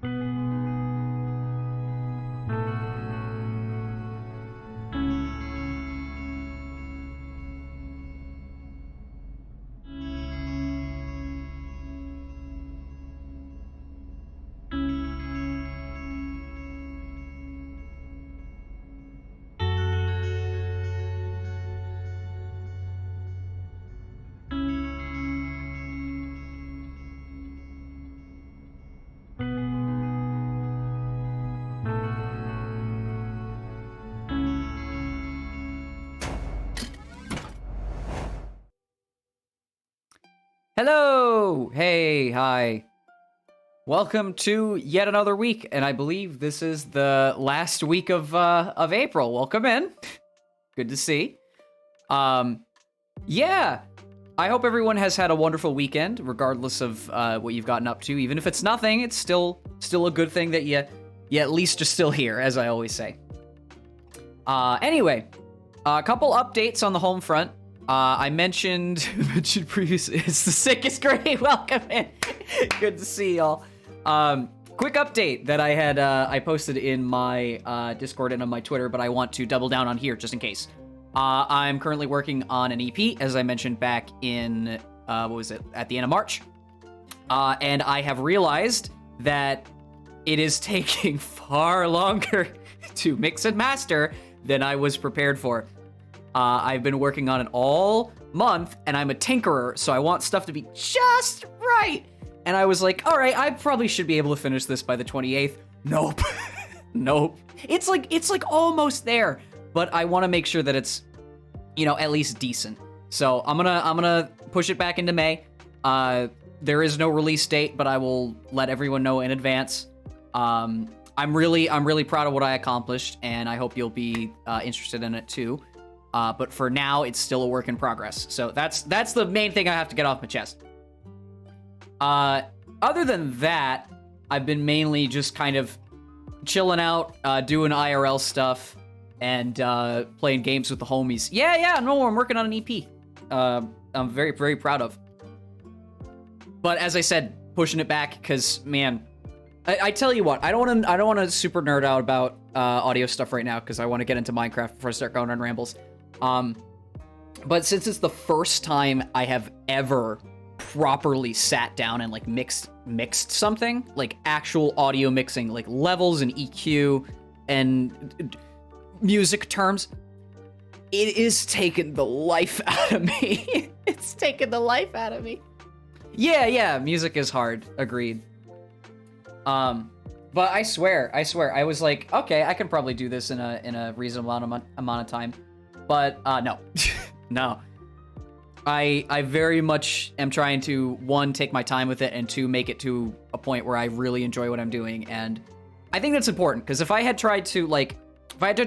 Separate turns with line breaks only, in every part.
Hello! Hey, hi. Welcome to yet another week, and I believe this is the last week of April. Welcome in. Good to see. Yeah. I hope everyone has had a wonderful weekend, regardless of what you've gotten up to. Even if it's nothing, it's still a good thing that you at least are still here, as I always say. Anyway, a couple updates on the home front. I mentioned previously, it's the sickest great. Welcome in. Good to see y'all. Quick update that I had, I posted in my Discord and on my Twitter, but I want to double down on here just in case. I'm currently working on an EP, as I mentioned back in, at the end of March. And I have realized that it is taking far longer to mix and master than I was prepared for. I've been working on it all month, and I'm a tinkerer, so I want stuff to be just right. And I was like, all right, I probably should be able to finish this by the 28th. Nope. Nope. It's like almost there, but I want to make sure that it's, at least decent. So I'm gonna push it back into May. There is no release date, but I will let everyone know in advance. I'm really proud of what I accomplished, and I hope you'll be interested in it too. But for now, it's still a work in progress. So that's the main thing I have to get off my chest. Other than that, I've been mainly just kind of chilling out, doing IRL stuff, and playing games with the homies. No, I'm working on an EP. I'm very, very proud of. But as I said, pushing it back because, man, I tell you what, I don't want to super nerd out about audio stuff right now because I want to get into Minecraft before I start going on rambles. But since it's the first time I have ever properly sat down and like mixed something, like actual audio mixing, like levels and EQ and music terms, it is taking the life out of me. It's taken the life out of me. Yeah, music is hard. Agreed. But I swear, I was like, okay, I can probably do this in a reasonable amount of time. But no, no. I very much am trying to, one, take my time with it, and two, make it to a point where I really enjoy what I'm doing. And I think that's important, because if I had tried to,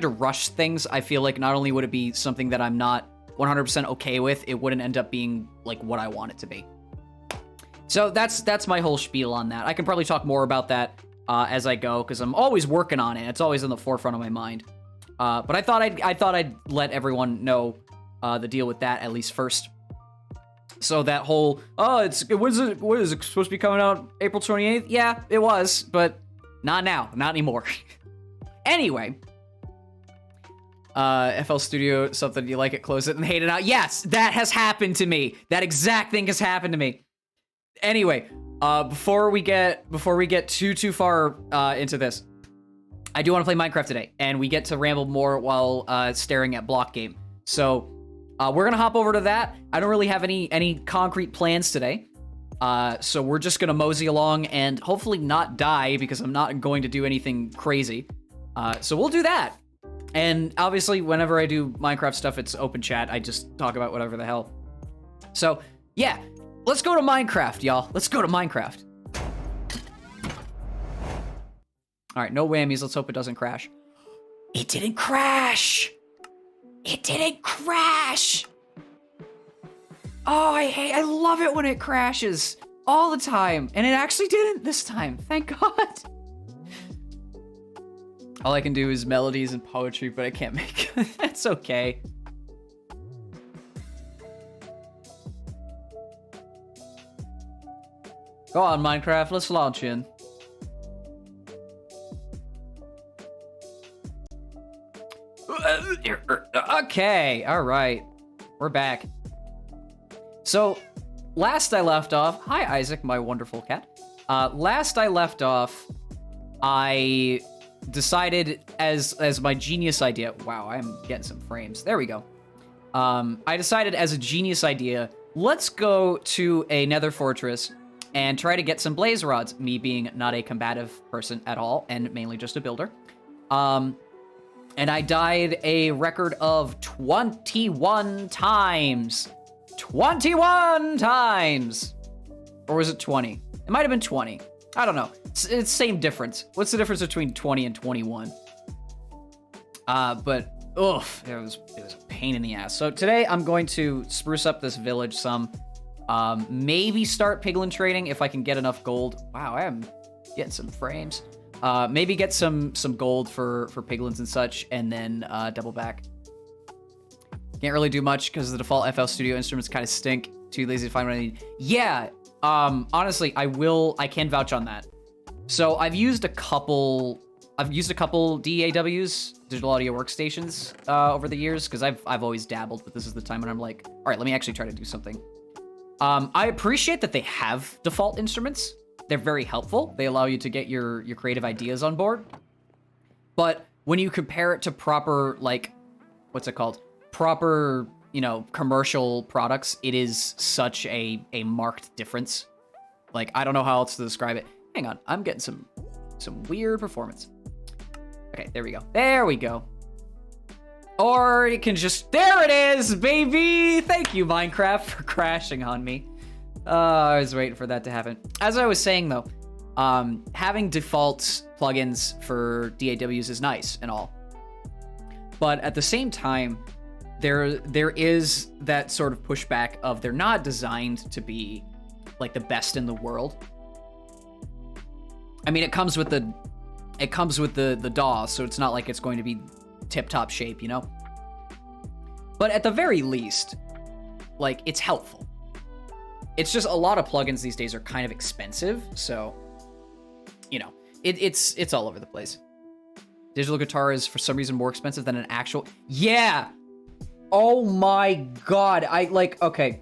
rush things, I feel like not only would it be something that I'm not 100% okay with, it wouldn't end up being, like, what I want it to be. So that's my whole spiel on that. I can probably talk more about that as I go, because I'm always working on it. It's always in the forefront of my mind. But I thought I'd let everyone know the deal with that at least first. So that whole what is it supposed to be coming out April 28th? Yeah, it was, but not now, not anymore. Anyway, FL Studio, something you like it, close it and hate it out. Yes, that has happened to me. That exact thing has happened to me. Anyway, before we get too far into this, I do want to play Minecraft today, and we get to ramble more while staring at Block Game. So we're gonna hop over to that. I don't really have any concrete plans today, so we're just gonna mosey along and hopefully not die, because I'm not going to do anything crazy. So we'll do that. And obviously, whenever I do Minecraft stuff, it's open chat. I just talk about whatever the hell. So yeah, let's go to Minecraft, y'all. Let's go to Minecraft. All right, no whammies. Let's hope it doesn't crash. It didn't crash. It didn't crash. Oh, I love it when it crashes all the time. And it actually didn't this time. Thank God. All I can do is melodies and poetry, but I can't make it. That's okay. Go on, Minecraft. Let's launch in. Okay, all right. We're back. So, last I left off... Hi, Isaac, my wonderful cat. Last I left off, I decided as my genius idea... Wow, I'm getting some frames. There we go. I decided as a genius idea, let's go to a nether fortress and try to get some blaze rods, me being not a combative person at all, and mainly just a builder. And I died a record of 21 times. 21 times! Or was it 20? It might have been 20. I don't know. It's same difference. What's the difference between 20 and 21? But, ugh, it was a pain in the ass. So today I'm going to spruce up this village some. Maybe start piglin trading if I can get enough gold. Wow, I am getting some frames. Maybe get some gold for piglins and such, and then double back. Can't really do much because the default FL Studio instruments kind of stink. Too lazy to find what I need. Yeah, honestly, I can vouch on that. So I've used a couple DAWs, digital audio workstations, over the years because I've always dabbled, but this is the time when I'm like, all right, let me actually try to do something. I appreciate that they have default instruments. They're very helpful. They allow you to get your creative ideas on board. But when you compare it to proper, like, what's it called? Proper, commercial products, it is such a marked difference. Like, I don't know how else to describe it. Hang on, I'm getting some weird performance. Okay, there we go. There we go. Or you can just... There it is, baby! Thank you, Minecraft, for crashing on me. I was waiting for that to happen. As I was saying, though, having default plugins for DAWs is nice and all. But at the same time, there is that sort of pushback of they're not designed to be, like, the best in the world. I mean, it comes with the DAW, so it's not like it's going to be tip-top shape, But at the very least, like, it's helpful. It's just a lot of plugins these days are kind of expensive, so, it's all over the place. Digital guitar is, for some reason, more expensive than an actual... Yeah! Oh my god, okay.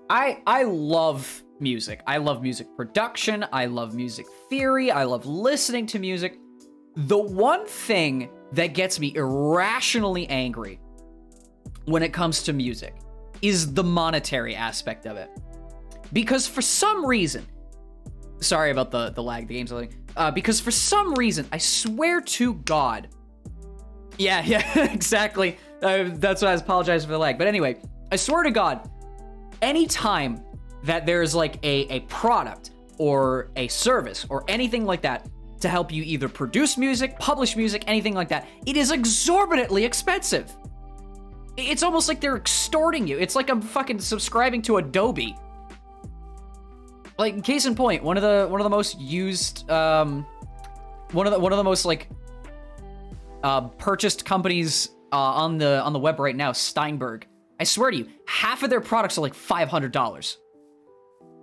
I love music. I love music production. I love music theory. I love listening to music. The one thing that gets me irrationally angry when it comes to music is the monetary aspect of it. Because for some reason, sorry about the lag, the game's lagging. Because for some reason, I swear to God, yeah, exactly. That's why I apologize for the lag. But anyway, I swear to God, anytime that there's like a product or a service or anything like that to help you either produce music, publish music, anything like that, it is exorbitantly expensive. It's almost like they're extorting you. It's like I'm fucking subscribing to Adobe. Like, case in point, one of the most used, one of the most like purchased companies on the web right now, Steinberg. I swear to you, half of their products are like $500.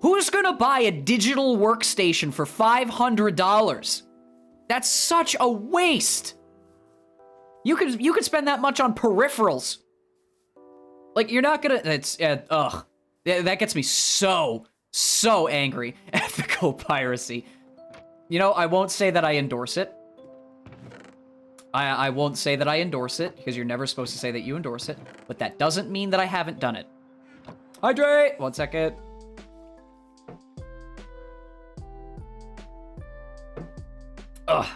Who's gonna buy a digital workstation for $500? That's such a waste. You could spend that much on peripherals. Like, you're not gonna. Ugh. That gets me so angry. Ethical piracy. I won't say that I endorse it. I won't say that I endorse it, because you're never supposed to say that you endorse it, but that doesn't mean that I haven't done it. Hydrate! 1 second. Ugh.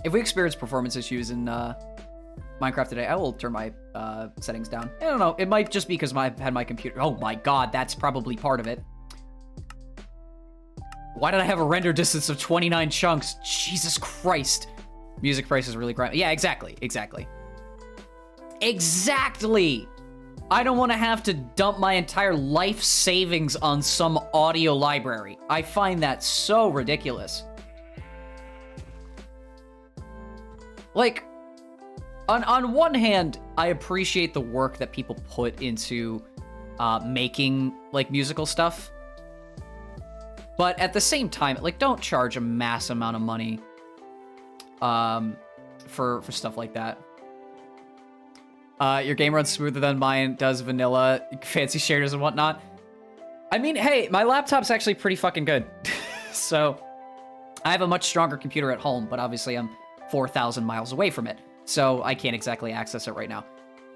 If we experience performance issues in Minecraft today, I will turn my settings down. I don't know, it might just be because I had my computer... Oh my god, that's probably part of it. Why did I have a render distance of 29 chunks? Jesus Christ. Music prices really grind. Yeah, exactly. I don't want to have to dump my entire life savings on some audio library. I find that so ridiculous. Like, on one hand, I appreciate the work that people put into making, like, musical stuff. But at the same time, like, don't charge a mass amount of money for stuff like that. Your game runs smoother than mine does vanilla, fancy shaders and whatnot. I mean, hey, my laptop's actually pretty fucking good. So, I have a much stronger computer at home, but obviously I'm 4,000 miles away from it. So, I can't exactly access it right now.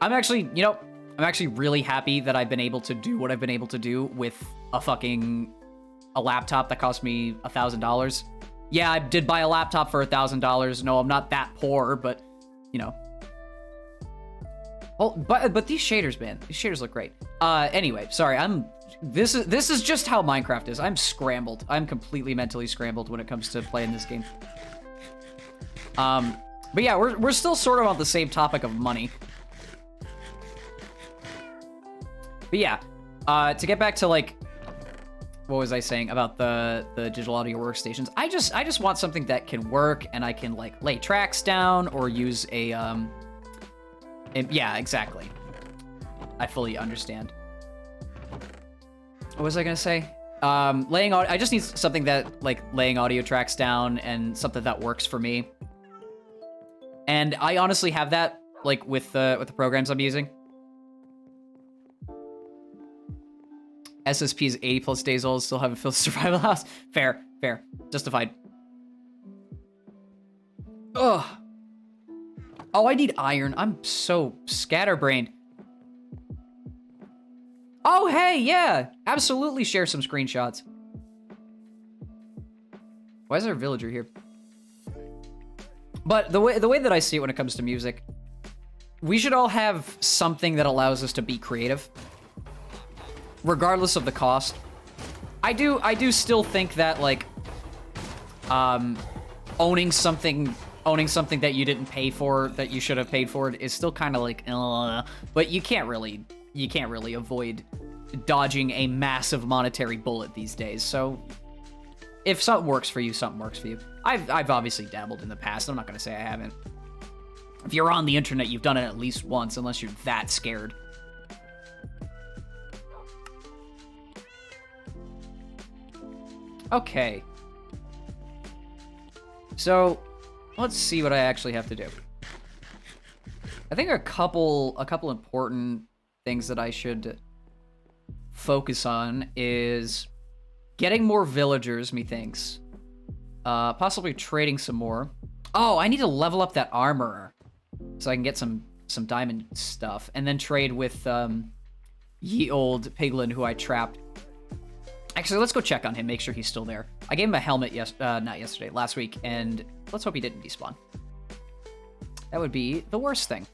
I'm actually, you know, I'm actually really happy that I've been able to do what I've been able to do with a laptop that cost me $1,000. Yeah, I did buy a laptop for $1,000. No, I'm not that poor, but, you know. Oh, but these shaders, man, these shaders look great. Anyway, sorry, this is just how Minecraft is. I'm scrambled. I'm completely mentally scrambled when it comes to playing this game. But yeah, we're still sort of on the same topic of money. But yeah, to get back to like, what was I saying about the digital audio workstations? I just want something that can work and I can like lay tracks down or use a yeah, exactly. I fully understand. What was I gonna say? I just need something that like laying audio tracks down and something that works for me. And I honestly have that like with the programs I'm using. SSP is 80 plus days old, still haven't filled the survival house. Fair, justified. Ugh. Oh, I need iron. I'm so scatterbrained. Oh, hey, yeah. Absolutely share some screenshots. Why is there a villager here? But the way that I see it when it comes to music, we should all have something that allows us to be creative, regardless of the cost. I do still think that like owning something that you didn't pay for that you should have paid for it is still kind of like but you can't really avoid dodging a massive monetary bullet these days. So if something works for you, something works for you. I've obviously dabbled in the past. I'm not going to say I haven't. If you're on the internet, you've done it at least once, unless you're that scared. Okay. So, let's see what I actually have to do. I think a couple important things that I should focus on is getting more villagers, methinks. Possibly trading some more. Oh, I need to level up that armor so I can get some diamond stuff, and then trade with ye old piglin who I trapped. Actually, let's go check on him, make sure he's still there. I gave him a helmet last week, and let's hope he didn't despawn. That would be the worst thing.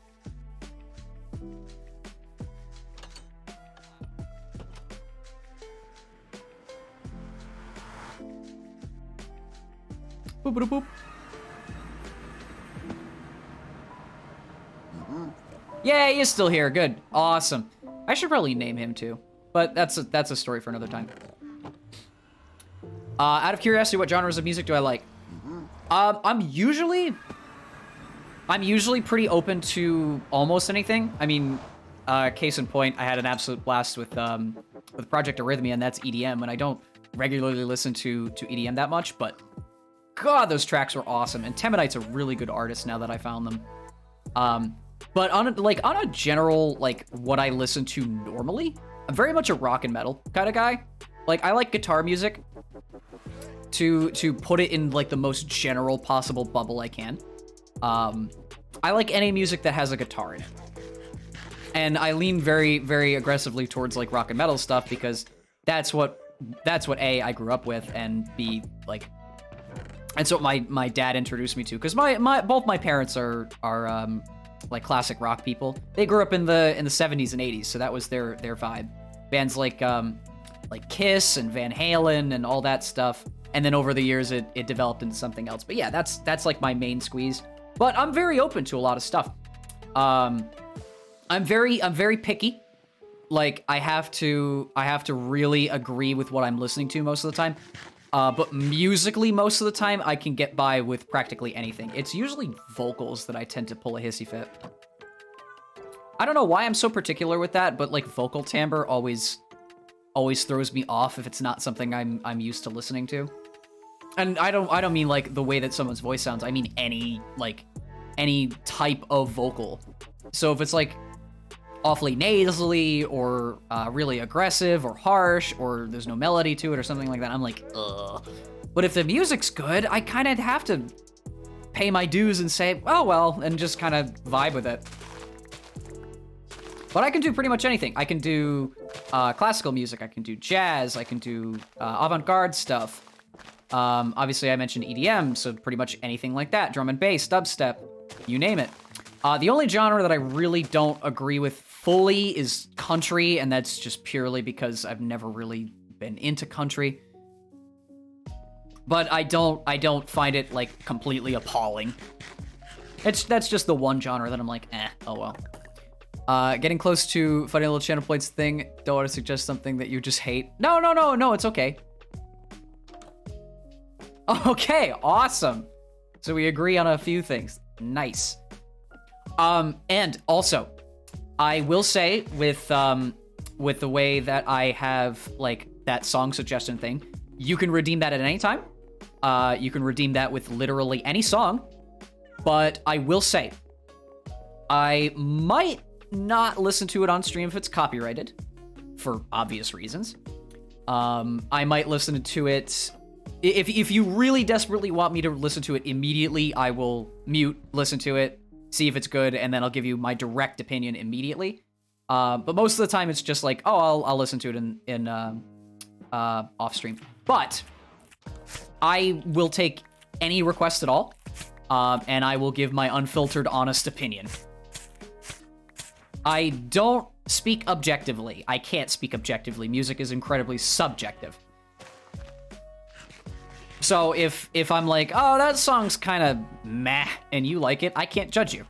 Boop, boop, boop. Yeah, he is still here. Good. Awesome. I should probably name him too, but that's a story for another time. Out of curiosity, what genres of music do I like? I'm usually pretty open to almost anything. I mean, case in point, I had an absolute blast with Project Arrhythmia, and that's EDM, and I don't regularly listen to EDM that much, but God, those tracks were awesome. And Temanite's a really good artist now that I found them. But on a general, like, what I listen to normally, I'm very much a rock and metal kind of guy. Like, I like guitar music to put it in, like, the most general possible bubble I can. I like any music that has a guitar in it. And I lean very, very aggressively towards, like, rock and metal stuff because that's what A, I grew up with, and B, like, that's what my dad introduced me to. Because both my parents are like classic rock people. They grew up in the 70s and 80s, so that was their vibe. Bands like Kiss and Van Halen and all that stuff. And then over the years it developed into something else. But yeah, that's like my main squeeze. But I'm very open to a lot of stuff. I'm very picky. Like I have to really agree with what I'm listening to most of the time. But musically, most of the time, I can get by with practically anything. It's usually vocals that I tend to pull a hissy fit. I don't know why I'm so particular with that, but like vocal timbre always throws me off if it's not something I'm used to listening to. And I don't mean like the way that someone's voice sounds. I mean any any type of vocal. So if it's like awfully nasally or really aggressive or harsh or there's no melody to it or something like that, I'm like, ugh. But if the music's good, I kind of have to pay my dues and say, oh well, and just kind of vibe with it. But I can do pretty much anything. I can do classical music, I can do jazz, I can do avant-garde stuff. Obviously I mentioned EDM, so pretty much anything like that. Drum and bass, dubstep, you name it. The only genre that I really don't agree with fully is country, and that's just purely because I've never really been into country. But I don't find it like completely appalling. That's just the one genre that I'm like, oh well. Getting close to funny little channel points thing. Don't want to suggest something that you just hate. No, it's okay. Okay, awesome. So we agree on a few things. Nice. And also, I will say with the way that I have like that song suggestion thing, you can redeem that at any time. You can redeem that with literally any song. But I will say, I might not listen to it on stream if it's copyrighted, for obvious reasons. I might listen to it if you really desperately want me to listen to it immediately. I will mute, listen to it, see if it's good, and then I'll give you my direct opinion immediately. But most of the time, it's just like, oh, I'll listen to it in off stream. But I will take any request at all, and I will give my unfiltered, honest opinion. I don't speak objectively. I can't speak objectively. Music is incredibly subjective. So if I'm like, oh, that song's kind of meh, and you like it, I can't judge you.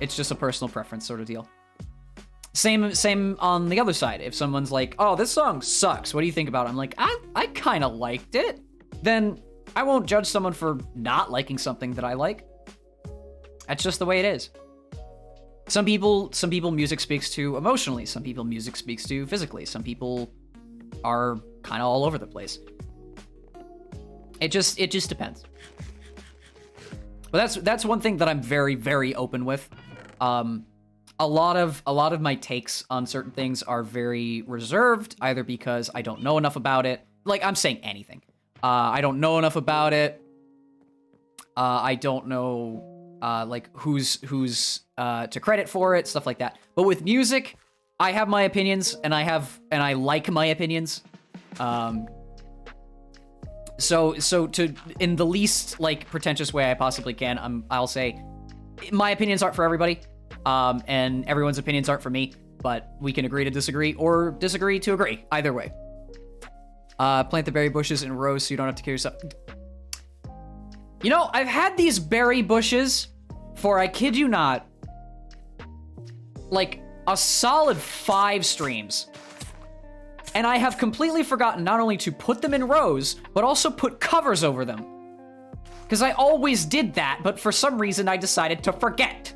It's just a personal preference sort of deal. Same on the other side. If someone's like, oh, this song sucks, what do you think about it? I'm like, I kind of liked it. Then I won't judge someone for not liking something that I like. That's just the way it is. Some people music speaks to emotionally. Some people music speaks to physically. Some people are kind of all over the place. It just depends. But that's one thing that I'm very, very open with. A lot of my takes on certain things are very reserved, either because I don't know enough about it. Like, I'm saying anything. I don't know enough about it. I don't know like who's to credit for it, stuff like that. But with music, I have my opinions, and I like my opinions. So to in the least like pretentious way I possibly can, I'll say my opinions aren't for everybody, and everyone's opinions aren't for me. But we can agree to disagree, or disagree to agree. Either way. Plant the berry bushes in rows so you don't have to kill yourself. You know, I've had these berry bushes for, I kid you not, like a solid 5 streams. And I have completely forgotten not only to put them in rows, but also put covers over them. Because I always did that, but for some reason I decided to forget.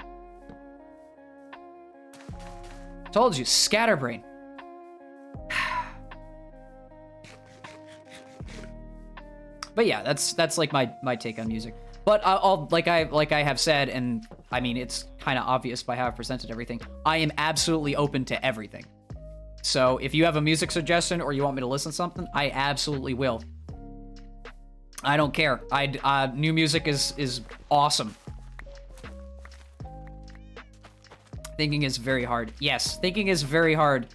Told you, scatterbrain. But yeah, that's like my take on music. But I'll like I have said, and I mean it's kind of obvious by how I've presented everything, I am absolutely open to everything. So if you have a music suggestion or you want me to listen to something, I absolutely will. I don't care. New music is awesome. Thinking is very hard. Yes, thinking is very hard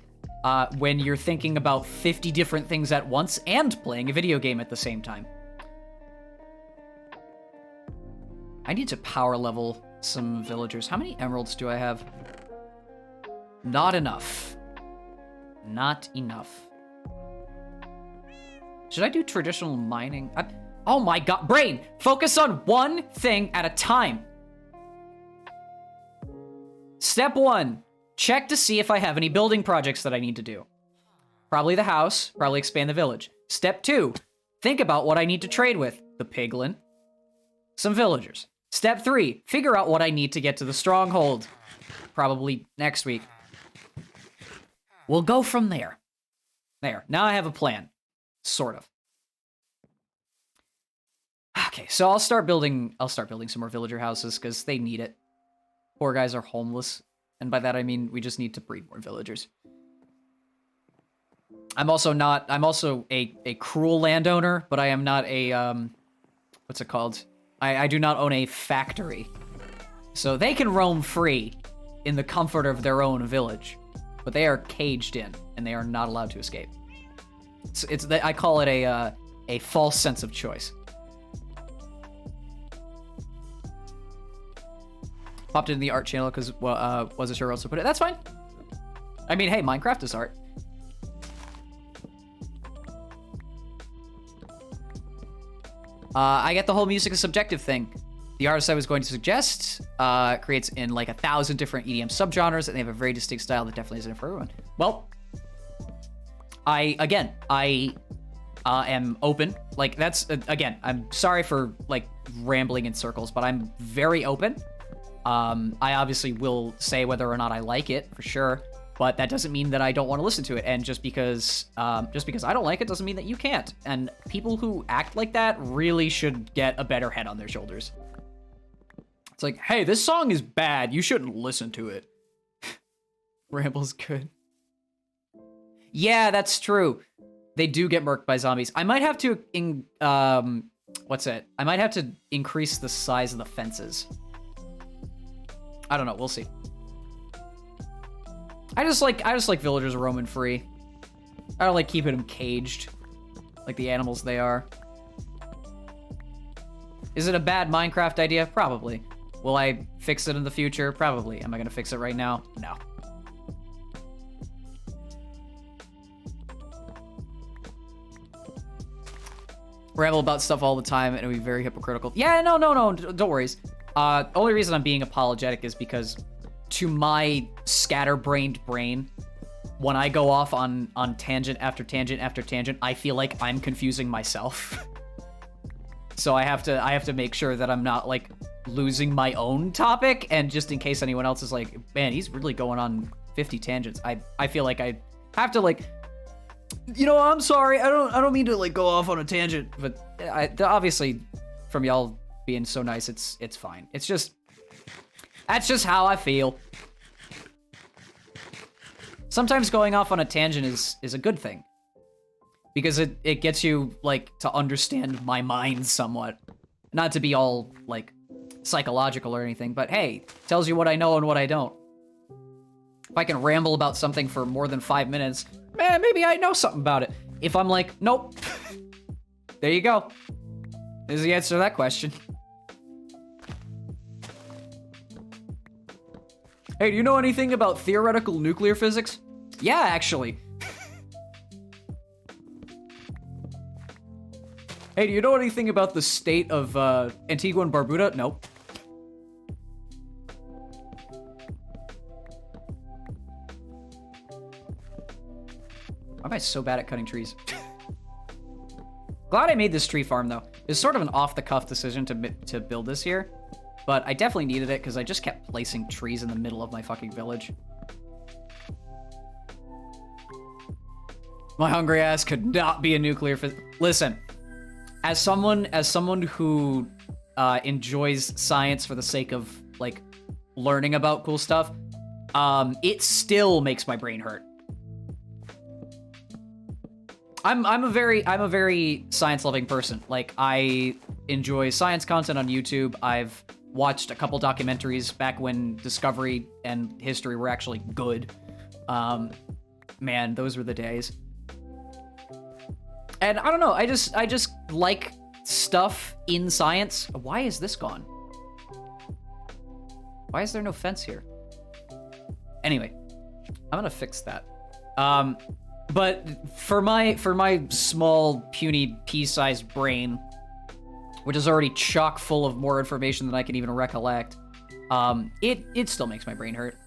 when you're thinking about 50 different things at once and playing a video game at the same time. I need to power level some villagers. How many emeralds do I have? Not enough. Not enough. Should I do traditional mining? Oh my god, brain! Focus on one thing at a time. Step 1, check to see if I have any building projects that I need to do. Probably the house, probably expand the village. Step 2, think about what I need to trade with. The piglin, some villagers. Step 3, figure out what I need to get to the stronghold. Probably next week. We'll go from there. There, now I have a plan. Sort of. Okay, so I'll start building some more villager houses because they need it. poor guys are homeless. And by that I mean we just need to breed more villagers. I'm also a cruel landowner, but I am not a, what's it called? I do not own a factory. So they can roam free in the comfort of their own village, but they are caged in and they are not allowed to escape. I call it a false sense of choice. Popped into the art channel because wasn't sure where else to put it. That's fine. I mean, hey, Minecraft is art. I get the whole music is subjective thing. The artist I was going to suggest creates in like 1,000 different EDM subgenres, and they have a very distinct style that definitely isn't for everyone. Well, I am open. Like that's again, I'm sorry for like rambling in circles, but I'm very open. I obviously will say whether or not I like it for sure, but that doesn't mean that I don't want to listen to it. And just because I don't like it doesn't mean that you can't. And people who act like that really should get a better head on their shoulders. It's like, hey, this song is bad. You shouldn't listen to it. Ramble's good. Yeah, that's true. They do get murked by zombies. I might have to, what's it? I might have to increase the size of the fences. I don't know. We'll see. I just like villagers roaming free. I don't like keeping them caged, like the animals they are. Is it a bad Minecraft idea? Probably. Will I fix it in the future? Probably. Am I gonna fix it right now? No. Ramble about stuff all the time and it'll be very hypocritical. Yeah, no, don't worry. Only reason I'm being apologetic is because to my scatterbrained brain, when I go off on tangent after tangent after tangent, I feel like I'm confusing myself. So I have to make sure that I'm not like losing my own topic, and just in case anyone else is like, man, he's really going on 50 tangents. I feel like I have to like, you know, I'm sorry, I don't mean to like go off on a tangent, but obviously from y'all being so nice, it's fine. It's just, that's just how I feel. Sometimes going off on a tangent is a good thing, because it gets you like to understand my mind somewhat. Not to be all like psychological or anything, but hey, tells you what I know and what I don't. If I can ramble about something for more than 5 minutes, man, maybe I know something about it. If I'm like, nope, there you go. There's the answer to that question. Hey, do you know anything about theoretical nuclear physics? Yeah, actually. Hey, do you know anything about the state of Antigua and Barbuda? Nope. Why am I so bad at cutting trees? Glad I made this tree farm, though. It's sort of an off-the-cuff decision to build this here, but I definitely needed it because I just kept placing trees in the middle of my fucking village. My hungry ass could not be a nuclear Listen, as someone who enjoys science for the sake of like learning about cool stuff, it still makes my brain hurt. I'm a very science-loving person. Like, I enjoy science content on YouTube. I've watched a couple documentaries back when Discovery and History were actually good. Man, those were the days. And I don't know, I just like stuff in science. Why is this gone? Why is there no fence here? Anyway, I'm gonna fix that. But for my small, puny, pea-sized brain, which is already chock full of more information than I can even recollect, it still makes my brain hurt.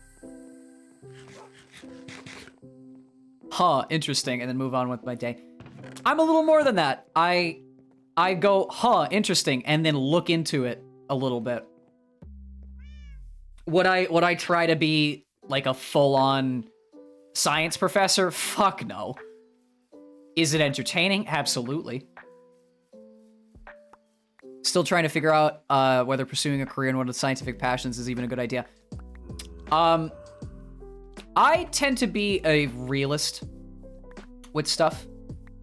Huh, interesting, and then move on with my day. I'm a little more than that. I go, huh, interesting, and then look into it a little bit. Would I try to be like a full-on science professor? Fuck no. Is it entertaining? Absolutely. Still trying to figure out whether pursuing a career in one of the scientific passions is even a good idea. I tend to be a realist with stuff.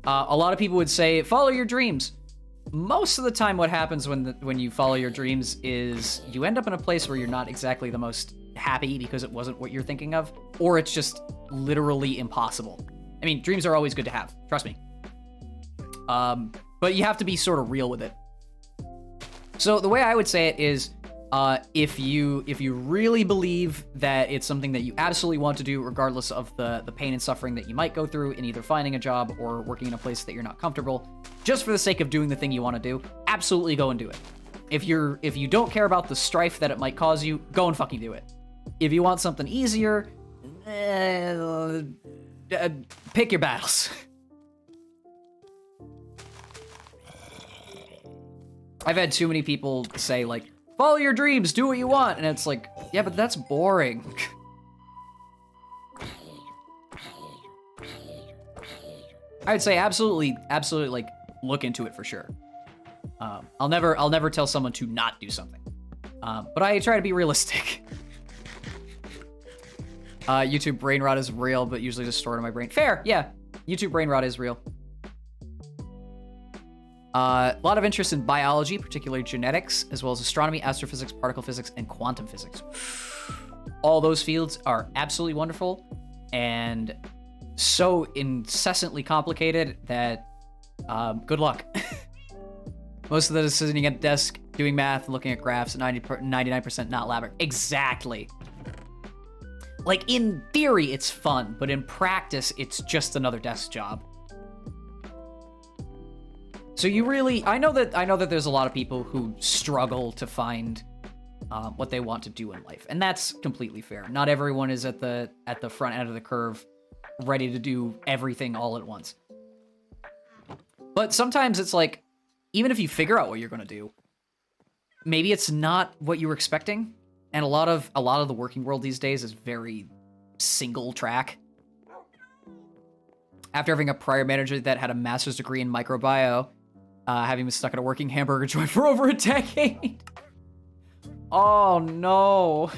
A lot of people would say, follow your dreams. Most of the time what happens when you follow your dreams is you end up in a place where you're not exactly the most happy because it wasn't what you're thinking of, or it's just literally impossible. I mean, dreams are always good to have, trust me. But you have to be sort of real with it. So the way I would say it is, if you really believe that it's something that you absolutely want to do, regardless of the pain and suffering that you might go through in either finding a job or working in a place that you're not comfortable, just for the sake of doing the thing you want to do, absolutely go and do it. If you don't care about the strife that it might cause you, go and fucking do it. If you want something easier, pick your battles. I've had too many people say, like, follow your dreams, do what you want, and it's like, yeah, but that's boring. I would say absolutely, like, look into it for sure. I'll never tell someone to not do something. But I try to be realistic. YouTube brain rot is real, but usually just stored in my brain. Fair, yeah. YouTube brain rot is real. A lot of interest in biology, particularly genetics, as well as astronomy, astrophysics, particle physics, and quantum physics. All those fields are absolutely wonderful and so incessantly complicated that good luck. Most of that is sitting at the desk, doing math, and looking at graphs, 99% not elaborate. Exactly. Like, in theory, it's fun, but in practice, it's just another desk job. So you really, I know that there's a lot of people who struggle to find what they want to do in life, and that's completely fair. Not everyone is at the front end of the curve, ready to do everything all at once. But sometimes it's like, even if you figure out what you're gonna do, maybe it's not what you were expecting, and a lot of the working world these days is very single track. After having a prior manager that had a master's degree in microbiome, having been stuck at a working hamburger joint for over a decade. Oh no.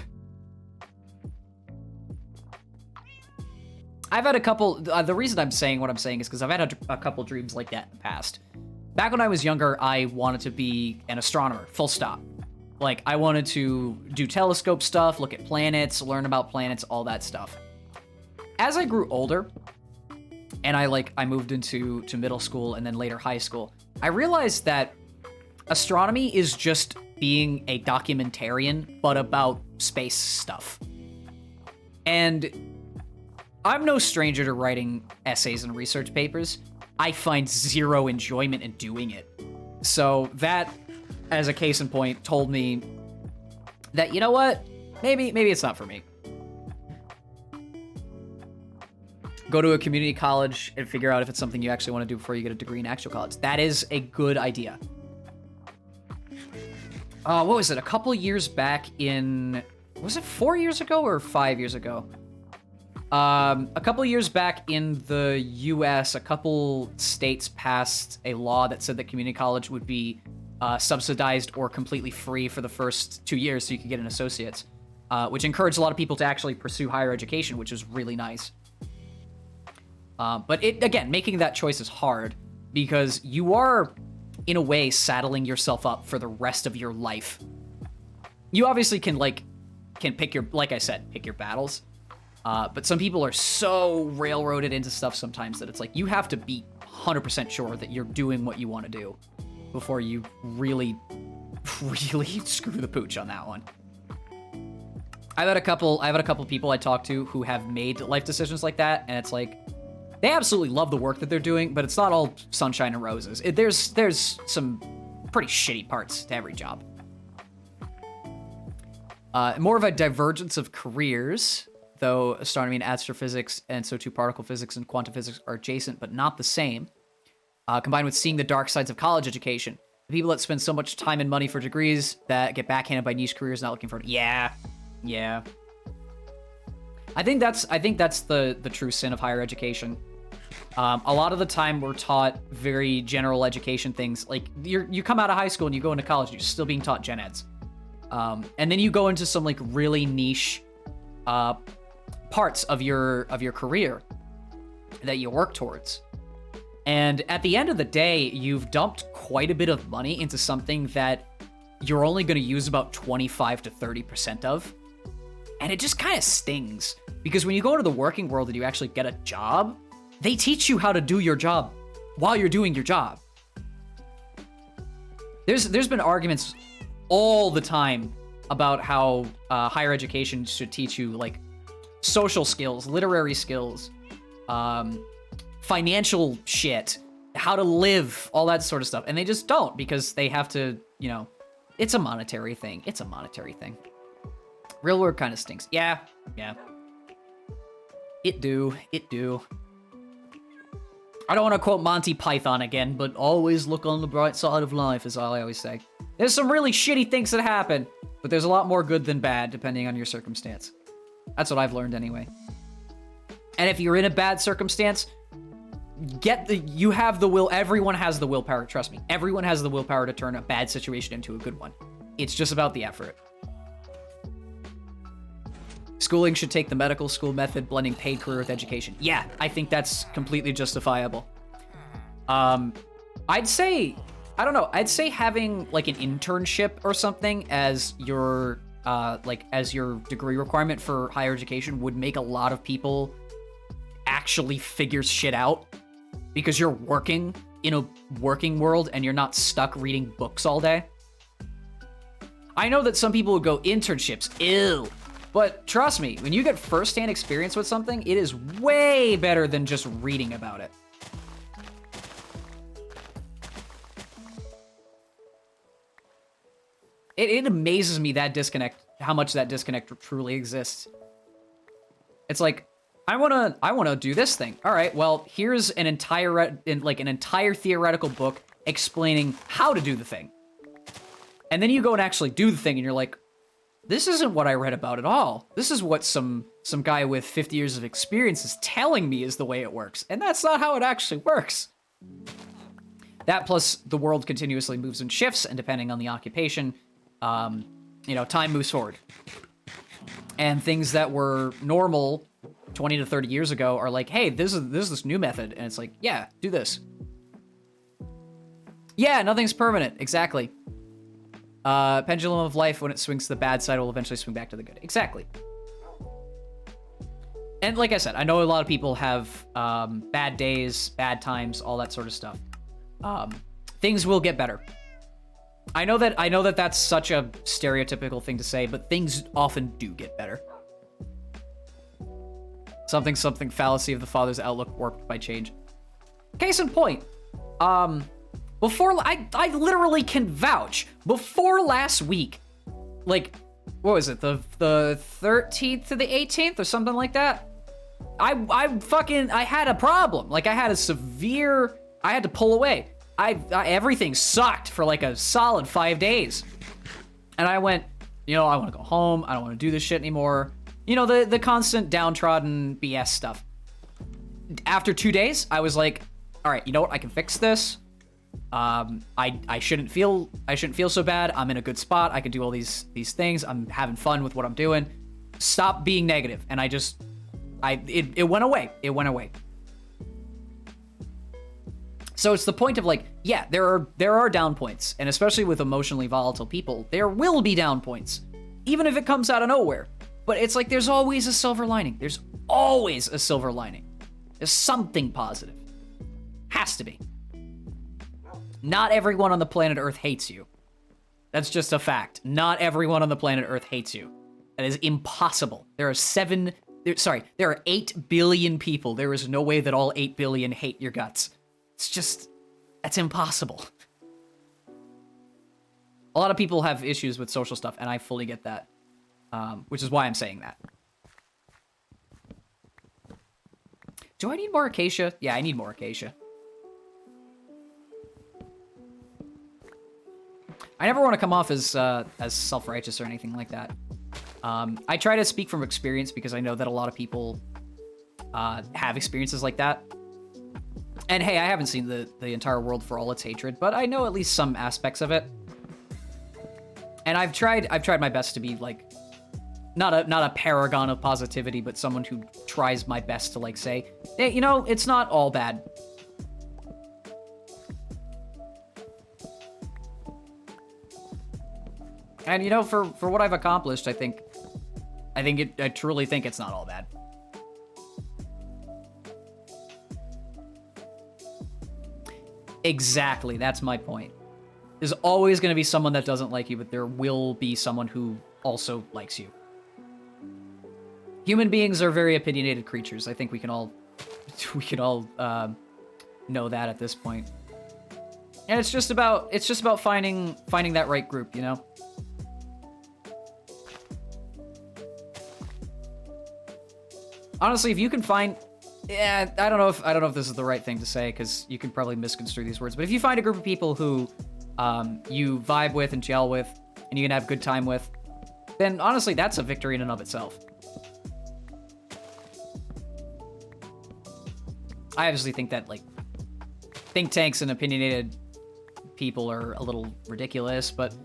I've had a couple, the reason I'm saying what I'm saying is because I've had a couple dreams like that in the past. Back when I was younger, I wanted to be an astronomer, full stop. Like, I wanted to do telescope stuff, look at planets, learn about planets, all that stuff. As I grew older, and I moved into middle school and then later high school, I realized that astronomy is just being a documentarian, but about space stuff. And I'm no stranger to writing essays and research papers. I find zero enjoyment in doing it. So that, as a case in point, told me that, you know what? Maybe it's not for me. Go to a community college and figure out if it's something you actually want to do before you get a degree in actual college. That is a good idea. What was it? A couple years back in... Was it 4 years ago or 5 years ago? A couple years back in the US, a couple states passed a law that said that community college would be subsidized or completely free for the first 2 years so you could get an associate's, which encouraged a lot of people to actually pursue higher education, which was really nice. But again, making that choice is hard because you are, in a way, saddling yourself up for the rest of your life. You obviously can pick your, like I said, pick your battles. But some people are so railroaded into stuff sometimes that it's like you have to be 100% sure that you're doing what you want to do before you really screw the pooch on that one. I've had a couple people I talked to who have made life decisions like that, and it's like they absolutely love the work that they're doing, but it's not all sunshine and roses. There's some pretty shitty parts to every job. More of a divergence of careers, though astronomy and astrophysics, and so too particle physics and quantum physics are adjacent but not the same, combined with seeing the dark sides of college education. The people that spend so much time and money for degrees that get backhanded by niche careers not looking for it. Yeah. I think that's the true sin of higher education. A lot of the time we're taught very general education things. Like you come out of high school and you go into college, you're still being taught gen eds. And then you go into some like really niche parts of your career that you work towards. And at the end of the day, you've dumped quite a bit of money into something that you're only going to use about 25 to 30% of. And it just kind of stings. Because when you go into the working world and you actually get a job, they teach you how to do your job while you're doing your job. There's been arguments all the time about how higher education should teach you, like, social skills, literary skills, financial shit, how to live, all that sort of stuff. And they just don't, because they have to, you know, it's a monetary thing. It's a monetary thing. Real world kind of stinks. Yeah. It do. I don't want to quote Monty Python again, but always look on the bright side of life, is all I always say. There's some really shitty things that happen, but there's a lot more good than bad, depending on your circumstance. That's what I've learned anyway. And if you're in a bad circumstance, you have the will. Everyone has the willpower, trust me. Everyone has the willpower to turn a bad situation into a good one. It's just about the effort. Schooling should take the medical school method, blending paid career with education. Yeah, I think that's completely justifiable. I'd say, I don't know, I'd say having like an internship or something as your as your degree requirement for higher education would make a lot of people actually figure shit out, because you're working in a working world and you're not stuck reading books all day. I know that some people would go, internships, ew. But trust me, when you get first-hand experience with something, it is way better than just reading about it. It amazes me that disconnect, how much that disconnect truly exists. It's like, I wanna do this thing. All right, well, here's an entire theoretical book explaining how to do the thing. And then you go and actually do the thing, and you're like, this isn't what I read about at all. This is what some guy with 50 years of experience is telling me is the way it works. And that's not how it actually works. That plus the world continuously moves in shifts, and depending on the occupation, time moves forward. And things that were normal 20 to 30 years ago are like, hey, this is this new method. And it's like, yeah, do this. Yeah, nothing's permanent. Exactly. Pendulum of life, when it swings to the bad side, will eventually swing back to the good. Exactly. And like I said, I know a lot of people have bad days, bad times, all that sort of stuff. Things will get better. I know that that's such a stereotypical thing to say, but things often do get better. Something fallacy of the father's outlook warped by change. Case in point, before I literally can vouch, before last week, like, what was it, the 13th to the 18th or something like that? I had a problem. Like, I had to pull away. Everything sucked for like a solid 5 days. And I went, I want to go home. I don't want to do this shit anymore. The constant downtrodden BS stuff. After 2 days, I was like, all right, you know what? I can fix this. I shouldn't feel so bad. I'm in a good spot. I can do all these things. I'm having fun with what I'm doing. Stop being negative. And it went away. It went away. So it's the point of like, yeah, there are down points, and especially with emotionally volatile people, there will be down points, even if it comes out of nowhere. But it's like, there's always a silver lining. There's always a silver lining. There's something positive. Has to be. Not everyone on the planet Earth hates you. That's just a fact. Not everyone on the planet Earth hates you. That is impossible. There are 8 billion people. There is no way that all 8 billion hate your guts. That's impossible. A lot of people have issues with social stuff, and I fully get that. Which is why I'm saying that. Do I need more acacia? Yeah, I need more acacia. I never want to come off as self-righteous or anything like that. I try to speak from experience because I know that a lot of people have experiences like that. And hey, I haven't seen the entire world for all its hatred, but I know at least some aspects of it. And I've tried my best to be like not a paragon of positivity, but someone who tries my best to like say, hey, you know, it's not all bad. And you know, for what I've accomplished, I truly think it's not all bad. Exactly, that's my point. There's always going to be someone that doesn't like you, but there will be someone who also likes you. Human beings are very opinionated creatures. I think we can all know that at this point. And it's just about finding that right group, you know? Honestly, if you can find, yeah, I don't know if this is the right thing to say, because you can probably misconstrue these words, but if you find a group of people who you vibe with and gel with, and you can have a good time with, then honestly, that's a victory in and of itself. I obviously think that, like, think tanks and opinionated people are a little ridiculous, but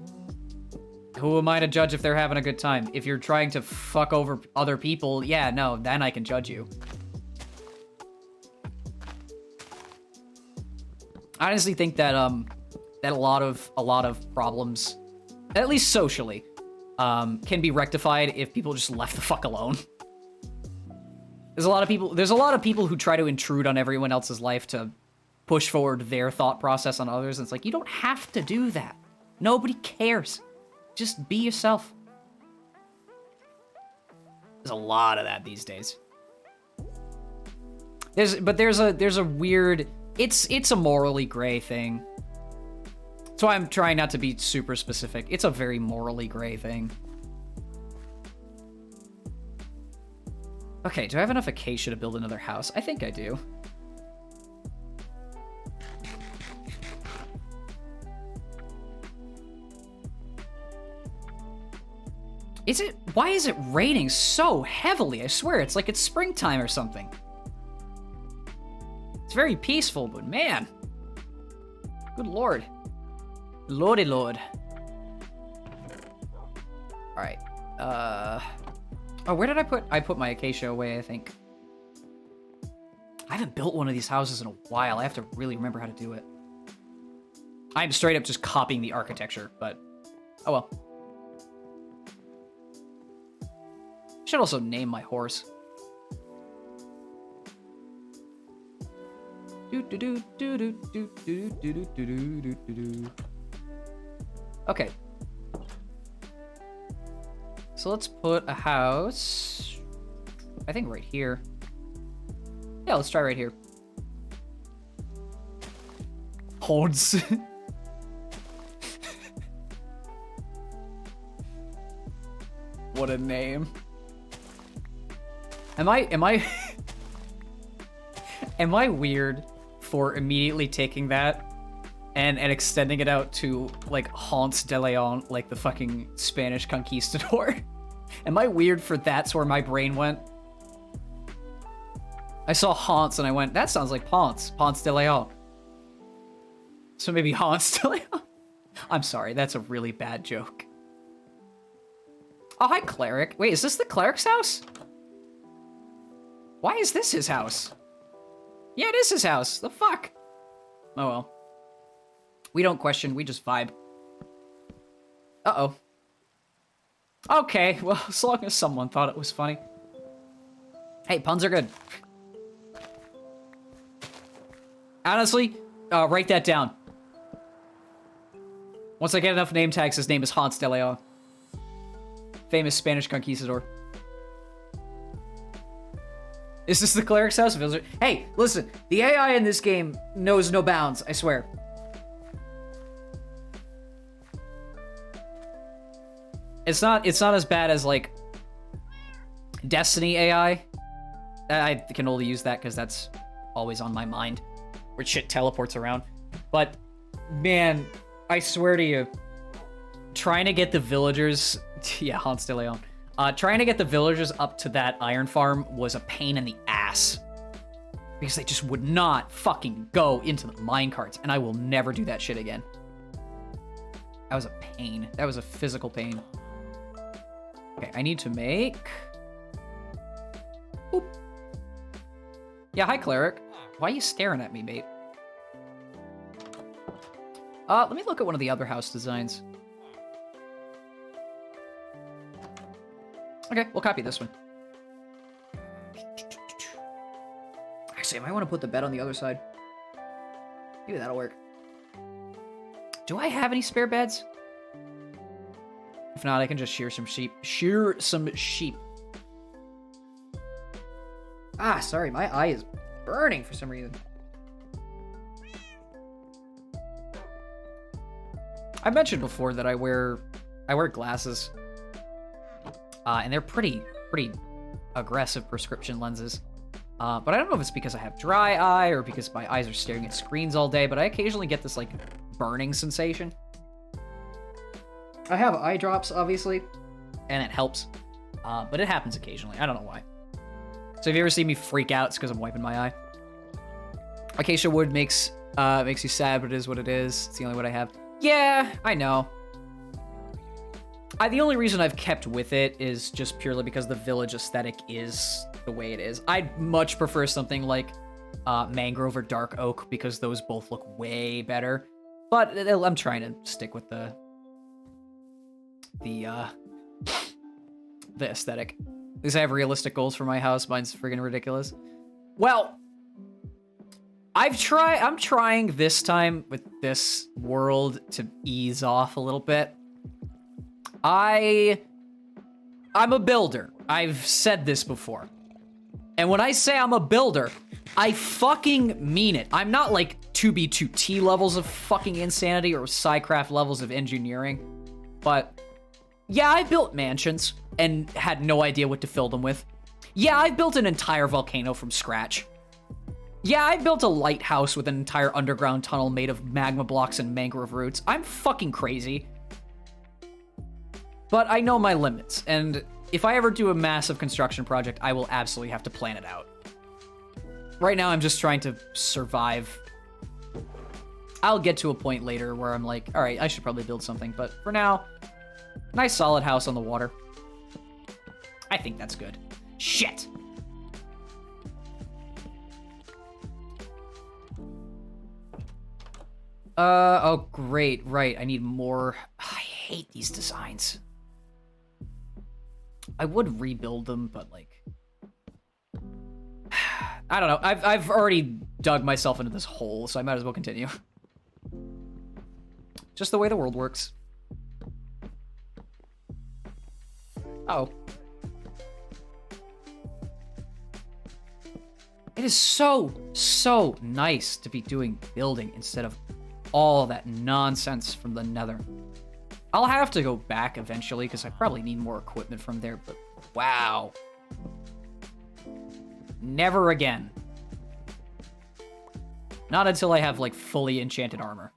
who am I to judge if they're having a good time? If you're trying to fuck over other people, yeah, no, then I can judge you. I honestly think that that a lot of problems, at least socially, can be rectified if people just left the fuck alone. There's a lot of people who try to intrude on everyone else's life to push forward their thought process on others, and it's like, you don't have to do that. Nobody cares. Just be yourself. There's a lot of that these days. There's a weird, it's a morally gray thing. So I'm trying not to be super specific. It's a very morally gray thing. Okay, do I have enough acacia to build another house? I think I do. Why is it raining so heavily? I swear, it's like it's springtime or something. It's very peaceful, but man. Good lord. Lordy lord. Alright. Oh, where did I put my acacia away, I think. I haven't built one of these houses in a while. I have to really remember how to do it. I'm straight up just copying the architecture, but oh well. Should also name my horse. Okay. So let's put a house, I think right here. Yeah, let's try right here. Hordes. What a name. Am I am I weird for immediately taking that and extending it out to like Hans de Leon, like the fucking Spanish conquistador? Am I weird for that's where my brain went? I saw Hans and I went, that sounds like Ponce de Leon. So maybe Hans de Leon? I'm sorry, that's a really bad joke. Oh, hi, cleric. Wait, is this the cleric's house? Why is this his house? Yeah, it is his house. The fuck? Oh well. We don't question, we just vibe. Uh-oh. Okay, well, as long as someone thought it was funny. Hey, puns are good. Honestly, write that down. Once I get enough name tags, his name is Hans de Leon. Famous Spanish conquistador. Is this the cleric's house? Hey, listen, the AI in this game knows no bounds, I swear. It's not as bad as, like, Destiny AI. I can only use that because that's always on my mind, where shit teleports around. But, man, I swear to you, trying to get the villagers... Yeah, Hans de Leon. Trying to get the villagers up to that iron farm was a pain in the ass. Because they just would not fucking go into the minecarts, and I will never do that shit again. That was a pain. That was a physical pain. Okay, I need to make... Boop. Yeah, hi, Cleric. Why are you staring at me, mate? Let me look at one of the other house designs. Okay, we'll copy this one. Actually, I might want to put the bed on the other side. Maybe that'll work. Do I have any spare beds? If not, I can just shear some sheep. Shear some sheep. Ah, sorry, my eye is burning for some reason. I mentioned before that I wear glasses. And they're pretty aggressive prescription lenses. But I don't know if it's because I have dry eye or because my eyes are staring at screens all day, but I occasionally get this, like, burning sensation. I have eye drops, obviously, and it helps. But it happens occasionally. I don't know why. So if you ever see me freak out, it's because I'm wiping my eye. Acacia wood makes you sad, but it is what it is. It's the only wood I have. Yeah, I know. The only reason I've kept with it is just purely because the village aesthetic is the way it is. I'd much prefer something like mangrove or dark oak because those both look way better. But I'm trying to stick with the aesthetic. At least I have realistic goals for my house. Mine's friggin' ridiculous. Well, I'm trying this time with this world to ease off a little bit. I'm a builder. I've said this before. And when I say I'm a builder, I fucking mean it. I'm not like 2B2T levels of fucking insanity or Psycraft levels of engineering. But yeah, I built mansions and had no idea what to fill them with. Yeah, I built an entire volcano from scratch. Yeah, I built a lighthouse with an entire underground tunnel made of magma blocks and mangrove roots. I'm fucking crazy. But I know my limits, and if I ever do a massive construction project, I will absolutely have to plan it out. Right now, I'm just trying to survive. I'll get to a point later where I'm like, all right, I should probably build something, but for now, nice solid house on the water. I think that's good. Shit! Oh, great, right, I need more. I hate these designs. I would rebuild them, but like... I don't know, I've already dug myself into this hole, so I might as well continue. Just the way the world works. Oh. It is so nice to be doing building instead of all that nonsense from the Nether. I'll have to go back eventually because I probably need more equipment from there, but wow. Never again. Not until I have like fully enchanted armor.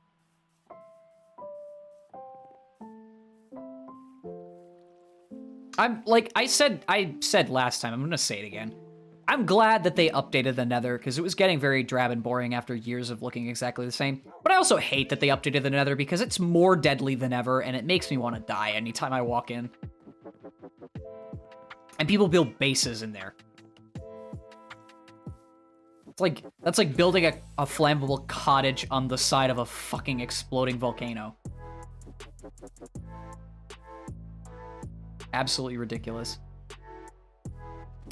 I'm like I said last time, I'm gonna say it again. I'm glad that they updated the Nether, because it was getting very drab and boring after years of looking exactly the same. But I also hate that they updated the Nether, because it's more deadly than ever, and it makes me want to die anytime I walk in. And people build bases in there. That's like building a flammable cottage on the side of a fucking exploding volcano. Absolutely ridiculous.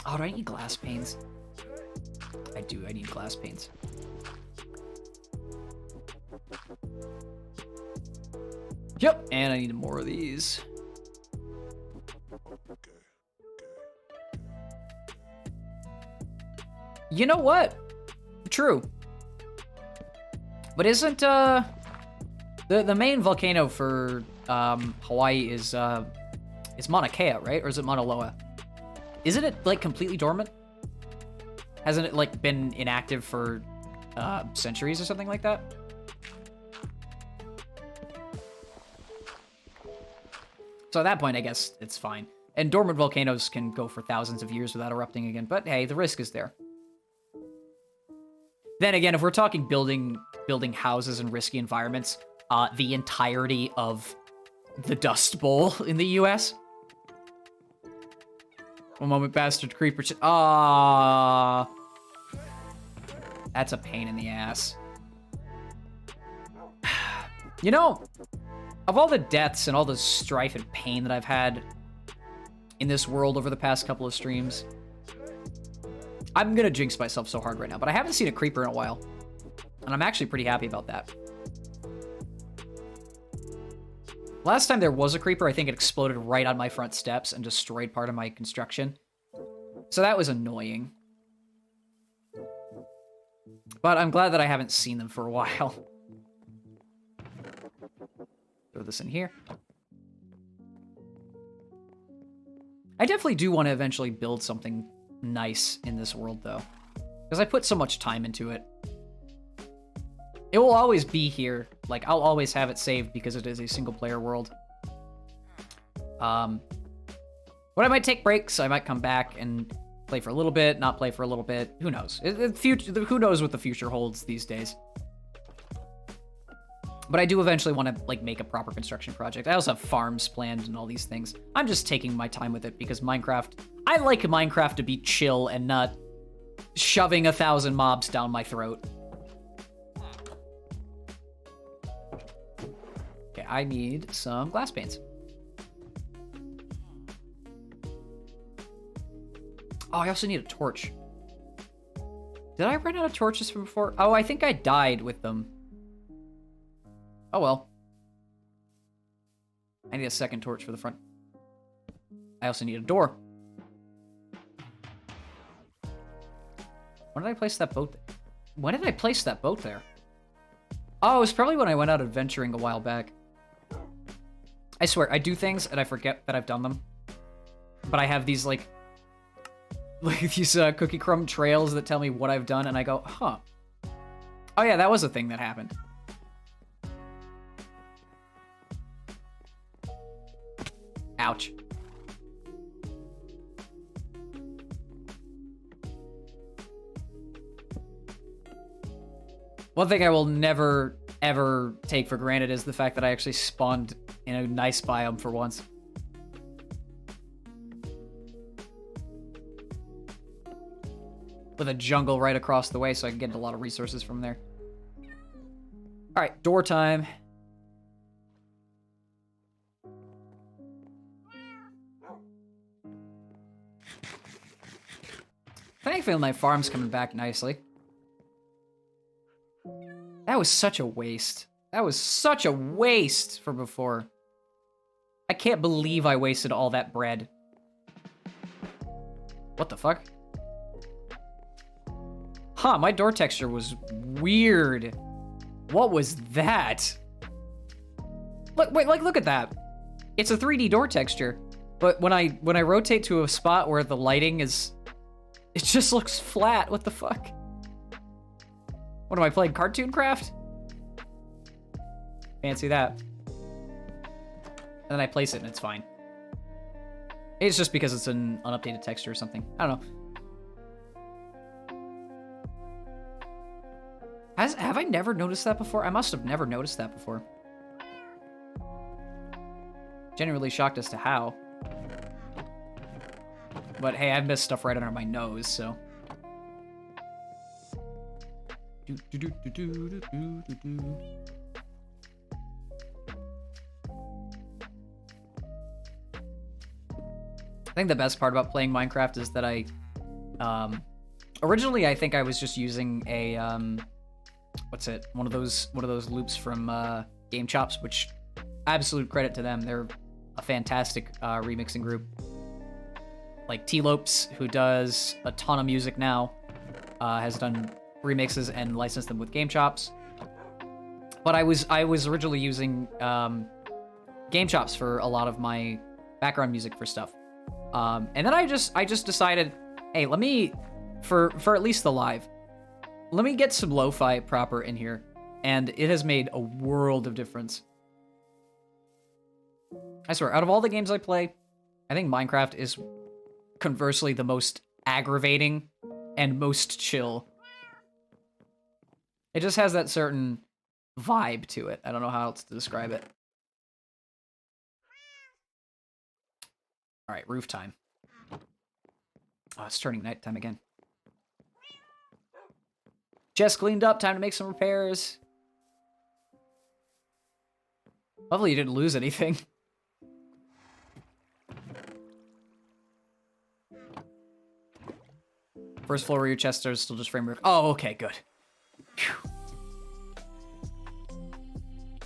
Oh, do I need glass panes? I do, I need glass panes. Yep, and I need more of these. You know what? True. But isn't, the main volcano for, Hawaii is Mauna Kea, right? Or is it Mauna Loa? Isn't it, like, completely dormant? Hasn't it, like, been inactive for, centuries or something like that? So at that point, I guess it's fine. And dormant volcanoes can go for thousands of years without erupting again, but hey, the risk is there. Then again, if we're talking building houses in risky environments, the entirety of the Dust Bowl in the US, One moment, bastard creeper. Ah, that's a pain in the ass. You know, of all the deaths and all the strife and pain that I've had in this world over the past couple of streams, I'm gonna jinx myself so hard right now, but I haven't seen a creeper in a while, and I'm actually pretty happy about that. Last time there was a creeper, I think it exploded right on my front steps and destroyed part of my construction. So that was annoying. But I'm glad that I haven't seen them for a while. Throw this in here. I definitely do want to eventually build something nice in this world, though. Because I put so much time into it. It will always be here. Like, I'll always have it saved because it is a single-player world. When I might take breaks, I might come back and play for a little bit, not play for a little bit. Who knows? Who knows what the future holds these days? But I do eventually want to, like, make a proper construction project. I also have farms planned and all these things. I'm just taking my time with it because Minecraft... I like Minecraft to be chill and not shoving 1,000 mobs down my throat. Okay, I need some glass panes. Oh, I also need a torch. Did I run out of torches from before? Oh, I think I died with them. Oh, well. I need a second torch for the front. I also need a door. When did I place that boat there? When did I place that boat there? Oh, it was probably when I went out adventuring a while back. I swear, I do things and I forget that I've done them. But I have these, like these cookie crumb trails that tell me what I've done, and I go, huh. Oh yeah, that was a thing that happened. Ouch. One thing I will never, ever take for granted is the fact that I actually spawned in a nice biome for once. With a jungle right across the way, so I can get a lot of resources from there. Alright, door time. Thankfully, my farm's coming back nicely. That was such a waste. That was such a waste from before. I can't believe I wasted all that bread. What the fuck? Huh, my door texture was weird. What was that? Look, wait, like, look at that. It's a 3D door texture, but when I rotate to a spot where the lighting is, it just looks flat. What the fuck? What am I playing, Cartoon Craft? Fancy that. And then I place it and it's fine. It's just because it's an unupdated texture or something. I don't know. Have I never noticed that before? I must have never noticed that before. Genuinely shocked as to how. But hey, I've missed stuff right under my nose, so. I think the best part about playing Minecraft is that I, originally I think I was just using a, what's it? One of those loops from Game Chops, which absolute credit to them. They're a fantastic remixing group. Like T-Lopes, who does a ton of music now, has done remixes and licensed them with Game Chops. But I was originally using Game Chops for a lot of my background music for stuff. And then I just decided, hey, let me, for at least the live, let me get some lo-fi proper in here. And it has made a world of difference. I swear, out of all the games I play, I think Minecraft is conversely the most aggravating and most chill. It just has that certain vibe to it. I don't know how else to describe it. All right, roof time. Oh, it's turning nighttime again. Chest cleaned up. Time to make some repairs. Lovely you didn't lose anything. First floor where your chests are still just framework. Oh, okay, good.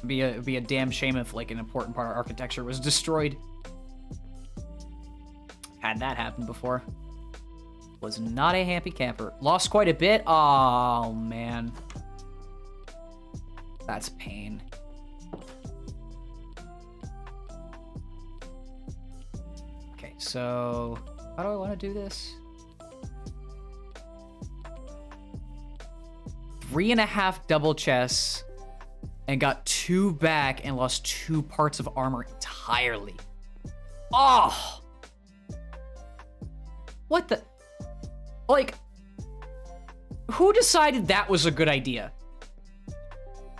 It'd be a damn shame if like an important part of architecture was destroyed. Had that happen before. Was not a happy camper. Lost quite a bit. Oh man, that's pain. Okay, so how do I want to do this? 3.5 double chests and got 2 back and lost 2 parts of armor entirely. Oh! What the? Like, who decided that was a good idea?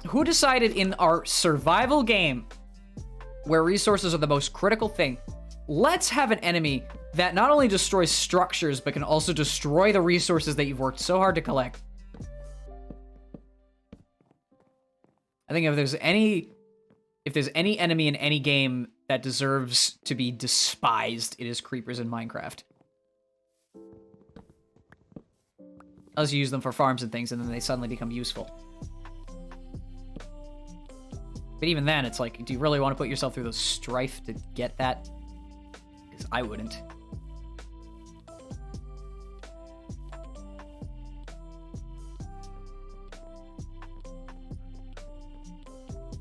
Who decided in our survival game, where resources are the most critical thing, let's have an enemy that not only destroys structures, but can also destroy the resources that you've worked so hard to collect? I think if there's any enemy in any game that deserves to be despised, it is creepers in Minecraft. Unless you use them for farms and things, and then they suddenly become useful. But even then, it's like, do you really want to put yourself through the strife to get that? Because I wouldn't.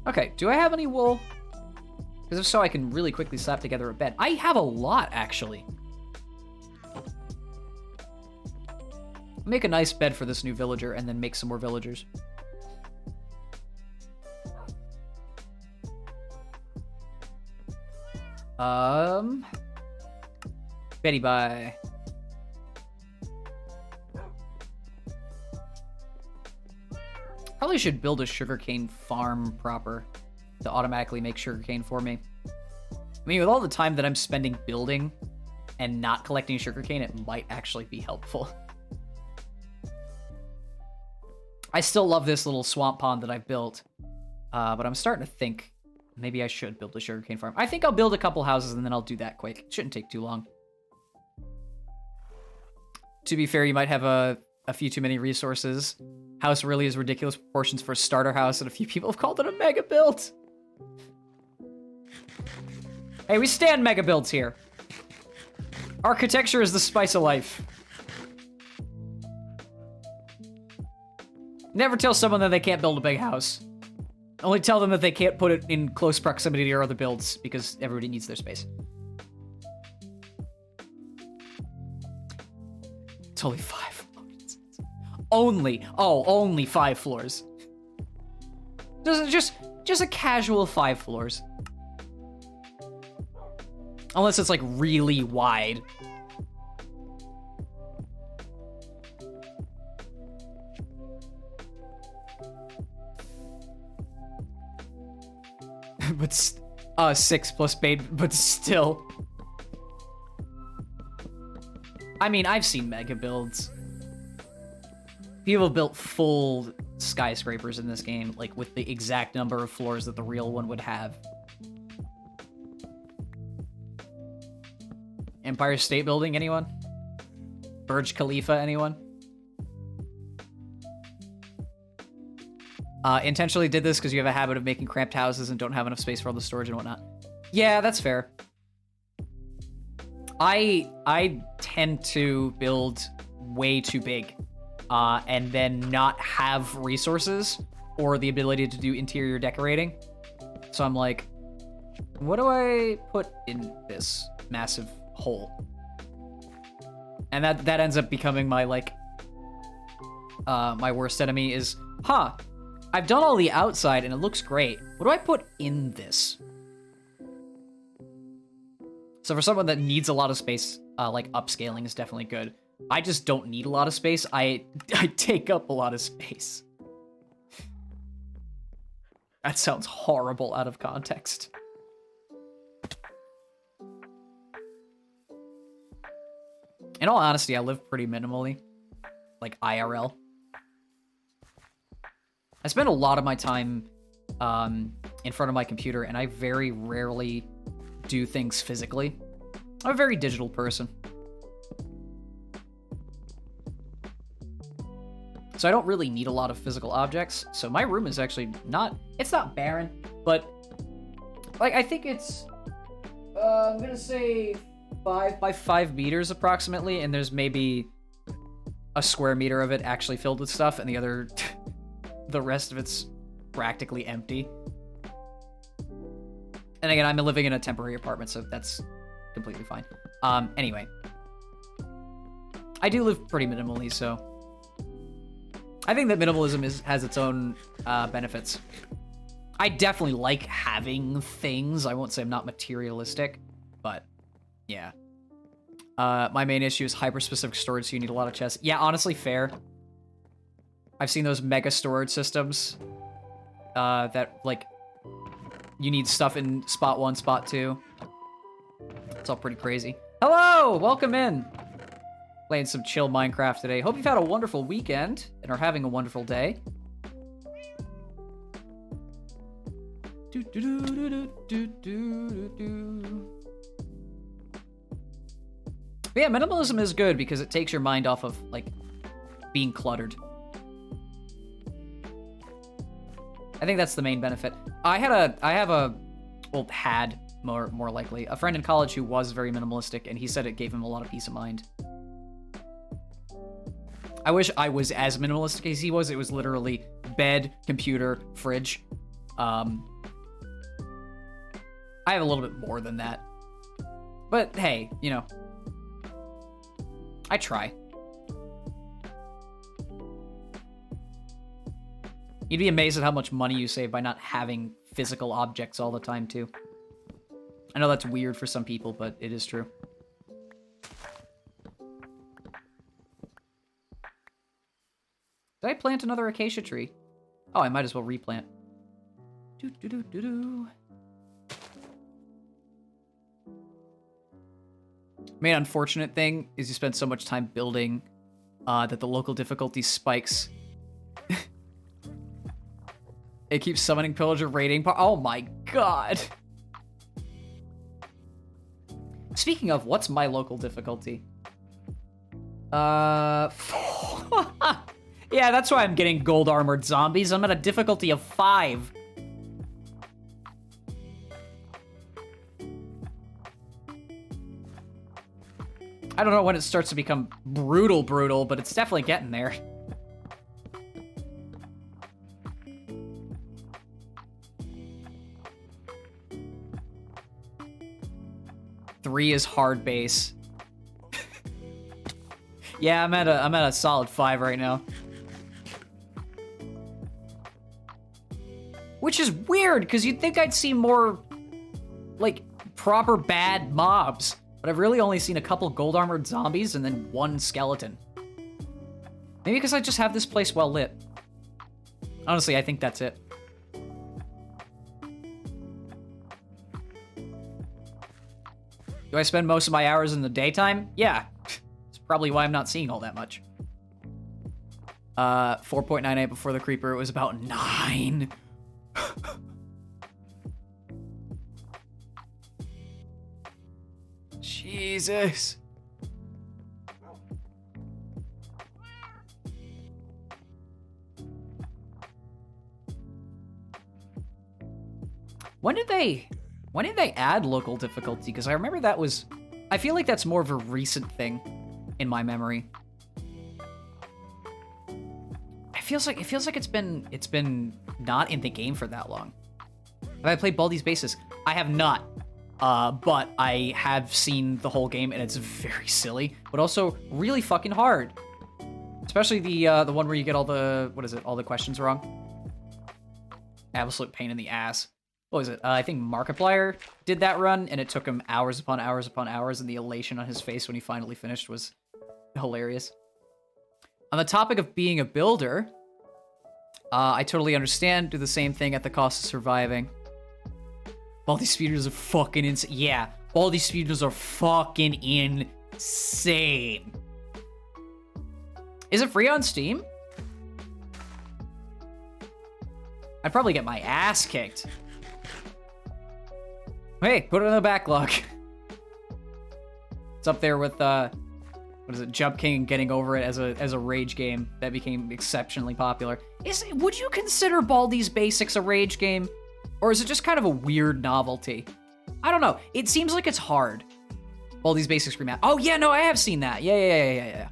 Okay, do I have any wool? Because if so, I can really quickly slap together a bed. I have a lot, actually. Make a nice bed for this new villager, and then make some more villagers. Betty bye. Probably should build a sugarcane farm proper to automatically make sugarcane for me. I mean, with all the time that I'm spending building and not collecting sugarcane, it might actually be helpful. I still love this little swamp pond that I've built, but I'm starting to think maybe I should build a sugarcane farm. I think I'll build a couple houses and then I'll do that quick. It shouldn't take too long. To be fair, you might have a few too many resources. House really is ridiculous proportions for a starter house, and a few people have called it a mega build. Hey, we stand mega builds here. Architecture is the spice of life. Never tell someone that they can't build a big house. Only tell them that they can't put it in close proximity to your other builds, because everybody needs their space. It's only 5 floors. Only 5 floors. Just a casual 5 floors. Unless it's like really wide. But 6 plus bait, but still. I mean, I've seen mega builds. People built full skyscrapers in this game, like with the exact number of floors that the real one would have. Empire State Building, anyone? Burj Khalifa, anyone? Intentionally did this because you have a habit of making cramped houses and don't have enough space for all the storage and whatnot. Yeah, that's fair. I tend to build way too big, and then not have resources or the ability to do interior decorating. So I'm like, what do I put in this massive hole? And that ends up becoming my, like, my worst enemy is, I've done all the outside and it looks great. What do I put in this? So for someone that needs a lot of space, like upscaling is definitely good. I just don't need a lot of space. I take up a lot of space. That sounds horrible out of context. In all honesty, I live pretty minimally. Like, IRL. I spend a lot of my time in front of my computer, and I very rarely do things physically. I'm a very digital person. So I don't really need a lot of physical objects. So my room is actually not, it's not barren, but like I think it's, I'm gonna say 5 by 5 meters approximately, and there's maybe a square meter of it actually filled with stuff, and the other, the rest of it's practically empty. And again, I'm living in a temporary apartment, so that's completely fine. Anyway. I do live pretty minimally, so I think that minimalism has its own benefits. I definitely like having things. I won't say I'm not materialistic, but yeah. My main issue is hyper-specific storage, so you need a lot of chests. Yeah, honestly, fair. I've seen those mega storage systems that, like, you need stuff in spot 1, spot 2. It's all pretty crazy. Hello! Welcome in! Playing some chill Minecraft today. Hope you've had a wonderful weekend and are having a wonderful day. But yeah, minimalism is good because it takes your mind off of, like, being cluttered. I think that's the main benefit. I have more likely, a friend in college who was very minimalistic, and he said it gave him a lot of peace of mind. I wish I was as minimalistic as he was. It was literally bed, computer, fridge. I have a little bit more than that. But hey, you know, I try. You'd be amazed at how much money you save by not having physical objects all the time, too. I know that's weird for some people, but it is true. Did I plant another acacia tree? Oh, I might as well replant. Main unfortunate thing is you spend so much time building that the local difficulty spikes. It keeps summoning pillager raiding. Oh my god. Speaking of, what's my local difficulty? Yeah, that's why I'm getting gold armored zombies. I'm at a difficulty of 5. I don't know when it starts to become brutal, but it's definitely getting there. Three is hard base. Yeah, I'm at a solid 5 right now. Which is weird, because you'd think I'd see more, like, proper bad mobs. But I've really only seen a couple gold armored zombies and then 1 skeleton. Maybe because I just have this place well lit. Honestly, I think that's it. Do I spend most of my hours in the daytime? Yeah. It's probably why I'm not seeing all that much. 4.98 before the creeper. It was about 9. Jesus. When did they add local difficulty? Because I remember that was, I feel like that's more of a recent thing in my memory. It feels like it's been not in the game for that long. Have I played Baldi's Basis? I have not. But I have seen the whole game, and it's very silly, but also really fucking hard. Especially the one where you get all the, all the questions wrong. Absolute pain in the ass. What was it? I think Markiplier did that run, and it took him hours upon hours upon hours, and the elation on his face when he finally finished was hilarious. On the topic of being a builder, I totally understand. Do the same thing at the cost of surviving. Baldi speeders are fucking insane. Yeah, Baldi speeders are fucking insane. Is it free on Steam? I'd probably get my ass kicked. Hey, put it in the backlog. It's up there with, what is it, Jump King and Getting Over It as a rage game that became exceptionally popular. Would you consider Baldi's Basics a rage game? Or is it just kind of a weird novelty? I don't know. It seems like it's hard. Baldi's Basics Remastered. Oh, yeah, no, I have seen that. Yeah.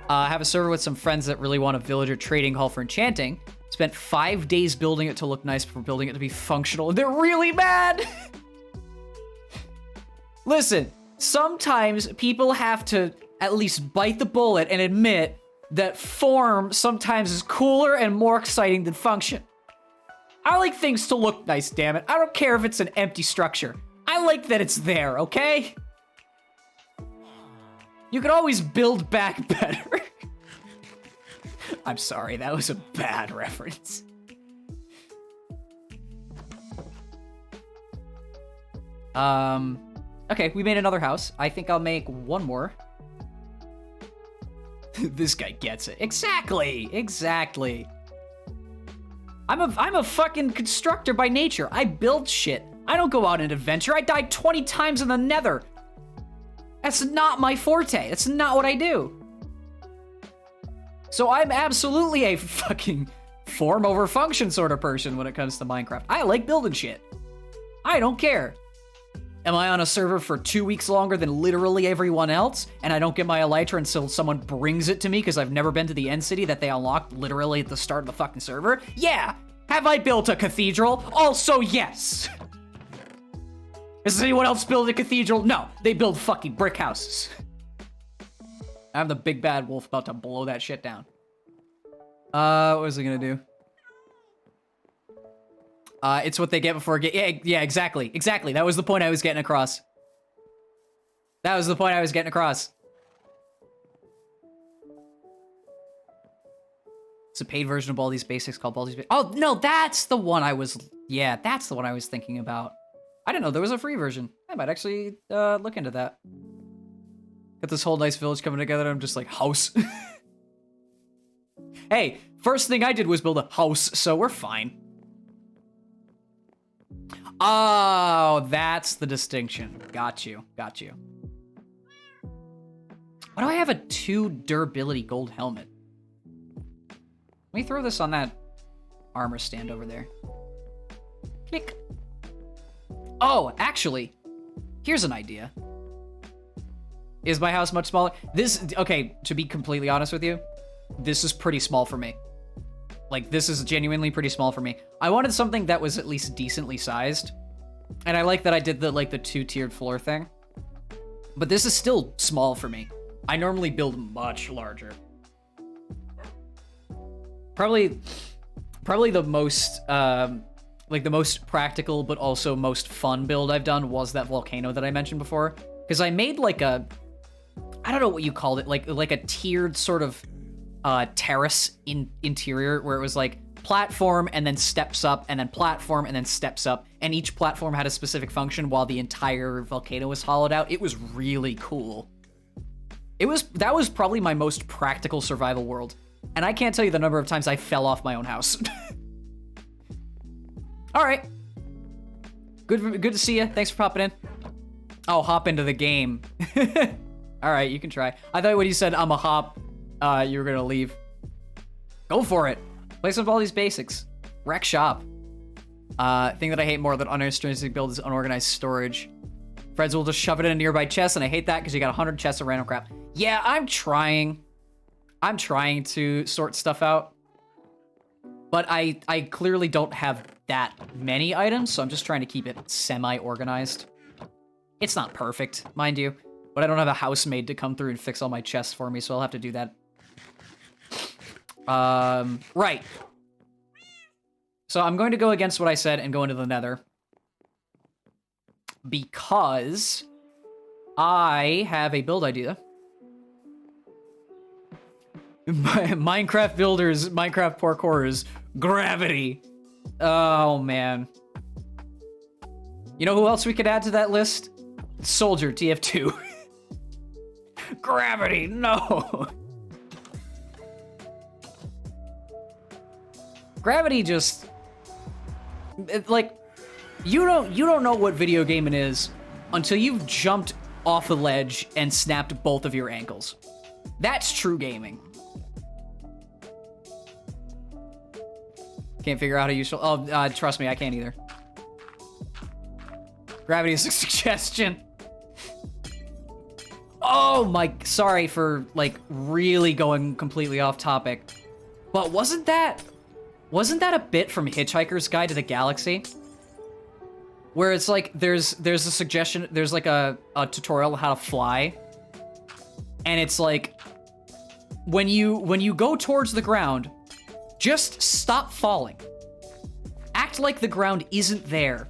I have a server with some friends that really want a villager trading hall for enchanting. Spent 5 days building it to look nice before building it to be functional. They're really mad! Listen, sometimes people have to at least bite the bullet and admit that form sometimes is cooler and more exciting than function. I like things to look nice, damn it. I don't care if it's an empty structure. I like that it's there, okay? You can always build back better. I'm sorry, that was a bad reference. Okay, we made another house. I think I'll make one more. This guy gets it. Exactly. I'm a fucking constructor by nature. I build shit. I don't go out and adventure. I died 20 times in the nether. That's not my forte. That's not what I do. So I'm absolutely a fucking form over function sort of person when it comes to Minecraft. I like building shit. I don't care. Am I on a server for 2 weeks longer than literally everyone else, and I don't get my elytra until someone brings it to me because I've never been to the end city that they unlocked literally at the start of the fucking server? Yeah! Have I built a cathedral? Also, yes! Has anyone else built a cathedral? No, they build fucking brick houses. I'm the big bad wolf about to blow that shit down. What was I gonna do? It's what they get before yeah, exactly. That was the point I was getting across. It's a paid version of Baldi's Basics called Baldi's Basics. Oh, no, that's the one I was thinking about. I didn't know there was a free version. I might actually look into that. Got this whole nice village coming together, and I'm just like, house. Hey, first thing I did was build a house, so we're fine. Oh, that's the distinction. Got you. Why do I have a 2 durability gold helmet? Let me throw this on that armor stand over there. Click. Oh, actually, here's an idea. Is my house much smaller? Okay, to be completely honest with you, this is pretty small for me. Like, this is genuinely pretty small for me. I wanted something that was at least decently sized. And I like that I did the 2-tiered floor thing. But this is still small for me. I normally build much larger. Probably the most, the most practical but also most fun build I've done was that volcano that I mentioned before. Because I made I don't know what you called it, like a tiered sort of terrace interior where it was like platform and then steps up and then platform and then steps up, and each platform had a specific function while the entire volcano was hollowed out. It was really cool. That was probably my most practical survival world, and I can't tell you the number of times I fell off my own house. All right, good to see you. Thanks for popping in. Oh, hop into the game. All right, you can try. I thought when you said I'm a hop, you were gonna leave. Go for it. Play some Baldi's Basics. Wreck shop. Thing that I hate more than uninteresting build is unorganized storage. Friends will just shove it in a nearby chest, and I hate that because you got 100 chests of random crap. Yeah, I'm trying to sort stuff out. But I clearly don't have that many items, so I'm just trying to keep it semi-organized. It's not perfect, mind you, but I don't have a housemaid to come through and fix all my chests for me, so I'll have to do that. Right. So I'm going to go against what I said and go into the nether. Because I have a build idea. Minecraft builders, Minecraft parkourers, gravity. Oh, man. You know who else we could add to that list? Soldier, TF2. Gravity, no. Gravity just... like, you don't know what video gaming is until you've jumped off a ledge and snapped both of your ankles. That's true gaming. Can't figure out how to use... Oh, trust me, I can't either. Gravity is a suggestion. Oh my... Sorry for, like, really going completely off topic. But wasn't that a bit from Hitchhiker's Guide to the Galaxy? Where it's like, there's a suggestion, there's like a tutorial on how to fly. And it's like, when you go towards the ground, just stop falling. Act like the ground isn't there.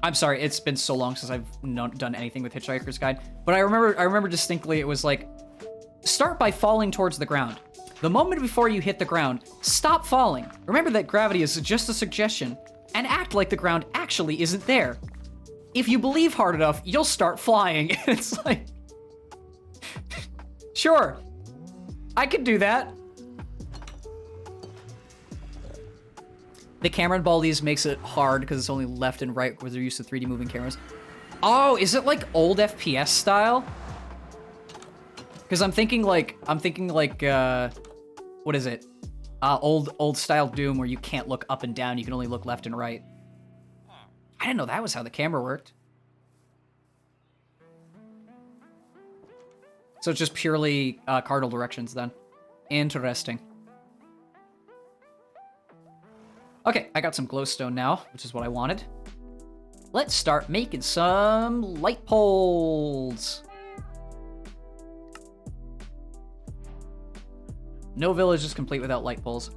I'm sorry, it's been so long since I've done anything with Hitchhiker's Guide. But I remember distinctly it was like, start by falling towards the ground. The moment before you hit the ground, stop falling. Remember that gravity is just a suggestion, and act like the ground actually isn't there. If you believe hard enough, you'll start flying. It's like, sure, I could do that. The camera in Baldi's makes it hard because it's only left and right because they're used to 3D moving cameras. Oh, is it like old FPS style? Because I'm thinking like, what is it? Old style Doom where you can't look up and down, you can only look left and right. I didn't know that was how the camera worked. So it's just purely cardinal directions then. Interesting. Okay, I got some glowstone now, which is what I wanted. Let's start making some light poles. No village is complete without light poles.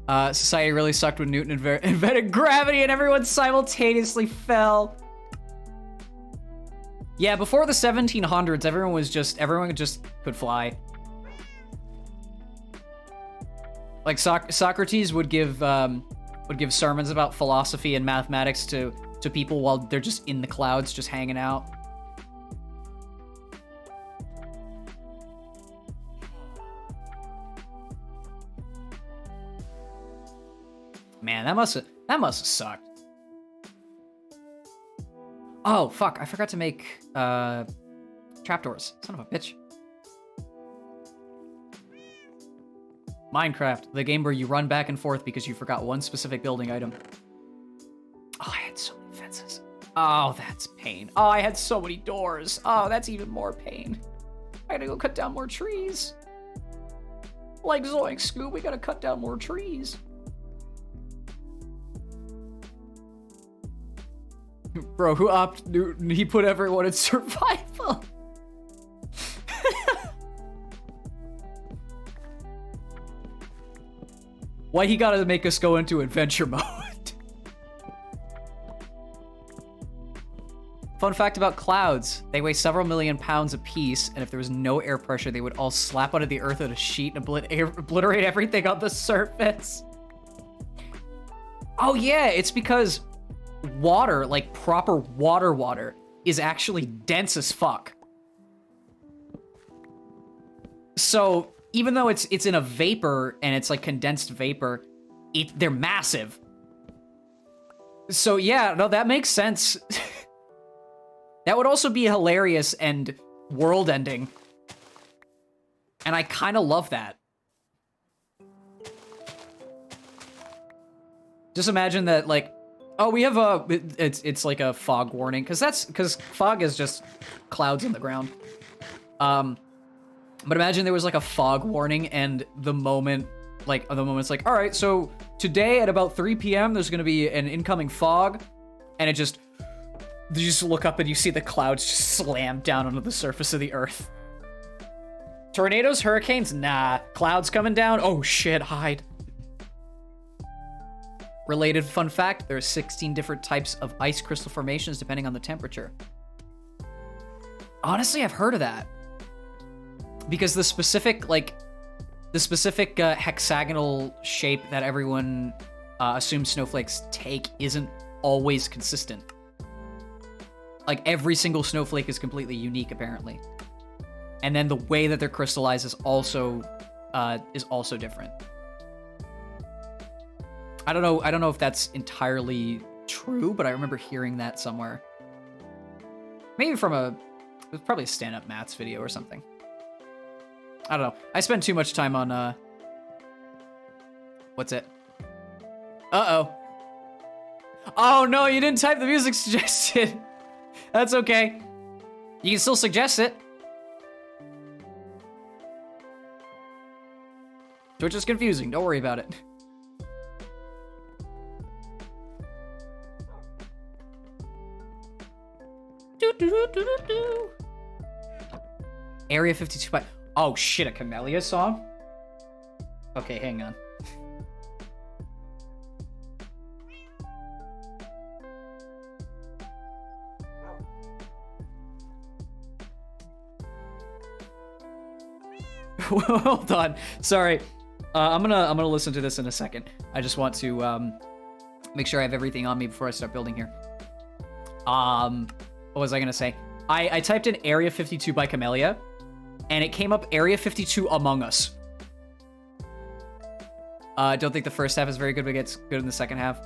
Society really sucked when Newton invented gravity and everyone simultaneously fell. Yeah, before the 1700s, everyone just could fly. Like Socrates would give sermons about philosophy and mathematics to people while they're just in the clouds, just hanging out. Man, that must have sucked. Oh fuck! I forgot to make trapdoors. Son of a bitch. Minecraft, the game where you run back and forth because you forgot one specific building item. Oh, I had so many fences. Oh, that's pain. Oh, I had so many doors. Oh, that's even more pain. I gotta go cut down more trees. Like Zoink Scoob, we gotta cut down more trees. Bro, who opted Newton? He put everyone in survival. Why he gotta make us go into adventure mode? Fun fact about clouds. They weigh several million pounds apiece, and if there was no air pressure, they would all slap onto the earth at a sheet and obliterate everything on the surface. Oh yeah, it's because water, like proper water, is actually dense as fuck. So even though it's in a vapor and it's like condensed vapor, they're massive. So yeah, no, that makes sense. That would also be hilarious and world-ending. And I kind of love that. Just imagine that, like, oh, we have it's like a fog warning, because fog is just clouds in the ground. But imagine there was like a fog warning, and the moment it's like, all right, so today at about 3 p.m. there's gonna be an incoming fog, and you just look up and you see the clouds just slam down onto the surface of the earth. Tornadoes, hurricanes, nah. Clouds coming down, oh shit, hide. Related fun fact, there are 16 different types of ice crystal formations depending on the temperature. Honestly, I've heard of that. Because the specific hexagonal shape that everyone assumes snowflakes take isn't always consistent. Like, every single snowflake is completely unique, apparently. And then the way that they're crystallized is also different. I don't know if that's entirely true, but I remember hearing that somewhere. Maybe it was probably a stand-up maths video or something. I don't know. I spent too much time on, what's it? Uh-oh. Oh, no, you didn't type the music suggested. That's okay. You can still suggest it. Twitch is confusing. Don't worry about it. Area 52 by... Oh, shit, a Camellia song? Okay, hang on. Hold on. Sorry. I'm gonna listen to this in a second. I just want to make sure I have everything on me before I start building here. What was I gonna say? I typed in Area 52 by Camellia, and it came up Area 52 Among Us. I don't think the first half is very good, but it gets good in the second half.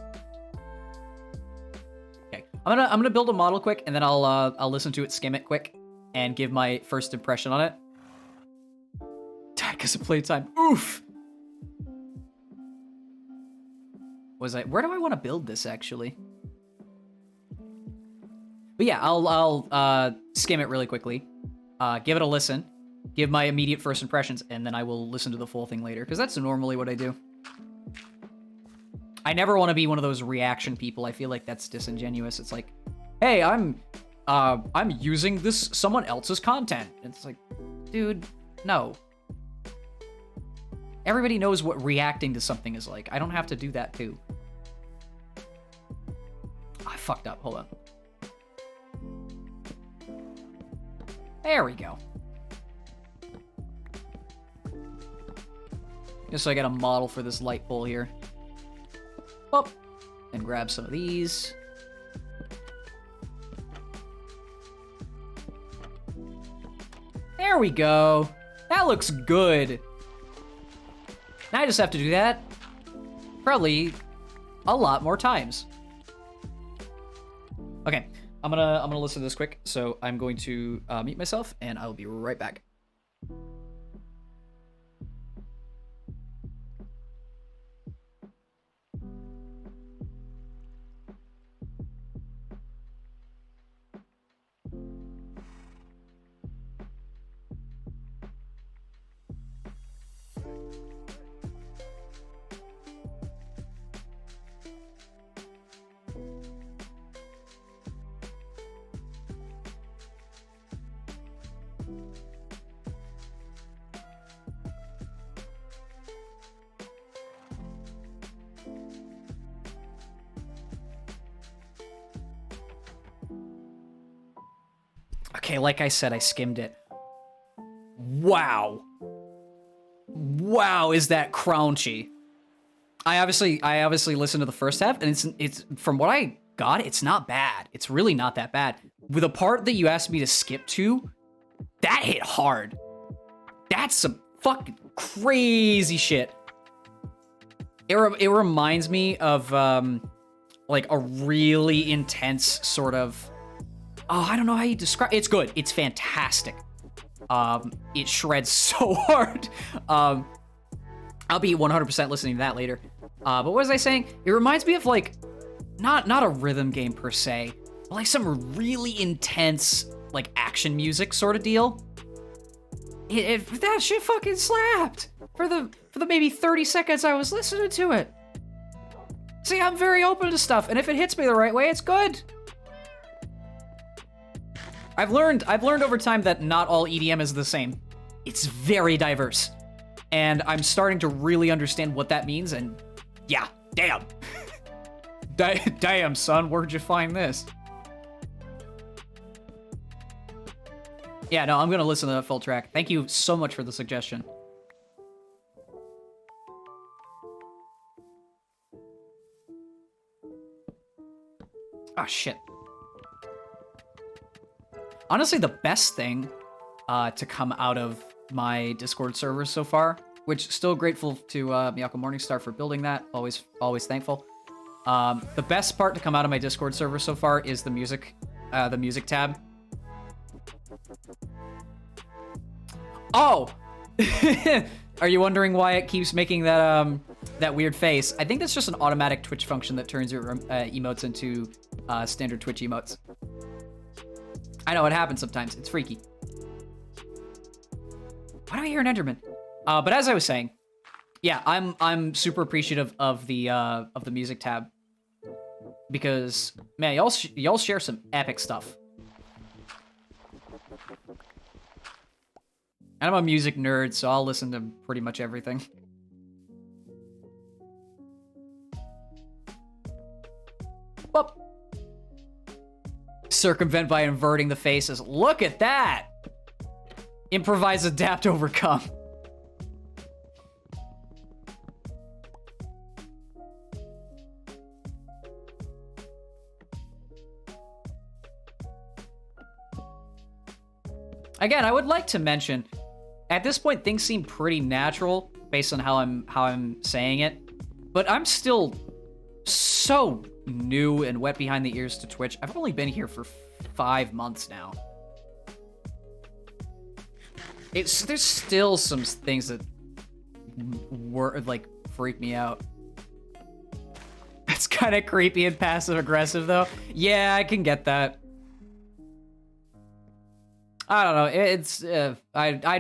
Okay, I'm gonna build a model quick, and then I'll listen to it, skim it quick, and give my first impression on it. Because of playtime. Oof. Where do I want to build this actually? But yeah, I'll skim it really quickly, give it a listen, give my immediate first impressions, and then I will listen to the full thing later, because that's normally what I do. I never want to be one of those reaction people. I feel like that's disingenuous. It's like, hey, I'm using this someone else's content. It's like, dude, no. Everybody knows what reacting to something is like. I don't have to do that too. I fucked up. Hold on. There we go. Just so I get a model for this light pole here. Up. And grab some of these. There we go. That looks good. Now I just have to do that probably a lot more times. Okay, I'm gonna listen to this quick. So I'm going to mute myself, and I will be right back. Okay, like I said, I skimmed it. Wow. Wow, is that crunchy. I obviously listened to the first half, and it's from what I got, it's not bad. It's really not that bad. With the part that you asked me to skip to, that hit hard. That's some fucking crazy shit. It reminds me of like a really intense sort of, oh, I don't know how you describe. It's good. It's fantastic. It shreds so hard. I'll be 100% listening to that later. But what was I saying? It reminds me of like, not a rhythm game per se, but like some really intense like action music sort of deal. That shit fucking slapped for the maybe 30 seconds I was listening to it. See, I'm very open to stuff, and if it hits me the right way, it's good. I've learned over time that not all EDM is the same. It's very diverse. And I'm starting to really understand what that means, and yeah, damn. Damn, son, where'd you find this? Yeah, no, I'm gonna listen to that full track. Thank you so much for the suggestion. Ah, shit. Honestly, the best thing to come out of my Discord servers so far, which still grateful to Miyako Morningstar for building that. Always thankful. The best part to come out of my Discord server so far is the music tab. Oh! Are you wondering why it keeps making that that weird face? I think that's just an automatic Twitch function that turns your emotes into standard Twitch emotes. I know, it happens sometimes. It's freaky. Why do I hear an Enderman? But as I was saying, yeah, I'm super appreciative of the music tab because man, y'all share some epic stuff. And I'm a music nerd, so I'll listen to pretty much everything. Well, circumvent by inverting the faces. Look at that! Improvise, adapt, overcome. Again, I would like to mention, at this point, things seem pretty natural based on how I'm saying it, but I'm still so new and wet behind the ears to Twitch. I've only been here for 5 months now. There's still some things that freak me out. That's kind of creepy and passive aggressive, though. Yeah, I can get that. I don't know. It's I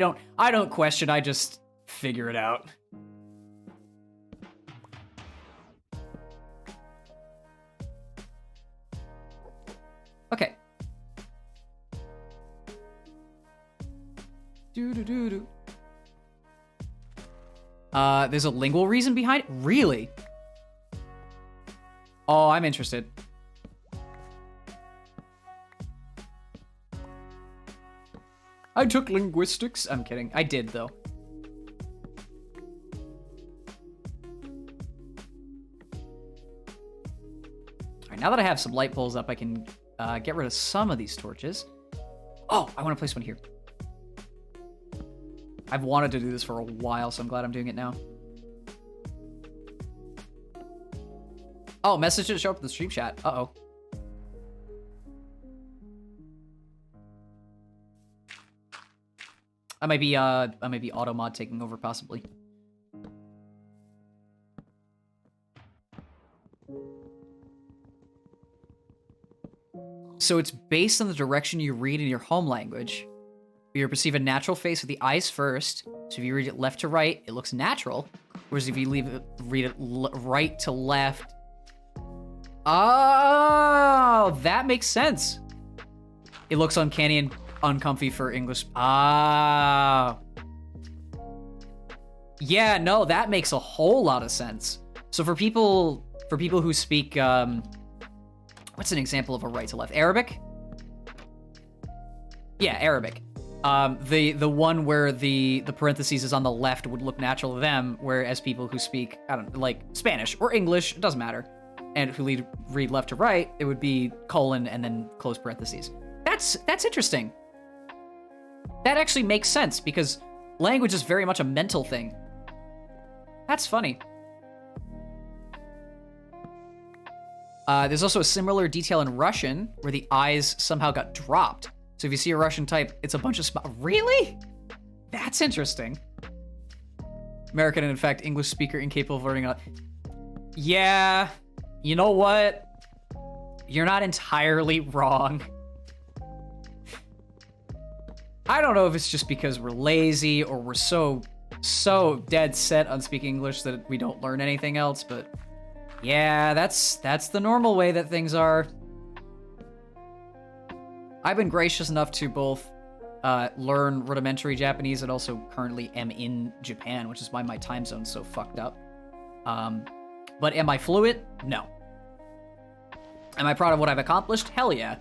don't question. I just figure it out. Okay. There's a lingual reason behind it? Really? Oh, I'm interested. I took linguistics. I'm kidding. I did, though. Alright, now that I have some light poles up, I can get rid of some of these torches. Oh, I want to place one here. I've wanted to do this for a while, so I'm glad I'm doing it now. Oh, message didn't show up in the stream chat. Uh-oh. I might be auto mod taking over, possibly. So it's based on the direction you read in your home language. You perceive a natural face with the eyes first. So if you read it left to right, it looks natural. Whereas if you read it right to left... Oh, that makes sense. It looks uncanny and uncomfy for English. Ah. Yeah, no, that makes a whole lot of sense. So for people who speak, what's an example of a right to left? Arabic? Yeah, Arabic. The one where the parentheses is on the left would look natural to them, whereas people who speak, I don't know, like Spanish or English, it doesn't matter, and who read left to right, it would be colon and then close parentheses. That's interesting. That actually makes sense because language is very much a mental thing. That's funny. There's also a similar detail in Russian where the eyes somehow got dropped. So if you see a Russian type, it's a bunch of Really? That's interesting. American and in fact English speaker incapable of learning. Yeah, you know what? You're not entirely wrong. I don't know if it's just because we're lazy or we're so dead set on speaking English that we don't learn anything else, but yeah, that's the normal way that things are. I've been gracious enough to both learn rudimentary Japanese and also currently am in Japan, which is why my time zone's so fucked up. But am I fluent? No. Am I proud of what I've accomplished? Hell yeah.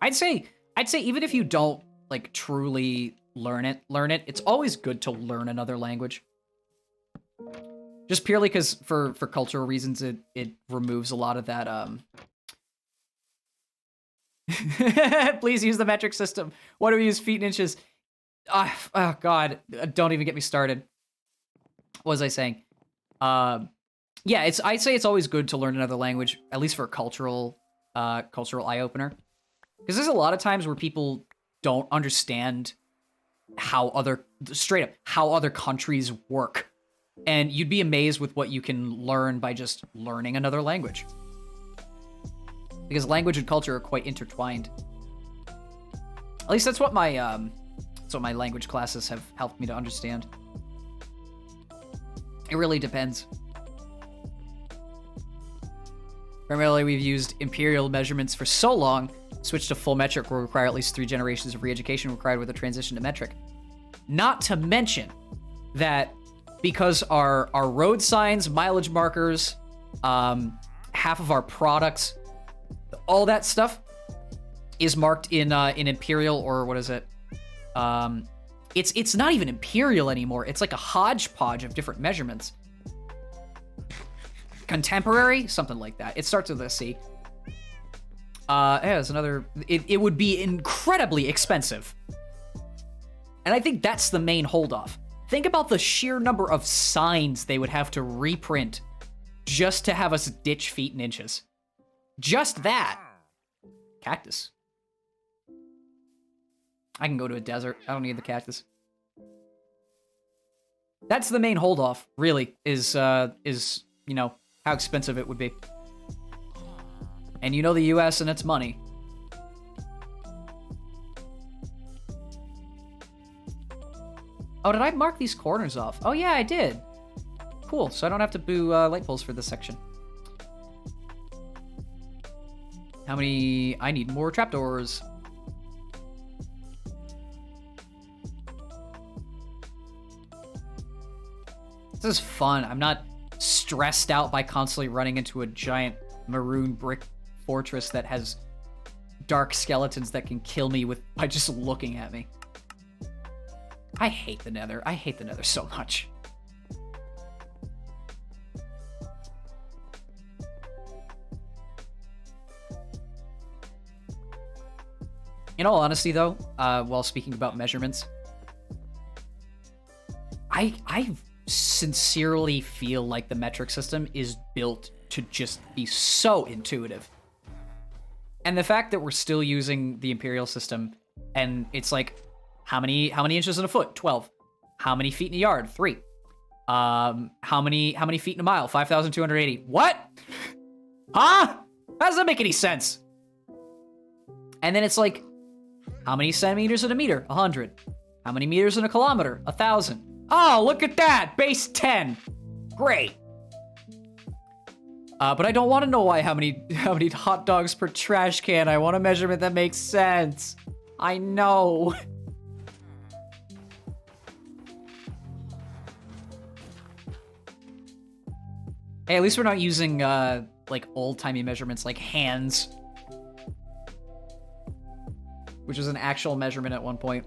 I'd say even if you don't like truly learn it, it's always good to learn another language. Just purely because for cultural reasons, it removes a lot of that. Please use the metric system. Why do we use feet and inches? Oh God, don't even get me started. What was I saying? Yeah, I'd say it's always good to learn another language, at least for a cultural eye opener, because there's a lot of times where people don't understand how other countries work, and you'd be amazed with what you can learn by just learning another language, because language and culture are quite intertwined. At least that's what my language classes have helped me to understand. It really depends. Primarily, we've used imperial measurements for so long, switch to full metric will require at least 3 generations of re-education required with a transition to metric. Not to mention that because our road signs, mileage markers, half of our products, all that stuff is marked in imperial, or what is it? It's not even imperial anymore. It's like a hodgepodge of different measurements. Contemporary, something like that. It starts with a C. Yeah, there's another. It would be incredibly expensive, and I think that's the main holdoff. Think about the sheer number of signs they would have to reprint just to have us ditch feet and inches. Just that. Cactus. I can go to a desert. I don't need the cactus. That's the main holdoff, really, is you know, how expensive it would be. And you know the US and its money. Oh, did I mark these corners off? Oh yeah, I did. Cool, so I don't have to boo light poles for this section. How many? I need more trapdoors. This is fun. I'm not stressed out by constantly running into a giant maroon brick fortress that has dark skeletons that can kill me by just looking at me. I hate the Nether. I hate the Nether so much. In all honesty, though, while speaking about measurements, I sincerely feel like the metric system is built to just be so intuitive. And the fact that we're still using the imperial system, and it's like, how many inches in a foot? 12. How many feet in a yard? 3. How many feet in a mile? 5,280. What? Huh? How does that make any sense? And then it's like, how many centimeters in a meter? 100. How many meters in a kilometer? 1,000. Oh, look at that! Base 10. Great. But I don't want to know how many hot dogs per trash can. I want a measurement that makes sense. I know. Hey, at least we're not using like old-timey measurements like hands, which was an actual measurement at one point.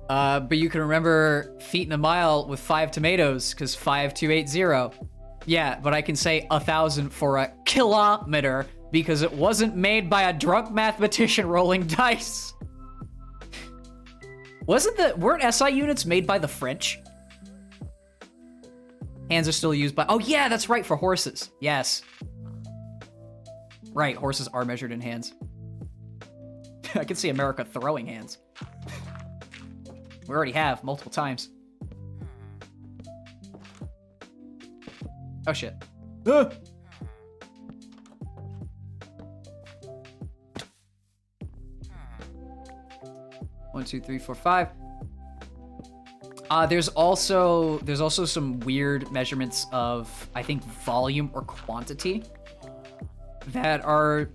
But you can remember feet in a mile with 5 tomatoes, because 5280. Yeah, but I can say 1,000 for a kilometer, because it wasn't made by a drunk mathematician rolling dice. Weren't SI units made by the French? Hands are still used by, oh yeah, that's right, for horses. Yes. Right, horses are measured in hands. I can see America throwing hands. We already have, multiple times. Oh shit. Ah! 1, 2, 3, 4, 5. There's also some weird measurements of, I think, volume or quantity that are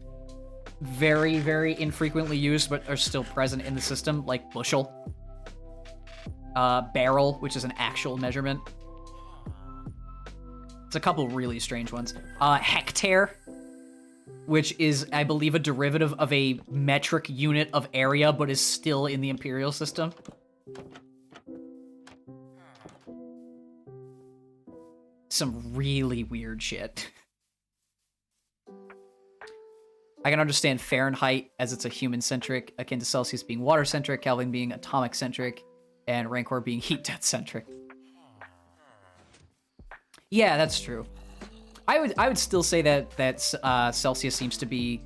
very, very infrequently used, but are still present in the system, like bushel. Barrel, which is an actual measurement. It's a couple really strange ones. Hectare, which is, I believe, a derivative of a metric unit of area, but is still in the imperial system. some really weird shit. I can understand Fahrenheit as it's a human-centric, akin to Celsius being water-centric, Kelvin being atomic-centric, and Rancor being heat-death-centric. Yeah, that's true. I would still say that Celsius seems to be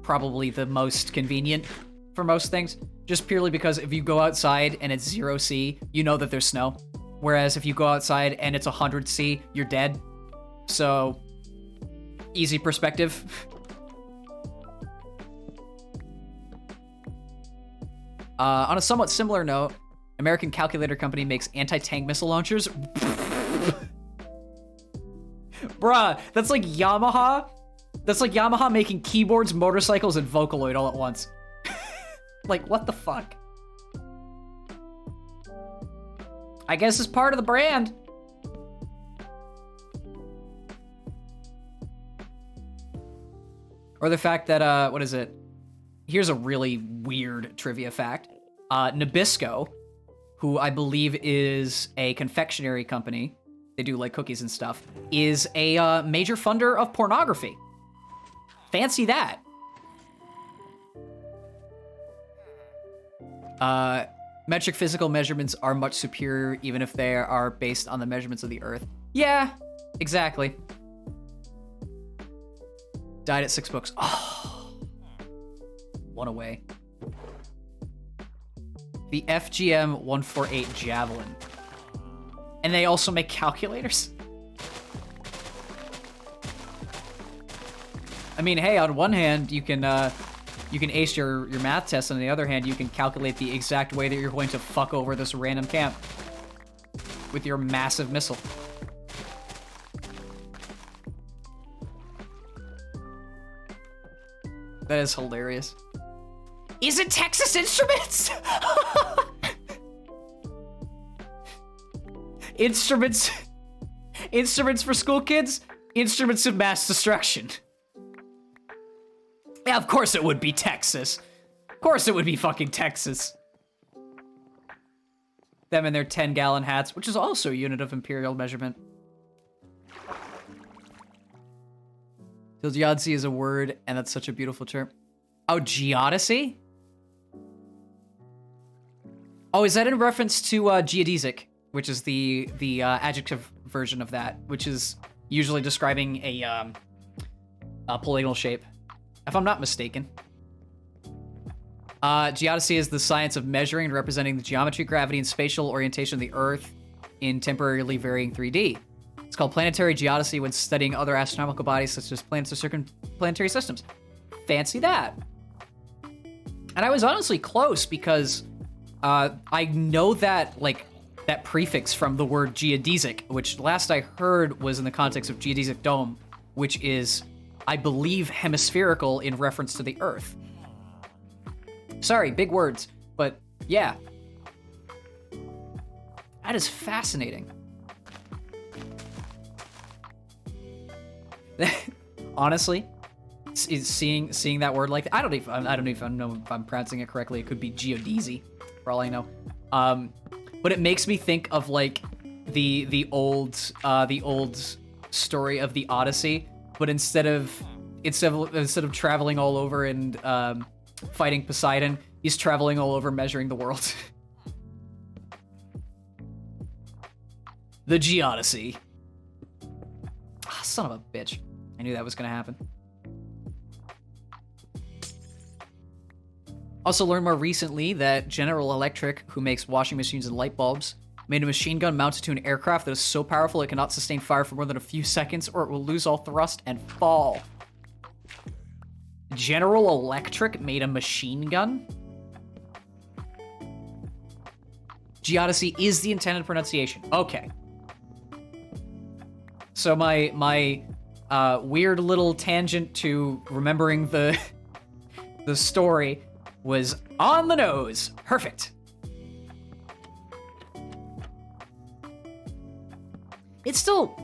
probably the most convenient for most things, just purely because if you go outside and it's 0°C, you know that there's snow. Whereas if you go outside and it's 100°C, you're dead. So, easy perspective. On a somewhat similar note, American Calculator Company makes anti-tank missile launchers. Bruh, that's like Yamaha. That's like Yamaha making keyboards, motorcycles, and Vocaloid all at once. Like, what the fuck? I guess it's part of the brand. Or the fact that, what is it? Here's a really weird trivia fact. Nabisco, who I believe is a confectionery company, they do like cookies and stuff, is a major funder of pornography. Fancy that. Metric physical measurements are much superior even if they are based on the measurements of the Earth. Yeah, exactly. Died at 6 books. Oh, one away. The FGM 148 Javelin. And they also make calculators? I mean, hey, on one hand, you can ace your math test, and on the other hand, you can calculate the exact way that you're going to fuck over this random camp with your massive missile. That is hilarious. Is it Texas Instruments? Instruments for school kids? Instruments of mass destruction. Yeah, of course it would be Texas. Of course it would be fucking Texas. Them and their 10-gallon hats, which is also a unit of imperial measurement. So geodesy is a word, and that's such a beautiful term. Oh, geodesy? Oh, is that in reference to geodesic, which is the adjective version of that, which is usually describing a polygonal shape, if I'm not mistaken. Geodesy is the science of measuring and representing the geometry, gravity, and spatial orientation of the Earth in temporarily varying 3D. It's called planetary geodesy when studying other astronomical bodies such as planets or circumplanetary systems. Fancy that. And I was honestly close because I know that, like, that prefix from the word geodesic, which last I heard was in the context of geodesic dome, which is, I believe, hemispherical in reference to the Earth. Sorry, big words, but yeah. That is fascinating. Honestly, seeing that word like that, I don't even know if I'm pronouncing it correctly. It could be geodesy, for all I know. But it makes me think of like the old story of the Odyssey, but instead of traveling all over and fighting Poseidon, he's traveling all over measuring the world. The Geodesy. Ah, son of a bitch. I knew that was gonna happen. Also learned more recently that General Electric, who makes washing machines and light bulbs, made a machine gun mounted to an aircraft that is so powerful it cannot sustain fire for more than a few seconds or it will lose all thrust and fall. General Electric made a machine gun? Geodesy is the intended pronunciation. Okay. So my weird little tangent to remembering the story was on the nose. Perfect. It still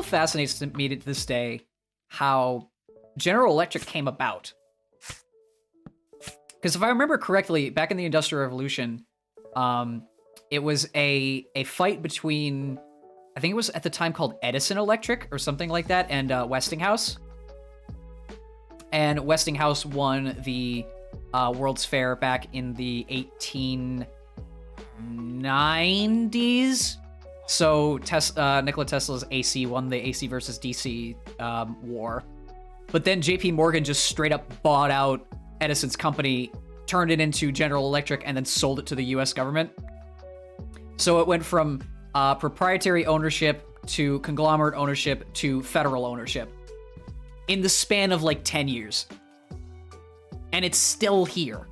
fascinates me to this day how General Electric came about. Because if I remember correctly, back in the Industrial Revolution, it was a fight between I think it was at the time called Edison Electric or something like that, and Westinghouse. And Westinghouse won the World's Fair back in the 1890s. So Nikola Tesla's AC won the AC versus DC war. But then JP Morgan just straight up bought out Edison's company, turned it into General Electric, and then sold it to the US government. So it went from proprietary ownership to conglomerate ownership to federal ownership in the span of like 10 years. And it's still here.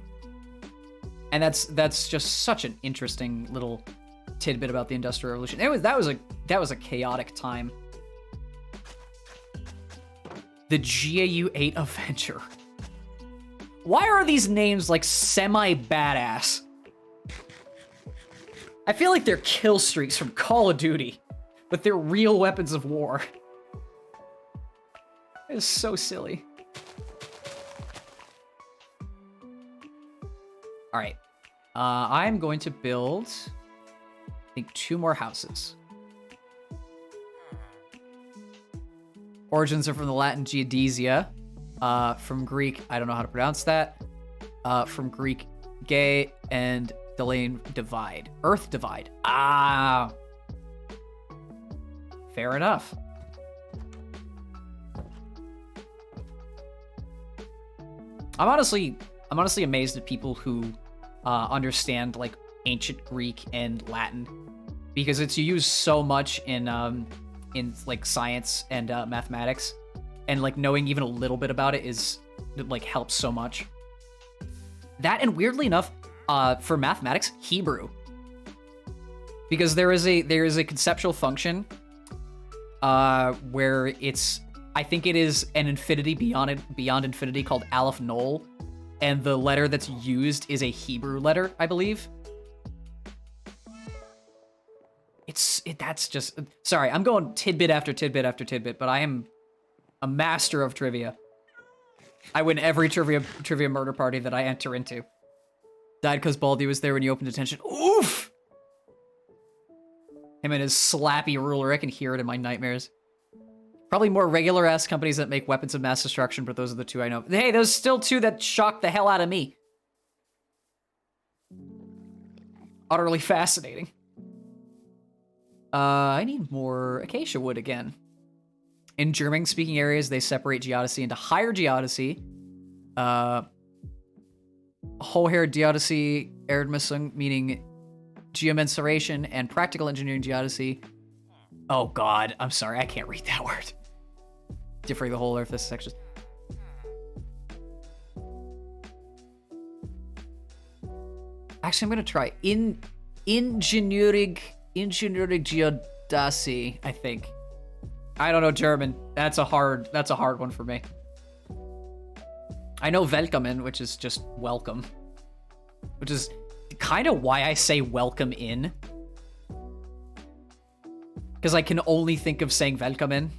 And that's just such an interesting little tidbit about the Industrial Revolution. That was a chaotic time. The GAU-8 Avenger. Why are these names like semi-badass? I feel like they're kill streaks from Call of Duty, but they're real weapons of war. It's so silly. All right, I'm going to build, I think, 2 more houses. Origins are from the Latin geodesia, from Greek, I don't know how to pronounce that, from Greek, gay, and Delaying divide. Earth divide. Ah. Fair enough. I'm honestly amazed at people who understand like ancient Greek and Latin, because it's used so much in like science and mathematics, and like knowing even a little bit about it is like helps so much. That, and weirdly enough, for mathematics, Hebrew, because there is a conceptual function where I think it is an infinity beyond infinity called Aleph Null, and the letter that's used is a Hebrew letter, I believe. That's just, sorry, I'm going tidbit after tidbit after tidbit, but I am a master of trivia. I win every trivia murder party that I enter into. Died because Baldy was there when you opened detention. Oof! Him and his slappy ruler, I can hear it in my nightmares. Probably more regular-ass companies that make weapons of mass destruction, but those are the 2 I know. Hey, there's still 2 that shocked the hell out of me. Utterly fascinating. I need more acacia wood again. In German-speaking areas, they separate geodesy into higher geodesy, Hoher geodesy, Erdmessung, meaning geomensuration, and practical engineering geodesy. Oh god, I'm sorry, I can't read that word. Differing the whole earth into sections. Actually, I'm gonna try engineering geodesy, I think. I don't know German. That's a hard one for me. I know Velkommen, which is just welcome. Which is kind of why I say welcome in. Because I can only think of saying Velkommen.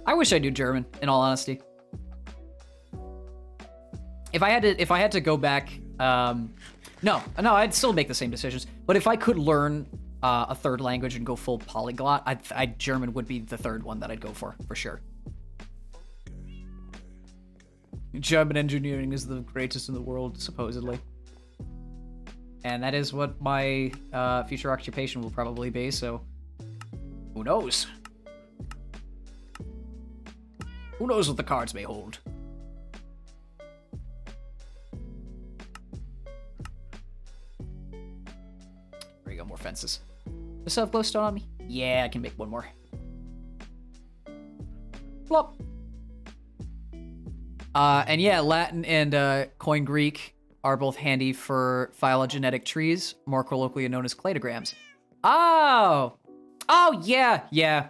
I wish I knew German, in all honesty. If I had to go back, no, I'd still make the same decisions. But if I could learn a third language and go full polyglot, German would be the third one that I'd go for sure. German engineering is the greatest in the world, supposedly. And that is what my future occupation will probably be, so who knows? Who knows what the cards may hold? There you go, more fences. Does it have glowstone on me? Yeah, I can make one more. Plop. And yeah, Latin and Koine Greek are both handy for phylogenetic trees, more colloquially known as cladograms. Oh! Oh, yeah, yeah.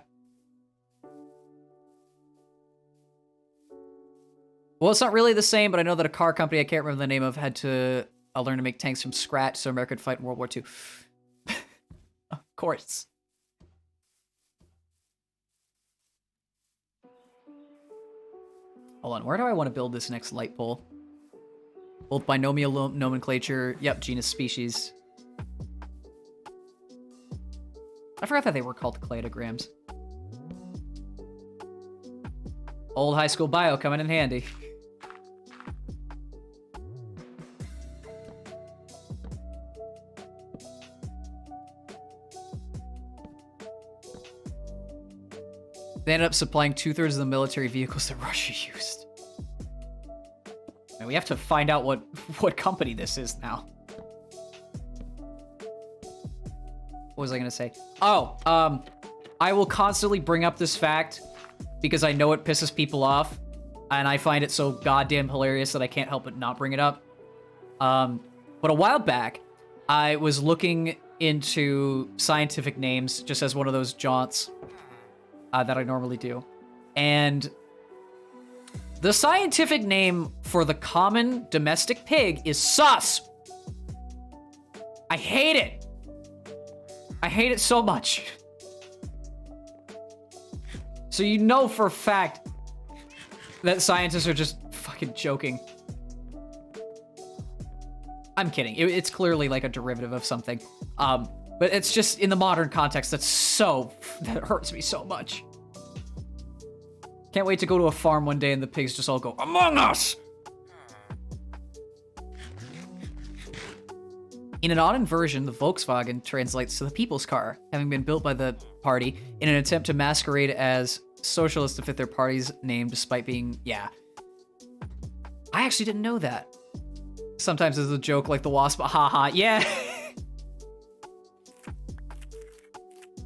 Well, it's not really the same, but I know that a car company I can't remember the name of had to learn to make tanks from scratch so America could fight in World War II. Of course. Hold on, where do I want to build this next light pole? Both binomial nomenclature. Yep, genus, species. I forgot that they were called cladograms. Old high school bio coming in handy. They ended up supplying 2/3 of the military vehicles that Russia used. And we have to find out what company this is now. What was I gonna say? Oh, I will constantly bring up this fact because I know it pisses people off, and I find it so goddamn hilarious that I can't help but not bring it up. But a while back, I was looking into scientific names just as one of those jaunts that I normally do. And the scientific name for the common domestic pig is sus. I hate it. I hate it so much. So you know for a fact that scientists are just fucking joking. I'm kidding. It's clearly like a derivative of something. But it's just in the modern context that hurts me so much. Can't wait to go to a farm one day and the pigs just all go, "Among Us!" In an odd inversion, the Volkswagen translates to the people's car, having been built by the party in an attempt to masquerade as socialist to fit their party's name despite being, yeah. I actually didn't know that. Sometimes there's a joke like the wasp, haha, yeah.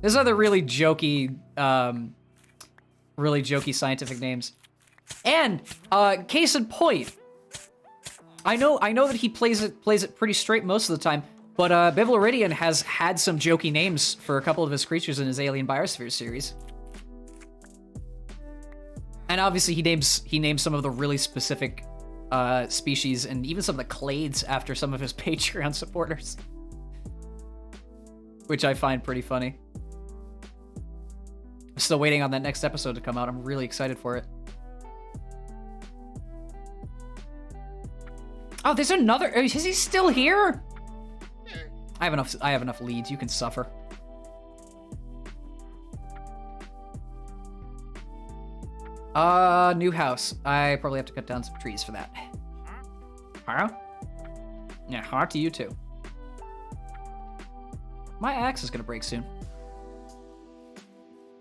There's other really jokey scientific names. And case in point, I know that he plays it pretty straight most of the time, but Bibbleridian has had some jokey names for a couple of his creatures in his Alien Biosphere series. And obviously he names some of the really specific species and even some of the clades after some of his Patreon supporters, which I find pretty funny. I'm still waiting on that next episode to come out. I'm really excited for it. Oh, there's another. Is he still here? I have enough leads. You can suffer. New house. I probably have to cut down some trees for that. Huh? Yeah, hard to you too. My axe is gonna break soon.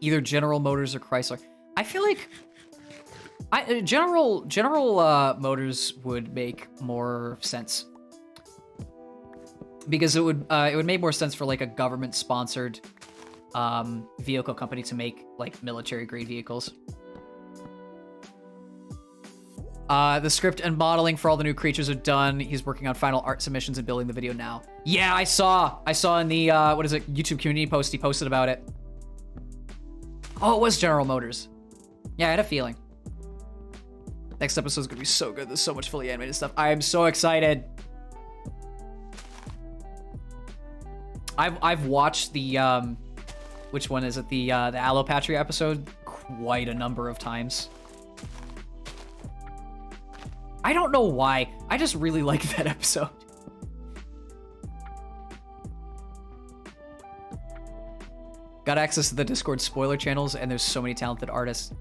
Either General Motors or Chrysler. I feel like General Motors would make more sense because it would make more sense for like a government sponsored vehicle company to make like military grade vehicles. The script and modeling for all the new creatures are done. He's working on final art submissions and building the video now. Yeah, I saw in the YouTube community post he posted about it. Oh, it was General Motors. Yeah, I had a feeling. Next episode's gonna be so good. There's so much fully animated stuff. I am so excited. I've watched the which one is it? The Allopatria episode quite a number of times. I don't know why. I just really like that episode. Got access to the Discord spoiler channels, and there's so many talented artists.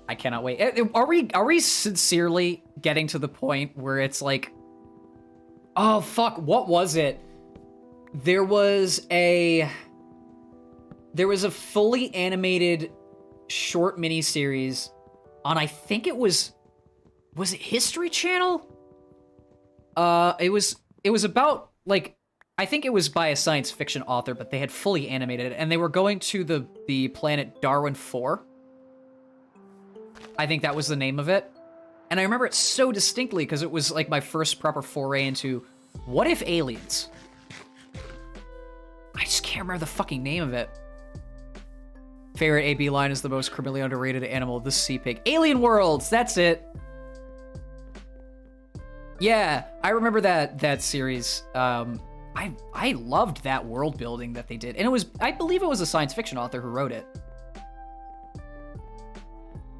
I cannot wait. Are we sincerely getting to the point where it's like, oh fuck, what was it? There was a fully animated short miniseries on, I think it was it History Channel? It was about, like, I think it was by a science fiction author, but they had fully animated it, and they were going to the planet Darwin 4. I think that was the name of it. And I remember it so distinctly because it was like my first proper foray into what if aliens? I just can't remember the fucking name of it. Favorite AB line is the most criminally underrated animal, the sea pig. Alien Worlds, that's it. Yeah, I remember that series. I loved that world building that they did. And I believe it was a science fiction author who wrote it.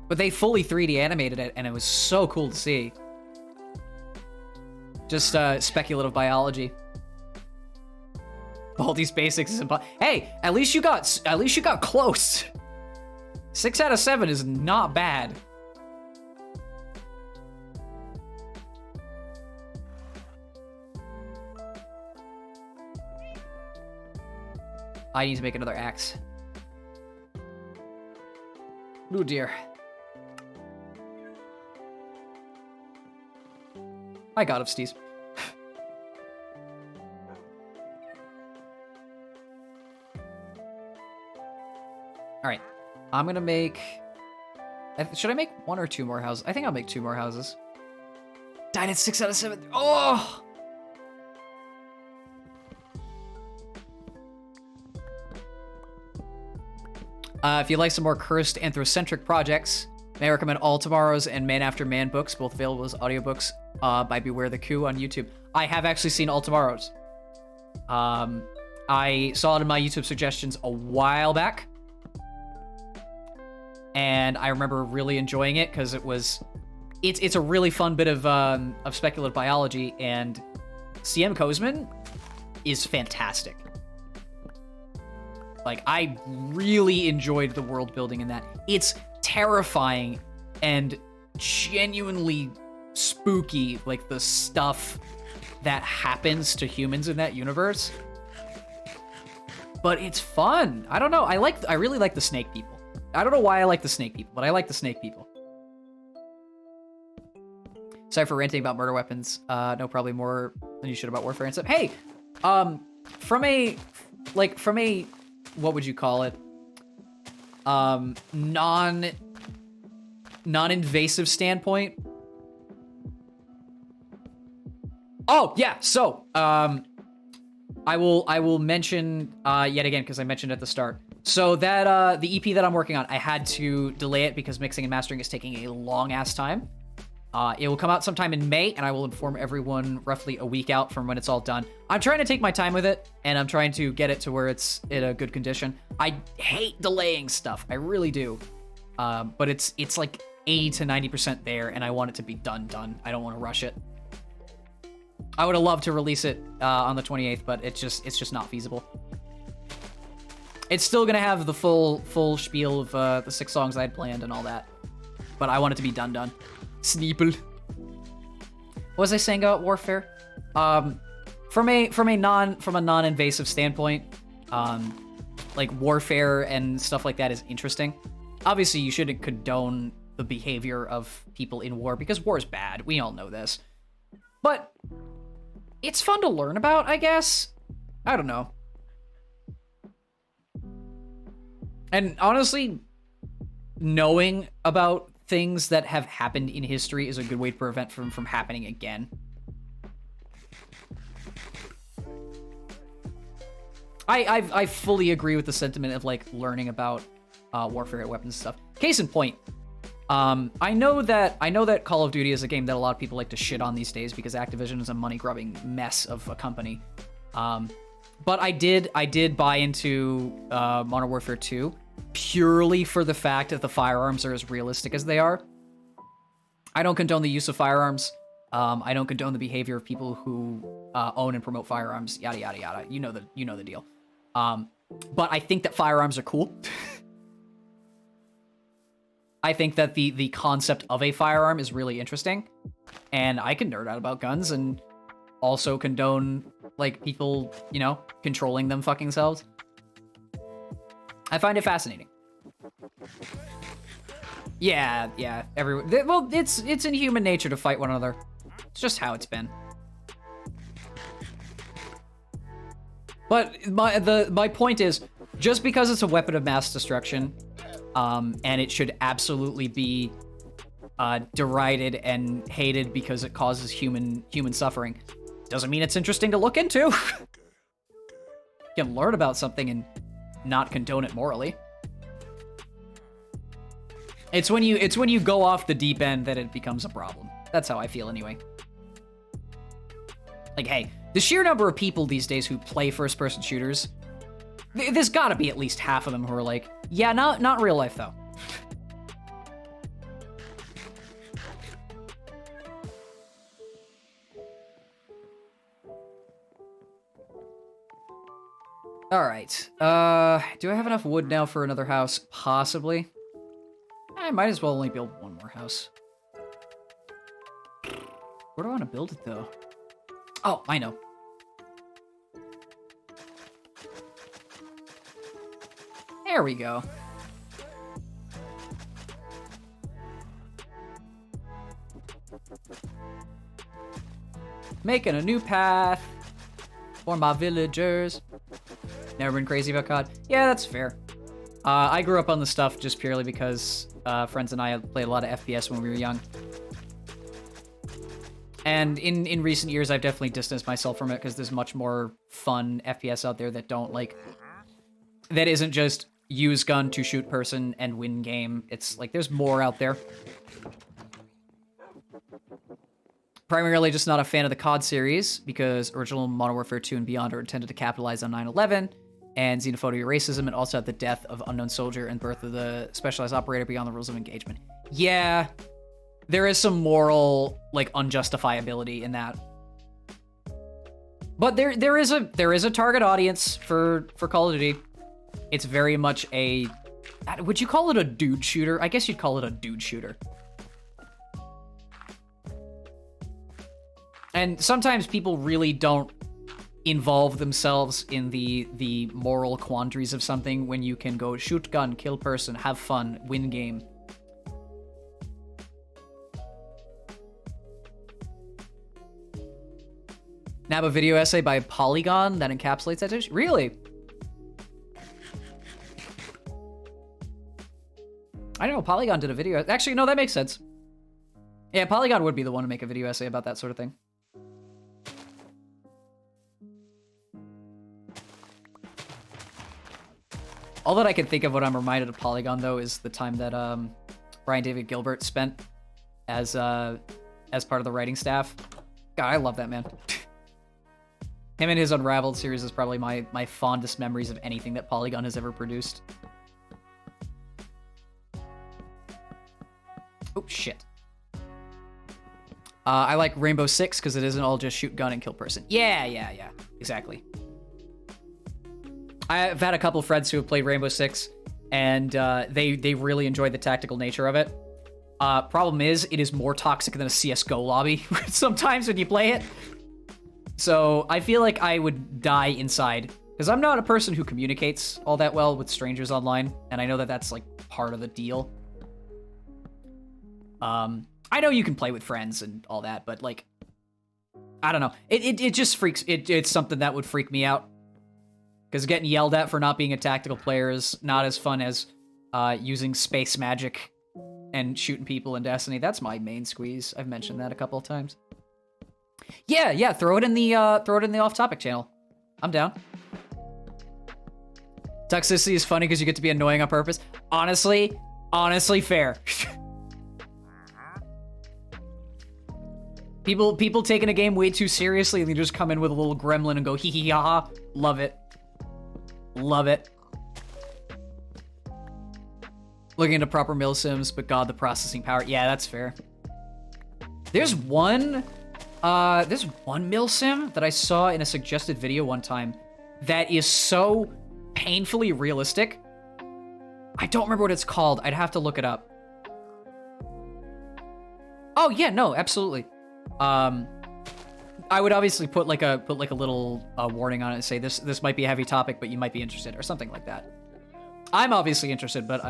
But they fully 3D animated it, and it was so cool to see. Just speculative biology. All these basics is impossible. Hey, at least you got close. 6 out of 7 is not bad. I need to make another axe. Oh dear. I got upsties. Alright. I'm gonna make... Should I make 1 or 2 more houses? I think I'll make 2 more houses. Died at 6 out of 7. Oh! If you like some more cursed anthrocentric projects, may I recommend All Tomorrows and Man After Man books, both available as audiobooks by Beware the Coup on YouTube. I have actually seen All Tomorrows. I saw it in my YouTube suggestions a while back. And I remember really enjoying it because it's a really fun bit of speculative biology, and C.M. Kozman is fantastic. Like, I really enjoyed the world building in that. It's terrifying and genuinely spooky, like the stuff that happens to humans in that universe. But it's fun. I don't know. I really like the snake people. I don't know why I like the snake people, but I like the snake people. Sorry for ranting about murder weapons. No, probably more than you should about warfare and stuff. Hey, from a, what would you call it? Non-invasive standpoint. Oh, yeah, so, I will mention, yet again, because I mentioned at the start. So that, the EP that I'm working on, I had to delay it because mixing and mastering is taking a long-ass time. It will come out sometime in May, and I will inform everyone roughly a week out from when it's all done. I'm trying to take my time with it, and I'm trying to get it to where it's in a good condition. I hate delaying stuff. I really do. But it's like 80 to 90% there, and I want it to be done. I don't want to rush it. I would have loved to release it on the 28th, but it's just not feasible. It's still gonna have the full spiel of the 6 songs I had planned and all that, but I want it to be done. Sneeple. What was I saying about warfare? From a non-invasive standpoint, like warfare and stuff like that is interesting. Obviously, you shouldn't condone the behavior of people in war because war is bad. We all know this, but it's fun to learn about, I guess. I don't know. And honestly, knowing about things that have happened in history is a good way to prevent them from happening again. I fully agree with the sentiment of like learning about warfare weapons and stuff. Case in point, I know that Call of Duty is a game that a lot of people like to shit on these days because Activision is a money-grubbing mess of a company. But I did buy into Modern Warfare 2 purely for the fact that the firearms are as realistic as they are. I don't condone the use of firearms. I don't condone the behavior of people who own and promote firearms. Yada yada yada. You know the deal. But I think that firearms are cool. I think that the concept of a firearm is really interesting, and I can nerd out about guns and also condone like people, controlling them fucking selves. I find it fascinating. Yeah. Well, it's in human nature to fight one another. It's just how it's been. But my point is, just because it's a weapon of mass destruction, and it should absolutely be derided and hated because it causes human suffering, doesn't mean it's interesting to look into. You can learn about something and not condone it morally. It's when you go off the deep end that it becomes a problem. That's how I feel anyway. Like, hey, the sheer number of people these days who play first-person shooters, there's gotta be at least half of them who are like, yeah, not real life though. All right. Do I have enough wood now for another house? Possibly. I might as well only build one more house. Where do I want to build it, though? Oh, I know. There we go. Making a new path for my villagers. Never been crazy about COD. Yeah, that's fair. I grew up on the stuff just purely because friends and I played a lot of FPS when we were young. And in recent years, I've definitely distanced myself from it because there's much more fun FPS out there that don't like... That isn't just use gun to shoot person and win game. It's like there's more out there. Primarily just not a fan of the COD series because original Modern Warfare 2 and beyond are intended to capitalize on 9/11 and xenophobia, racism, and also at the death of unknown soldier and birth of the specialized operator beyond the rules of engagement. Yeah, there is some moral like unjustifiability in that. But there is a target audience for Call of Duty. It's very much a... Would you call it a dude shooter? I guess you'd call it a dude shooter. And sometimes people really don't involve themselves in the moral quandaries of something when you can go shoot gun, kill person, have fun, win game. Nab a video essay by Polygon that encapsulates that dish? Really? I don't know, Polygon did a video. Actually, no, that makes sense. Yeah, Polygon would be the one to make a video essay about that sort of thing. All that I can think of when I'm reminded of Polygon, though, is the time that Brian David Gilbert spent as part of the writing staff. God, I love that man. Him and his Unraveled series is probably my fondest memories of anything that Polygon has ever produced. Oh, shit. I like Rainbow Six because it isn't all just shoot gun and kill person. Yeah, exactly. I've had a couple friends who have played Rainbow Six, and they really enjoy the tactical nature of it. Problem is, it is more toxic than a CSGO lobby sometimes when you play it. So I feel like I would die inside, because I'm not a person who communicates all that well with strangers online, and I know that that's like part of the deal. I know you can play with friends and all that, but like, I don't know. It just freaks. It's something that would freak me out. Because getting yelled at for not being a tactical player is not as fun as using space magic and shooting people in Destiny. That's my main squeeze. I've mentioned that a couple of times. Yeah. Throw it in the off-topic channel. I'm down. Toxicity is funny because you get to be annoying on purpose. Honestly, fair. People taking a game way too seriously and they just come in with a little gremlin and go hee hee ha ha. Love it. Love it. Looking into proper milsims, but God, the processing power. Yeah, that's fair. There's one milsim that I saw in a suggested video one time that is so painfully realistic. I don't remember what it's called. I'd have to look it up. Oh yeah, no, absolutely. I would obviously put like a little warning on it and say this might be a heavy topic, but you might be interested or something like that. I'm obviously interested, but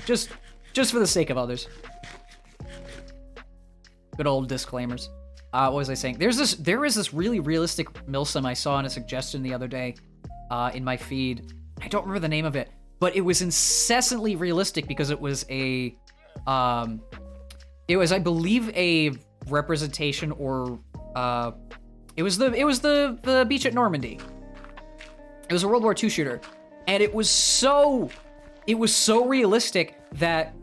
just for the sake of others. Good old disclaimers. What was I saying? There is this really realistic milsim I saw in a suggestion the other day in my feed. I don't remember the name of it, but it was incessantly realistic because it was I believe a representation or it was the beach at Normandy. It was a World War II shooter, and it was so realistic that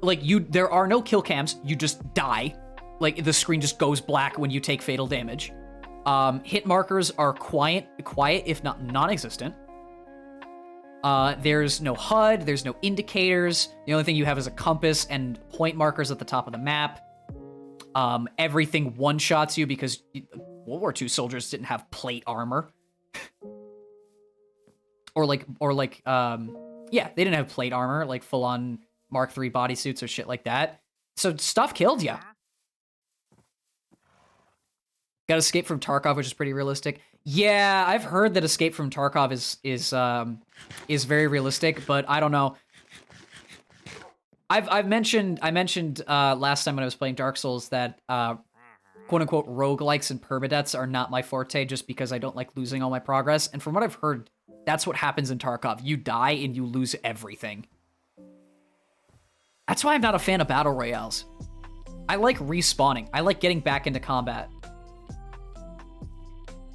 like there are no kill cams, you just die. Like the screen just goes black when you take fatal damage. Hit markers are quiet if not non-existent. There's no HUD, there's no indicators. The only thing you have is a compass and point markers at the top of the map. Everything one-shots you because World War II soldiers didn't have plate armor. Yeah, they didn't have plate armor, like full-on Mark III bodysuits or shit like that. So stuff killed you. Got Escape from Tarkov, which is pretty realistic. Yeah, I've heard that Escape from Tarkov is very realistic, but I don't know. I mentioned last time when I was playing Dark Souls that quote unquote roguelikes and permadeaths are not my forte, just because I don't like losing all my progress. And from what I've heard, that's what happens in Tarkov. You die and you lose everything. That's why I'm not a fan of battle royales. I like respawning. I like getting back into combat.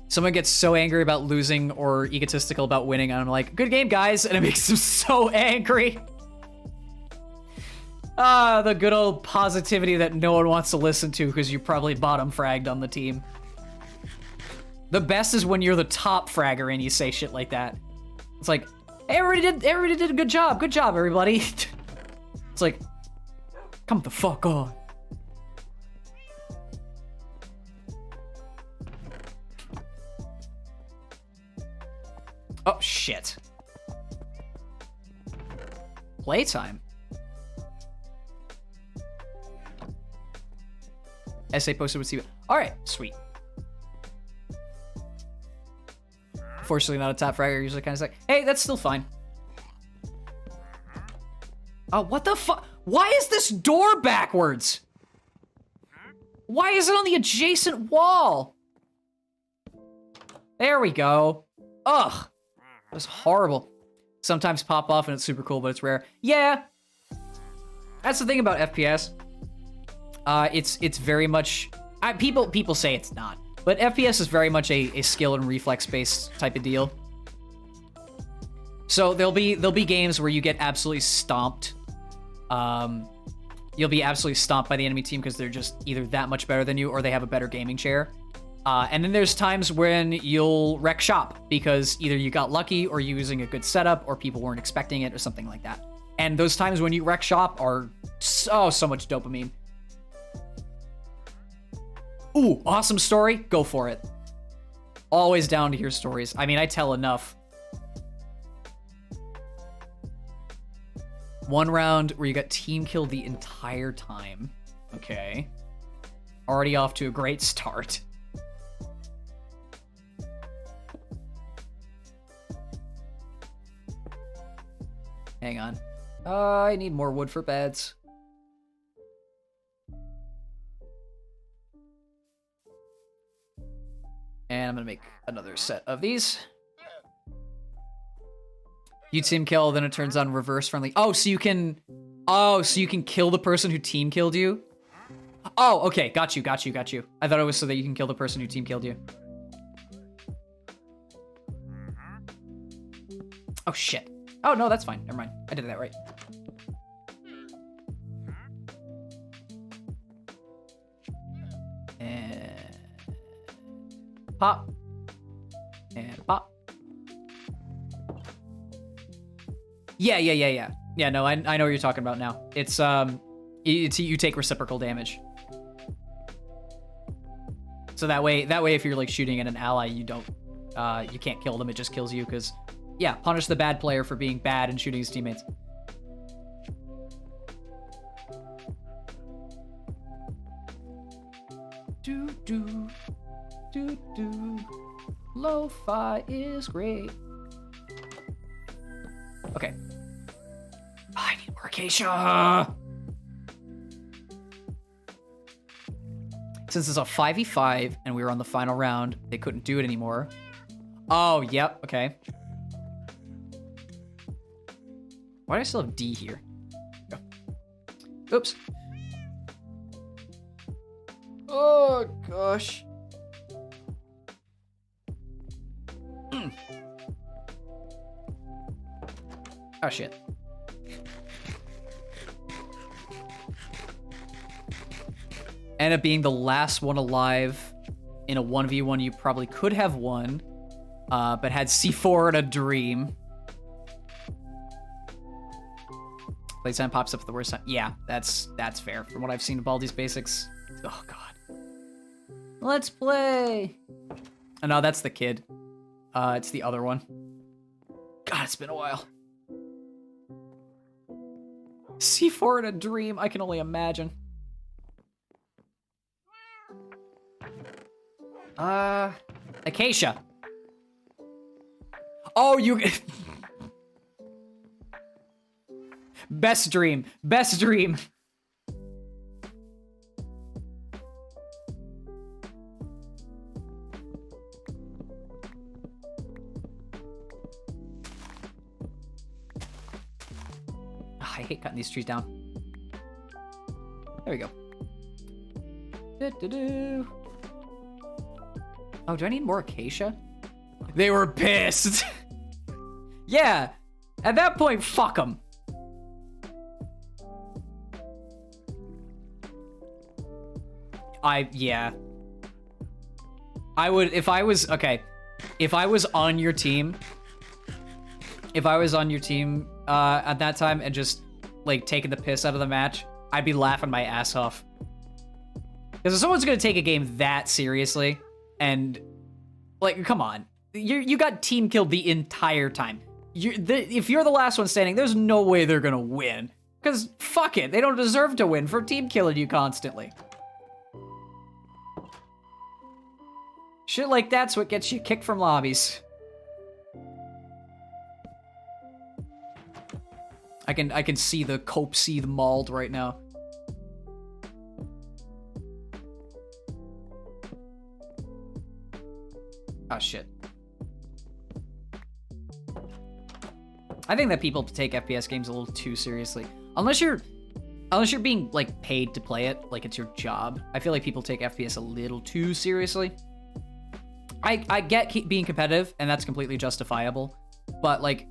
Someone gets so angry about losing or egotistical about winning, and I'm like, good game, guys, and it makes them so angry. Ah, the good old positivity that no one wants to listen to because you probably bottom fragged on the team. The best is when you're the top fragger and you say shit like that. It's like, hey, everybody did a good job. Good job, everybody. It's like, come the fuck on. Oh, shit. Playtime. Essay posted with Steve. All right, sweet. Fortunately, not a top fragger. Usually kind of like, hey, that's still fine. Oh, what the fuck? Why is this door backwards? Why is it on the adjacent wall? There we go. Ugh. That's horrible. Sometimes pop off and it's super cool, but it's rare. Yeah. That's the thing about FPS. It's very much... people say it's not. But FPS is very much a skill and reflex-based type of deal. So there'll be games where you get absolutely stomped. You'll be absolutely stomped by the enemy team because they're just either that much better than you or they have a better gaming chair. And then there's times when you'll wreck shop because either you got lucky or you're using a good setup or people weren't expecting it or something like that. And those times when you wreck shop are so much dopamine. Ooh, awesome story. Go for it. Always down to hear stories. I mean, I tell enough. One round where you got team killed the entire time. Okay. Already off to a great start. Hang on. I need more wood for beds. And I'm gonna make another set of these. You team kill, then it turns on reverse friendly. Oh, so you can kill the person who team killed you? Oh, okay, got you. I thought it was so that you can kill the person who team killed you. Oh, shit. Oh, no, that's fine. Never mind. I did that right. And pop. And pop. Yeah. Yeah, no, I know what you're talking about now. It's you take reciprocal damage. So that way if you're like shooting at an ally, you can't kill them, it just kills you because yeah, punish the bad player for being bad and shooting his teammates. Do. Lo-fi is great. Okay. I need more acacia. Since it's a 5v5 and we were on the final round, they couldn't do it anymore. Oh, yep. Okay. Why do I still have D here? Go. Oops. Oh, gosh. Oh, shit. End up being the last one alive in a 1v1 you probably could have won, but had C4 and a dream. Playtime pops up at the worst time. Yeah, that's fair. From what I've seen of Baldi's Basics. Oh, God. Let's play. Oh, no, that's the kid. It's the other one. God, it's been a while. C4 in a dream, I can only imagine. Acacia. Oh, you... Best dream. Best dream. I hate cutting these trees down. There we go. Oh, do I need more acacia? They were pissed. Yeah. At that point, fuck them. Yeah. I would, if I was, okay. If I was on your team, at that time and just, like, taking the piss out of the match, I'd be laughing my ass off. Because if someone's gonna take a game that seriously, and, like, come on. You got team killed the entire time. If you're the last one standing, there's no way they're gonna win. Because, fuck it, they don't deserve to win for team killing you constantly. Shit like that's what gets you kicked from lobbies. I can see the cope seethe mauled right now. Oh shit. I think that people take FPS games a little too seriously. Unless you're being, like, paid to play it, like it's your job. I feel like people take FPS a little too seriously. I get being competitive, and that's completely justifiable. But, like,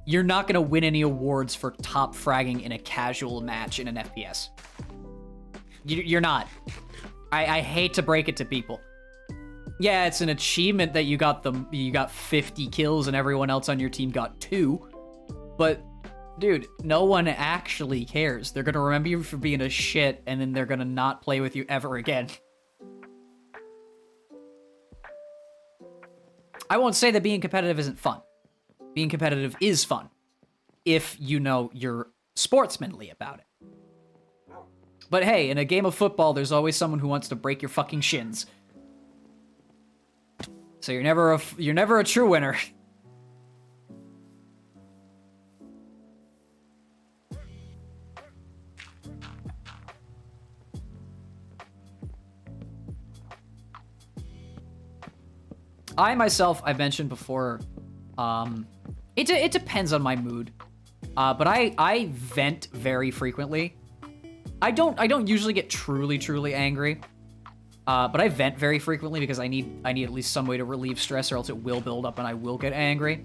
you're not gonna win any awards for top fragging in a casual match in an FPS. You're not. I hate to break it to people. Yeah, it's an achievement that you got 50 kills and everyone else on your team got 2. But, dude, no one actually cares. They're gonna remember you for being a shit, and then they're gonna not play with you ever again. I won't say that being competitive isn't fun. Being competitive is fun, if you know you're sportsmanly about it. But hey, in a game of football, there's always someone who wants to break your fucking shins. So you're never a true winner. I myself, I've mentioned before, it depends on my mood, but I vent very frequently. I don't usually get truly angry, but I vent very frequently because I need at least some way to relieve stress, or else it will build up and I will get angry.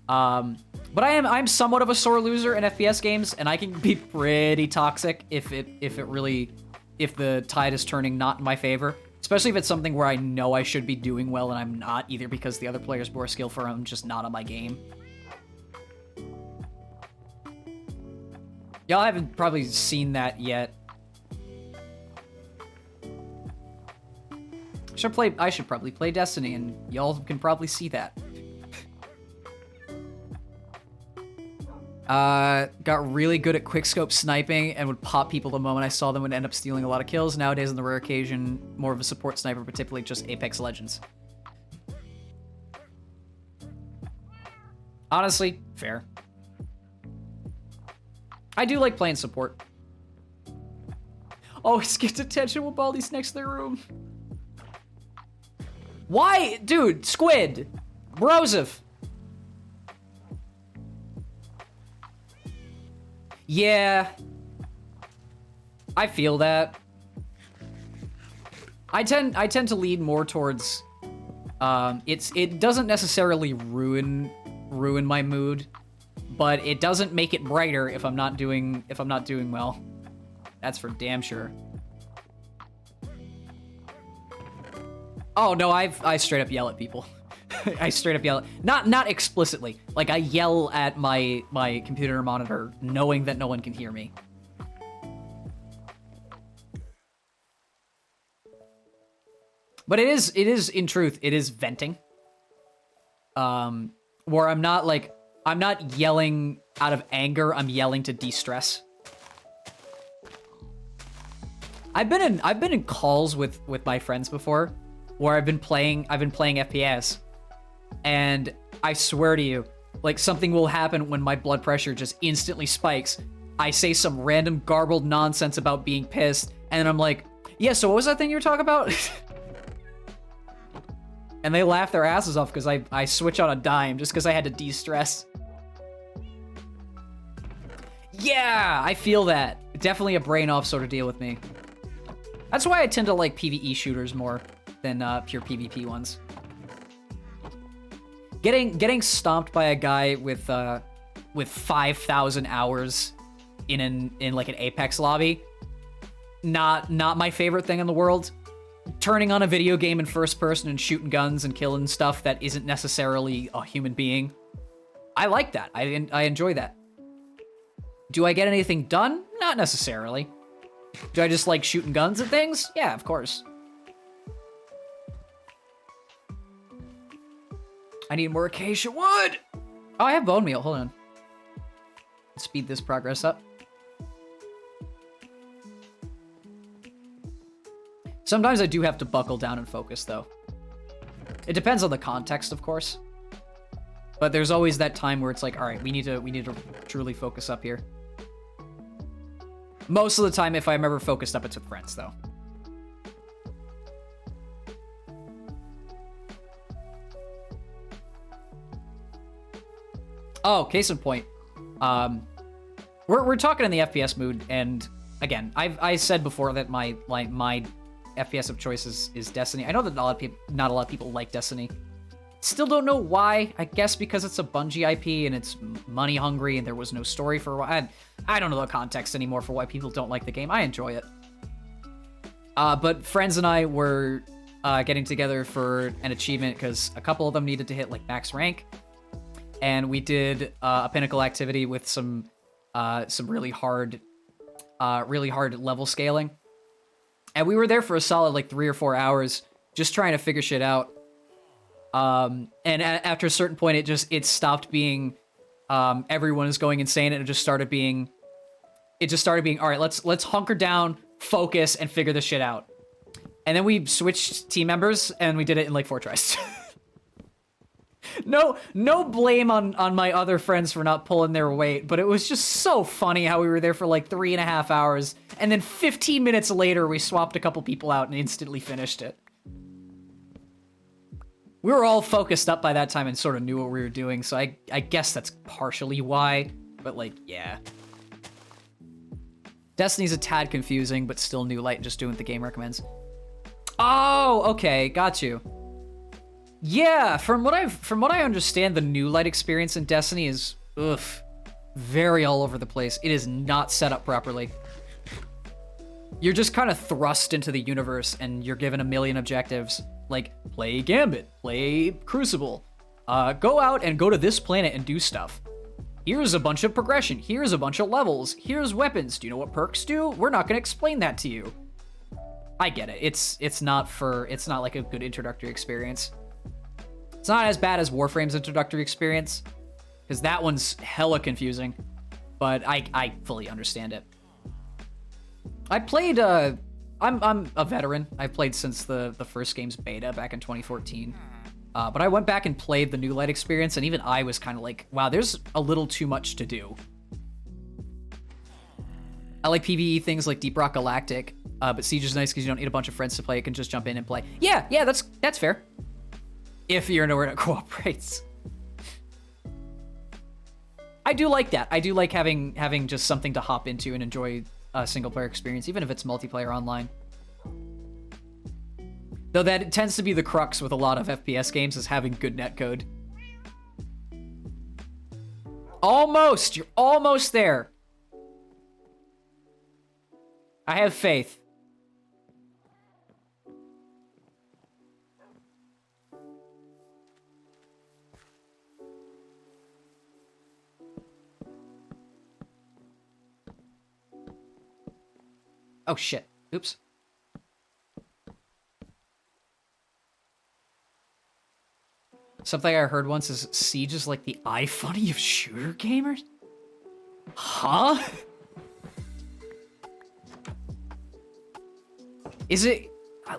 But I'm somewhat of a sore loser in FPS games, and I can be pretty toxic if the tide is turning not in my favor. Especially if it's something where I know I should be doing well and I'm not, either because the other player's more skillful or I'm just not on my game. Y'all haven't probably seen that yet. I should probably play Destiny, and y'all can probably see that. Got really good at quickscope sniping and would pop people the moment I saw them and end up stealing a lot of kills. Nowadays, on the rare occasion, more of a support sniper, but typically just Apex Legends. Honestly, fair. I do like playing support. Oh, he skipped attention with Baldy's next to their room. Why? Dude, Squid. Broseph. Yeah, I feel that. I tend to lean more towards it doesn't necessarily ruin my mood, but it doesn't make it brighter if I'm not doing well. That's for damn sure. Oh no, I straight up yell at people. I straight up yell, not explicitly. Like, I yell at my computer monitor, knowing that no one can hear me. But it is in truth, it is venting. Where I'm not like I'm not yelling out of anger, I'm yelling to de-stress. I've been in calls with my friends before where I've been playing FPS, and I swear to you, like, something will happen when my blood pressure just instantly spikes. I say some random garbled nonsense about being pissed, and then I'm like, yeah, so what was that thing you were talking about? And they laugh their asses off because I switch on a dime just because I had to de-stress. Yeah, I feel that. Definitely a brain off sort of deal with me. That's why I tend to like PvE shooters more than pure PvP ones. Getting stomped by a guy with 5,000 hours in like an Apex lobby, not my favorite thing in the world. Turning on a video game in first person and shooting guns and killing stuff that isn't necessarily a human being, I like that. I enjoy that. Do I get anything done? Not necessarily. Do I just like shooting guns at things? Yeah, of course. I need more acacia wood! Oh, I have bone meal. Hold on. Let's speed this progress up. Sometimes I do have to buckle down and focus, though. It depends on the context, of course. But there's always that time where it's like, all right, we need to truly focus up here. Most of the time, if I'm ever focused up, it's with friends, though. Oh, case in point. We're talking in the FPS mood, and again, I said before that my FPS of choice is Destiny. I know that not a lot of people like Destiny. Still don't know why. I guess because it's a Bungie IP and it's money hungry and there was no story for a while. I don't know the context anymore for why people don't like the game. I enjoy it. But friends and I were getting together for an achievement because a couple of them needed to hit like max rank. And we did a pinnacle activity with some really hard level scaling. And we were there for a solid like 3 or 4 hours just trying to figure shit out. And after a certain point, it stopped being everyone is going insane, and it just started being all right, let's hunker down, focus, and figure this shit out. And then we switched team members, and we did it in like 4 tries. No blame on my other friends for not pulling their weight, but it was just so funny how we were there for like 3.5 hours, and then 15 minutes later, we swapped a couple people out and instantly finished it. We were all focused up by that time and sort of knew what we were doing, so I guess that's partially why, but like, yeah. Destiny's a tad confusing, but still new light and just doing what the game recommends. Oh, okay, got you. Yeah, from what I understand, the new light experience in Destiny is very all over the place. It is not set up properly. You're just kind of thrust into the universe and you're given a million objectives. Like, play Gambit, play Crucible, go out and go to this planet and do stuff. Here's a bunch of progression, here's a bunch of levels, here's weapons. Do you know what perks do? We're not gonna explain that to you. I get it. It's not like a good introductory experience. It's not as bad as Warframe's introductory experience, because that one's hella confusing, but I fully understand it. I played, I'm a veteran. I've played since the first game's beta back in 2014. But I went back and played the new light experience, and even I was kind of like, wow, there's a little too much to do. I like PvE things like Deep Rock Galactic, but Siege is nice because you don't need a bunch of friends to play. You can just jump in and play. Yeah, that's fair. If you're nowhere to cooperate. I do like that. I do like having just something to hop into and enjoy a single player experience, even if it's multiplayer online. Though that tends to be the crux with a lot of FPS games, is having good netcode. Almost! You're almost there. I have faith. Oh shit. Oops. Something I heard once is Siege is like the iFunny of shooter gamers? Huh? Is it...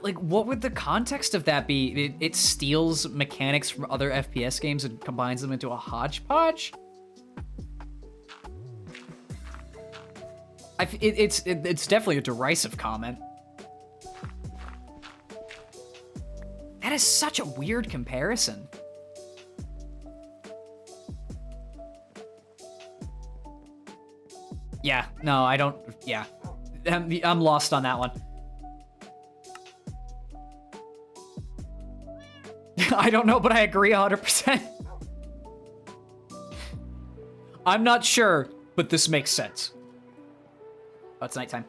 Like, what would the context of that be? It steals mechanics from other FPS games and combines them into a hodgepodge? It's definitely a derisive comment. That is such a weird comparison. Yeah, no, I don't... Yeah. I'm lost on that one. I don't know, but I agree 100%. I'm not sure, but this makes sense. Oh, it's nighttime.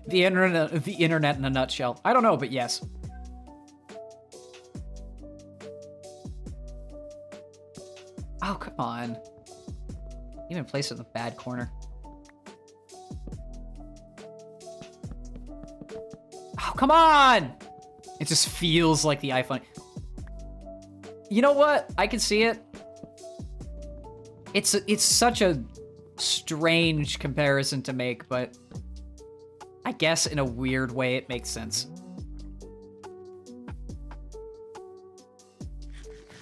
The internet in a nutshell. I don't know, but yes. Oh, come on. Even place it in the bad corner. Oh, come on! It just feels like the iPhone. You know what? I can see it. It's such a strange comparison to make, but I guess in a weird way it makes sense.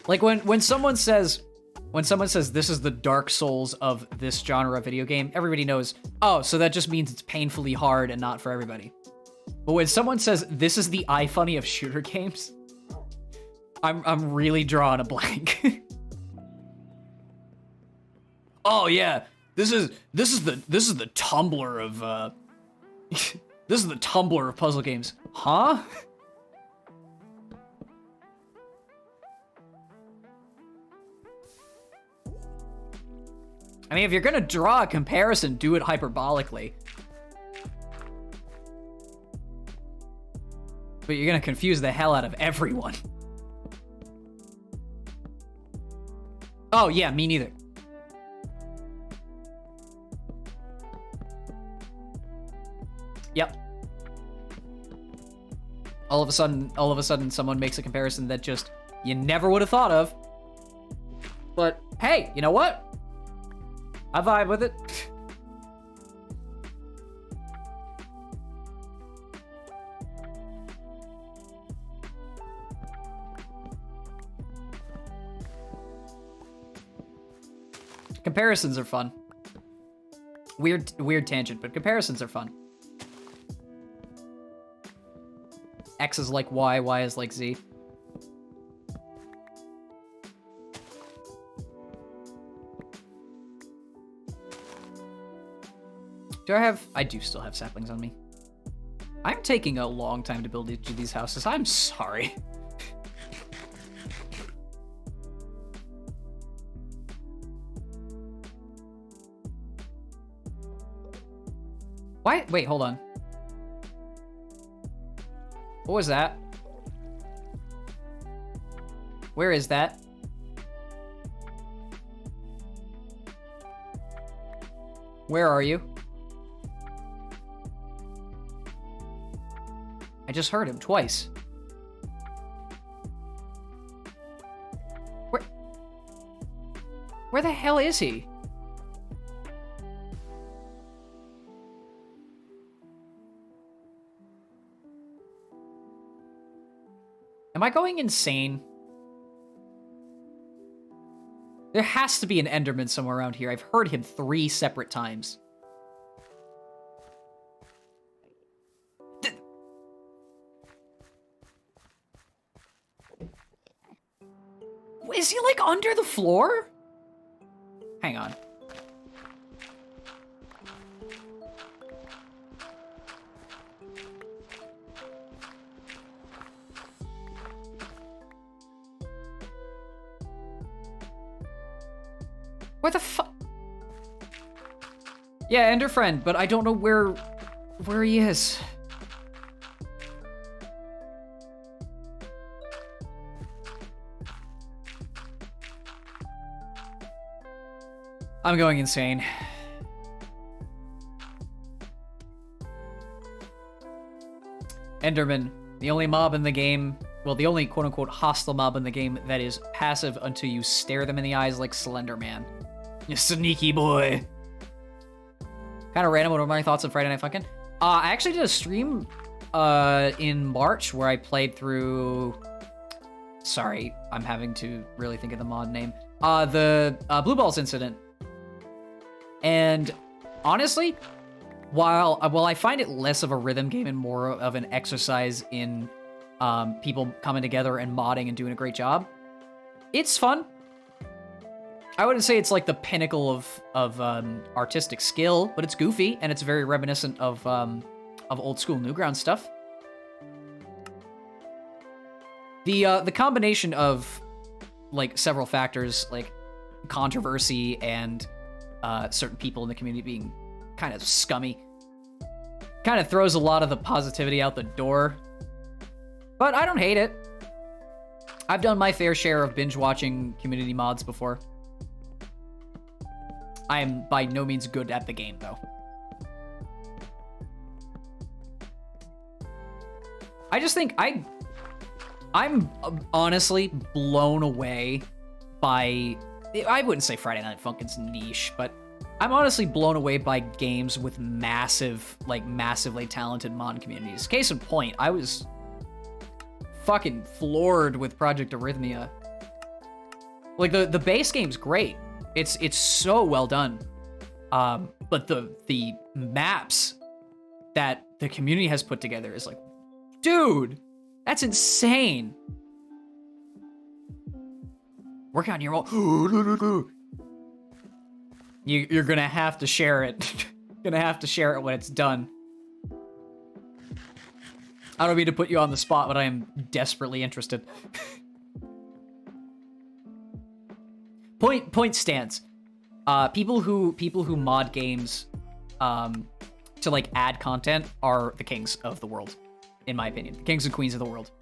Like when someone says this is the Dark Souls of this genre of video game, everybody knows, oh, so that just means it's painfully hard and not for everybody. But when someone says this is the iFunny of shooter games, I'm really drawing a blank. Oh yeah, this is the Tumblr of this is the Tumblr of puzzle games. Huh? I mean, if you're gonna draw a comparison, do it hyperbolically. But you're gonna confuse the hell out of everyone. Oh yeah, me neither. Yep. All of a sudden, someone makes a comparison that just you never would have thought of. But hey, you know what? I vibe with it. Comparisons are fun. Weird tangent, but comparisons are fun. X is like Y, Y is like Z. I do still have saplings on me. I'm taking a long time to build each of these houses. I'm sorry. Why? Wait, hold on. What was that? Where is that? Where are you? I just heard him twice. Where the hell is he? Am I going insane? There has to be an Enderman somewhere around here. I've heard him 3 separate times. Is he like under the floor? Hang on. Where the fuck? Yeah, Ender friend, but I don't know where he is. I'm going insane. Enderman, the only mob in the game, well, the only quote-unquote hostile mob in the game that is passive until you stare them in the eyes like Slender Man. You sneaky boy. Kind of random. What are my thoughts on Friday Night Funkin'? I actually did a stream in March where I played through... Sorry, I'm having to really think of the mod name. The Blue Balls incident. And honestly, while I find it less of a rhythm game and more of an exercise in people coming together and modding and doing a great job, it's fun. I wouldn't say it's like the pinnacle of artistic skill, but it's goofy and it's very reminiscent of old school Newgrounds stuff. The combination of like several factors, like controversy and certain people in the community being kind of scummy, kind of throws a lot of the positivity out the door. But I don't hate it. I've done my fair share of binge watching community mods before. I am by no means good at the game, though. I just think I'm honestly blown away by... I wouldn't say Friday Night Funkin's niche, but I'm honestly blown away by games with massively talented mod communities. Case in point, I was fucking floored with Project Arrhythmia. Like, the base game's great. It's so well done. But the maps that the community has put together is like, dude, that's insane. Work on your own. You're gonna have to share it. Gonna have to share it when it's done. I don't mean to put you on the spot, but I am desperately interested. Point stands. People who mod games to like add content are the kings of the world, in my opinion. The kings and queens of the world.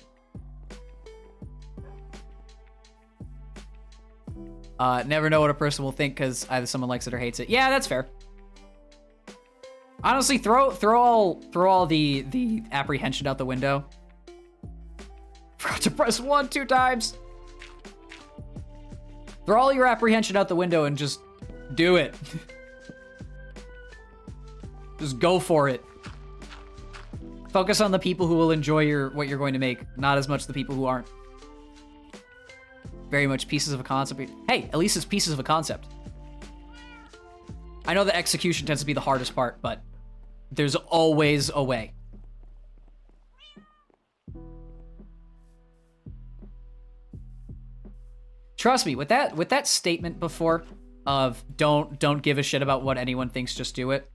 Never know what a person will think because either someone likes it or hates it. Yeah, that's fair. Honestly, throw all the apprehension out the window. Forgot to press 1 2 times. Throw all your apprehension out the window and just do it. Just go for it. Focus on the people who will enjoy what you're going to make, not as much the people who aren't. Very much pieces of a concept. Hey, at least it's pieces of a concept. I know the execution tends to be the hardest part, but there's always a way. Trust me, with that statement before of don't give a shit about what anyone thinks, just do it.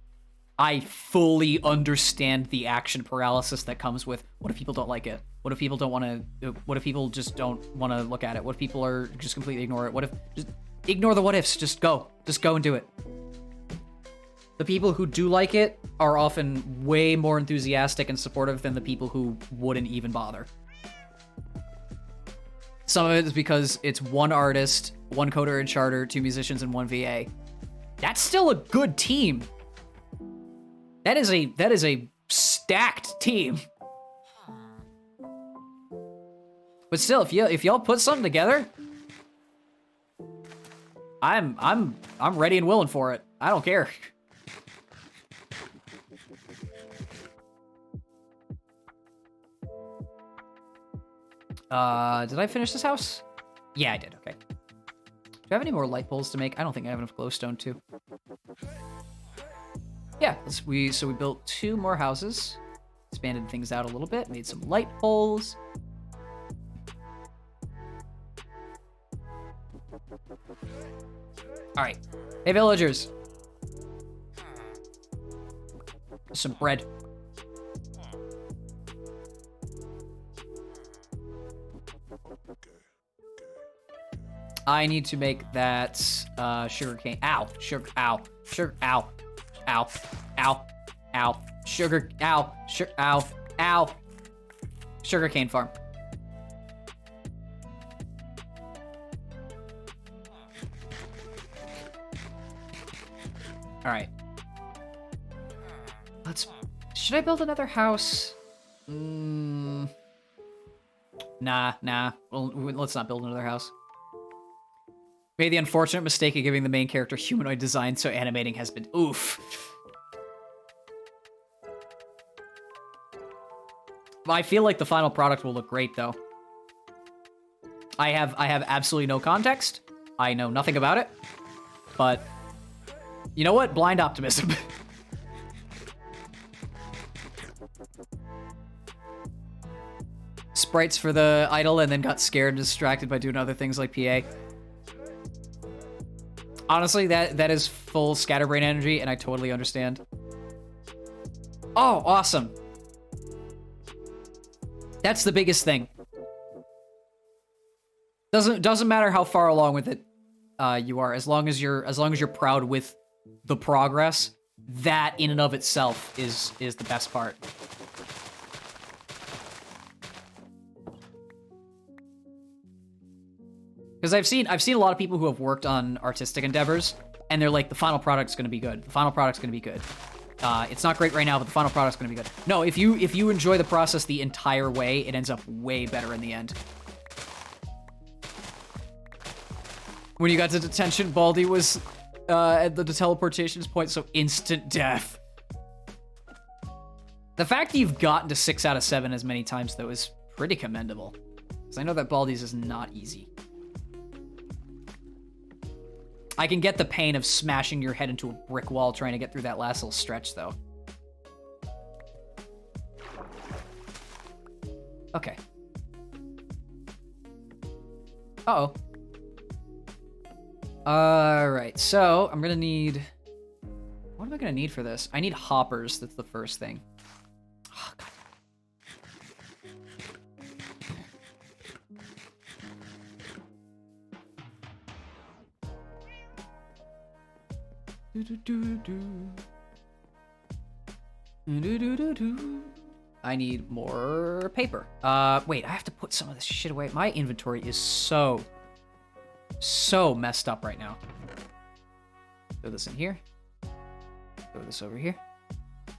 I fully understand the action paralysis that comes with what if people don't like it? What if people don't want to? What if people just don't want to look at it? What if people are just completely ignore it? What if just ignore the what ifs? Just go and do it. The people who do like it are often way more enthusiastic and supportive than the people who wouldn't even bother. Some of it is because it's one artist, one coder and charter, 2 musicians, and 1 VA. That's still a good team. That is a stacked team. But still, if y'all put something together, I'm ready and willing for it. I don't care. Did I finish this house? Yeah, I did. Okay. Do I have any more light poles to make? I don't think I have enough glowstone to. Yeah, we built 2 more houses, expanded things out a little bit, made some light poles. All right, hey villagers, some bread. I need to make that sugar cane. Ow, sugar. Ow, sugar. Ow. Ow, ow, ow, sugar, ow, ow, ow. Sugarcane farm. All right. Should I build another house? Nah. Well, let's not build another house. Made the unfortunate mistake of giving the main character humanoid design, so animating has been oof. I feel like the final product will look great, though. I have absolutely no context. I know nothing about it. But you know what? Blind optimism. Sprites for the idol and then got scared and distracted by doing other things like PA. Honestly, that is full scatterbrain energy, and I totally understand. Oh, awesome. That's the biggest thing. Doesn't matter how far along with it you are, as long as you're proud with the progress. That in and of itself is the best part. Because I've seen a lot of people who have worked on artistic endeavors, and they're like, the final product's gonna be good. The final product's gonna be good. It's not great right now, but the final product's gonna be good. No, if you enjoy the process the entire way, it ends up way better in the end. When you got to detention, Baldy was at the teleportation point, so instant death. The fact that you've gotten to 6 out of 7 as many times, though, is pretty commendable. Because I know that Baldi's is not easy. I can get the pain of smashing your head into a brick wall trying to get through that last little stretch, though. Okay. Uh-oh. Alright, so I'm gonna need... What am I gonna need for this? I need hoppers, that's the first thing. Oh, God. I need more paper. Wait, I have to put some of this shit away. My inventory is so messed up right now. Throw this in here. Throw this over here.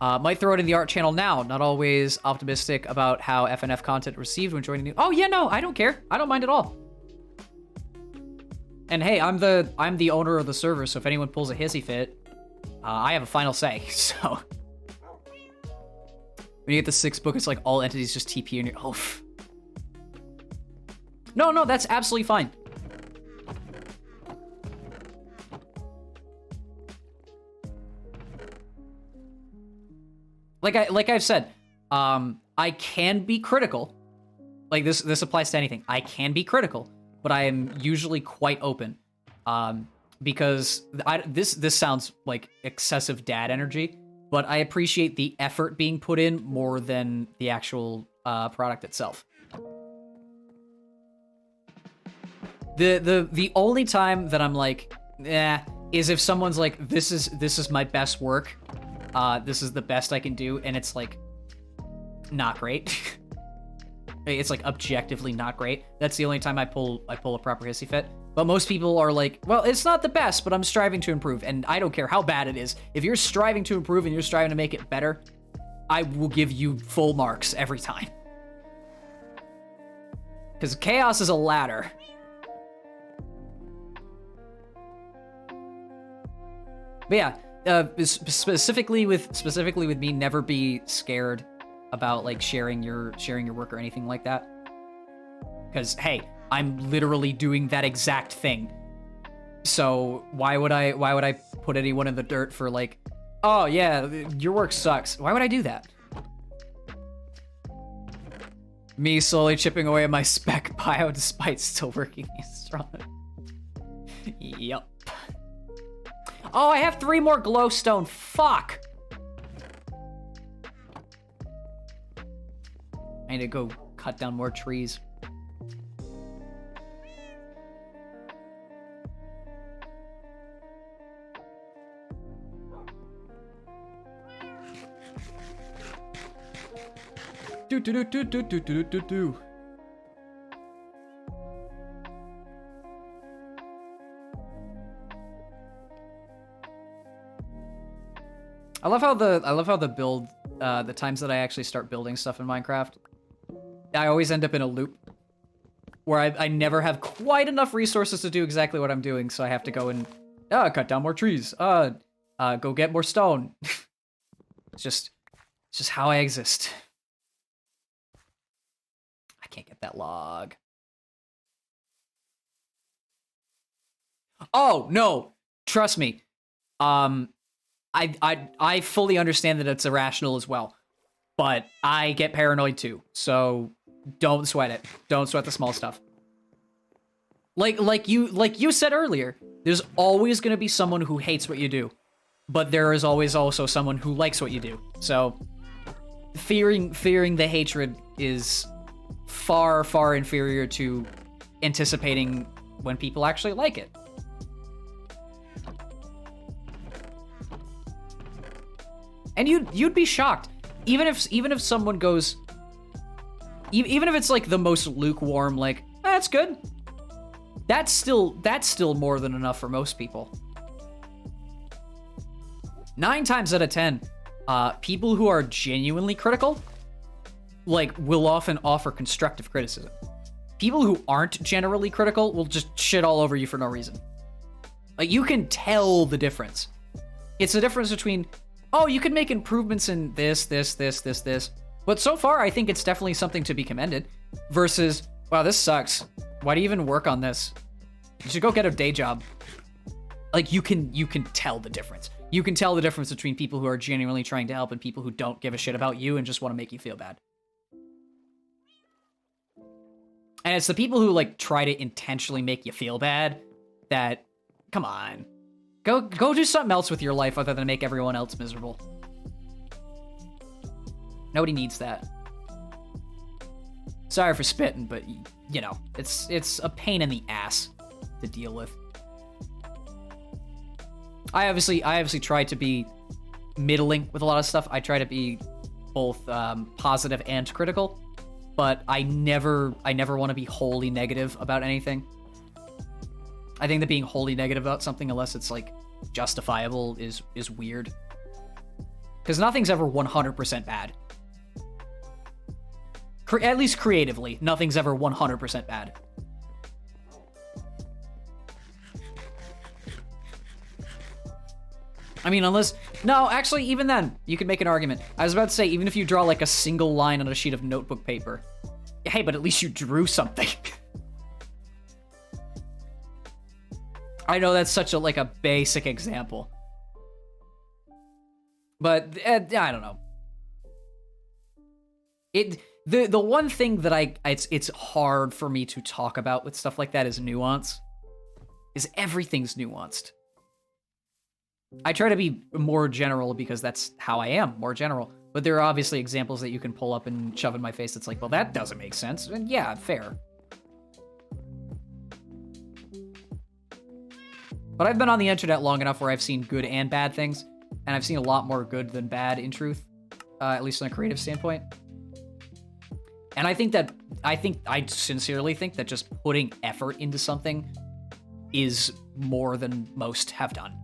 Might throw it in the art channel now. Not always optimistic about how FNF content received when joining new. Oh yeah, no, I don't care. I don't mind at all. And hey, I'm the owner of the server, so if anyone pulls a hissy fit, I have a final say. So when you get the 6th book, it's like all entities just TP in your. Oh. No, that's absolutely fine. Like I've said, I can be critical. Like this applies to anything. I can be critical, but I am usually quite open. Because this sounds like excessive dad energy, but I appreciate the effort being put in more than the actual product itself. The only time that I'm like, is if someone's like, this is my best work. This is the best I can do, and it's like not great. It's like objectively not great. That's the only time I pull a proper hissy fit. But most people are like, well, it's not the best, but I'm striving to improve, and I don't care how bad it is. If you're striving to improve and you're striving to make it better, I will give you full marks every time. Because chaos is a ladder. But yeah, specifically with me, never be scared about like sharing your work or anything like that. Because hey, I'm literally doing that exact thing. So why would I put anyone in the dirt for like, oh yeah, your work sucks. Why would I do that? Me slowly chipping away at my spec bio despite still working strong. Yup. Oh, I have 3 more glowstone. Fuck. I need to go cut down more trees. Do. I love how the build the times that I actually start building stuff in Minecraft, I always end up in a loop where I never have quite enough resources to do exactly what I'm doing, so I have to go and cut down more trees. Go get more stone. It's just how I exist. I can't get that log. Oh no, trust me. I fully understand that it's irrational as well, but I get paranoid too. So don't sweat it. Don't sweat the small stuff. Like you said earlier, there's always going to be someone who hates what you do, but there is always also someone who likes what you do. So fearing the hatred is far inferior to anticipating when people actually like it. And you'd be shocked, even if someone goes, even if it's like the most lukewarm, like that's good. That's still more than enough for most people. 9 times out of 10, people who are genuinely critical, like, will often offer constructive criticism. People who aren't generally critical will just shit all over you for no reason. Like, you can tell the difference. It's the difference between, oh, you can make improvements in this. But so far, I think it's definitely something to be commended. Versus, wow, this sucks. Why do you even work on this? You should go get a day job. Like, you can tell the difference. You can tell the difference between people who are genuinely trying to help and people who don't give a shit about you and just want to make you feel bad. And it's the people who, like, try to intentionally make you feel bad that, come on. Go do something else with your life other than make everyone else miserable. Nobody needs that. Sorry for spitting, but, you know, it's a pain in the ass to deal with. I obviously try to be middling with a lot of stuff. I try to be both positive and critical, but I never want to be wholly negative about anything. I think that being wholly negative about something, unless it's like justifiable, is weird. Because nothing's ever 100% bad. At least creatively, nothing's ever 100% bad. I mean, no, actually, even then, you could make an argument. I was about to say, even if you draw like a single line on a sheet of notebook paper, hey, but at least you drew something. I know that's such a basic example, but I don't know. The one thing that it's hard for me to talk about with stuff like that is nuance. Is everything's nuanced. I try to be more general because that's how I am, more general. But there are obviously examples that you can pull up and shove in my face that's like, well, that doesn't make sense. And yeah, fair. But I've been on the internet long enough where I've seen good and bad things, and I've seen a lot more good than bad in truth, at least on a creative standpoint. And I sincerely think that just putting effort into something is more than most have done.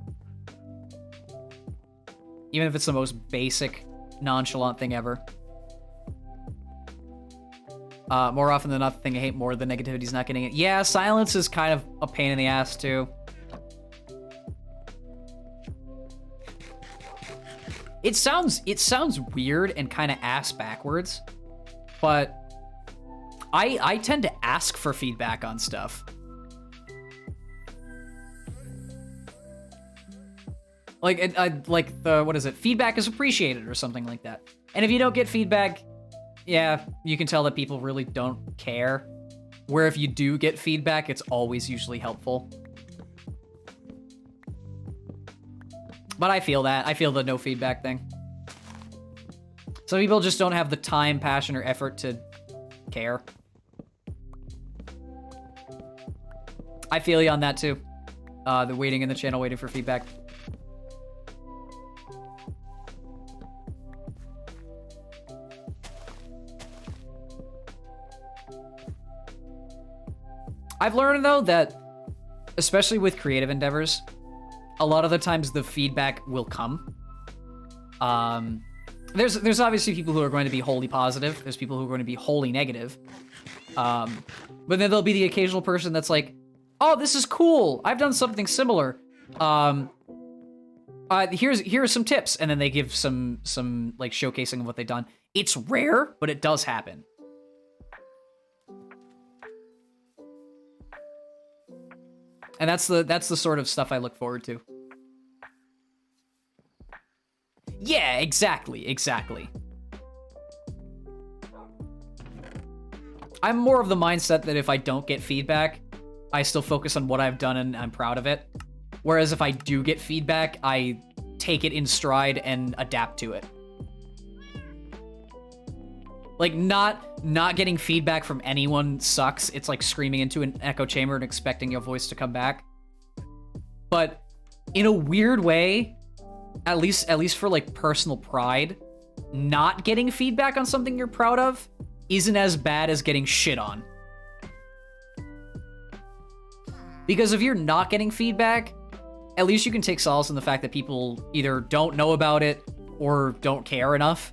Even if it's the most basic, nonchalant thing ever. More often than not, the thing I hate more than negativity is not getting it. Yeah, silence is kind of a pain in the ass, too. It sounds weird and kind of ass backwards, but I tend to ask for feedback on stuff. What is it? Feedback is appreciated or something like that. And if you don't get feedback, yeah, you can tell that people really don't care. Where if you do get feedback, it's always usually helpful. But I feel that. I feel the no feedback thing. Some people just don't have the time, passion, or effort to care. I feel you on that too. The waiting in the channel, waiting for feedback. I've learned, though, that, especially with creative endeavors, a lot of the times the feedback will come. there's obviously people who are going to be wholly positive. There's people who are going to be wholly negative. But then there'll be the occasional person that's like, oh, this is cool. I've done something similar. Here are some tips. And then they give some like showcasing of what they've done. It's rare, but it does happen. And that's the sort of stuff I look forward to. Yeah, exactly. I'm more of the mindset that if I don't get feedback, I still focus on what I've done and I'm proud of it. Whereas if I do get feedback, I take it in stride and adapt to it. Like, not getting feedback from anyone sucks. It's like screaming into an echo chamber and expecting your voice to come back. But in a weird way, at least for like personal pride, not getting feedback on something you're proud of isn't as bad as getting shit on. Because if you're not getting feedback, at least you can take solace in the fact that people either don't know about it or don't care enough.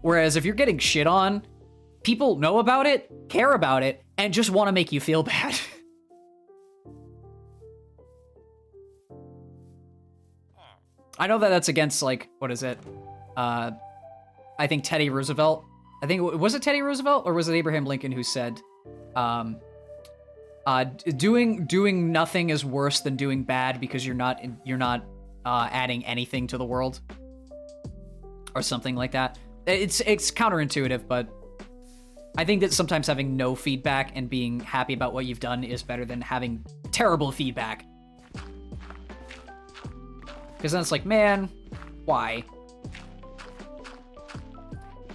Whereas if you're getting shit on, people know about it, care about it, and just want to make you feel bad. I know that that's against, like, what is it? I think Teddy Roosevelt. Was it Teddy Roosevelt or was it Abraham Lincoln who said, doing nothing is worse than doing bad because you're not adding anything to the world, or something like that. It's counterintuitive, but I think that sometimes having no feedback and being happy about what you've done is better than having terrible feedback. Because then it's like, man, why?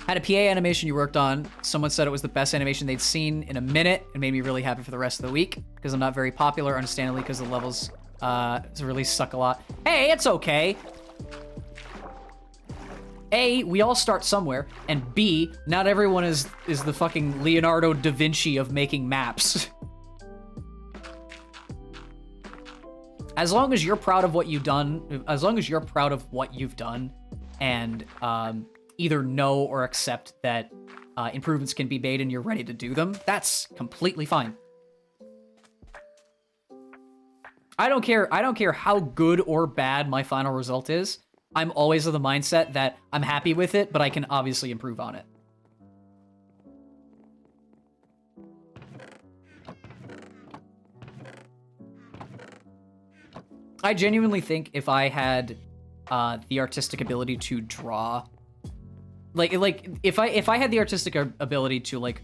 Had a PA animation you worked on. Someone said it was the best animation they'd seen in a minute. It made me really happy for the rest of the week because I'm not very popular, understandably, because the levels really suck a lot. Hey, it's okay. A, we all start somewhere, and B, not everyone is the fucking Leonardo da Vinci of making maps. As long as you're proud of what you've done, and either know or accept that improvements can be made and you're ready to do them, that's completely fine. I don't care how good or bad my final result is. I'm always of the mindset that I'm happy with it, but I can obviously improve on it. I genuinely think if I had the artistic ability to draw, like if I had the artistic ability to like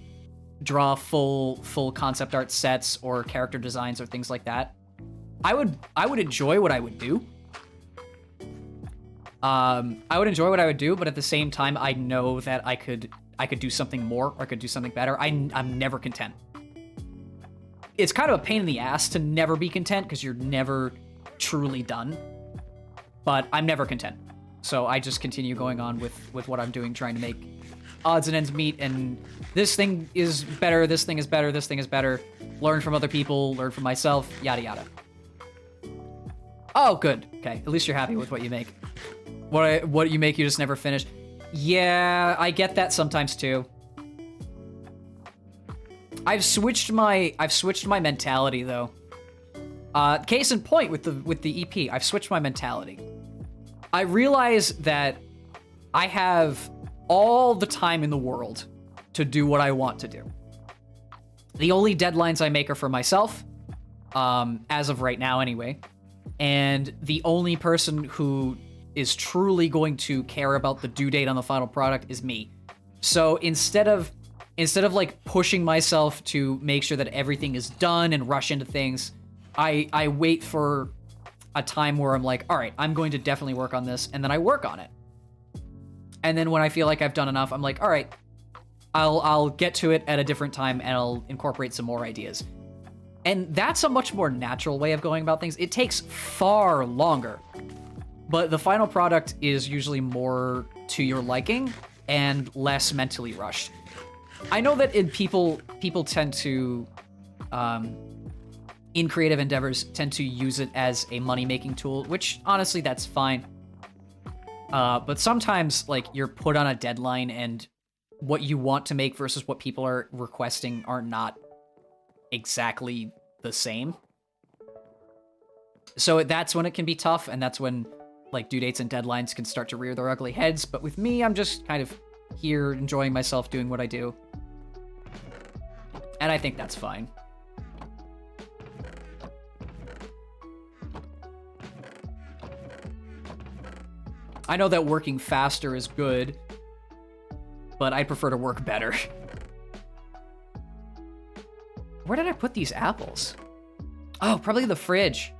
draw full concept art sets or character designs or things like that, I would enjoy what I would do. I would enjoy what I would do, but at the same time, I know that I could do something more or I could do something better. I'm never content. It's kind of a pain in the ass to never be content because you're never truly done, but I'm never content. So I just continue going on with what I'm doing, trying to make odds and ends meet, and this thing is better, this thing is better, this thing is better. Learn from other people, learn from myself, yada yada. Oh, good. Okay, at least you're happy with what you make. What you make, you just never finish. Yeah, I get that sometimes too. I've switched my mentality though. Case in point with the EP, I've switched my mentality. I realize that I have all the time in the world to do what I want to do. The only deadlines I make are for myself, as of right now anyway. And the only person who is truly going to care about the due date on the final product is me. So instead of like pushing myself to make sure that everything is done and rush into things, I wait for a time where I'm like, all right, I'm going to definitely work on this, and then I work on it. And then when I feel like I've done enough, I'm like, all right, I'll get to it at a different time and I'll incorporate some more ideas. And that's a much more natural way of going about things. It takes far longer, but the final product is usually more to your liking and less mentally rushed. I know that people tend to, in creative endeavors, tend to use it as a money-making tool, which honestly, that's fine. But sometimes, like, you're put on a deadline and what you want to make versus what people are requesting are not exactly the same. So that's when it can be tough, and that's when, like, due dates and deadlines can start to rear their ugly heads. But with me, I'm just kind of here enjoying myself doing what I do. And I think that's fine. I know that working faster is good, but I'd prefer to work better. Where did I put these apples? Oh, probably the fridge.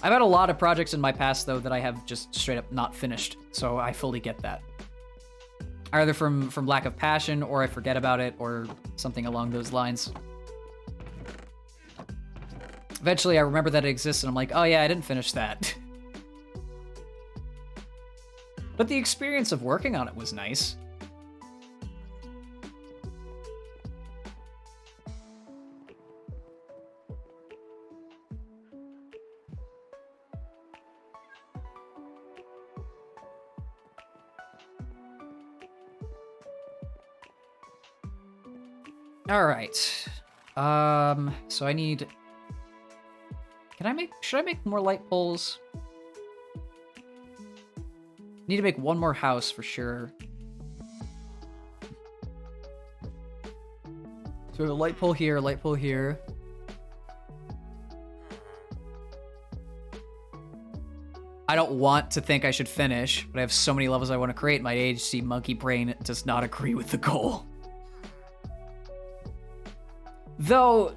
I've had a lot of projects in my past, though, that I have just straight up not finished, so I fully get that. Either from lack of passion, or I forget about it, or something along those lines. Eventually, I remember that it exists, and I'm like, oh yeah, I didn't finish that. But the experience of working on it was nice. All right. So I need... Should I make more light poles? Need to make one more house for sure. So we have a light pole here, light pole here. I don't want to think I should finish, but I have so many levels I want to create. My ADHD monkey brain does not agree with the goal. Though,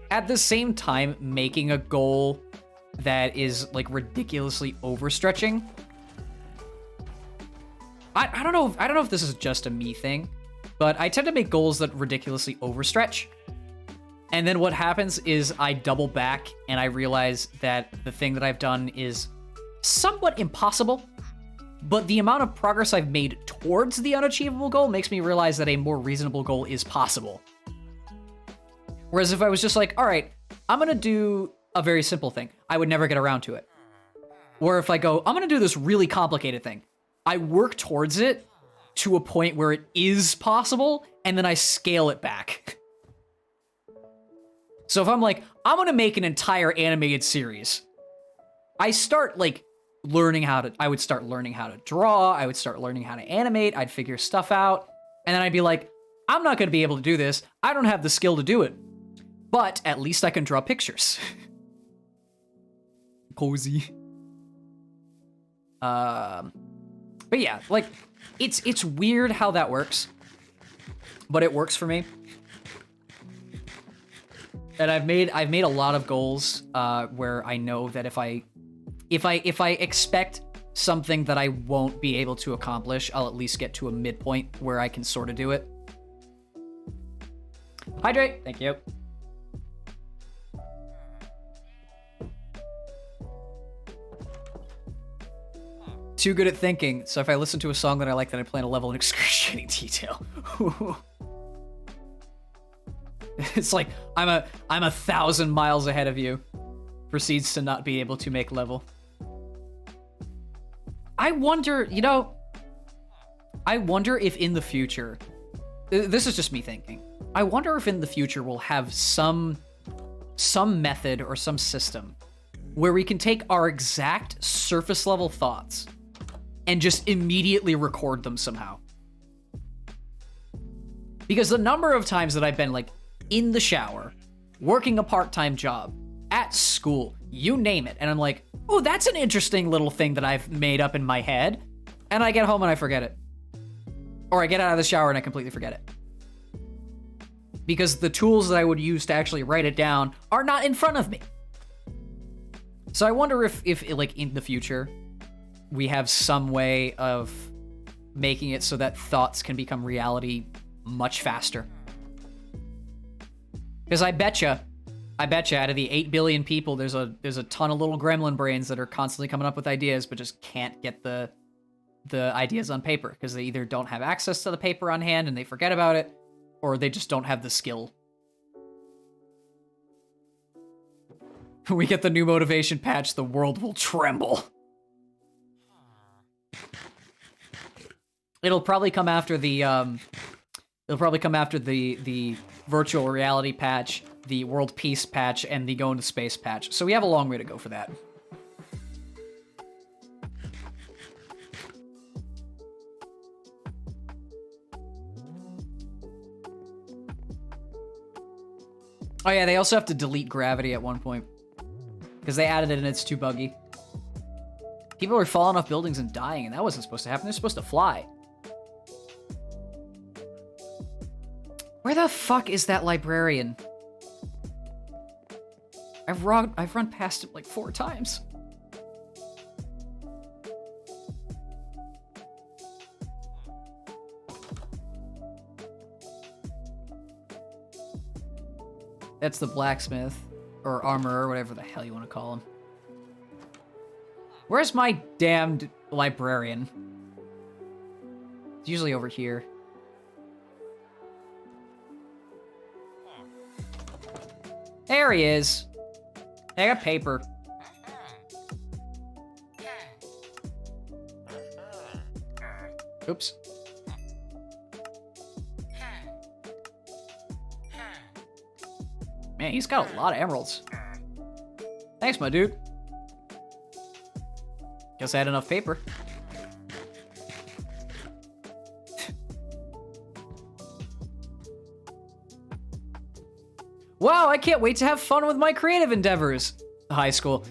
at the same time, making a goal that is, like, ridiculously overstretching... I don't know if this is just a me thing, but I tend to make goals that ridiculously overstretch. And then what happens is I double back and I realize that the thing that I've done is somewhat impossible, but the amount of progress I've made towards the unachievable goal makes me realize that a more reasonable goal is possible. Whereas if I was just like, all right, I'm going to do a very simple thing, I would never get around to it. Or if I go, I'm going to do this really complicated thing, I work towards it to a point where it is possible, and then I scale it back. So if I'm like, I'm going to make an entire animated series, I start, like, I would start learning how to draw, I would start learning how to animate, I'd figure stuff out, and then I'd be like, I'm not going to be able to do this, I don't have the skill to do it, but at least I can draw pictures. Cozy. But yeah, like, it's weird how that works, but it works for me. And I've made a lot of goals where I know that if I expect something that I won't be able to accomplish, I'll at least get to a midpoint where I can sort of do it. Hydrate, thank you. Too good at thinking, so if I listen to a song that I like, then I plan to level in excruciating detail. It's like, I'm 1,000 miles ahead of you. Proceeds to not be able to make level. I wonder, I wonder if in the future, this is just me thinking, I wonder if in the future we'll have some method or some system where we can take our exact surface level thoughts and just immediately record them somehow. Because the number of times that I've been, like, in the shower, working a part-time job, at school, you name it, and I'm like, oh, that's an interesting little thing that I've made up in my head, and I get home and I forget it. Or I get out of the shower and I completely forget it. Because the tools that I would use to actually write it down are not in front of me. So I wonder if like, in the future, we have some way of making it so that thoughts can become reality much faster. Because I betcha out of the 8 billion people, there's a ton of little gremlin brains that are constantly coming up with ideas, but just can't get the ideas on paper because they either don't have access to the paper on hand and they forget about it, or they just don't have the skill. When we get the new motivation patch, the world will tremble. It'll probably come after the the virtual reality patch, the world peace patch, and the go into space patch. So we have a long way to go for that. Oh yeah, they also have to delete gravity at one point. Because they added it and it's too buggy. People are falling off buildings and dying, and that wasn't supposed to happen. They're supposed to fly. Where the fuck is that librarian? I've run past him like 4 times. That's the blacksmith, or armorer, whatever the hell you want to call him. Where's my damned librarian? It's usually over here. There he is. I got paper. Oops. Man, he's got a lot of emeralds. Thanks, my dude. Guess I had enough paper. Wow, I can't wait to have fun with my creative endeavors. High school.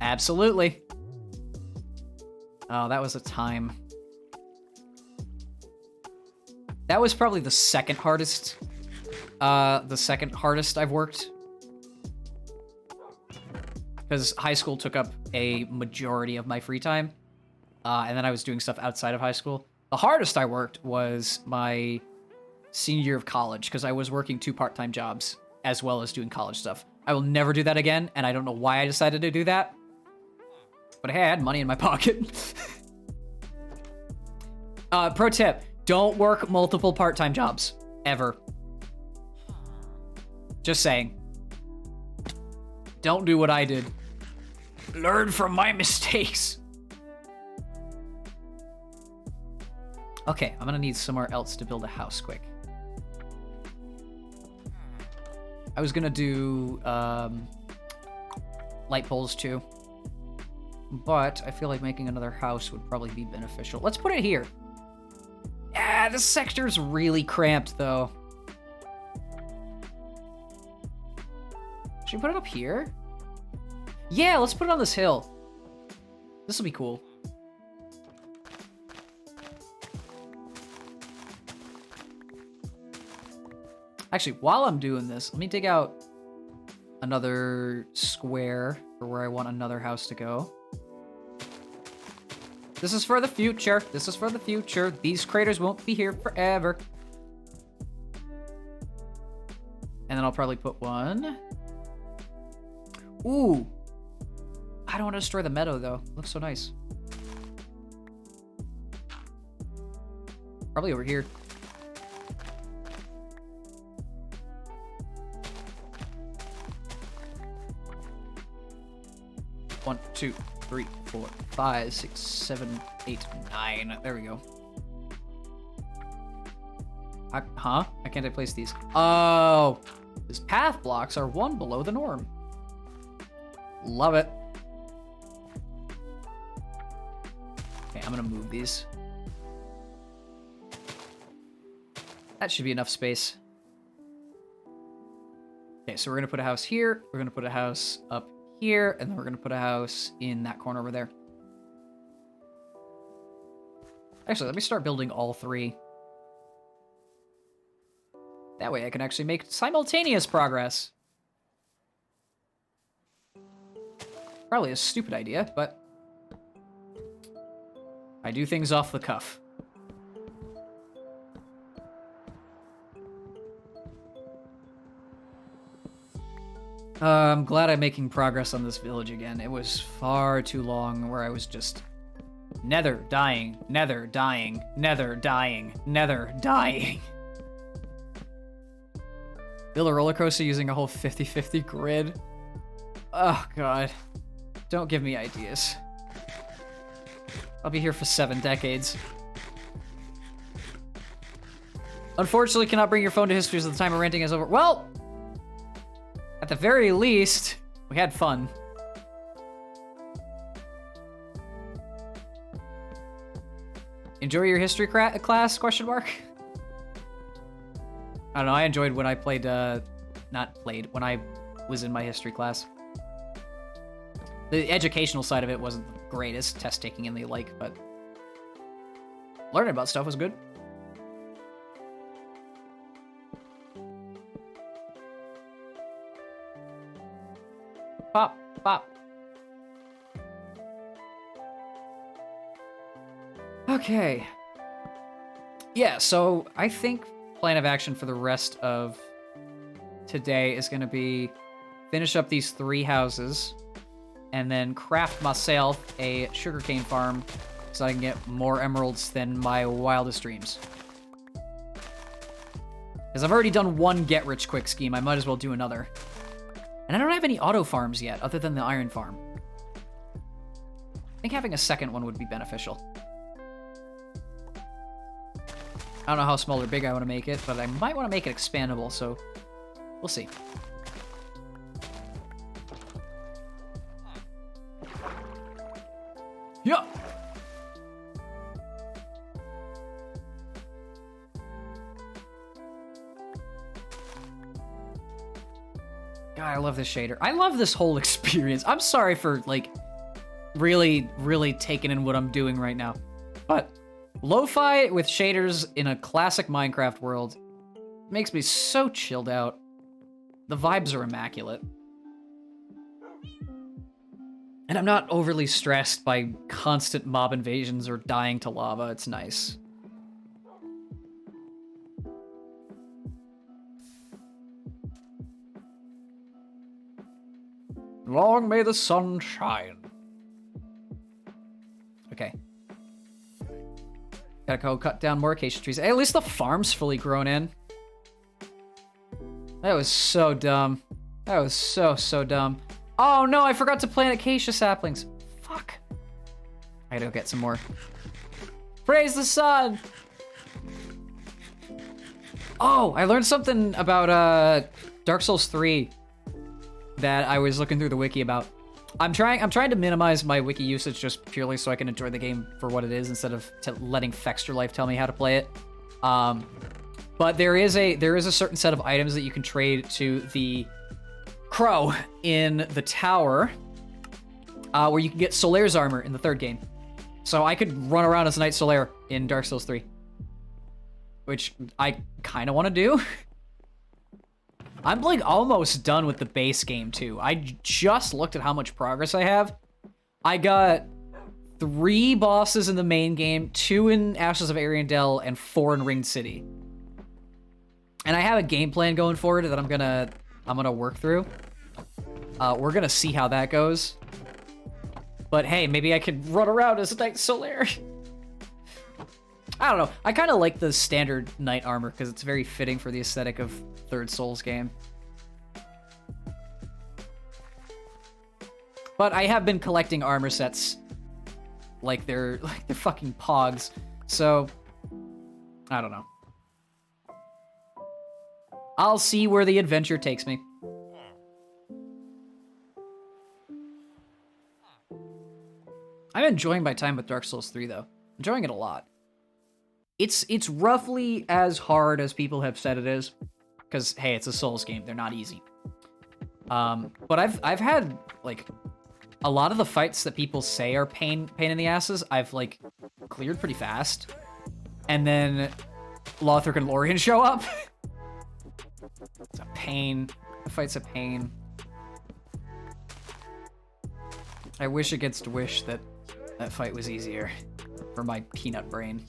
Absolutely. Oh, that was a time. That was probably the second hardest. I've worked. Because high school took up a majority of my free time. And then I was doing stuff outside of high school. The hardest I worked was my senior year of college, because I was working 2 part-time jobs as well as doing college stuff. I will never do that again, and I don't know why I decided to do that. But hey, I had money in my pocket. Pro tip, don't work multiple part-time jobs. Ever. Just saying. Don't do what I did. Learn from my mistakes. Okay, I'm gonna need somewhere else to build a house quick. I was gonna do light poles too, but I feel like making another house would probably be beneficial. Let's put it here. Yeah, this sector's really cramped though. Should we put it up here? Yeah, let's put it on this hill. This will be cool. Actually, while I'm doing this, let me dig out another square for where I want another house to go. This is for the future. This is for the future. These craters won't be here forever. And then I'll probably put one. Ooh. I don't want to destroy the meadow, though. It looks so nice. Probably over here. One, 2, 3, 4, 5, 6, 7, 8, 9. There we go. Huh? Why can't I place these? Oh, these path blocks are 1 below the norm. Love it. Okay, I'm gonna move these. That should be enough space. Okay, so we're gonna put a house here. We're gonna put a house up here, and then we're gonna put a house in that corner over there. Actually, let me start building all 3. That way I can actually make simultaneous progress. Probably a stupid idea, but I do things off the cuff. I'm glad I'm making progress on this village again. It was far too long where I was just nether dying, nether dying, nether dying, nether dying. Build a roller coaster using a whole 50-50 grid. Oh, God. Don't give me ideas. I'll be here for 7 decades. Unfortunately, cannot bring your phone to history as the time of renting is over. Well, at the very least, we had fun. Enjoy your history class, question mark? I don't know, I enjoyed when I played, when I was in my history class. The educational side of it wasn't the greatest, test taking and the like, but learning about stuff was good. Pop, pop. Okay. Yeah, so I think plan of action for the rest of today is going to be finish up these 3 houses and then craft myself a sugarcane farm so I can get more emeralds than my wildest dreams. Because I've already done 1 get-rich-quick scheme, I might as well do another. And I don't have any auto farms yet, other than the iron farm. I think having a second one would be beneficial. I don't know how small or big I want to make it, but I might want to make it expandable, so we'll see. Yeah. God, I love this shader. I love this whole experience. I'm sorry for, like, really taking in what I'm doing right now. But lo-fi with shaders in a classic Minecraft world makes me so chilled out. The vibes are immaculate. And I'm not overly stressed by constant mob invasions or dying to lava. It's nice. Long may the sun shine. Okay. Gotta go cut down more acacia trees. Hey, at least the farm's fully grown in. That was so dumb. That was so dumb. Oh no, I forgot to plant acacia saplings. Fuck. I gotta go get some more. Praise the sun! Oh, I learned something about Dark Souls 3 that I was looking through the wiki about. I'm trying to minimize my wiki usage just purely so I can enjoy the game for what it is instead of letting Fextra Life tell me how to play it. But there is a certain set of items that you can trade to the crow in the tower, where you can get Solaire's armor in the 3rd game. So I could run around as Knight Solaire in Dark Souls 3, which I kind of want to do. I'm like almost done with the base game too. I just looked at how much progress I have. I got 3 bosses in the main game, 2 in Ashes of Ariandel, and 4 in Ringed City. And I have a game plan going forward that I'm gonna work through. We're gonna see how that goes. But hey, maybe I could run around as a Knight Solaire. I don't know. I kind of like the standard knight armor because it's very fitting for the aesthetic of 3rd Souls game. But I have been collecting armor sets like they're fucking pogs. So I don't know. I'll see where the adventure takes me. I'm enjoying my time with Dark Souls 3 though. Enjoying it a lot. It's roughly as hard as people have said it is, because hey, it's a Souls game. They're not easy. But I've had like a lot of the fights that people say are pain in the asses. I've like cleared pretty fast, and then Lothric and Lorien show up. It's a pain. The fight's a pain. I wish against wish that fight was easier for my peanut brain.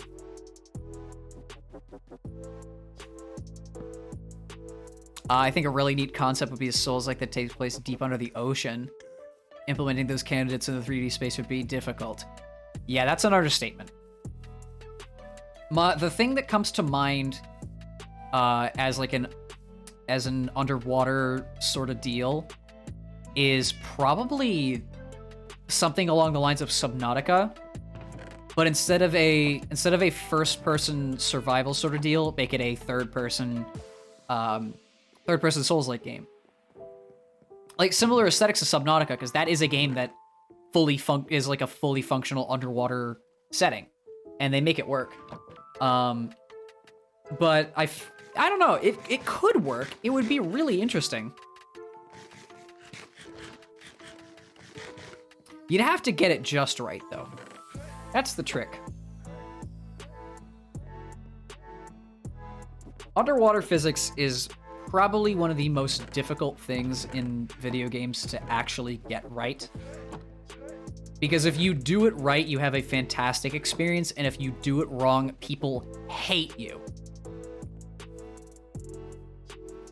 I think a really neat concept would be a Souls-like that takes place deep under the ocean. Implementing those candidates in the 3D space would be difficult. Yeah, that's an understatement. The thing that comes to mind as an underwater sort of deal is probably something along the lines of Subnautica, but instead of a first-person survival sort of deal, make it a third-person Souls-like game. Like similar aesthetics to Subnautica, because that is a game that is like a fully functional underwater setting, and they make it work. But I don't know. It could work. It would be really interesting. You'd have to get it just right, though. That's the trick. Underwater physics is probably one of the most difficult things in video games to actually get right. Because if you do it right, you have a fantastic experience, and if you do it wrong, people hate you.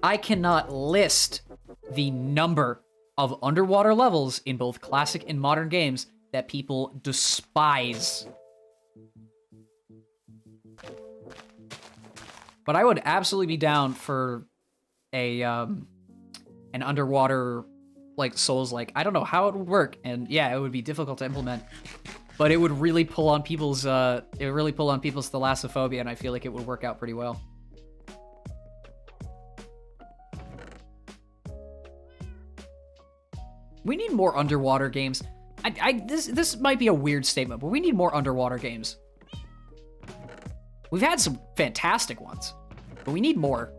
I cannot list the number of underwater levels in both classic and modern games that people despise. But I would absolutely be down for an underwater like Souls-like. I don't know how it would work, and yeah, it would be difficult to implement. But it would really pull on people's thalassophobia, and I feel like it would work out pretty well. We need more underwater games. This might be a weird statement, but we need more underwater games. We've had some fantastic ones, but we need more.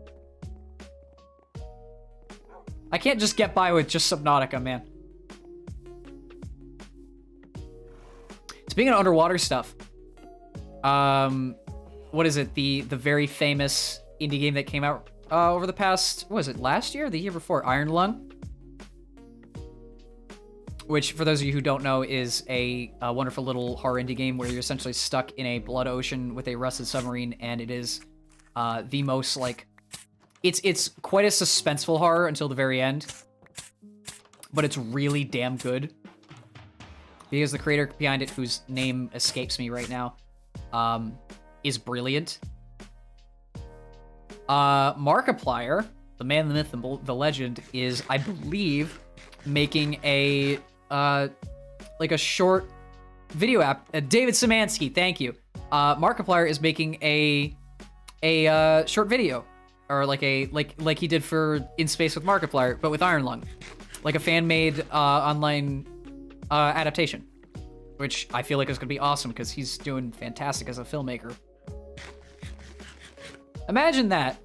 I can't just get by with just Subnautica, man. Speaking of underwater stuff, what is it? The very famous indie game that came out over the past, what was it, last year or the year before? Iron Lung? Which, for those of you who don't know, is a wonderful little horror indie game where you're essentially stuck in a blood ocean with a rusted submarine, and it is the most, like... It's quite a suspenseful horror until the very end, but it's really damn good. Because the creator behind it, whose name escapes me right now, is brilliant. Markiplier, the man, the myth, the legend, is, I believe, making a like a short video app. David Szymanski, thank you. Markiplier is making a short video, or like he did for In Space with Markiplier, but with Iron Lung, like a fan-made online adaptation, which I feel like is gonna be awesome because he's doing fantastic as a filmmaker. Imagine that.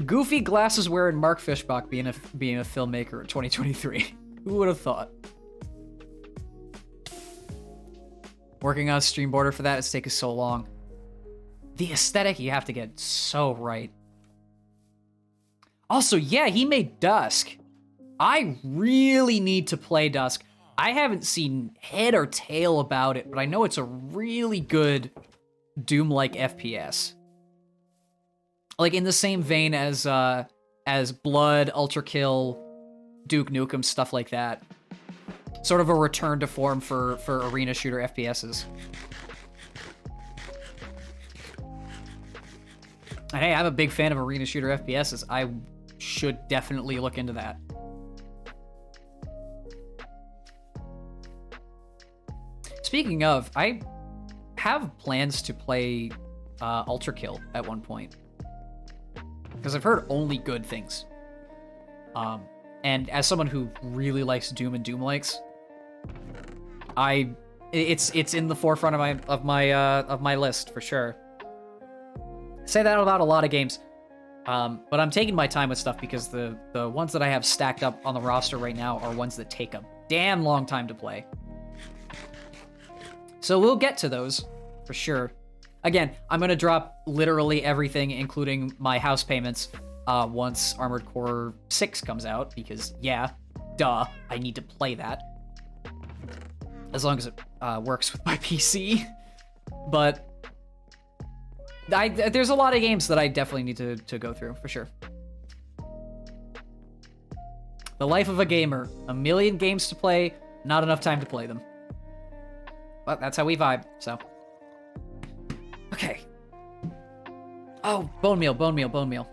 Goofy glasses wearing Mark Fishbach being a filmmaker in 2023. Who would have thought? Working on a stream border for that is taking so long. The aesthetic you have to get so right. Also, yeah, he made Dusk. I really need to play Dusk. I haven't seen head or tail about it, but I know it's a really good Doom-like FPS. Like in the same vein as Blood, Ultra Kill, Duke Nukem, stuff like that. Sort of a return to form for arena shooter FPSs. And hey, I'm a big fan of arena shooter FPSs. I should definitely look into that. Speaking of, I have plans to play Ultra Kill at one point. Because I've heard only good things. And as someone who really likes Doom and Doom-likes, it's in the forefront of my list for sure. I say that about a lot of games, but I'm taking my time with stuff because the ones that I have stacked up on the roster right now are ones that take a damn long time to play. So we'll get to those for sure. Again, I'm gonna drop literally everything, including my house payments, once Armored Core 6 comes out, because yeah, duh, I need to play that. As long as it works with my PC. But there's a lot of games that I definitely need to go through, for sure. The life of a gamer. A million games to play, not enough time to play them. But that's how we vibe, so. Okay. Oh, bone meal, bone meal, bone meal.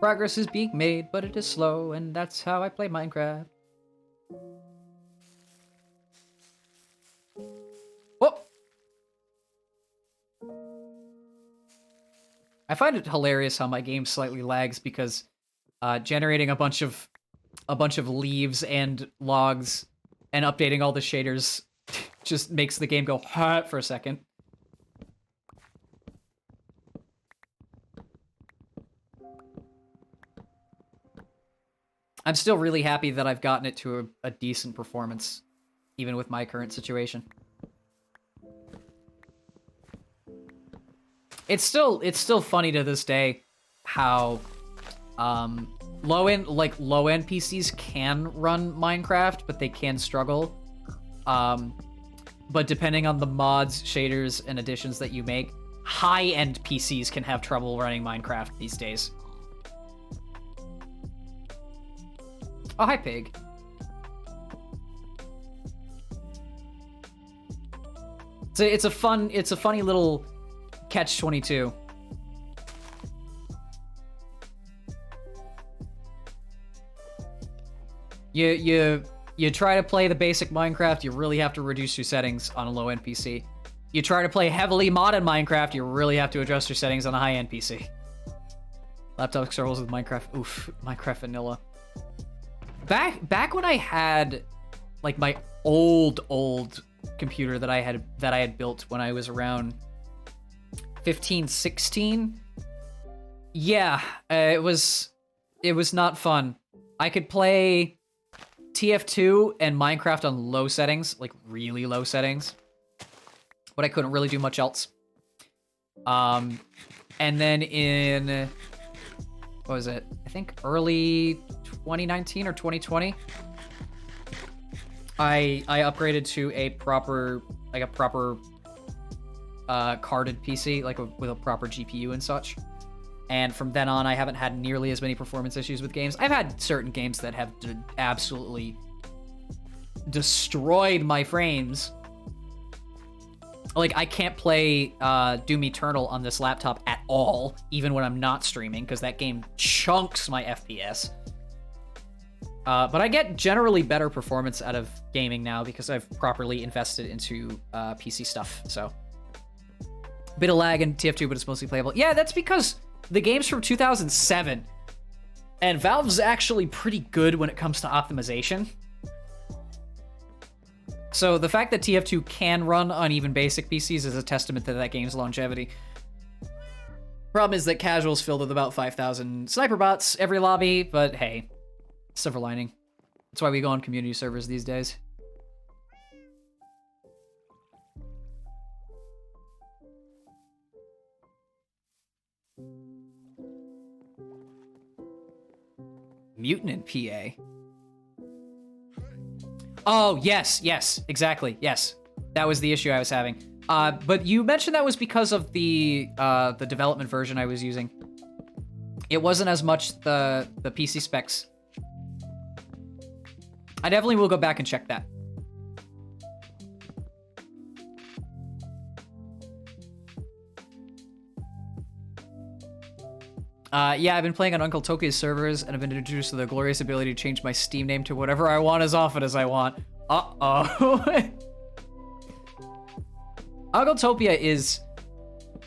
Progress is being made, but it is slow, and that's how I play Minecraft. Whoop! I find it hilarious how my game slightly lags because generating a bunch of leaves and logs and updating all the shaders just makes the game go hot for a second. I'm still really happy that I've gotten it to a decent performance, even with my current situation. It's still funny to this day how low-end PCs can run Minecraft, but they can struggle. But depending on the mods, shaders, and additions that you make, high-end PCs can have trouble running Minecraft these days. Oh, hi, Pig. It's a funny little catch-22. You try to play the basic Minecraft, you really have to reduce your settings on a low-end PC. You try to play heavily modded Minecraft, you really have to adjust your settings on a high-end PC. Laptop struggles with Minecraft. Oof, Minecraft vanilla. Back when I had like my old computer that I had built when I was around 15, 16. Yeah, it was not fun. I could play TF2 and Minecraft on low settings, like really low settings, but I couldn't really do much else. And then in, what was it? I think early 2019 or 2020, I upgraded to a proper carded PC, like with a proper GPU and such. And from then on, I haven't had nearly as many performance issues with games. I've had certain games that have absolutely destroyed my frames. Like, I can't play Doom Eternal on this laptop at all, even when I'm not streaming, because that game chunks my FPS. But I get generally better performance out of gaming now because I've properly invested into PC stuff, so. Bit of lag in TF2, but it's mostly playable. Yeah, that's because the game's from 2007, and Valve's actually pretty good when it comes to optimization. So the fact that TF2 can run on even basic PCs is a testament to that game's longevity. Problem is that casual's filled with about 5,000 sniper bots every lobby, but hey, silver lining. That's why we go on community servers these days. Mutant in PA. Oh, yes, exactly, yes. That was the issue I was having. But you mentioned that was because of the development version I was using. It wasn't as much the PC specs. I definitely will go back and check that. Yeah, I've been playing on Uncle Tokia's servers, and I've been introduced to the glorious ability to change my Steam name to whatever I want as often as I want. Uh-oh. Uncle Topia is,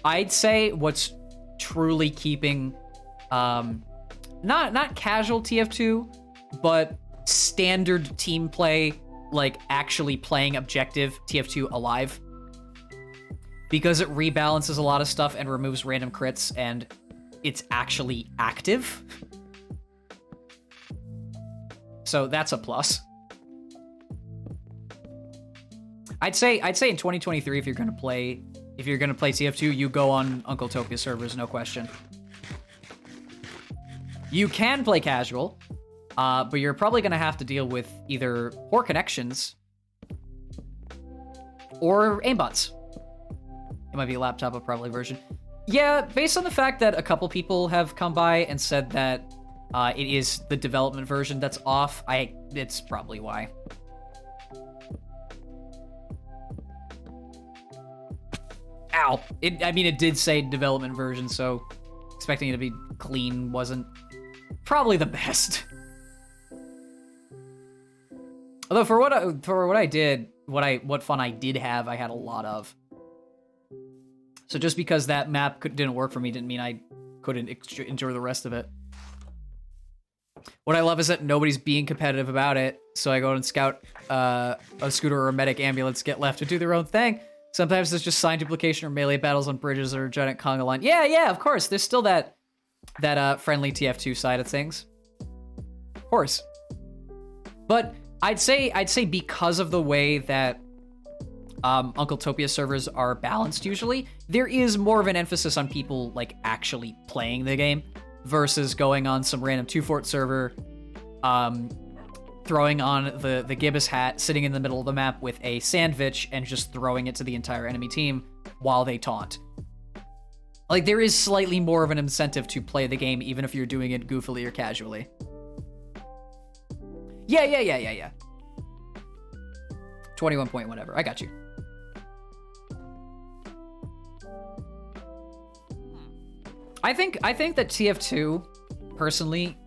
I'd say, what's truly keeping, not casual TF2, but standard team play, like actually playing objective TF2 alive. Because it rebalances a lot of stuff and removes random crits, and it's actually active. So that's a plus. I'd say in 2023, if you're gonna play TF2, you go on Uncle Topia servers, no question. You can play casual, but you're probably gonna have to deal with either poor connections or aimbots. It might be a laptop, but probably version. Yeah, based on the fact that a couple people have come by and said that it is the development version that's off, it's probably why. Ow! It did say development version, so expecting it to be clean wasn't Probably the best. Although for what I did, what fun I did have, I had a lot of. So just because that map didn't work for me didn't mean I couldn't enjoy the rest of it. What I love is that nobody's being competitive about it, so I go out and scout a scooter or a medic ambulance, get left to do their own thing. Sometimes there's just sign duplication or melee battles on bridges or giant conga line. Yeah, of course. There's still that friendly TF2 side of things. Of course. But I'd say because of the way that Uncle Topia servers are balanced usually, there is more of an emphasis on people like actually playing the game versus going on some random 2-fort server, throwing on the gibbous hat, sitting in the middle of the map with a sandwich and just throwing it to the entire enemy team while they taunt. Like, there is slightly more of an incentive to play the game even if you're doing it goofily or casually. Yeah. 21 point whatever. I got you. I think that TF2, personally,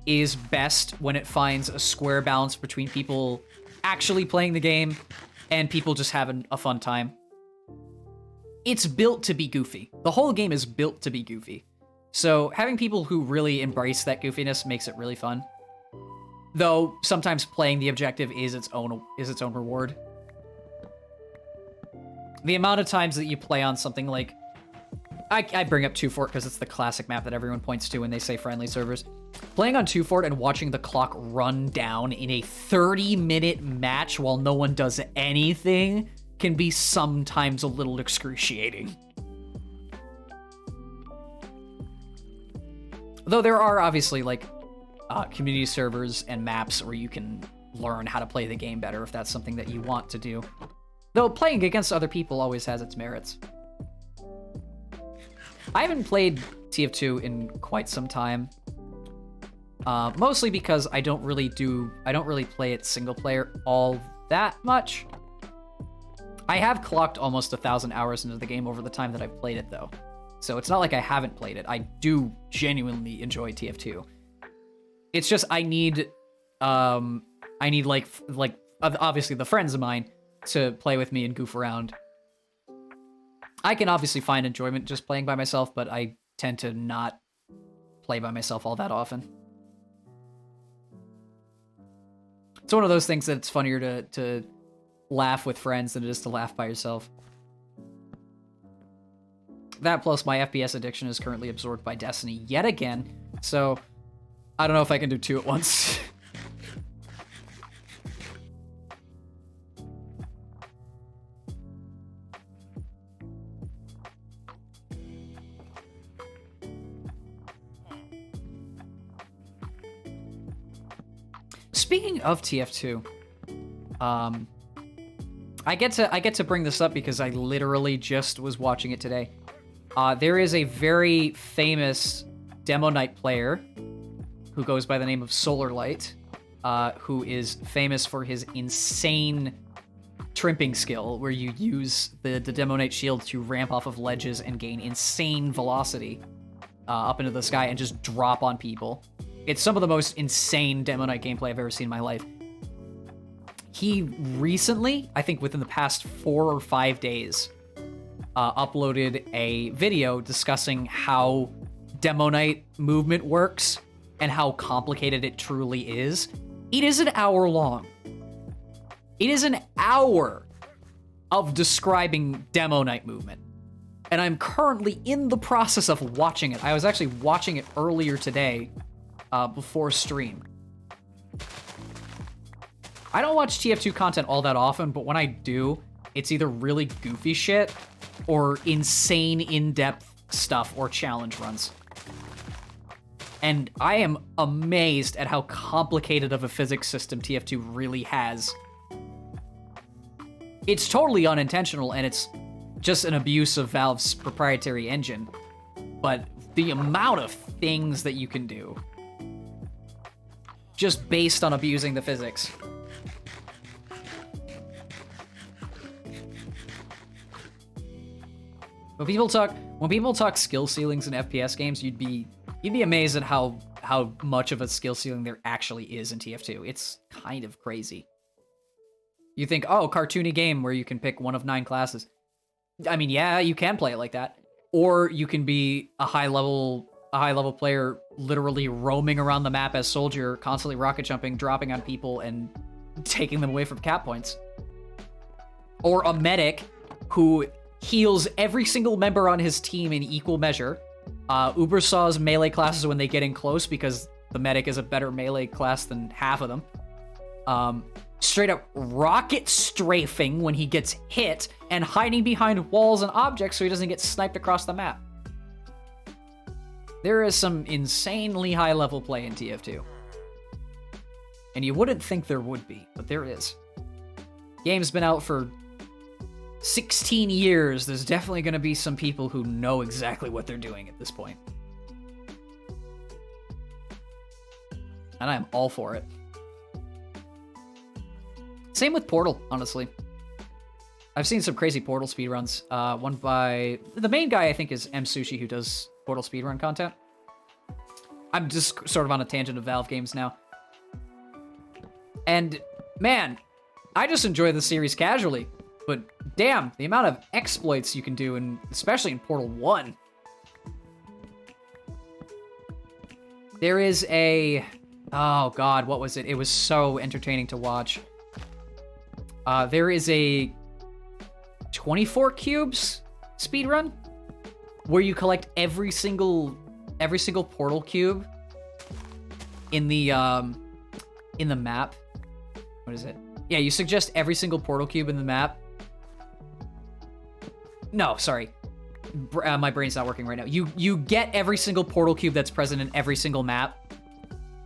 is best when it finds a square balance between people actually playing the game and people just having a fun time. It's built to be goofy. The whole game is built to be goofy. So having people who really embrace that goofiness makes it really fun. Though sometimes playing the objective is its own reward. The amount of times that you play on something like I bring up 2-fort because it's the classic map that everyone points to when they say friendly servers. Playing on 2-fort and watching the clock run down in a 30-minute match while no one does anything can be sometimes a little excruciating. Though there are obviously like community servers and maps where you can learn how to play the game better if that's something that you want to do. Though playing against other people always has its merits. I haven't played TF2 in quite some time. Mostly because I don't really play it single player all that much. I have clocked almost 1,000 hours into the game over the time that I've played it though. So it's not like I haven't played it. I do genuinely enjoy TF2. It's just I need like obviously the friends of mine to play with me and goof around. I can obviously find enjoyment just playing by myself, but I tend to not play by myself all that often. It's one of those things that it's funnier to laugh with friends than it is to laugh by yourself. That plus my FPS addiction is currently absorbed by Destiny yet again, so I don't know if I can do two at once. Speaking of TF2, I get to bring this up because I literally just was watching it today. There is a very famous Demo Knight player who goes by the name of Solarlight, who is famous for his insane trimping skill, where you use the Demo Knight shield to ramp off of ledges and gain insane velocity up into the sky and just drop on people. It's some of the most insane Demo Knight gameplay I've ever seen in my life. He recently, I think within the past 4 or 5 days, uploaded a video discussing how Demo Knight movement works and how complicated it truly is. It is an hour long. It is an hour of describing Demo Knight movement. And I'm currently in the process of watching it. I was actually watching it earlier today, before stream. I don't watch TF2 content all that often, but when I do, it's either really goofy shit or insane in-depth stuff or challenge runs. And I am amazed at how complicated of a physics system TF2 really has. It's totally unintentional, and it's just an abuse of Valve's proprietary engine. But the amount of things that you can do just based on abusing the physics. When people talk skill ceilings in FPS games, you'd be amazed at how how much of a skill ceiling there actually is in TF2. It's kind of crazy. You think, oh, cartoony game where you can pick one of 9 classes. I mean, yeah, you can play it like that. Or you can be a high level player literally roaming around the map as soldier, constantly rocket jumping, dropping on people, and taking them away from cap points. Or a medic who heals every single member on his team in equal measure. Ubersaw's melee classes when they get in close because the medic is a better melee class than half of them. Straight up rocket strafing when he gets hit and hiding behind walls and objects so he doesn't get sniped across the map. There is some insanely high level play in TF2. And you wouldn't think there would be, but there is. Game's been out for 16 years. There's definitely going to be some people who know exactly what they're doing at this point. And I'm all for it. Same with Portal, honestly. I've seen some crazy Portal speedruns. One by... The main guy, I think, is mSushi, who does Portal speedrun content. I'm just sort of on a tangent of Valve games now. And, man, I just enjoy the series casually. But, damn, the amount of exploits you can do, and especially in Portal 1. There is a... Oh, God, what was it? It was so entertaining to watch. There is a 24 cubes speedrun where you collect every single portal cube in the map. What is it? Yeah, you suggest every single portal cube in the map. No, sorry. My brain's not working right now. You get every single portal cube that's present in every single map.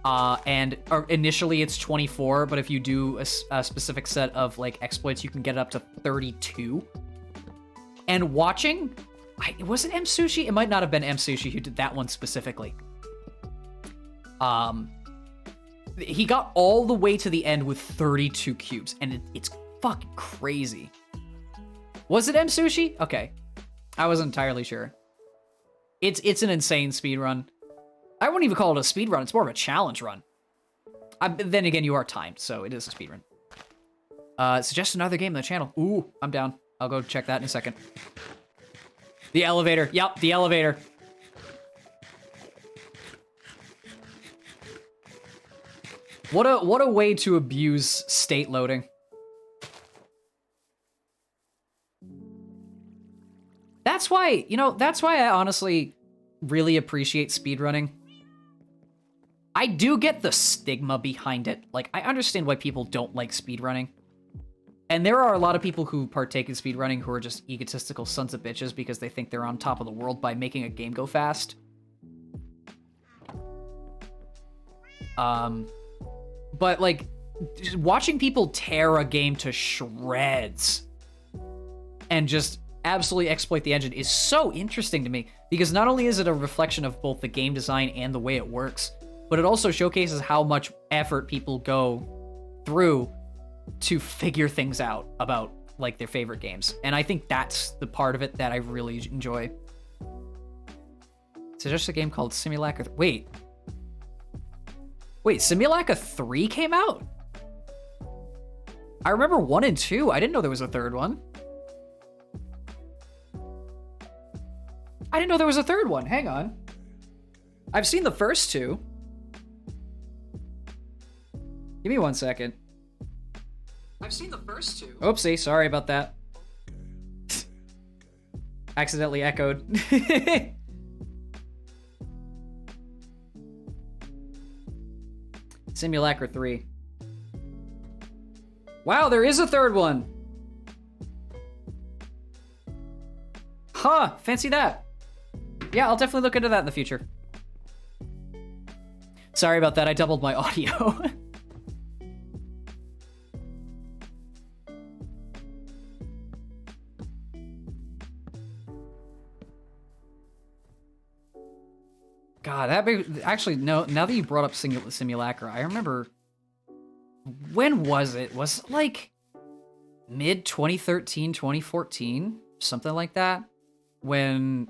And initially it's 24, but if you do a specific set of like exploits, you can get it up to 32. And watching, was it mSushi? It might not have been mSushi who did that one specifically. He got all the way to the end with 32 cubes, and it's fucking crazy. Was it mSushi? Okay, I wasn't entirely sure. It's an insane speed run. I wouldn't even call it a speed run. It's more of a challenge run. Then again, you are timed, so it is a speed run. Suggest another game on the channel. Ooh, I'm down. I'll go check that in a second. The elevator. Yep, the elevator. What a way to abuse state loading. That's why, that's why I honestly really appreciate speedrunning. I do get the stigma behind it. Like, I understand why people don't like speedrunning. And there are a lot of people who partake in speedrunning who are just egotistical sons of bitches because they think they're on top of the world by making a game go fast. But, like, just watching people tear a game to shreds and just absolutely exploit the engine is so interesting to me, because not only is it a reflection of both the game design and the way it works, but it also showcases how much effort people go through to figure things out about, like, their favorite games. And I think that's the part of it that I really enjoy. It's just a game called Simulacra. Wait, Simulacra 3 came out? I remember 1 and 2. I didn't know there was a third one. I didn't know there was a third one. Hang on. I've seen the first 2. Give me 1 second. I've seen the first 2. Oopsie, sorry about that. Accidentally echoed. Simulacra 3. Wow, there is a third one. Huh, fancy that. Yeah, I'll definitely look into that in the future. Sorry about that, I doubled my audio. God, actually, no, now that you brought up Simulacra, I remember, when was it? Was it like mid 2013, 2014? Something like that? When,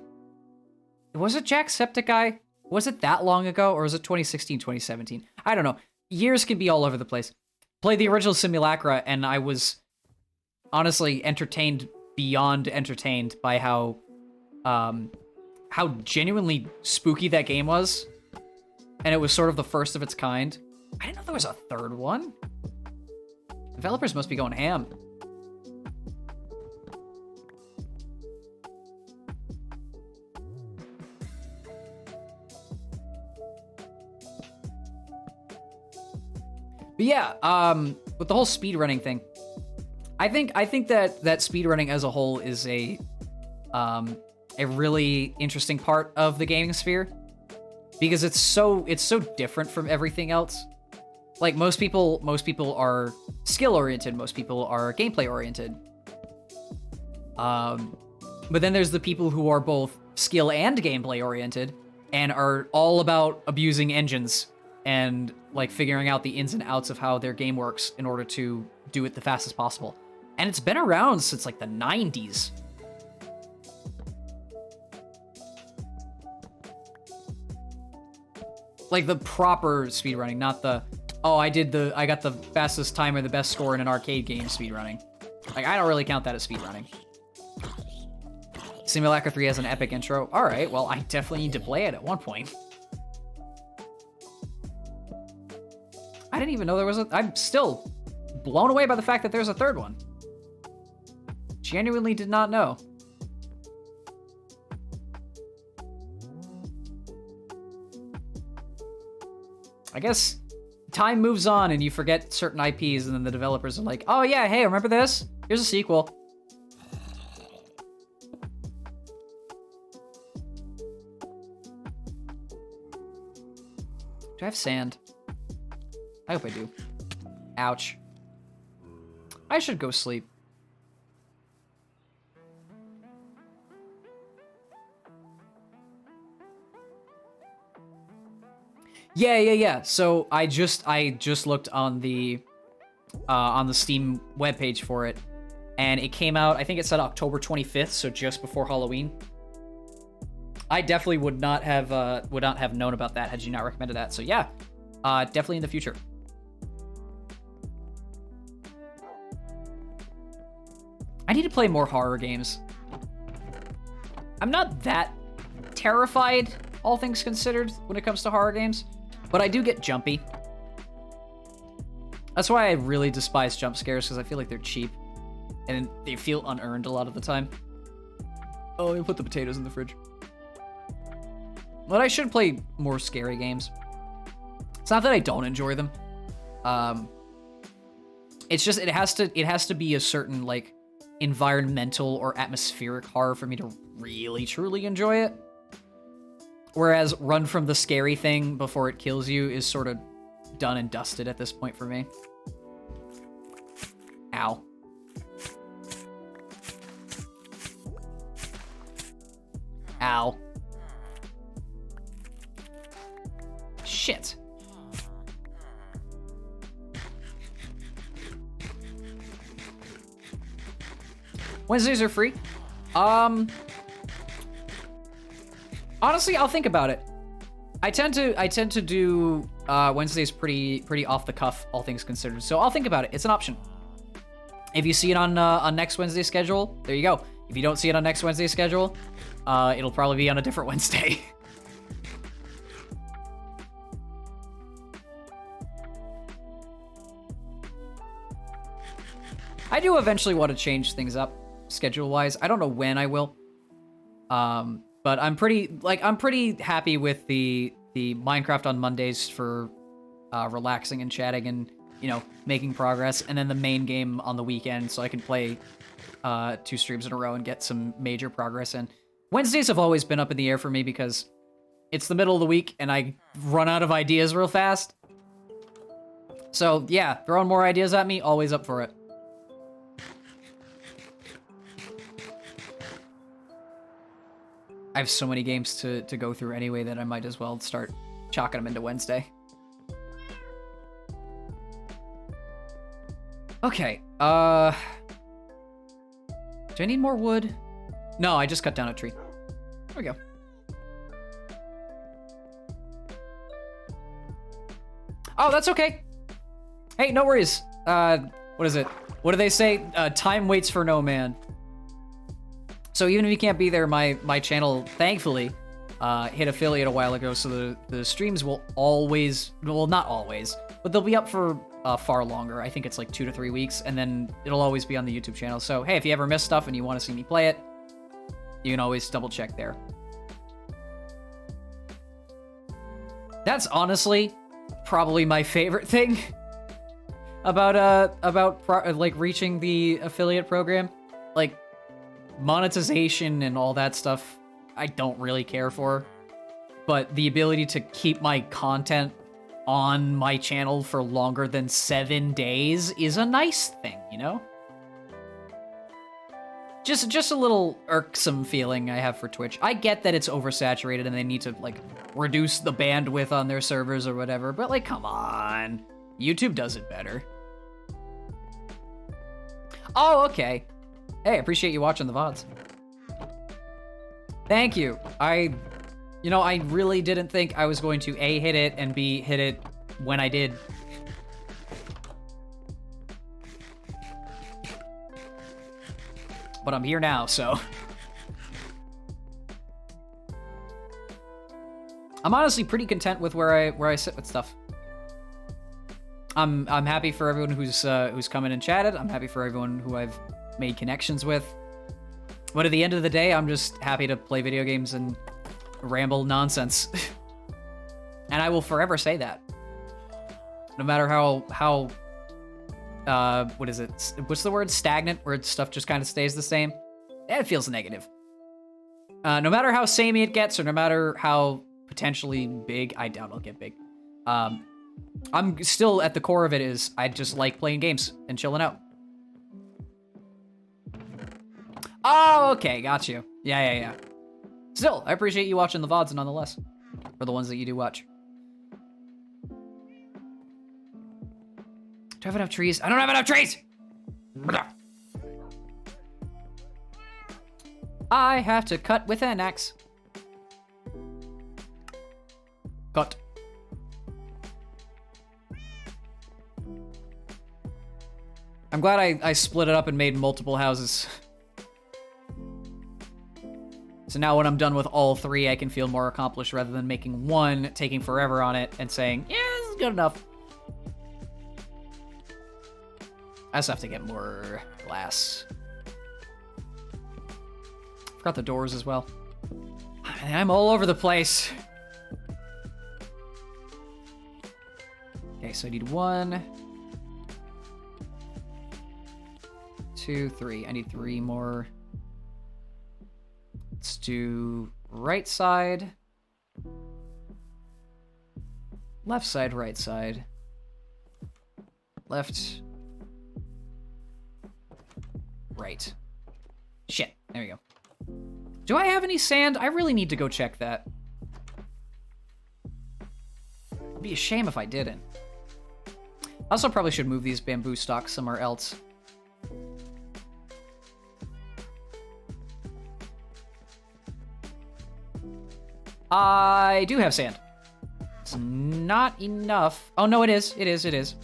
was it Jacksepticeye Was it that long ago, or was it 2016, 2017? I don't know. Years can be all over the place. Played the original Simulacra, and I was honestly entertained beyond entertained by how genuinely spooky that game was. And it was sort of the first of its kind. I didn't know there was a third one. Developers must be going ham. But yeah, with the whole speedrunning thing, I think that speedrunning as a whole is a really interesting part of the gaming sphere, because it's so different from everything else. Like most people are skill oriented, most people are gameplay oriented. But then there's the people who are both skill and gameplay oriented and are all about abusing engines and like figuring out the ins and outs of how their game works in order to do it the fastest possible. And it's been around since like the 90s. Like the proper speedrunning, not the, oh, I got the fastest time or the best score in an arcade game speedrunning. Like, I don't really count that as speedrunning. Simulacra 3 has an epic intro. All right, well, I definitely need to play it at one point. I didn't even know there was I'm still blown away by the fact that there's a third one. Genuinely did not know. I guess time moves on and you forget certain IPs, and then the developers are like, oh yeah, hey, remember this? Here's a sequel. Do I have sand? I hope I do. Ouch. I should go sleep. Yeah. So I just looked on the Steam webpage for it, and it came out, I think it said October 25th, so just before Halloween. I definitely would not have known about that had you not recommended that. So yeah, definitely in the future. I need to play more horror games. I'm not that terrified, all things considered, when it comes to horror games, but I do get jumpy. That's why I really despise jump scares, because I feel like they're cheap and they feel unearned a lot of the time. Oh, let me put the potatoes in the fridge. But I should play more scary games. It's not that I don't enjoy them. It's just it has to be a certain like environmental or atmospheric horror for me to really truly enjoy it. Whereas run from the scary thing before it kills you is sort of done and dusted at this point for me. Ow. Ow. Shit. Wednesdays are free. Honestly, I'll think about it. I tend to do Wednesdays pretty off the cuff, all things considered. So I'll think about it. It's an option. If you see it on next Wednesday's schedule, there you go. If you don't see it on next Wednesday's schedule, it'll probably be on a different Wednesday. I do eventually want to change things up schedule-wise. I don't know when I will. But I'm pretty happy with the Minecraft on Mondays for relaxing and chatting and, you know, making progress, and then the main game on the weekend so I can play 2 streams in a row and get some major progress in. Wednesdays have always been up in the air for me because it's the middle of the week and I run out of ideas real fast. So yeah, throwing more ideas at me, always up for it. I have so many games to go through anyway that I might as well start chalking them into Wednesday. Okay, do I need more wood? No, I just cut down a tree. There we go. Oh, that's okay. Hey, no worries. What is it? What do they say? Time waits for no man. So even if you can't be there, my channel, thankfully, hit affiliate a while ago, so the streams will always, well, not always, but they'll be up for far longer. I think it's like 2 to 3 weeks, and then it'll always be on the YouTube channel. So hey, if you ever miss stuff and you want to see me play it, you can always double check there. That's honestly probably my favorite thing about like reaching the affiliate program. Like monetization and all that stuff I don't really care for, but the ability to keep my content on my channel for longer than 7 days is a nice thing, you know? Just a little irksome feeling I have for Twitch. I get that it's oversaturated and they need to, like, reduce the bandwidth on their servers or whatever, but, like, come on. YouTube does it better. Oh, okay. Hey, appreciate you watching the VODs. Thank you. I really didn't think I was going to A, hit it, and B, hit it when I did. But I'm here now, so. I'm honestly pretty content with where I sit with stuff. I'm happy for everyone who's come in and chatted. I'm happy for everyone who I've made connections with. But at the end of the day, I'm just happy to play video games and ramble nonsense. And I will forever say that. No matter how what is it? What's the word? Stagnant, where stuff just kind of stays the same? It feels negative. No matter how samey it gets, or no matter how potentially big, I doubt I'll get big. I'm still, at the core of it, is I just like playing games and chilling out. Oh, okay, got you. Yeah. Still, I appreciate you watching the VODs nonetheless. For the ones that you do watch. Do I have enough trees? I don't have enough trees! I have to cut with an axe. Cut. I'm glad I split it up and made multiple houses. So now when I'm done with all 3, I can feel more accomplished rather than making one, taking forever on it, and saying, yeah, this is good enough. I just have to get more glass. Forgot the doors as well. I'm all over the place. Okay, so I need 1, 2, 3. I need 3 more. Let's do right side, left side, right side, left, right. Shit, there we go. Do I have any sand? I really need to go check that. It'd be a shame if I didn't. I also probably should move these bamboo stalks somewhere else. I do have sand. It's not enough. Oh, no, it is. It is.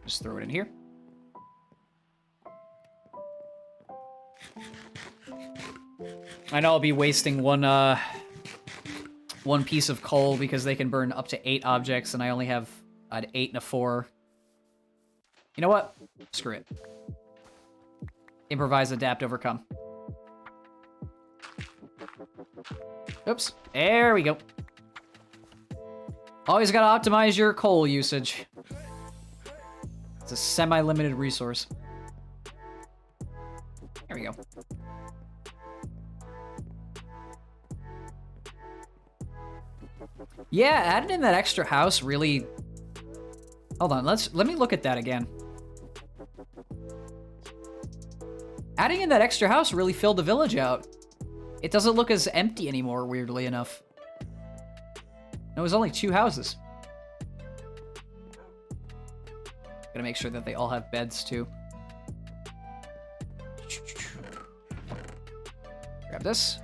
Just throw it in here. I know I'll be wasting one piece of coal because they can burn up to 8 objects, and I only have an 8 and a 4. You know what? Screw it. Improvise, adapt, overcome. Oops. There we go. Always gotta optimize your coal usage. It's a semi-limited resource. There we go. Yeah, adding in that extra house really... Hold on, let me look at that again. Adding in that extra house really filled the village out. It doesn't look as empty anymore, weirdly enough. It was only 2 houses. Gotta make sure that they all have beds, too. Grab this.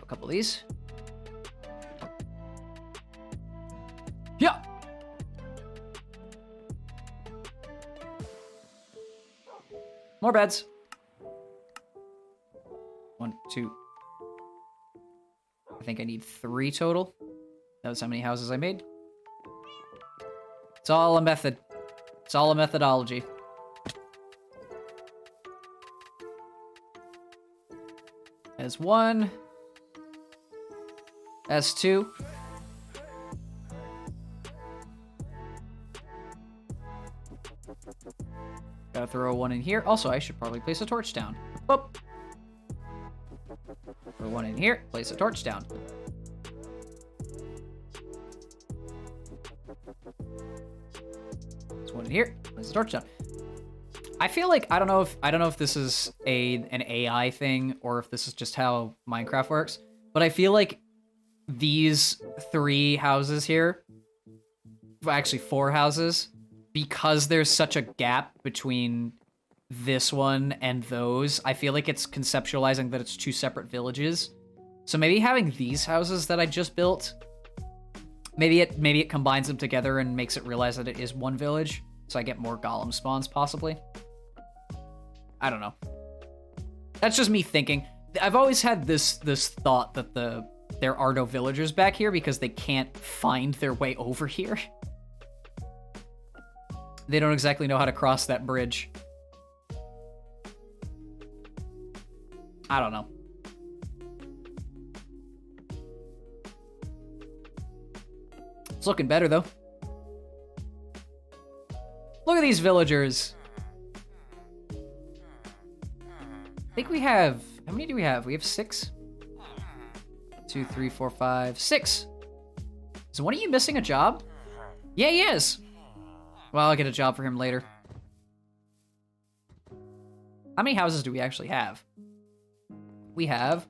a couple of these. Yeah. More beds. 1, 2. I think I need 3 total. That was how many houses I made. It's all a method. It's all a methodology. As 1. As 2. Gotta throw 1 in here. Also, I should probably place a torch down. Boop. Throw 1 in here. Place a torch down. There's 1 in here. Place a torch down. I feel like I don't know if this is an AI thing or if this is just how Minecraft works, but I feel like these 3 houses here, actually 4 houses, because there's such a gap between this one and those, I feel like it's conceptualizing that it's 2 separate villages. So maybe having these houses that I just built, maybe it combines them together and makes it realize that it is 1 village, so I get more golem spawns possibly. I don't know. That's just me thinking. I've always had this thought that there are no villagers back here because they can't find their way over here. They don't exactly know how to cross that bridge. I don't know. It's looking better, though. Look at these villagers. I think we have... How many do we have? We have 6? 2, 3, 4, 5, 6. Is one of you missing a job? Yeah, he is. Well, I'll get a job for him later. How many houses do we actually have? We have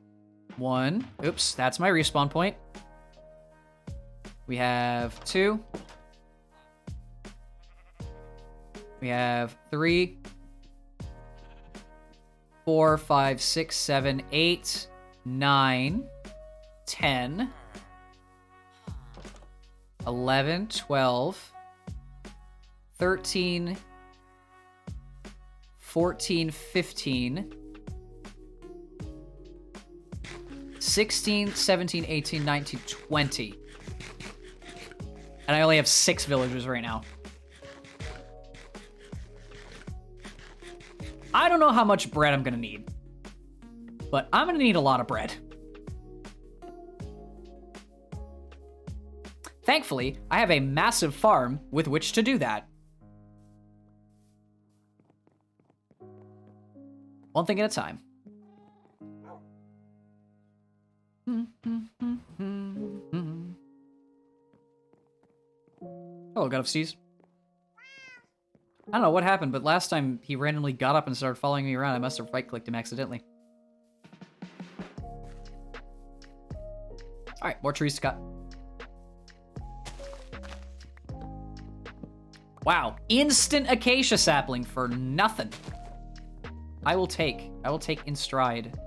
1. Oops, that's my respawn point. We have 2. We have 3. 4, 5, 6, 7, 8, 9, 10, 11, 12, 13, 14, 15, 16, 17, 18, 19, 20. And I only have 6 villagers right now. I don't know how much bread I'm gonna need, but I'm gonna need a lot of bread. Thankfully, I have a massive farm with which to do that. One thing at a time. Oh, God of Seas. I don't know what happened, but last time he randomly got up and started following me around. I must have right-clicked him accidentally. Alright, more trees to cut. Wow, instant acacia sapling for nothing. I will take in stride.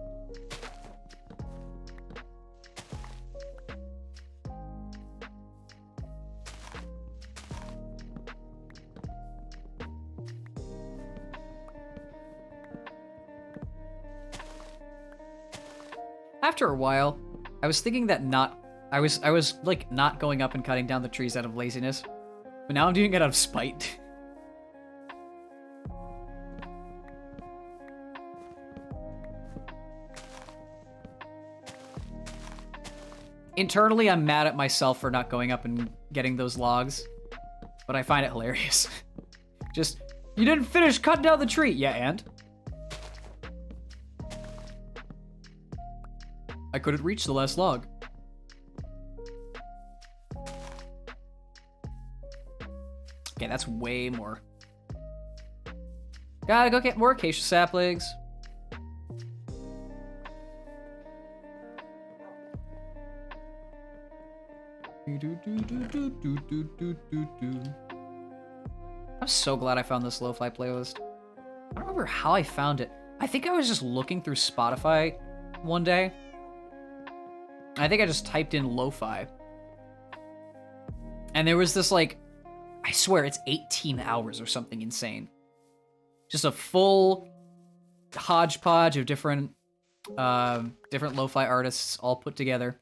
After a while, I was thinking that I was like not going up and cutting down the trees out of laziness, but now I'm doing it out of spite. Internally, I'm mad at myself for not going up and getting those logs, but I find it hilarious. Just, you didn't finish cutting down the tree. Yeah, and? I couldn't reach the last log. Okay, that's way more. Gotta go get more acacia saplings. I'm so glad I found this lo-fi playlist. I don't remember how I found it. I think I was just looking through Spotify one day, I think I just typed in lo-fi. And there was this, like, I swear it's 18 hours or something insane. Just a full hodgepodge of different lo-fi artists all put together.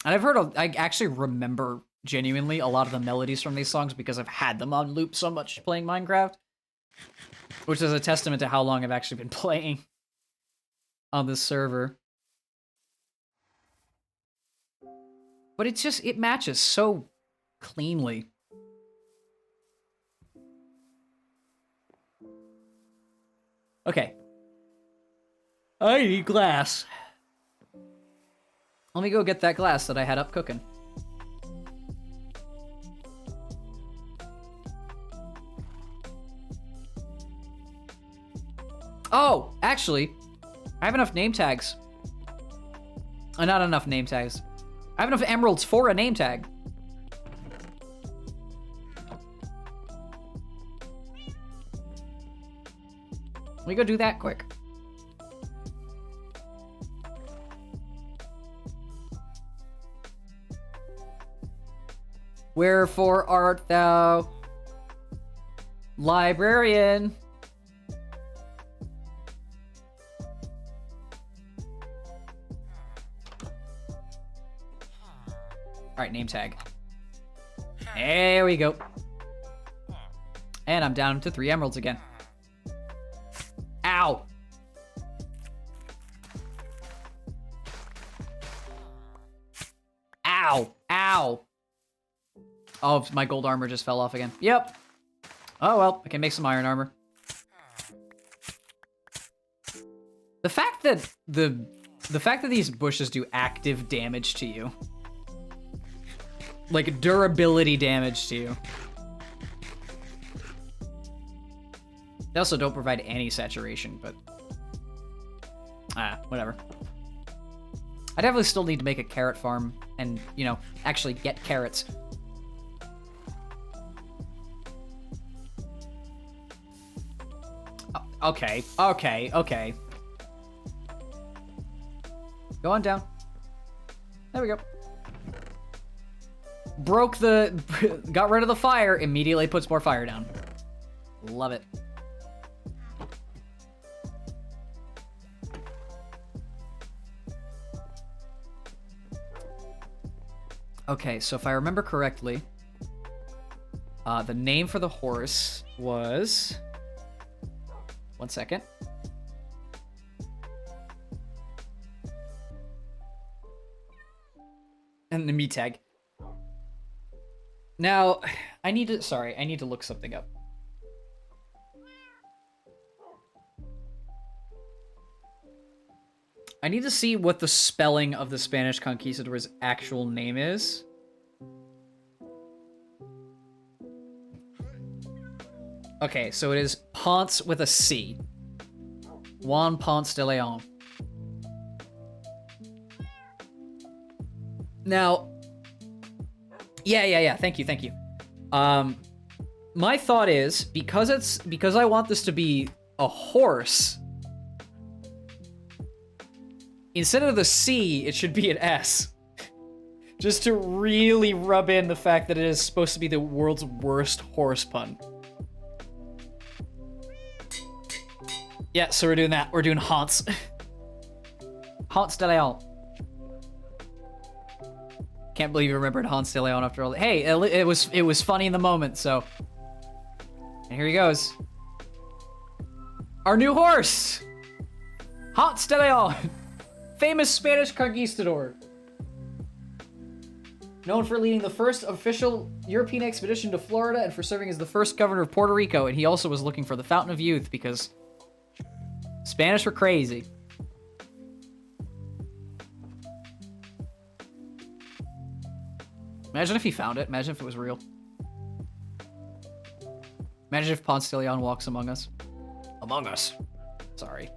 And I actually remember genuinely a lot of the melodies from these songs because I've had them on loop so much playing Minecraft. Which is a testament to how long I've actually been playing on this server. But it matches so cleanly. Okay. I need glass. Let me go get that glass that I had up cooking. Oh, actually, I have enough name tags. Not enough name tags. I have enough emeralds for a name tag. Let me go do that quick. Wherefore art thou, librarian? All right, name tag. There we go. And I'm down to 3 emeralds again. Ow. Ow. Ow. Oh, my gold armor just fell off again. Yep. Oh, well, I can make some iron armor. The fact that these bushes do active damage to you. Like durability damage to you. They also don't provide any saturation, but whatever. I definitely still need to make a carrot farm and, you know, actually get carrots. Okay. Go on down. There we go. Got rid of the fire, immediately puts more fire down. Love it. Okay, so if I remember correctly, the name for the horse was... One second. And the meat tag. Now, I need to look something up. I need to see what the spelling of the Spanish conquistador's actual name is. Okay, so it is Ponce with a C. Juan Ponce de Leon. Now, yeah. Thank you. My thought is because I want this to be a horse. Instead of the C, it should be an S. Just to really rub in the fact that it is supposed to be the world's worst horse pun. Yeah, so we're doing that. We're doing Hans. Hans de Leon. Can't believe you remembered Hans de Leon after all. Hey, it was funny in the moment, so. And here he goes. Our new horse! Hans de Leon! Famous Spanish conquistador. Known for leading the first official European expedition to Florida and for serving as the first governor of Puerto Rico, and he also was looking for the Fountain of Youth because Spanish were crazy. Imagine if he found it. Imagine if it was real. Imagine if Ponce de Leon walks among us. Among us. Sorry.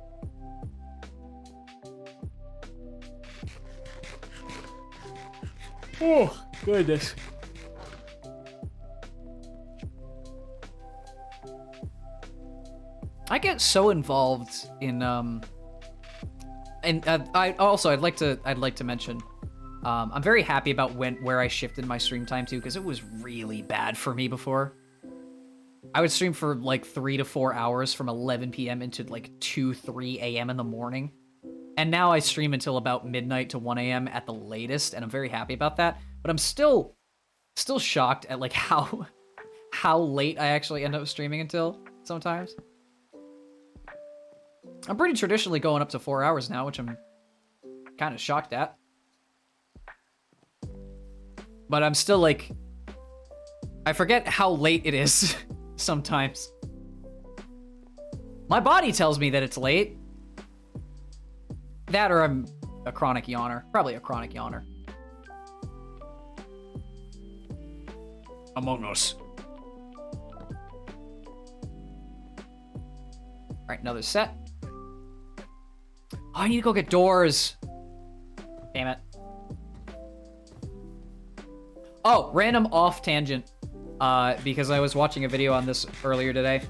Oh, goodness. I get so involved in And I'd like to mention, I'm very happy about where I shifted my stream time to, because it was really bad for me before. I would stream for like 3 to 4 hours from 11 p.m. into like 2, 3 a.m. in the morning. And now I stream until about midnight to 1 a.m. at the latest, and I'm very happy about that. But I'm still shocked at like how late I actually end up streaming until sometimes. I'm pretty traditionally going up to 4 hours now, which I'm kind of shocked at. But I'm still like, I forget how late it is sometimes. My body tells me that it's late. That or I'm a chronic yawner. Probably a chronic yawner. Among Us. Alright, another set. Oh, I need to go get doors. Damn it. Oh, random off tangent. Because I was watching a video on this earlier today.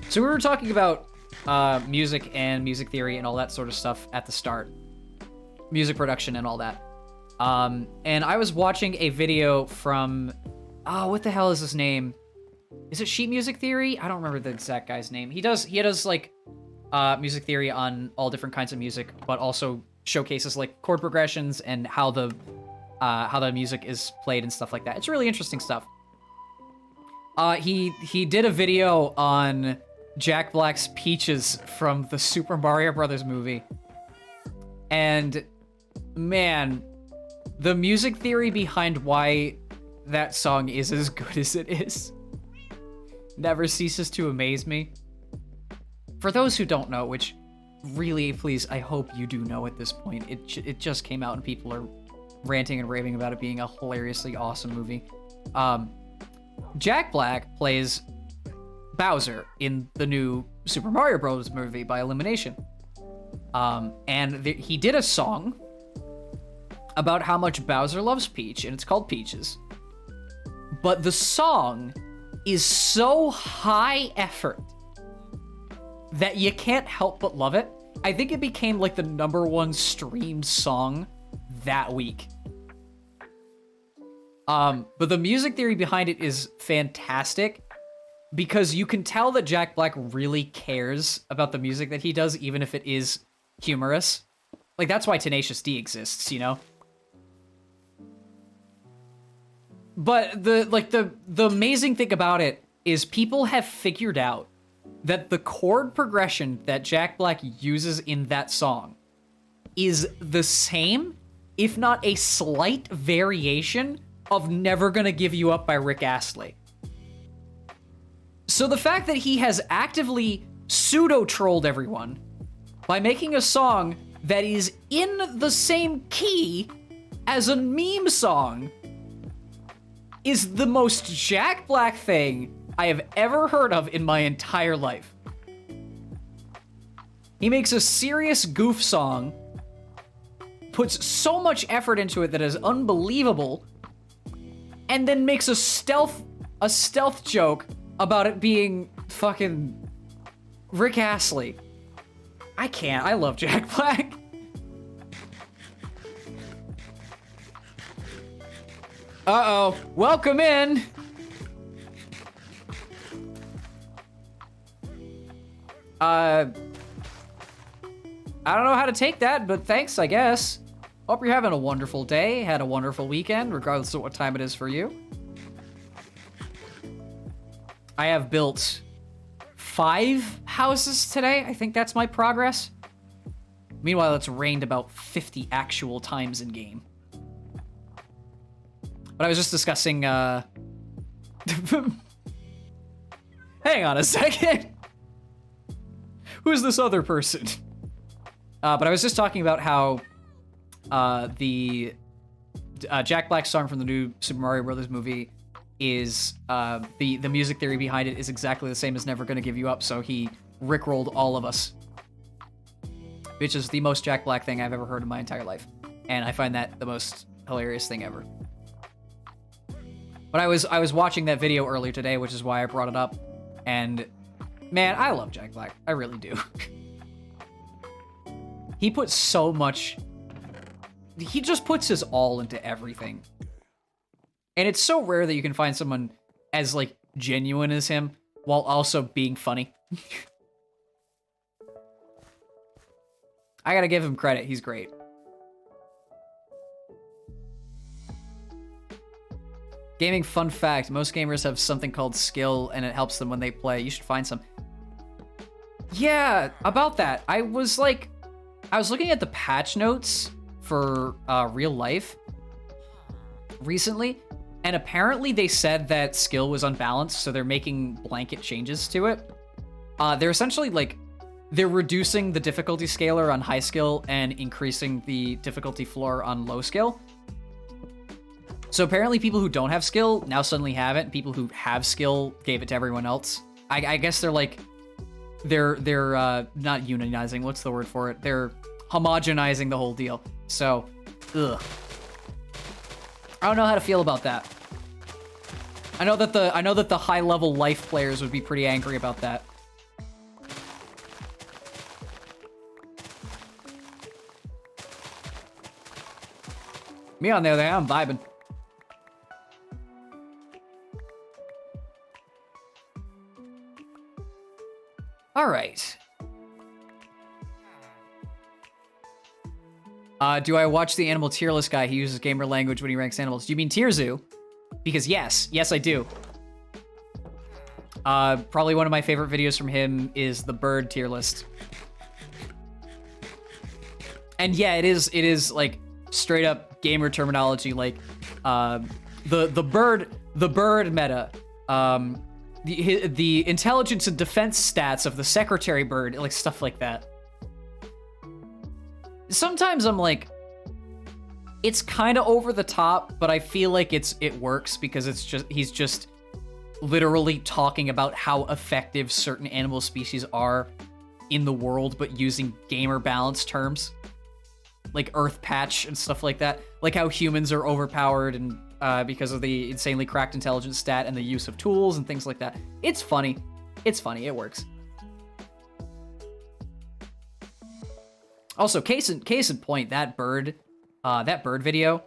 So we were talking about music and music theory and all that sort of stuff at the start. Music production and all that. And I was watching a video from... Oh, what the hell is his name? Is it Sheet Music Theory? I don't remember the exact guy's name. He does like music theory on all different kinds of music, but also showcases like chord progressions and how the music is played and stuff like that. It's really interesting stuff. He did a video on Jack Black's Peaches from the Super Mario Brothers movie. And man, the music theory behind why that song is as good as it is never ceases to amaze me. For those who don't know, which really, please, I hope you do know at this point, it just came out and people are ranting and raving about it being a hilariously awesome movie. Jack Black plays Bowser in the new Super Mario Bros. Movie by elimination. And he did a song about how much Bowser loves Peach, and it's called Peaches. But the song is so high effort that you can't help but love it. I think it became like the #1 streamed song that week. But the music theory behind it is fantastic because you can tell that Jack Black really cares about the music that he does, even if it is humorous. Like, that's why Tenacious D exists, you know? But the amazing thing about it is people have figured out that the chord progression that Jack Black uses in that song is the same, if not a slight variation, of Never Gonna Give You Up by Rick Astley. So the fact that he has actively pseudo-trolled everyone by making a song that is in the same key as a meme song is the most Jack Black thing I have ever heard of in my entire life. He makes a serious goof song, puts so much effort into it that is unbelievable, and then makes a stealth joke about it being fucking Rick Astley. I can't. I love Jack Black. Uh-oh. Welcome in. I don't know how to take that, but thanks, I guess. Hope you're having a wonderful day, had a wonderful weekend, regardless of what time it is for you. I have built 5 houses today. I think that's my progress. Meanwhile, it's rained about 50 actual times in game. But I was just discussing, hang on a second. Who's this other person? But I was just talking about how the Jack Black song from the new Super Mario Brothers movie is the music theory behind it is exactly the same as Never Gonna Give You Up, so he rickrolled all of us, which is the most Jack Black thing I've ever heard in my entire life, and I find that the most hilarious thing ever. But I was watching that video earlier today, which is why I brought it up, and man, I love Jack Black. I really do. He puts so much... He just puts his all into everything. And it's so rare that you can find someone as, like, genuine as him while also being funny. I gotta give him credit. He's great. Gaming fun fact. Most gamers have something called skill, and it helps them when they play. You should find some. Yeah, about that. I was looking at the patch notes for real life recently, and apparently they said that skill was unbalanced, so they're making blanket changes to it. They're essentially like, they're reducing the difficulty scaler on high skill and increasing the difficulty floor on low skill. So apparently people who don't have skill now suddenly have it, and people who have skill gave it to everyone else. I guess they're like, they're not unionizing, what's the word for it? They're homogenizing the whole deal. So, ugh. I don't know how to feel about that. I know that the high-level life players would be pretty angry about that. Me on the other hand, I'm vibing. All right. Do I watch the animal tier list guy? He uses gamer language when he ranks animals. Do you mean Tier Zoo? Because yes, I do. Probably one of my favorite videos from him is the bird tier list. And yeah, it is like straight up gamer terminology, like the bird meta, the intelligence and defense stats of the secretary bird, like stuff like that. Sometimes I'm like, it's kind of over the top, but I feel like it works because he's just literally talking about how effective certain animal species are in the world, but using gamer balance terms, like Earth Patch and stuff like that. Like how humans are overpowered and because of the insanely cracked intelligence stat and the use of tools and things like that. It's funny. It's funny. It works. Also, case in point, that bird video,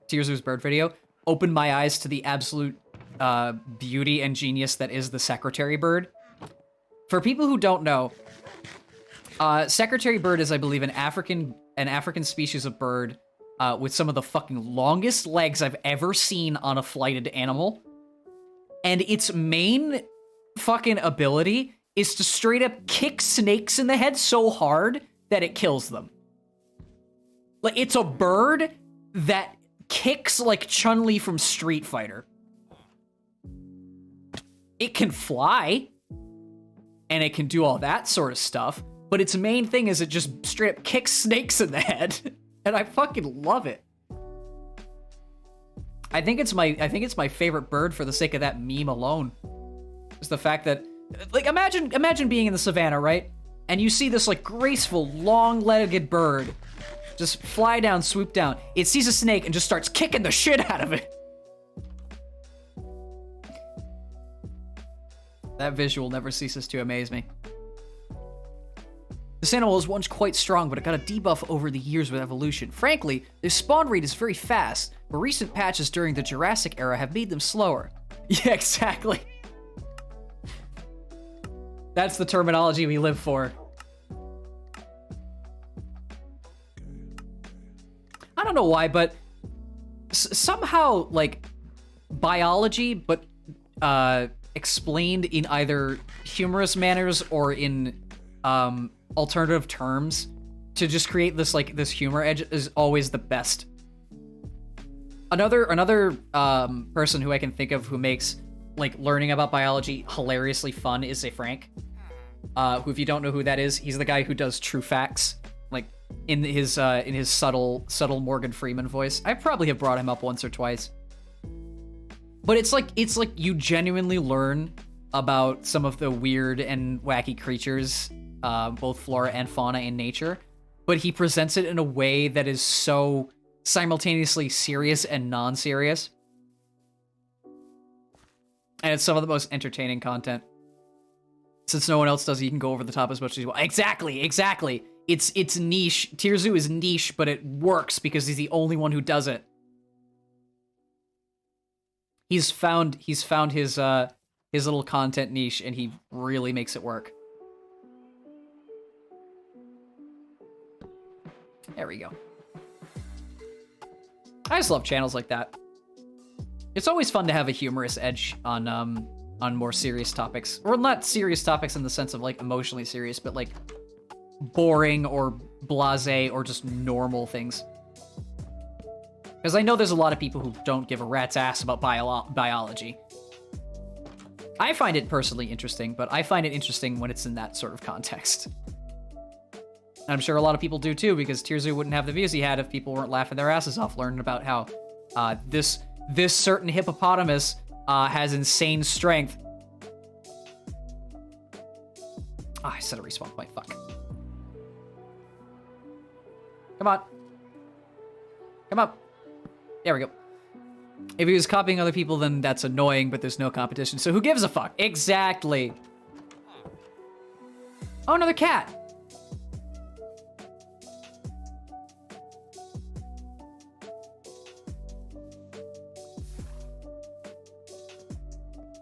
Tears' bird video, opened my eyes to the absolute beauty and genius that is the secretary bird. For people who don't know, secretary bird is, I believe, an African species of bird with some of the fucking longest legs I've ever seen on a flighted animal. And its main fucking ability is to straight up kick snakes in the head so hard that it kills them. Like, it's a bird that kicks like Chun-Li from Street Fighter. It can fly, and it can do all that sort of stuff, but its main thing is it just straight up kicks snakes in the head, and I fucking love it. I think it's my favorite bird for the sake of that meme alone. Is the fact that, like, imagine being in the savannah, right? And you see this, like, graceful, long-legged bird just fly down, swoop down. It sees a snake and just starts kicking the shit out of it. That visual never ceases to amaze me. This animal was once quite strong, but it got a debuff over the years with evolution. Frankly, their spawn rate is very fast, but recent patches during the Jurassic era have made them slower. Yeah, exactly. That's the terminology we live for. I don't know why, but somehow, like, biology, but explained in either humorous manners or in alternative terms to just create this, like, this humor edge is always the best. Another person who I can think of who makes, like, learning about biology hilariously fun is a Frank. Who, if you don't know who that is, he's the guy who does True Facts, like, in his subtle Morgan Freeman voice. I probably have brought him up once or twice. But it's like you genuinely learn about some of the weird and wacky creatures, both flora and fauna in nature, but he presents it in a way that is so simultaneously serious and non-serious. And it's some of the most entertaining content. Since no one else does it, you can go over the top as much as you want. Exactly. it's niche. Tirzu is niche, but it works because he's the only one who does it. He's found his little content niche, and he really makes it work. There we go. I just love channels like that. It's always fun to have a humorous edge on more serious topics. Or not serious topics in the sense of, like, emotionally serious, but, like, boring or blasé or just normal things. Because I know there's a lot of people who don't give a rat's ass about biology. I find it personally interesting, but I find it interesting when it's in that sort of context. And I'm sure a lot of people do too, because Tirzu wouldn't have the views he had if people weren't laughing their asses off learning about how this certain hippopotamus has insane strength. I set a respawn point, fuck. Come on. Come on. There we go. If he was copying other people, then that's annoying, but there's no competition, so who gives a fuck? Exactly. Oh, another cat.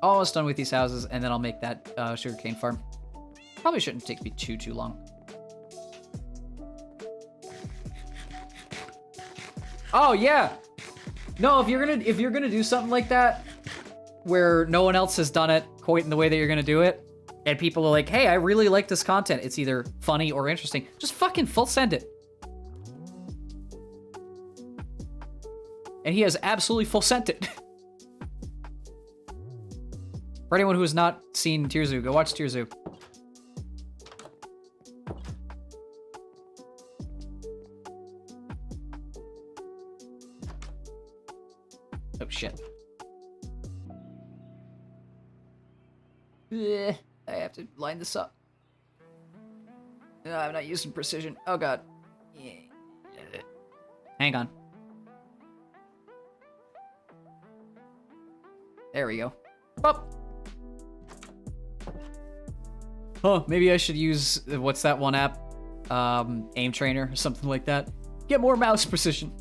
Almost done with these houses, and then I'll make that sugarcane farm. Probably shouldn't take me too long. Oh yeah. No, if you're gonna do something like that, where no one else has done it quite in the way that you're gonna do it, and people are like, "Hey, I really like this content. It's either funny or interesting." Just fucking full send it. And he has absolutely full sent it. For anyone who has not seen Tirzu, go watch Tirzu. Oh shit. I have to line this up. No, I'm not using precision. Oh god. Hang on. There we go. Up. Oh, maybe I should use, what's that one app? Aim Trainer or something like that. Get more mouse precision.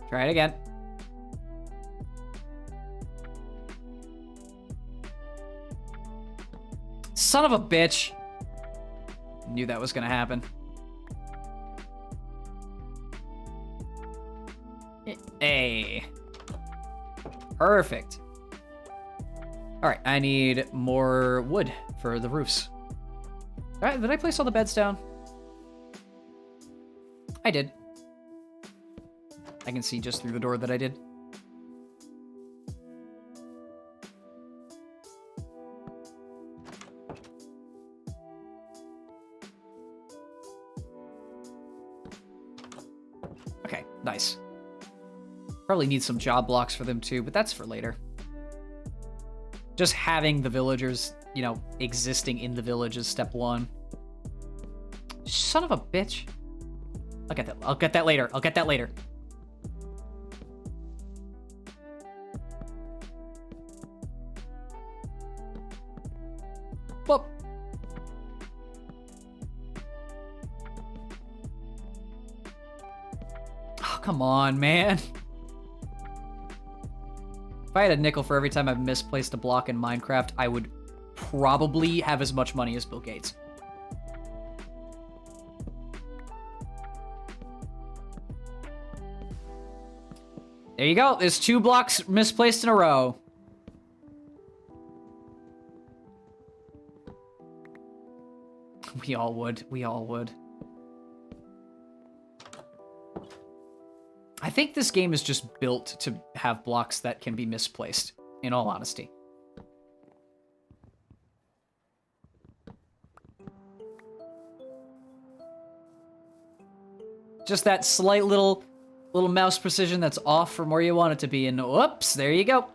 Try it again. Son of a bitch. Knew that was gonna happen. Hey. Perfect. Alright, I need more wood for the roofs. Alright, did I place all the beds down? I did. I can see just through the door that I did. Okay, nice. Probably need some job blocks for them too, but that's for later. Just having the villagers, you know, existing in the village is step one. Son of a bitch. I'll get that. I'll get that later. I'll get that later. Whoop. Oh, come on, man. If I had a nickel for every time I've misplaced a block in Minecraft, I would probably have as much money as Bill Gates. There you go. There's 2 blocks misplaced in a row. We all would. We all would. I think this game is just built to have blocks that can be misplaced, in all honesty. Just that slight little mouse precision that's off from where you want it to be, and whoops, there you go.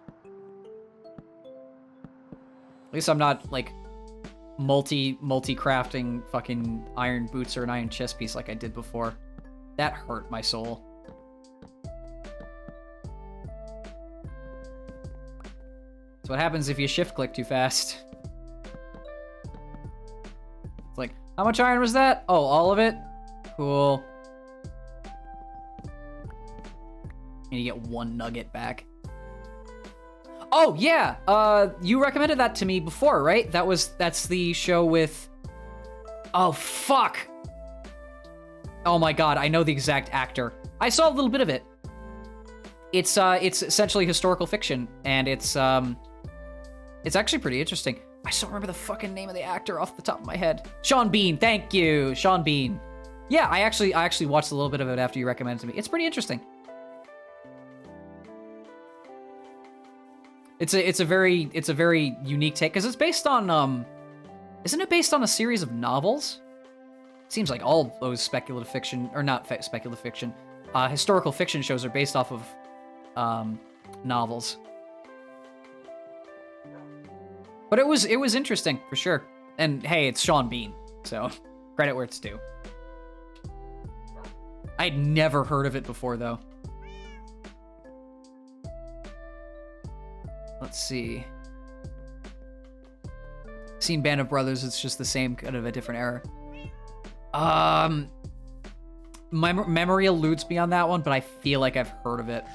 At least I'm not, like, multi-crafting fucking iron boots or an iron chest piece like I did before. That hurt my soul. That's what happens if you shift click too fast. It's like, how much iron was that? Oh, all of it? Cool. And you get 1 nugget back. Oh, yeah! You recommended that to me before, right? That's the show with... Oh, fuck! Oh my god, I know the exact actor. I saw a little bit of it. It's essentially historical fiction, and it's actually pretty interesting. I just don't remember the fucking name of the actor off the top of my head. Sean Bean, thank you, Sean Bean. Yeah, I actually watched a little bit of it after you recommended it to me. It's pretty interesting. It's a very unique take because it's based on isn't it based on a series of novels? Seems like all those speculative fiction, or not speculative fiction, historical fiction shows are based off of novels. But it was interesting for sure. And hey, it's Sean Bean, so credit where it's due. I'd never heard of it before though. Let's see. Seen Band of Brothers, it's just the same, kind of a different era. My memory eludes me on that one, but I feel like I've heard of it.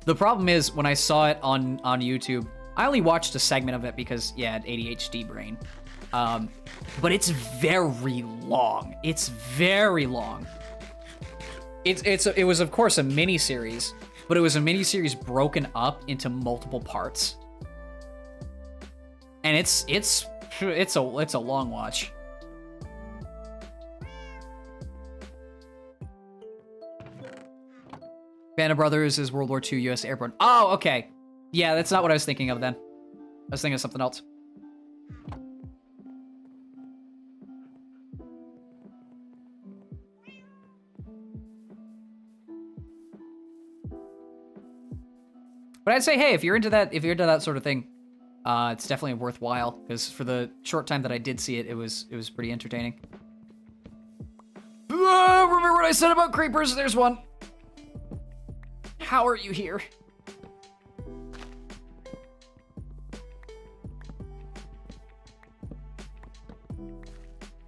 The problem is, when I saw it on YouTube, I only watched a segment of it because, yeah, ADHD brain. But it's very long. It's very long. It was, of course, a mini-series, but it was a mini-series broken up into multiple parts. And it's a long watch. Band of Brothers is World War II U.S. Airborne. Oh, okay. Yeah, that's not what I was thinking of then. I was thinking of something else. But I'd say, hey, if you're into that sort of thing, it's definitely worthwhile, because for the short time that I did see it, it was pretty entertaining. Remember what I said about creepers? There's one. How are you here?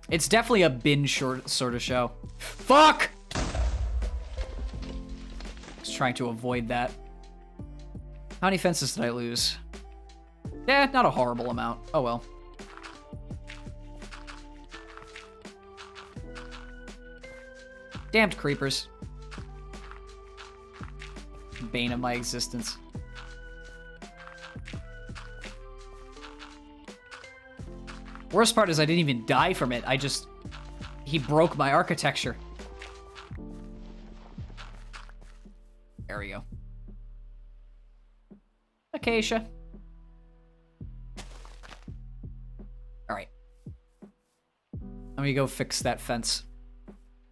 It's definitely a binge sort of show. Fuck! I was trying to avoid that. How many fences did I lose? Yeah, not a horrible amount. Oh well. Damned creepers. Bane of my existence. Worst part is I didn't even die from it. He broke my architecture. There we go. Acacia. All right. Let me go fix that fence.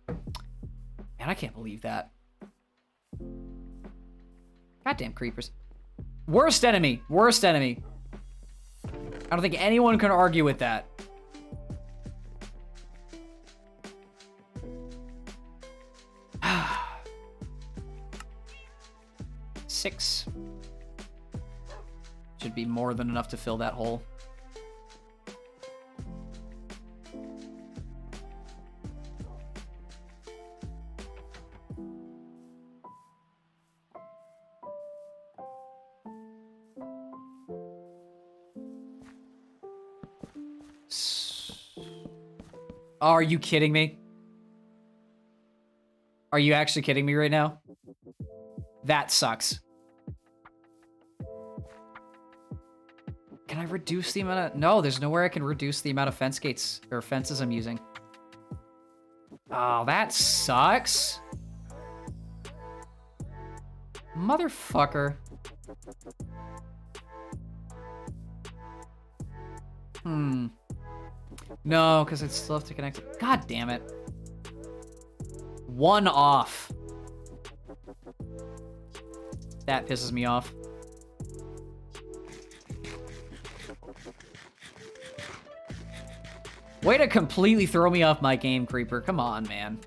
Man, I can't believe that. Goddamn creepers. Worst enemy. Worst enemy. I don't think anyone can argue with that. Six. Should be more than enough to fill that hole. Oh, are you kidding me? Are you actually kidding me right now? That sucks. Can I reduce the amount of... No, there's nowhere I can reduce the amount of fence gates or fences I'm using. Oh, that sucks. Motherfucker. No, because I'd still have to connect it. God damn it. One off. That pisses me off. Way to completely throw me off my game, Creeper. Come on, man.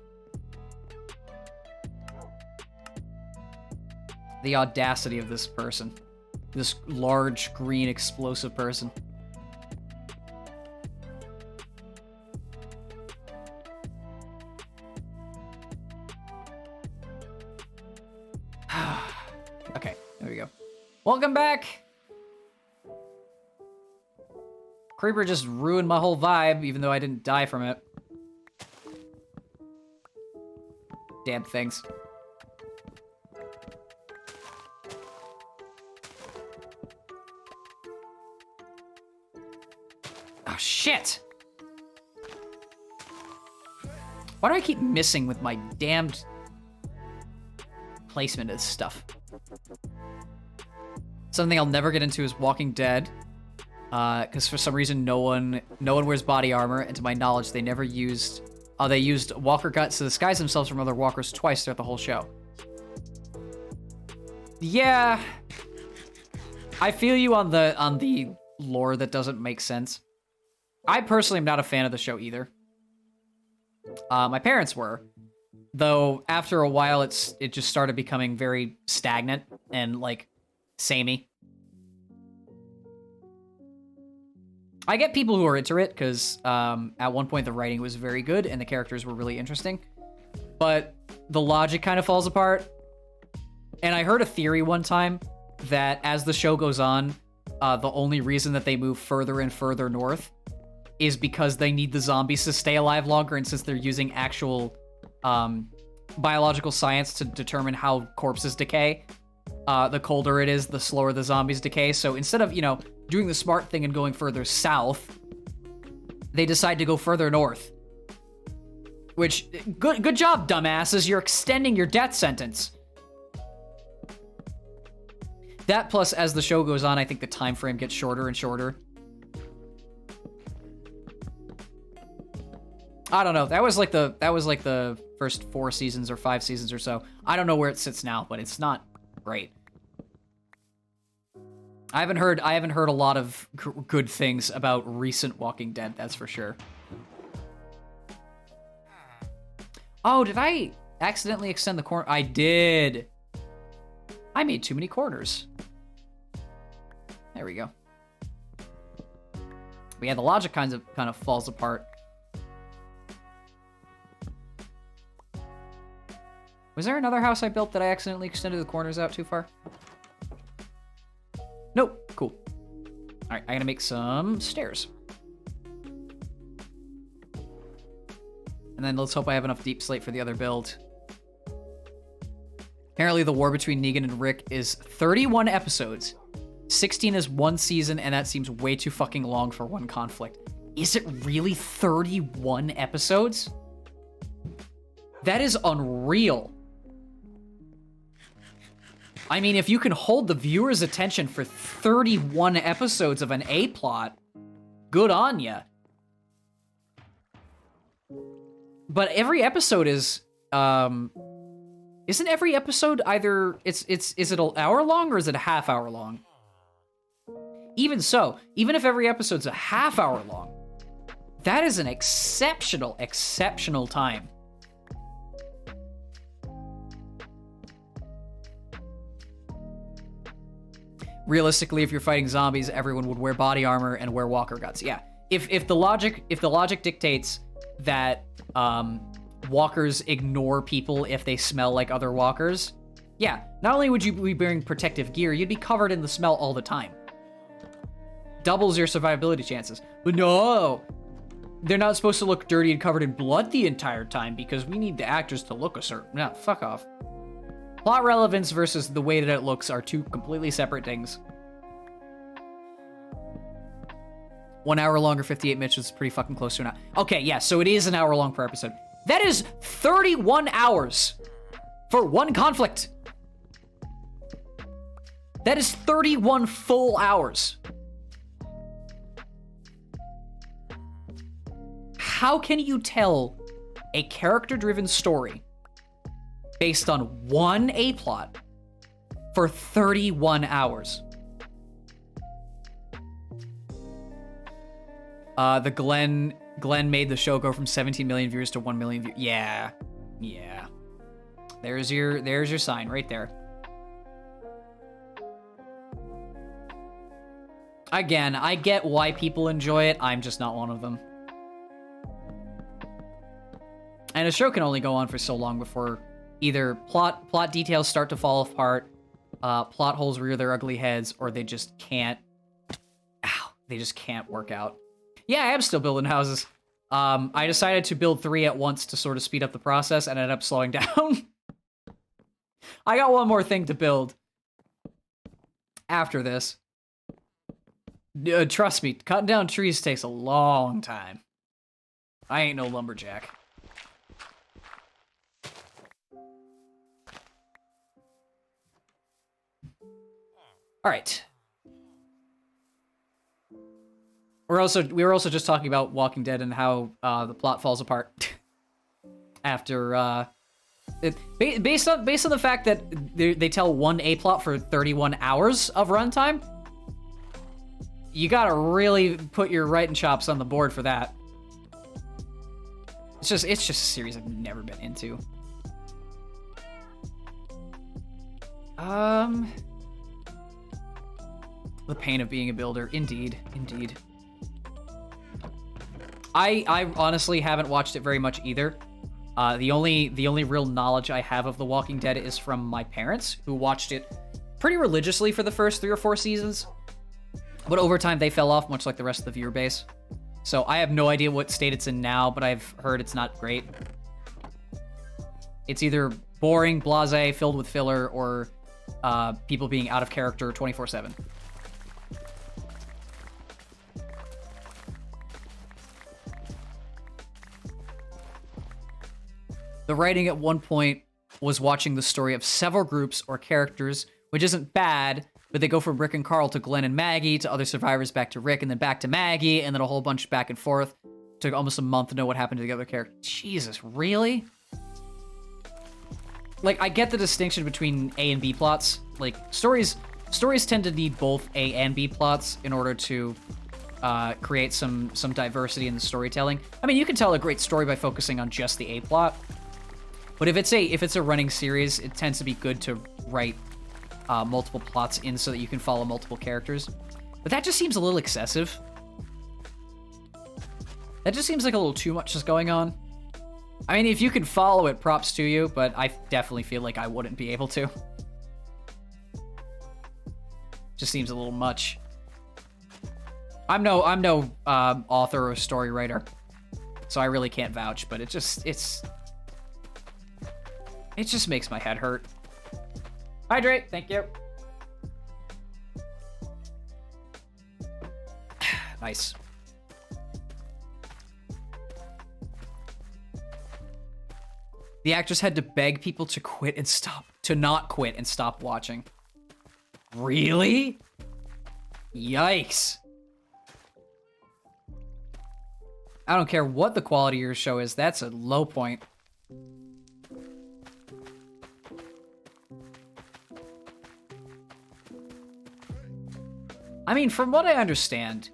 The audacity of this person. This large, green, explosive person. Okay, there we go. Welcome back! Creeper just ruined my whole vibe, even though I didn't die from it. Damn things. Oh, shit! Why do I keep missing with my damned placement of stuff? Something I'll never get into is Walking Dead. Because for some reason no one wears body armor, and to my knowledge they never used... they used walker guts to disguise themselves from other walkers twice throughout the whole show. Yeah... I feel you on the lore that doesn't make sense. I personally am not a fan of the show either. My parents were. Though, after a while, it just started becoming very stagnant and, like, samey. I get people who are into it, because at one point the writing was very good and the characters were really interesting. But the logic kind of falls apart. And I heard a theory one time that as the show goes on, the only reason that they move further and further north is because they need the zombies to stay alive longer, and since they're using actual biological science to determine how corpses decay, the colder it is, the slower the zombies decay. So instead of, doing the smart thing and going further south, they decide to go further north. Which, good job, dumbasses, you're extending your death sentence. That plus, as the show goes on, I think the time frame gets shorter and shorter. I don't know. That was like the first 4 seasons or 5 seasons or so. I don't know where it sits now, but it's not great. I haven't heard a lot of good things about recent Walking Dead, that's for sure. Oh, did I accidentally extend the corner? I did. I made too many corners. There we go. But yeah, the logic kind of falls apart. Was there another house I built that I accidentally extended the corners out too far? Nope. Cool. All right, I gotta make some stairs. And then let's hope I have enough deep slate for the other build. Apparently the war between Negan and Rick is 31 episodes. 16 is 1 season, and that seems way too fucking long for one conflict. Is it really 31 episodes? That is unreal. I mean, if you can hold the viewer's attention for 31 episodes of an A-plot, good on ya. But every episode is, isn't every episode either, is it an hour long or is it a half hour long? Even so, even if every episode's a half hour long, that is an exceptional time. Realistically, if you're fighting zombies, everyone would wear body armor and wear walker guts. Yeah, if the logic dictates that walkers ignore people if they smell like other walkers, yeah, not only would you be wearing protective gear, you'd be covered in the smell all the time. Doubles your survivability chances. But no, they're not supposed to look dirty and covered in blood the entire time because we need the actors to look a certain... No, fuck off. Plot relevance versus the way that it looks are two completely separate things. 1 hour long or 58 minutes is pretty fucking close to an hour. Okay, yeah, so it is an hour long per episode. That is 31 hours for one conflict. That is 31 full hours. How can you tell a character-driven story based on one A-plot for 31 hours? The Glenn made the show go from 17 million viewers to 1 million views. Yeah. There's your sign right there. Again, I get why people enjoy it. I'm just not one of them. And a show can only go on for so long before either plot details start to fall apart, plot holes rear their ugly heads, or they just can't. They just can't work out. Yeah, I am still building houses. I decided to build 3 at once to sort of speed up the process and ended up slowing down. I got one more thing to build after this. Trust me, cutting down trees takes a long time. I ain't no lumberjack. All right. We were also just talking about Walking Dead and how the plot falls apart after based on the fact that they tell one A plot for 31 hours of runtime. You gotta really put your writing chops on the board for that. It's just a series I've never been into. The pain of being a builder, indeed. I honestly haven't watched it very much either. The only real knowledge I have of The Walking Dead is from my parents, who watched it pretty religiously for the first 3 or 4 seasons. But over time, they fell off, much like the rest of the viewer base. So I have no idea what state it's in now, but I've heard it's not great. It's either boring, blasé, filled with filler, or people being out of character 24/7. The writing at one point was watching the story of several groups or characters, which isn't bad, but they go from Rick and Carl to Glenn and Maggie, to other survivors back to Rick, and then back to Maggie, and then a whole bunch back and forth. Took almost a month to know what happened to the other character. Jesus, really? Like, I get the distinction between A and B plots. Like, stories tend to need both A and B plots in order to create some diversity in the storytelling. I mean, you can tell a great story by focusing on just the A plot. But if it's a running series, it tends to be good to write multiple plots in so that you can follow multiple characters. But that just seems a little excessive. That just seems like a little too much is going on. I mean, if you can follow it, props to you, but I definitely feel like I wouldn't be able to. Just seems a little much. I'm no author or story writer, so I really can't vouch, but it just makes my head hurt. Hydrate, thank you. Nice. The actress had to beg people to not quit and stop watching. Really? Yikes. I don't care what the quality of your show is, that's a low point. I mean, from what I understand,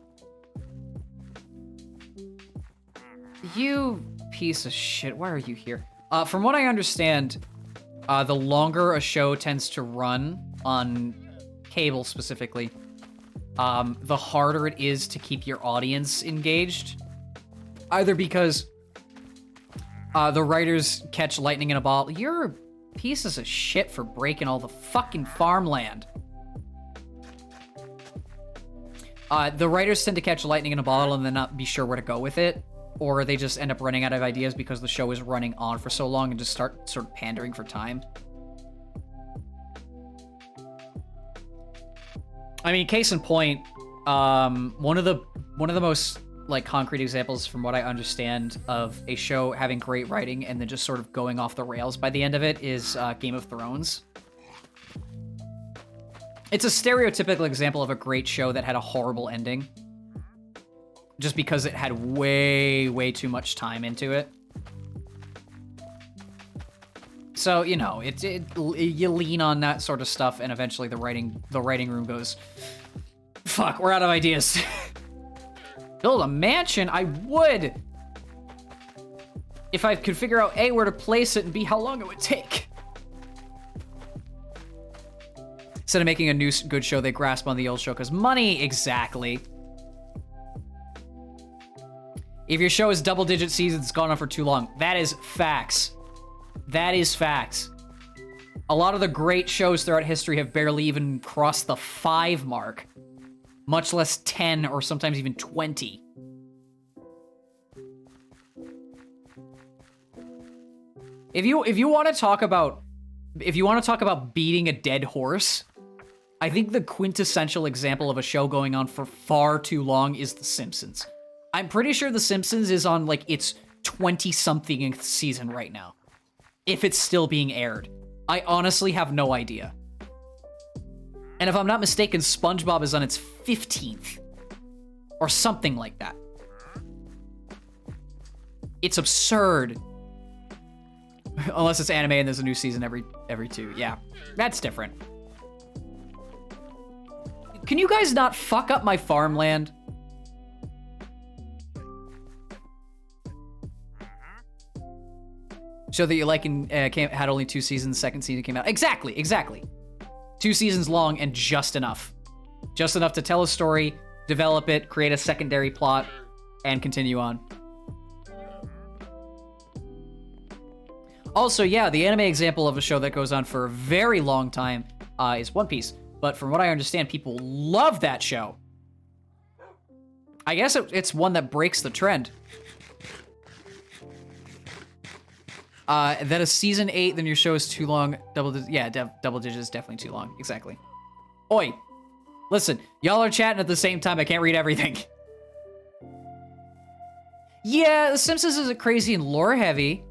you piece of shit, why are you here? From what I understand, the longer a show tends to run on cable specifically, the harder it is to keep your audience engaged. Either because the writers catch lightning in a bottle. You're pieces of shit for breaking all the fucking farmland. The writers tend to catch lightning in a bottle and then not be sure where to go with it. Or they just end up running out of ideas because the show is running on for so long and just start sort of pandering for time. I mean, case in point, one of the most like concrete examples from what I understand of a show having great writing and then just sort of going off the rails by the end of it is Game of Thrones. It's a stereotypical example of a great show that had a horrible ending. Just because it had way, way too much time into it. So, you know, you lean on that sort of stuff, and eventually the writing room goes, fuck, we're out of ideas. Build a mansion? I would! If I could figure out A, where to place it, and B, how long it would take. Instead of making a new good show, they grasp on the old show because money. Exactly. If your show is double-digit seasons, it's gone on for too long. That is facts. That is facts. A lot of the great shows throughout history have barely even crossed the 5 mark, much less 10 or sometimes even 20. If you want to talk about beating a dead horse, I think the quintessential example of a show going on for far too long is The Simpsons. I'm pretty sure The Simpsons is on like its 20-something season right now, if it's still being aired. I honestly have no idea. And if I'm not mistaken, SpongeBob is on its 15th or something like that. It's absurd. Unless it's anime and there's a new season every 2. Yeah, that's different. Can you guys not fuck up my farmland? Show that you like and had only 2 seasons, second season came out. Exactly. 2 seasons long and just enough. Just enough to tell a story, develop it, create a secondary plot, and continue on. Also, yeah, the anime example of a show that goes on for a very long time is One Piece. But from what I understand, people love that show. I guess it's one that breaks the trend. That a season 8, then your show is too long. Double digits is definitely too long. Exactly. Oi, listen, y'all are chatting at the same time. I can't read everything. Yeah, The Simpsons isn't crazy and lore heavy.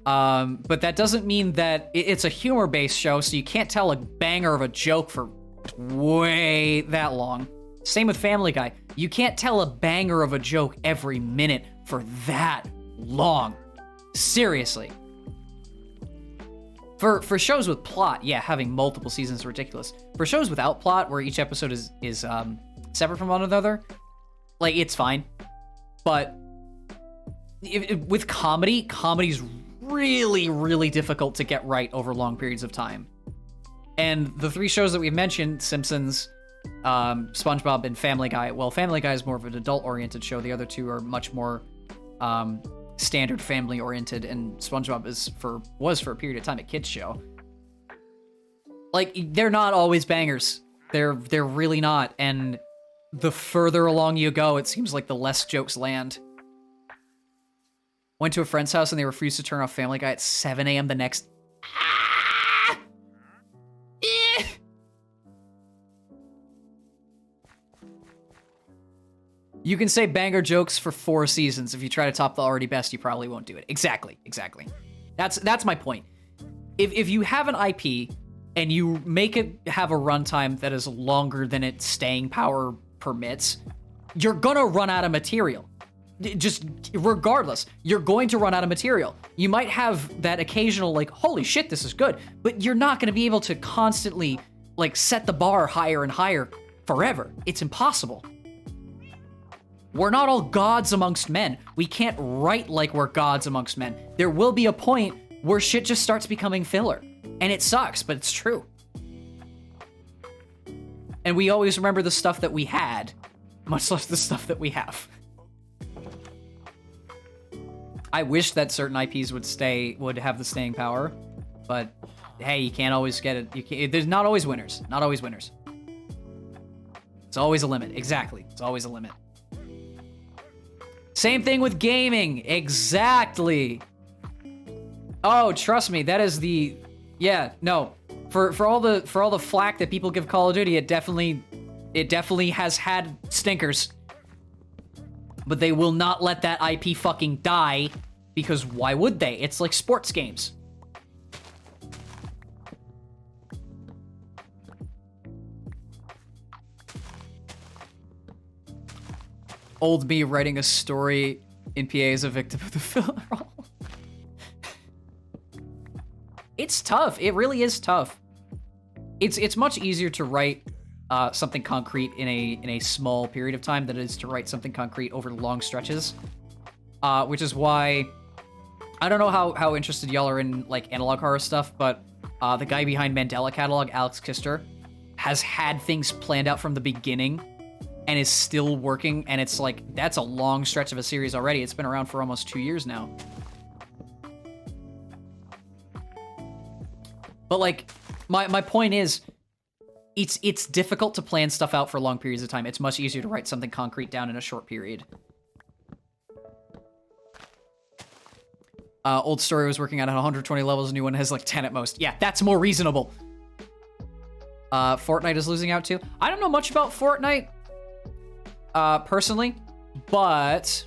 But that doesn't mean that it's a humor-based show, so you can't tell a banger of a joke for way that long. Same with Family Guy. You can't tell a banger of a joke every minute for that long. Seriously. For shows with plot, yeah, having multiple seasons is ridiculous. For shows without plot, where each episode is separate from one another, like, it's fine. But with comedy's really, really difficult to get right over long periods of time. And the 3 shows that we've mentioned, Simpsons, SpongeBob, and Family Guy, well, Family Guy is more of an adult-oriented show. The other 2 are much more standard family-oriented, and SpongeBob was for a period of time a kid's show. Like, they're not always bangers. They're really not. And the further along you go, it seems like the less jokes land. Went to a friend's house and they refused to turn off Family Guy at 7 a.m. the next... You can say banger jokes for 4 seasons. If you try to top the already best, you probably won't do it. Exactly. That's my point. If you have an IP and you make it have a runtime that is longer than its staying power permits, you're gonna run out of material. Just regardless, you're going to run out of material. You might have that occasional, like, holy shit, this is good, but you're not gonna be able to constantly, like, set the bar higher and higher forever. It's impossible. We're not all gods amongst men. We can't write like we're gods amongst men. There will be a point where shit just starts becoming filler. And it sucks, but it's true. And we always remember the stuff that we had, much less the stuff that we have. I wish that certain IPs would have the staying power, but hey, you can't always get it. There's not always winners. Not always winners. It's always a limit. Exactly. It's always a limit. Same thing with gaming. Exactly. Oh, trust me, that is the... Yeah, no. For all the flack that people give Call of Duty, it definitely has had stinkers. But they will not let that IP fucking die, because why would they? It's like sports games. Old me writing a story in PA as a victim of the filler role. It's tough. It really is tough. It's much easier to write something concrete in a small period of time than it is to write something concrete over long stretches. Which is why I don't know how interested y'all are in like analog horror stuff, but the guy behind Mandela Catalog, Alex Castor, has had things planned out from the beginning and is still working, and it's like, that's a long stretch of a series already. It's been around for almost 2 years now. But like, my point is, it's difficult to plan stuff out for long periods of time. It's much easier to write something concrete down in a short period. Old Story was working at 120 levels, new one has like 10 at most. Yeah, that's more reasonable. Fortnite is losing out too. I don't know much about Fortnite, personally, but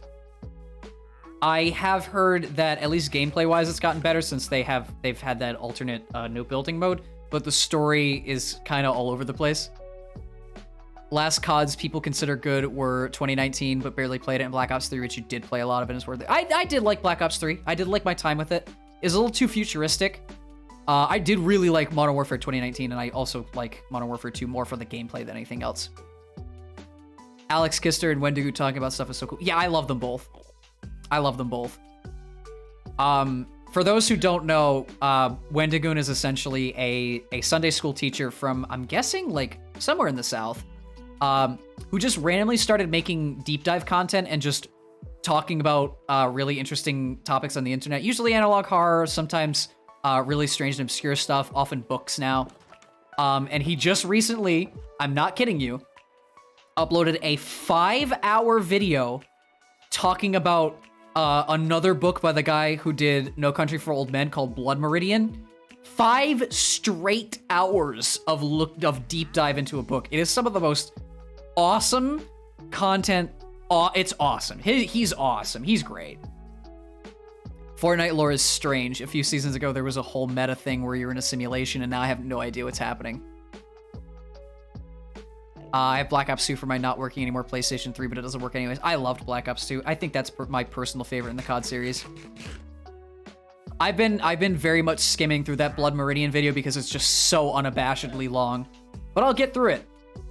I have heard that at least gameplay-wise it's gotten better since they've had that alternate no building mode, but the story is kind of all over the place. Last CODs people consider good were 2019, but barely played it, and Black Ops 3, which you did play a lot of, and is worth it. I did like Black Ops 3. I did like my time with it. It's a little too futuristic. I did really like Modern Warfare 2019, and I also like Modern Warfare 2 more for the gameplay than anything else. Alex Kister and Wendigo talking about stuff is so cool. Yeah, I love them both. I love them both. For those who don't know, Wendigo is essentially a Sunday school teacher from, I'm guessing, like, somewhere in the South, who just randomly started making deep dive content and just talking about really interesting topics on the internet, usually analog horror, sometimes really strange and obscure stuff, often books now. And he just recently, I'm not kidding you, uploaded a 5-hour video talking about another book by the guy who did No Country for Old Men called Blood Meridian. 5 straight hours of deep dive into a book. It is some of the most awesome content. It's awesome. He's awesome. He's great. Fortnite lore is strange. A few seasons ago, there was a whole meta thing where you're in a simulation, and now I have no idea what's happening. I have Black Ops 2 for my not working anymore PlayStation 3, but it doesn't work anyways. I loved Black Ops 2. I think that's my personal favorite in the COD series. I've been very much skimming through that Blood Meridian video because it's just so unabashedly long. But I'll get through it.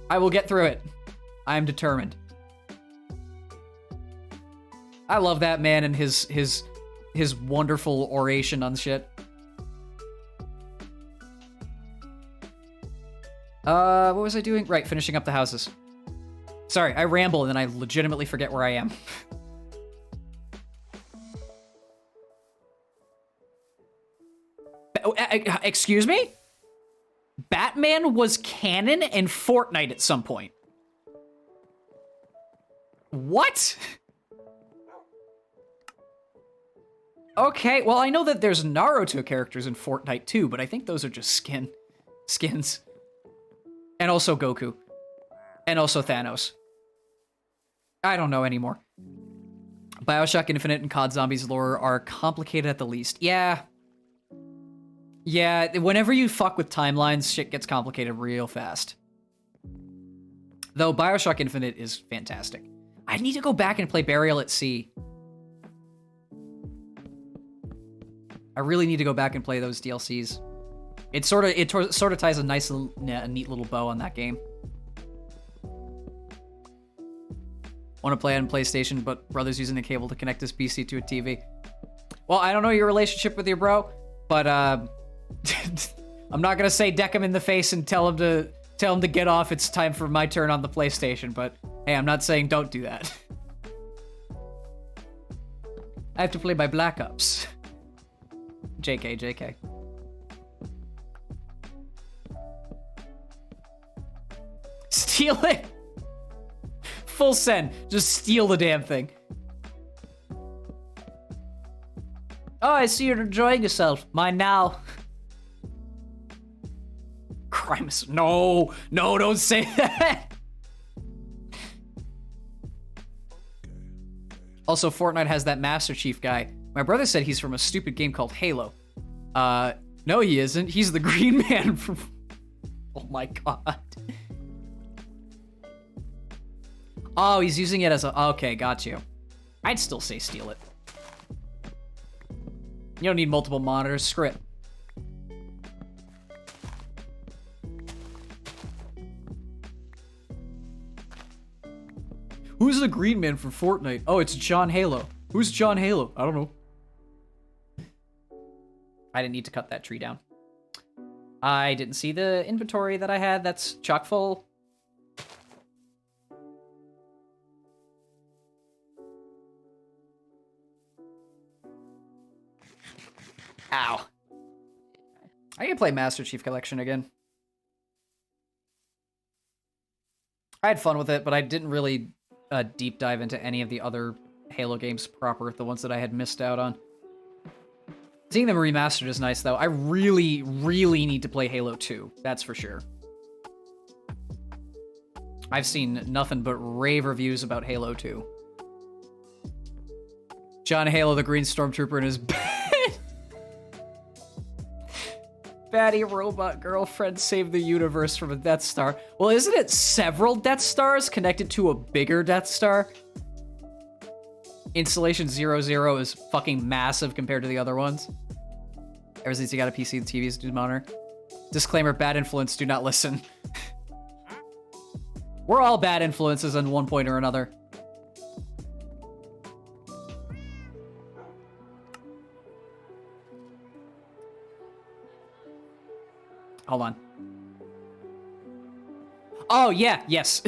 I will get through it. I am determined. I love that man and his wonderful oration on shit. What was I doing? Right, finishing up the houses. Sorry, I ramble and then I legitimately forget where I am. Excuse me? Batman was canon in Fortnite at some point. What? Okay, well, I know that there's Naruto characters in Fortnite too, but I think those are just skins. And also Goku. And also Thanos. I don't know anymore. BioShock Infinite and COD Zombies lore are complicated at the least. Yeah. Yeah, whenever you fuck with timelines, shit gets complicated real fast. Though BioShock Infinite is fantastic. I need to go back and play Burial at Sea. I really need to go back and play those DLCs. It sort of ties a nice, neat little bow on that game. Want to play it on PlayStation, but brother's using the cable to connect his PC to a TV. Well, I don't know your relationship with your bro, but I'm not gonna say deck him in the face and tell him to get off. It's time for my turn on the PlayStation. But hey, I'm not saying don't do that. I have to play my Black Ops. JK, JK. Steal it! Full send. Just steal the damn thing. Oh, I see you're enjoying yourself. Mine now. Crimes. No, don't say that. Also, Fortnite has that Master Chief guy. My brother said he's from a stupid game called Halo. No, he isn't. He's the Green Man from... Oh my god. Oh, he's using it as a... Okay, got you. I'd still say steal it. You don't need multiple monitors. Screw it. Who's the Green Man from Fortnite? Oh, it's John Halo. Who's John Halo? I don't know. I didn't need to cut that tree down. I didn't see the inventory that I had. That's chock full. Ow. I can play Master Chief Collection again. I had fun with it, but I didn't really deep dive into any of the other Halo games proper, the ones that I had missed out on. Seeing them remastered is nice, though. I really, really need to play Halo 2. That's for sure. I've seen nothing but rave reviews about Halo 2. John Halo, the Green Stormtrooper, in his bed. Baddie robot girlfriend saved the universe from a Death Star. Well, isn't it several Death Stars connected to a bigger Death Star? Installation 00 is fucking massive compared to the other ones. Ever since you got a PC and TV's do monitor. Disclaimer, bad influence, do not listen. We're all bad influences on one point or another. Hold on. Oh, yeah, yes.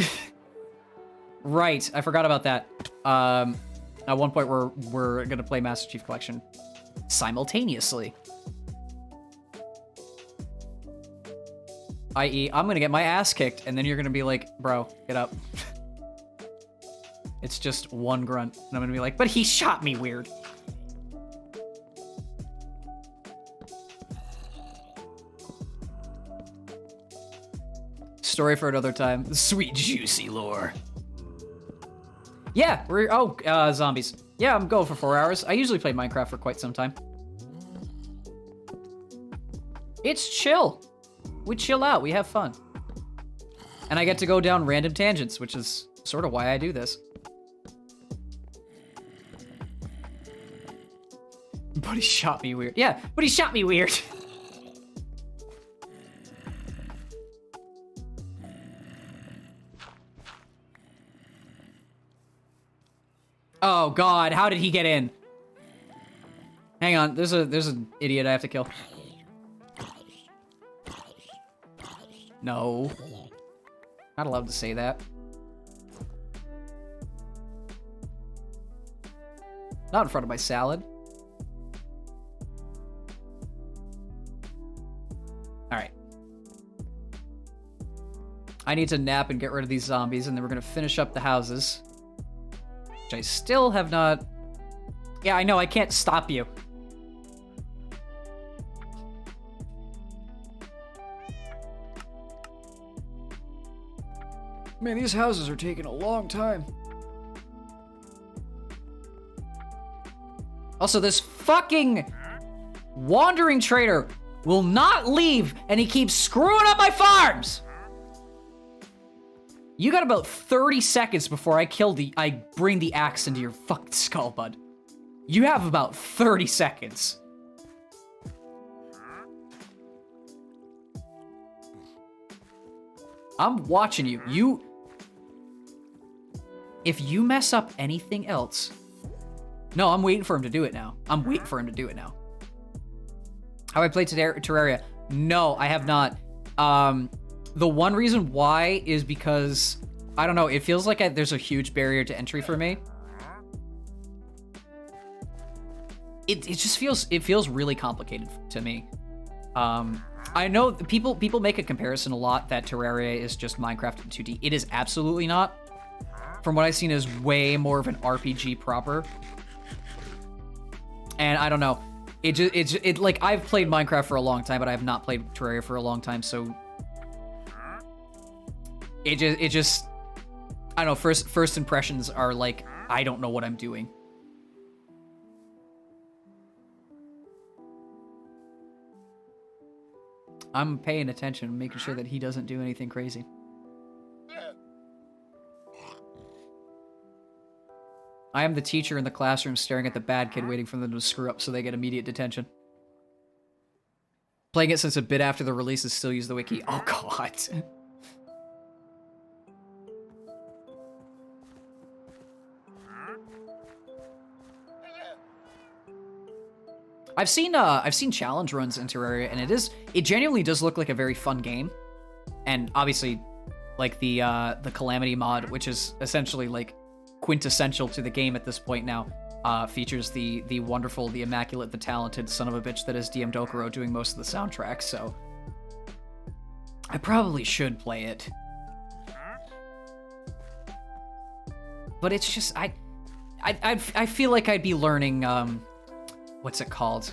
Right, I forgot about that. At one point, we're gonna play Master Chief Collection simultaneously. I.e., I'm gonna get my ass kicked, and then you're gonna be like, bro, get up. It's just one grunt, and I'm gonna be like, but he shot me weird. Story for another time. Sweet, juicy lore. Yeah, zombies. Yeah, I'm going for 4 hours. I usually play Minecraft for quite some time. It's chill. We chill out, we have fun. And I get to go down random tangents, which is sort of why I do this. But he shot me weird. Yeah, but he shot me weird. Oh god, how did he get in? Hang on, there's an idiot I have to kill. No. Not allowed to say that. Not in front of my salad. Alright. I need to nap and get rid of these zombies, and then we're gonna finish up the houses. Which I still have not... Yeah, I know, I can't stop you. Man, these houses are taking a long time. Also, this fucking wandering trader will not leave, and he keeps screwing up my farms! You got about 30 seconds before I bring the axe into your fucking skull, bud. You have about 30 seconds. I'm watching you. If you mess up anything else... No, I'm waiting for him to do it now. I'm waiting for him to do it now. Have I played Terraria? No, I have not. The one reason why is because, I don't know, it feels like there's a huge barrier to entry for me. It just feels really complicated to me. I know people make a comparison a lot that Terraria is just Minecraft in 2D. It is absolutely not. From what I've seen, is way more of an RPG proper. And I don't know, it like I've played Minecraft for a long time, but I have not played Terraria for a long time, so it just I don't know. First impressions are like, I don't know what I'm doing. I'm paying attention, making sure that he doesn't do anything crazy. I am the teacher in the classroom staring at the bad kid, waiting for them to screw up so they get immediate detention. Playing it since a bit after the release is still use the wiki. Oh god. I've seen challenge runs in Terraria, and it genuinely does look like a very fun game. And obviously, like the Calamity mod, which is essentially like quintessential to the game at this point now, features the wonderful, the immaculate, the talented son of a bitch that is DM Dokuro doing most of the soundtrack. So I probably should play it, but it's just I feel like I'd be learning what's it called?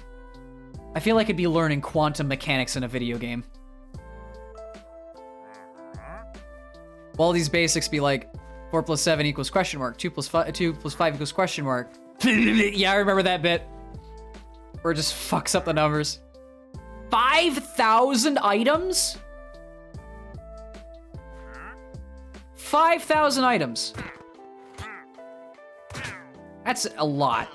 I feel like I'd be learning quantum mechanics in a video game. All these basics be like 4 + 7 = question mark, 2 + 5 = question mark. Yeah, I remember that bit. Where it just fucks up the numbers. 5,000 items? 5,000 items. That's a lot.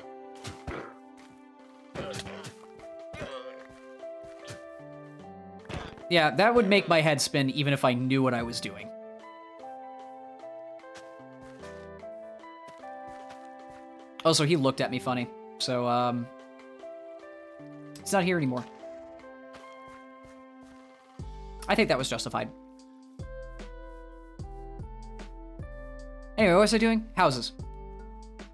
Yeah, that would make my head spin even if I knew what I was doing. Also, he looked at me funny, so, he's not here anymore. I think that was justified. Anyway, what was I doing? Houses.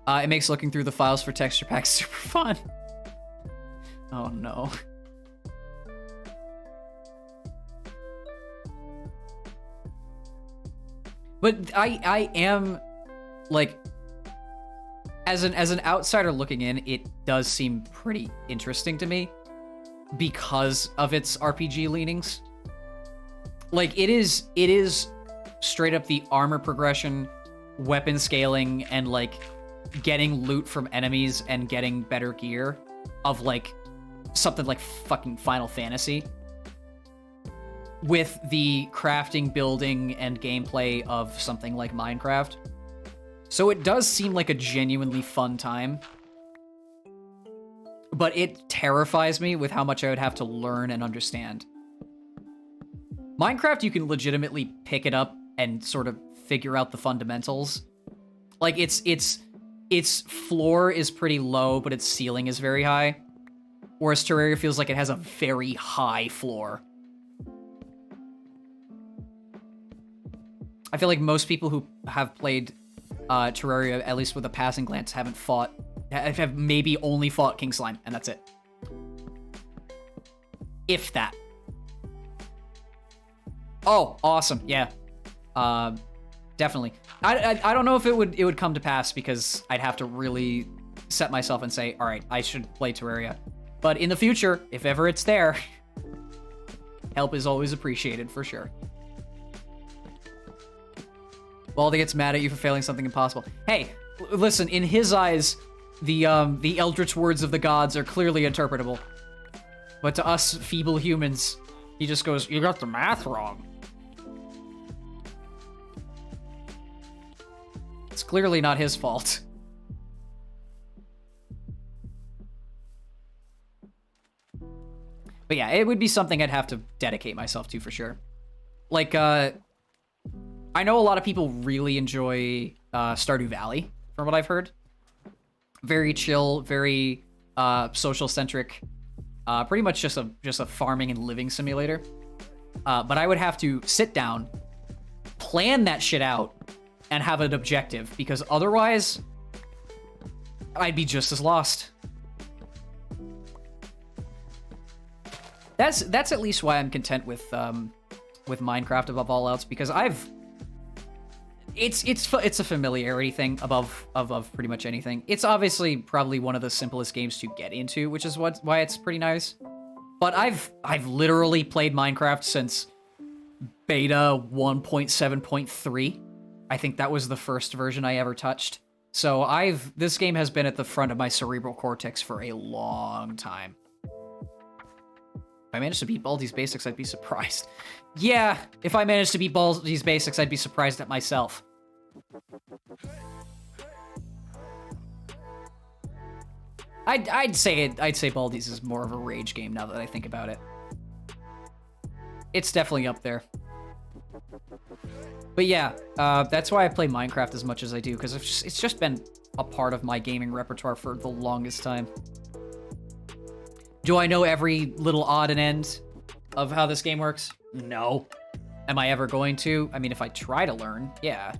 It makes looking through the files for texture packs super fun. Oh, no. But I am, like... As an outsider looking in, it does seem pretty interesting to me because of its RPG leanings. Like, it is straight up the armor progression, weapon scaling, and, like, getting loot from enemies and getting better gear of, like, something like fucking Final Fantasy. With the crafting, building, and gameplay of something like Minecraft. So it does seem like a genuinely fun time, but it terrifies me with how much I would have to learn and understand. Minecraft, you can legitimately pick it up and sort of figure out the fundamentals. Like, its floor is pretty low, but its ceiling is very high. Whereas Terraria feels like it has a very high floor. I feel like most people who have played Terraria, at least with a passing glance, have maybe only fought King Slime, and that's it. If that. Oh, awesome. Yeah. Definitely. I don't know if it would come to pass because I'd have to really set myself and say, all right, I should play Terraria. But in the future, if ever it's there, help is always appreciated for sure. Baldy gets mad at you for failing something impossible. Hey, listen, in his eyes, the eldritch words of the gods are clearly interpretable. But to us feeble humans, he just goes, you got the math wrong. It's clearly not his fault. But yeah, it would be something I'd have to dedicate myself to for sure. Like, I know a lot of people really enjoy Stardew Valley, from what I've heard. Very chill, very social-centric. Pretty much just a farming and living simulator. But I would have to sit down, plan that shit out, and have an objective, because otherwise, I'd be just as lost. That's at least why I'm content with Minecraft above all else, because it's a familiarity thing above pretty much anything. It's obviously probably one of the simplest games to get into, which is why it's pretty nice. But I've literally played Minecraft since beta 1.7.3. I think that was the first version I ever touched. So this game has been at the front of my cerebral cortex for a long time. If I managed to beat Baldi's Basics, I'd be surprised. Yeah, if I managed to beat Baldi's Basics, I'd be surprised at myself. I'd say Baldi's is more of a rage game now that I think about it. It's definitely up there. But yeah, that's why I play Minecraft as much as I do, because it's just been a part of my gaming repertoire for the longest time. Do I know every little odd and end of how this game works? No. Am I ever going to? I mean, if I try to learn, yeah.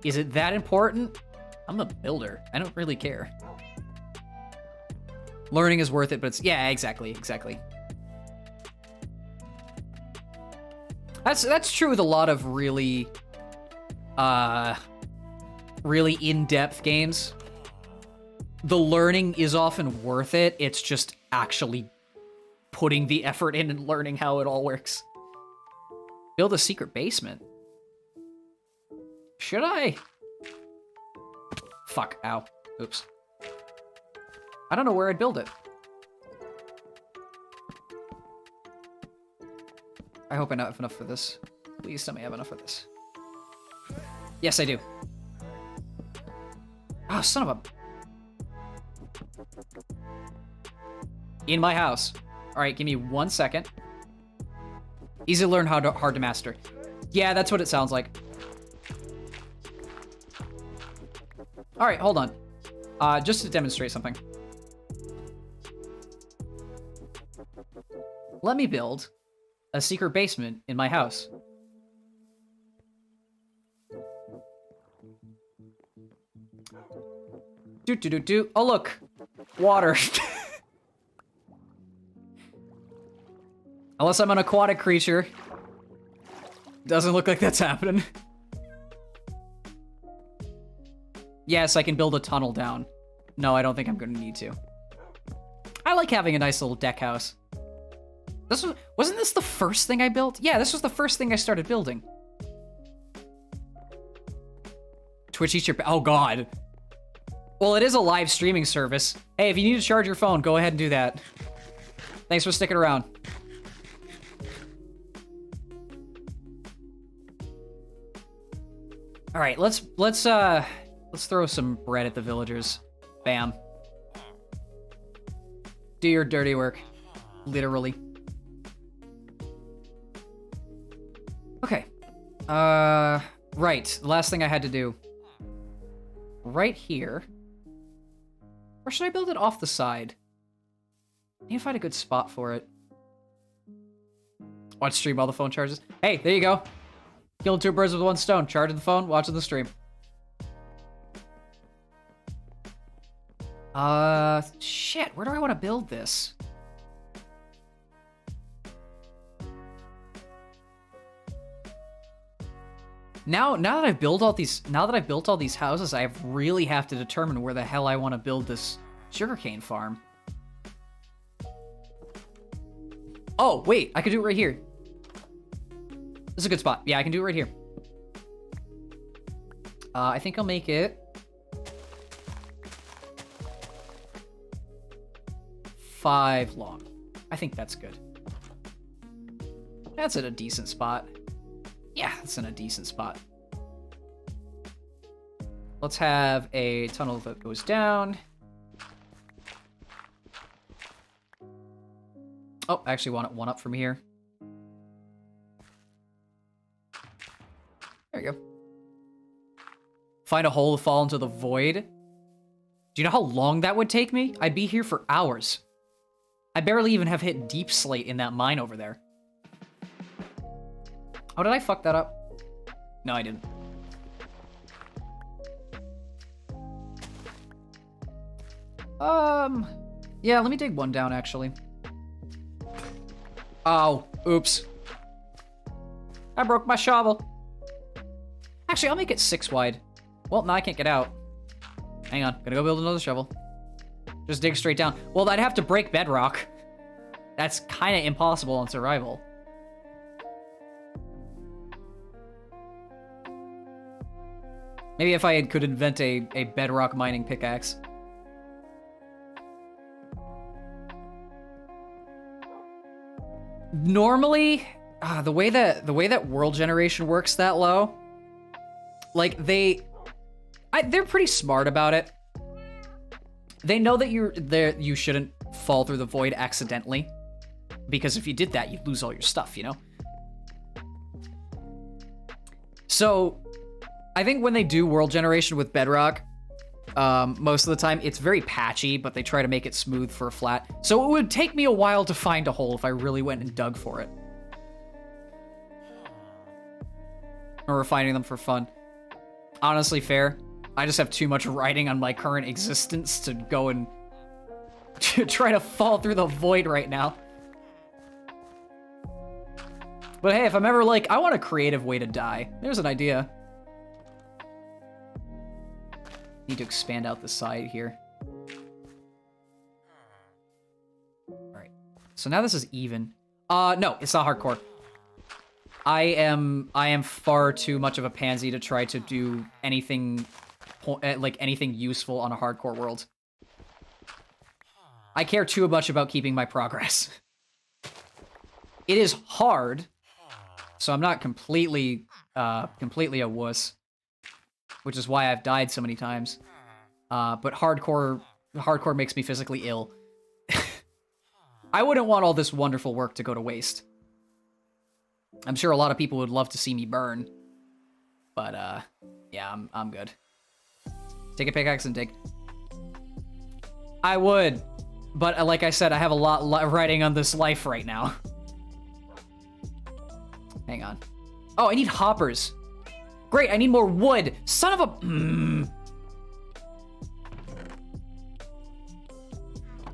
Is it that important? I'm a builder. I don't really care. Learning is worth it, but it's... Yeah, exactly. That's true with a lot of really in-depth games. The learning is often worth it. It's just actually putting the effort in and learning how it all works. Build a secret basement. Should I? Fuck, ow. Oops. I don't know where I'd build it. I hope I have enough for this. Please tell me I have enough for this. Yes, I do. Oh, son of a... In my house. All right, give me 1 second. Easy to learn, hard to master. Yeah, that's what it sounds like. All right, hold on. Just to demonstrate something. Let me build a secret basement in my house. Oh, look. Water. Unless I'm an aquatic creature. Doesn't look like that's happening. Yes, I can build a tunnel down. No, I don't think I'm going to need to. I like having a nice little deck house. Wasn't this the first thing I built? Yeah, this was the first thing I started building. Twitch eats your... Oh, God. Well, it is a live streaming service. Hey, if you need to charge your phone, go ahead and do that. Thanks for sticking around. All right, let's throw some bread at the villagers. Bam. Do your dirty work. Literally. Okay. Right. The last thing I had to do. Right here. Or should I build it off the side? I need to find a good spot for it. Watch stream while the phone charges. Hey, there you go. Killed 2 birds with 1 stone. Charging the phone, watching the stream. Shit. Where do I want to build this? Now that I've built all these houses, I really have to determine where the hell I want to build this sugarcane farm. Oh, wait, I could do it right here. This is a good spot. Yeah, I can do it right here. I think I'll make it 5 long. I think that's good. That's at a decent spot. Yeah, it's in a decent spot. Let's have a tunnel that goes down. Oh, I actually want it 1 up from here. There you go. Find a hole to fall into the void. Do you know how long that would take me? I'd be here for hours. I barely even have hit deep slate in that mine over there. Oh, did I fuck that up? No, I didn't. Yeah, let me dig 1 down, actually. Oh, oops. I broke my shovel. Actually, I'll make it 6 wide. Well, now I can't get out. Hang on, gonna go build another shovel. Just dig straight down. Well, I'd have to break bedrock. That's kind of impossible on survival. Maybe if I could invent a bedrock mining pickaxe. Normally, the way that world generation works that low, like they're pretty smart about it. They know that you shouldn't fall through the void accidentally, because if you did that, you'd lose all your stuff, you know? So, I think when they do world generation with bedrock, most of the time. It's very patchy, but they try to make it smooth for a flat. So it would take me a while to find a hole if I really went and dug for it. Or refining them for fun. Honestly, fair. I just have too much writing on my current existence to go and try to fall through the void right now. But hey, if I'm ever like, I want a creative way to die, there's an idea. Need to expand out the side here. Alright. So now this is even. No, it's not hardcore. I am far too much of a pansy to try to do anything like anything useful on a hardcore world. I care too much about keeping my progress. It is hard, so I'm not completely a wuss, which is why I've died so many times. But hardcore makes me physically ill. I wouldn't want all this wonderful work to go to waste. I'm sure a lot of people would love to see me burn, but yeah, I'm good. Take a pickaxe and dig. I would, but like I said, I have a lot riding on this life right now. Hang on. Oh, I need hoppers. Great, I need more wood. Son of a...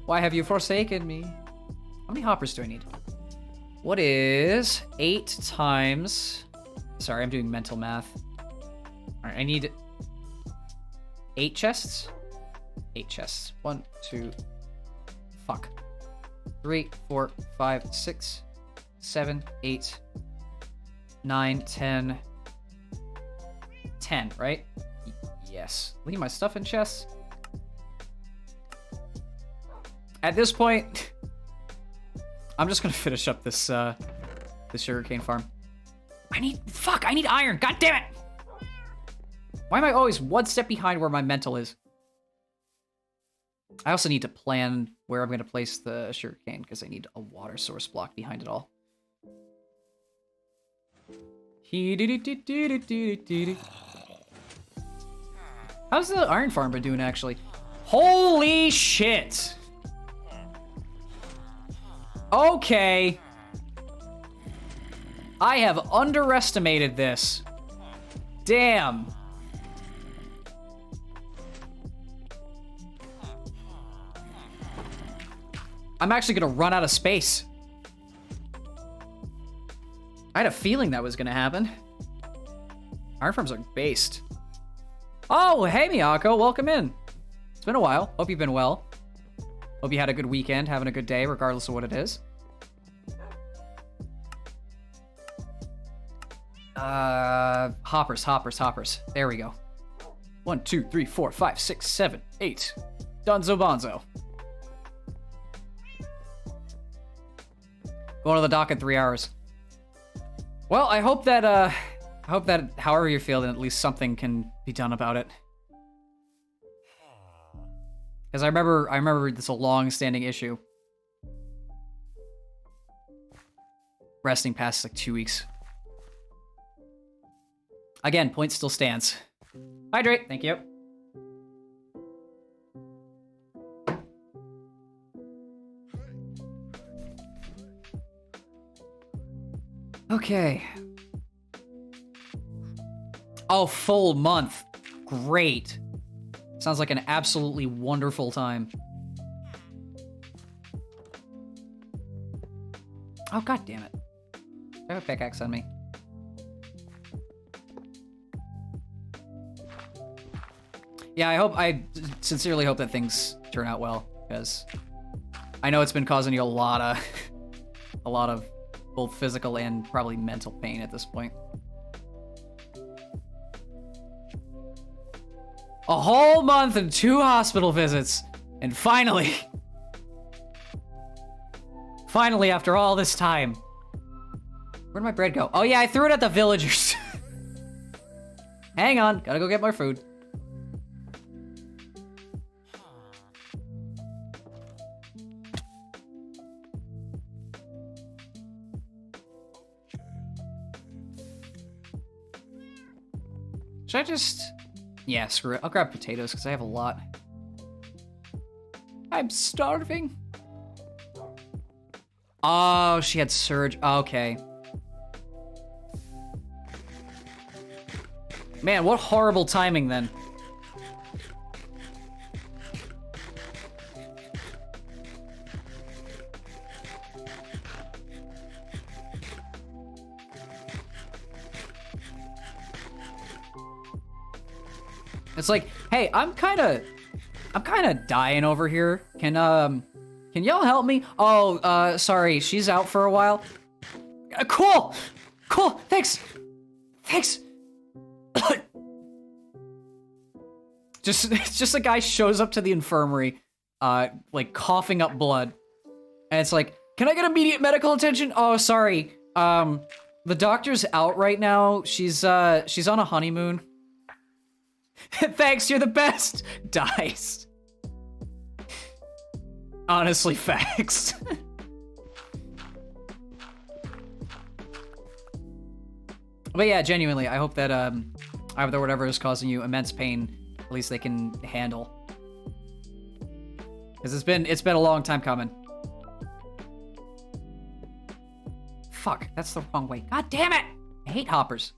Why have you forsaken me? How many hoppers do I need? What is 8 times... Sorry, I'm doing mental math. Alright, I need 8 chests? 8 chests. 1, 2... Fuck. 3, 4, 5, 6, 7, 8, 9, 10... 10, right? Yes. Leave my stuff in chests. At this point, I'm just gonna finish up this this sugarcane farm. I need iron. God damn it! Why am I always one step behind where my mental is? I also need to plan where I'm gonna place the sugarcane because I need a water source block behind it all. How's the iron farm been doing, actually? Holy shit! Okay. I have underestimated this. Damn. I'm actually gonna run out of space. I had a feeling that was gonna happen. Iron farms are based. Oh, hey Miyako, welcome in. It's been a while. Hope you've been well. Hope you had a good weekend, having a good day, regardless of what it is. Hoppers. There we go. 1, 2, 3, 4, 5, 6, 7, 8. Dunzo bonzo. Going to the dock in 3 hours. Well, I hope that however you're feeling, at least something can be done about it. Because I remember this is a long-standing issue. Resting past like 2 weeks. Again, point still stands. Hydrate, thank you. Okay. Oh, full month. Great. Sounds like an absolutely wonderful time. Oh, god damn it. I have a pickaxe on me. Yeah, I sincerely hope that things turn out well, because I know it's been causing you a lot of both physical and probably mental pain at this point. A whole month and 2 hospital visits. And finally, after all this time. Where'd my bread go? Oh yeah, I threw it at the villagers. Hang on, gotta go get more food. Should I just... Yeah, screw it. I'll grab potatoes because I have a lot. I'm starving. Oh, she had surge. Okay. Man, what horrible timing then. It's like, hey, I'm kind of dying over here. Can y'all help me? Oh, sorry, she's out for a while. Cool, thanks. just a guy shows up to the infirmary, like coughing up blood, and it's like, can I get immediate medical attention? Oh, sorry, the doctor's out right now. She's on a honeymoon. Thanks, you're the best. Dies. Honestly, facts. But yeah, genuinely, I hope that either whatever is causing you immense pain, at least they can handle. Because it's been a long time coming. Fuck, that's the wrong way. God damn it! I hate hoppers.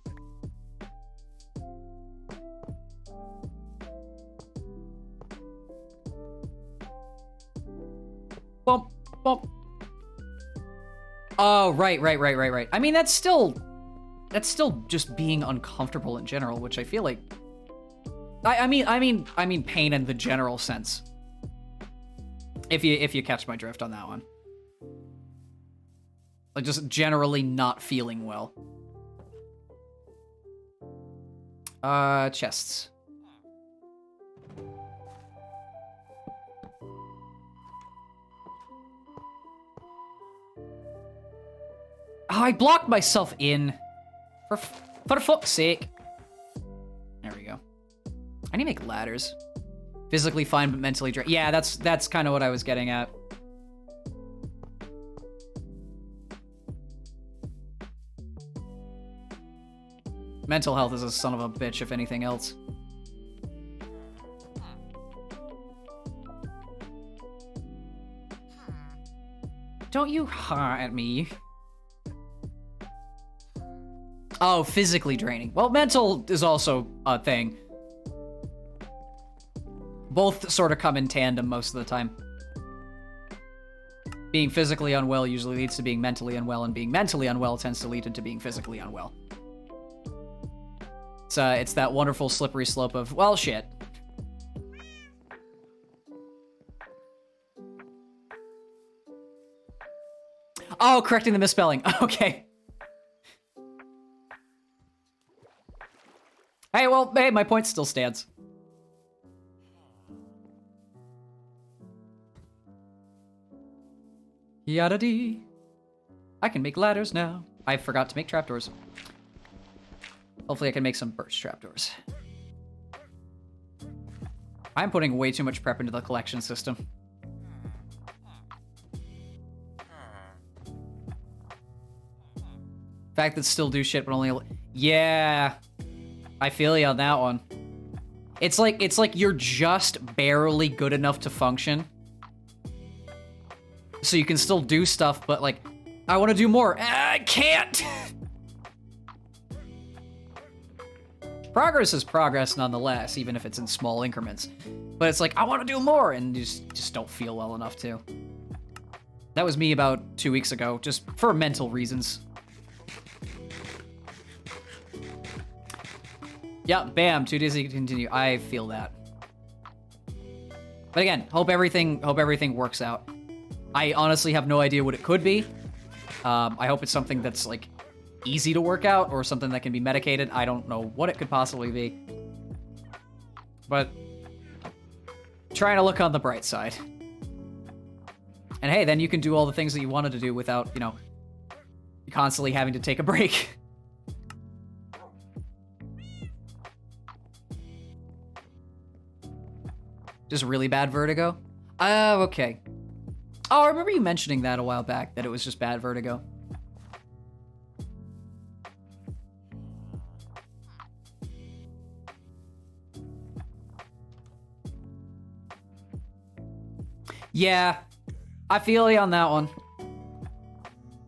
Bump, bump. Oh, right. I mean, that's still just being uncomfortable in general, which I feel like. I mean pain in the general sense. If you catch my drift on that one. Like just generally not feeling well. Chests. Oh, I blocked myself in. For fuck's sake. There we go. I need to make ladders. Physically fine, but mentally drained. Yeah, that's kind of what I was getting at. Mental health is a son of a bitch, if anything else. Don't you ha at me. Oh, physically draining. Well, mental is also a thing. Both sort of come in tandem most of the time. Being physically unwell usually leads to being mentally unwell, and being mentally unwell tends to lead into being physically unwell. It's that wonderful slippery slope of, well, shit. Oh, correcting the misspelling. Okay. Hey, my point still stands. Yada-dee. I can make ladders now. I forgot to make trapdoors. Hopefully I can make some birch trapdoors. I'm putting way too much prep into the collection system. Fact that still do shit, but only... Yeah. I feel you on that one. It's like you're just barely good enough to function. So you can still do stuff, but like, I want to do more. I can't! Progress is progress nonetheless, even if it's in small increments. But it's like, I want to do more, and you just don't feel well enough to. That was me about 2 weeks ago, just for mental reasons. Yeah, bam, 2 days to continue. I feel that. But again, hope everything works out. I honestly have no idea what it could be. I hope it's something that's like easy to work out or something that can be medicated. I don't know what it could possibly be. But trying to look on the bright side. And hey, then you can do all the things that you wanted to do without, you know, constantly having to take a break. Just really bad vertigo? Oh, okay. Oh, I remember you mentioning that a while back, that it was just bad vertigo. Yeah, I feel you on that one.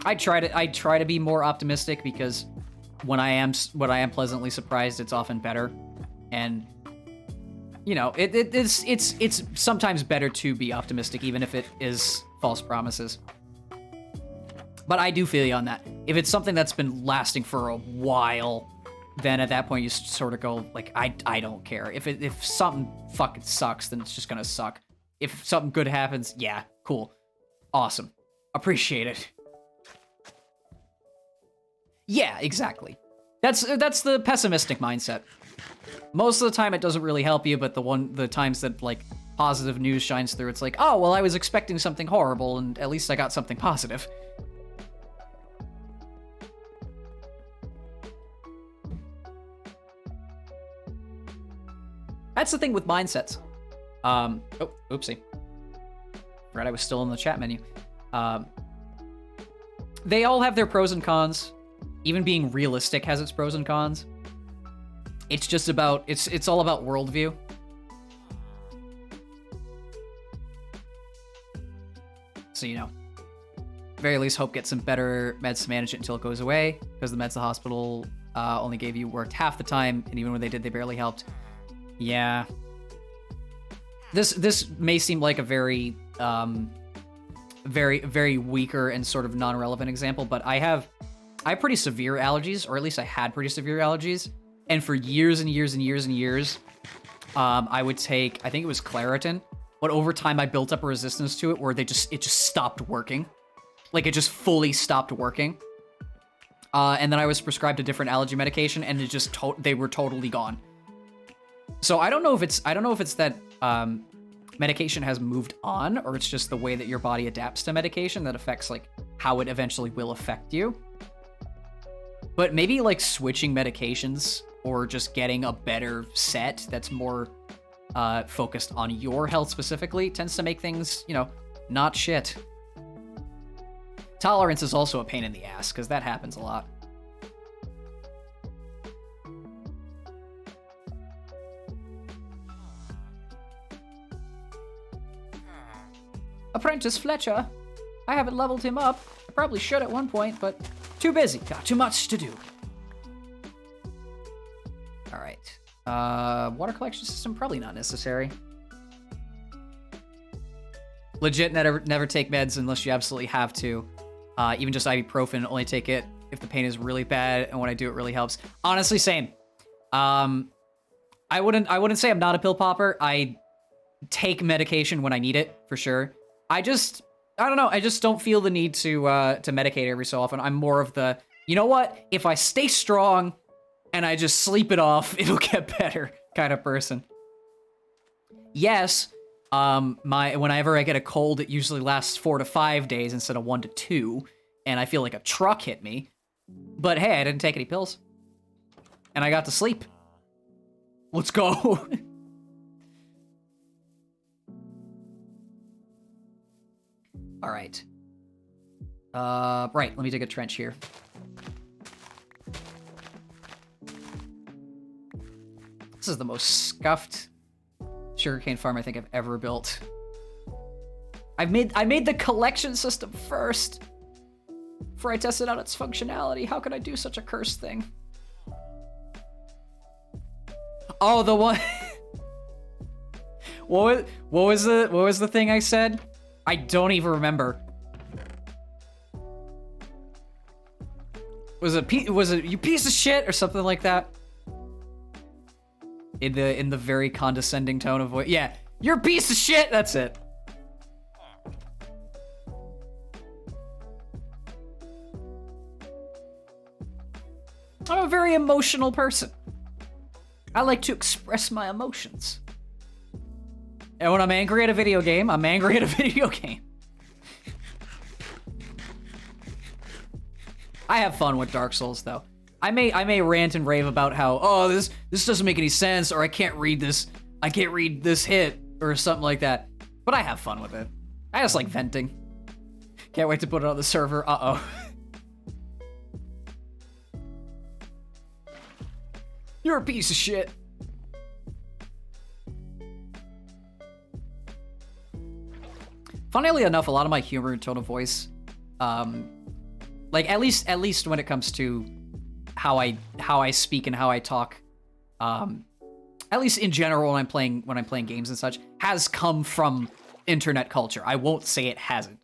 I try to be more optimistic because when I am pleasantly surprised, it's often better. And you know, it's sometimes better to be optimistic, even if it is false promises. But I do feel you on that. If it's something that's been lasting for a while, then at that point you sort of go like, I don't care. If something fucking sucks, then it's just gonna suck. If something good happens, yeah, cool, awesome, appreciate it. Yeah, exactly. That's the pessimistic mindset. Most of the time it doesn't really help you, but the times that like positive news shines through, it's like, oh well, I was expecting something horrible, and at least I got something positive. That's the thing with mindsets. Oh, oopsie. Right, I was still in the chat menu. They all have their pros and cons. Even being realistic has its pros and cons. It's just about, it's all about worldview. So, you know, very least hope get some better meds to manage it until it goes away, because the meds the hospital only worked half the time, and even when they did, they barely helped. Yeah. This may seem like a very very weaker and sort of non-relevant example, but I have pretty severe allergies, or at least I had pretty severe allergies, and for years and years and years and years, I would take, I think it was Claritin, but over time I built up a resistance to it where it just stopped working. Like, it just fully stopped working. And then I was prescribed a different allergy medication, and it just they were totally gone. So I don't know if it's that medication has moved on, or it's just the way that your body adapts to medication that affects like how it eventually will affect you. But maybe like switching medications or just getting a better set that's more focused on your health specifically tends to make things, you know, not shit. Tolerance is also a pain in the ass, because that happens a lot. Apprentice Fletcher. I haven't leveled him up. I probably should at one point, but too busy. Got too much to do. All right. Water collection system, probably not necessary. Legit, never take meds unless you absolutely have to. Even just ibuprofen, only take it if the pain is really bad, and when I do, it really helps. Honestly, same. I wouldn't say I'm not a pill popper. I take medication when I need it, for sure. I don't know, I just don't feel the need to medicate every so often. I'm more of the, you know what, if I stay strong and I just sleep it off, it'll get better kind of person. Yes, whenever I get a cold, it usually lasts 4 to 5 days instead of 1 to 2, and I feel like a truck hit me. But hey, I didn't take any pills. And I got to sleep. Let's go. All right. Right, let me dig a trench here. This is the most scuffed sugarcane farm I think I've ever built. I made the collection system first before I tested out its functionality. How could I do such a cursed thing? Oh, the one. What was the thing I said? I don't even remember. Was it you piece of shit or something like that? In the very condescending tone of voice. Yeah, you're a piece of shit. That's it. I'm a very emotional person. I like to express my emotions. And when I'm angry at a video game, I'm angry at a video game. I have fun with Dark Souls, though. I may rant and rave about how, oh, this doesn't make any sense, or I can't read this hit, or something like that. But I have fun with it. I just like venting. Can't wait to put it on the server. Uh-oh. You're a piece of shit. Funnily enough, a lot of my humor and tone of voice, like at least when it comes to how I speak and how I talk, at least in general when I'm playing games and such, has come from internet culture. I won't say it hasn't,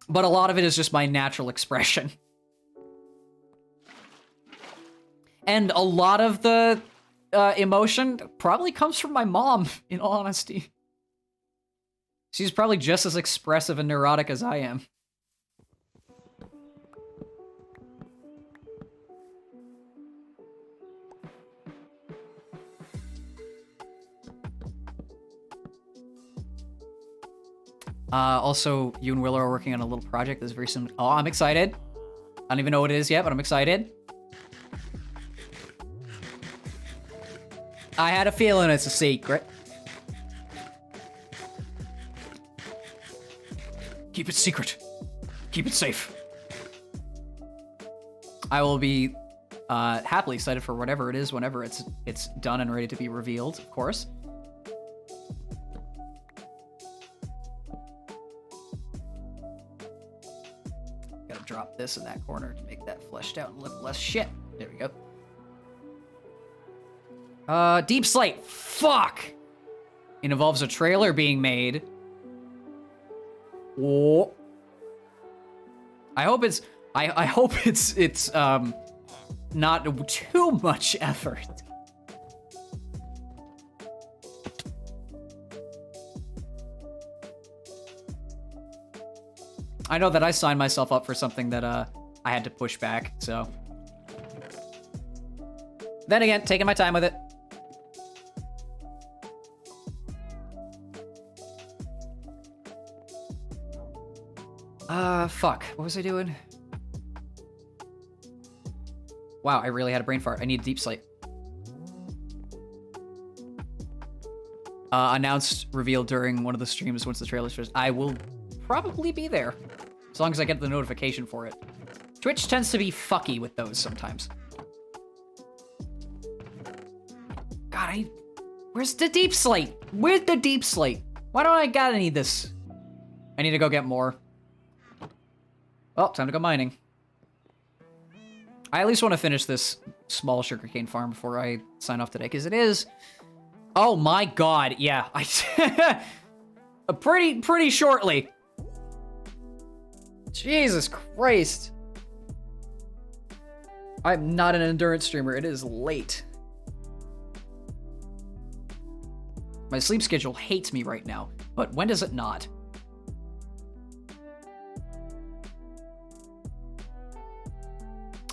but a lot of it is just my natural expression, and a lot of the emotion probably comes from my mom. In all honesty, she's probably just as expressive and neurotic as I am. Also, you and Willow are working on a little project that's very soon. Oh, I'm excited. I don't even know what it is yet, but I'm excited. I had a feeling it's a secret. Keep it secret. Keep it safe. I will be happily excited for whatever it is whenever it's done and ready to be revealed, of course. Gotta drop this in that corner to make that fleshed out and look less shit. There we go. Deep Slate. Fuck! It involves a trailer being made. Oh. I hope it's not too much effort. I know that I signed myself up for something that I had to push back, so. Then again, taking my time with it. Fuck. What was I doing? Wow, I really had a brain fart. I need a Deep Slate. Announced, revealed during one of the streams once the trailer's finished. I will probably be there, as long as I get the notification for it. Twitch tends to be fucky with those sometimes. God, where's the Deep Slate? Where's the Deep Slate? Why don't I got any of this? I need to go get more. Oh, time to go mining. I at least want to finish this small sugarcane farm before I sign off today, because it is... Oh my god, yeah. Pretty shortly. Jesus Christ. I'm not an endurance streamer. It is late. My sleep schedule hates me right now, but when does it not?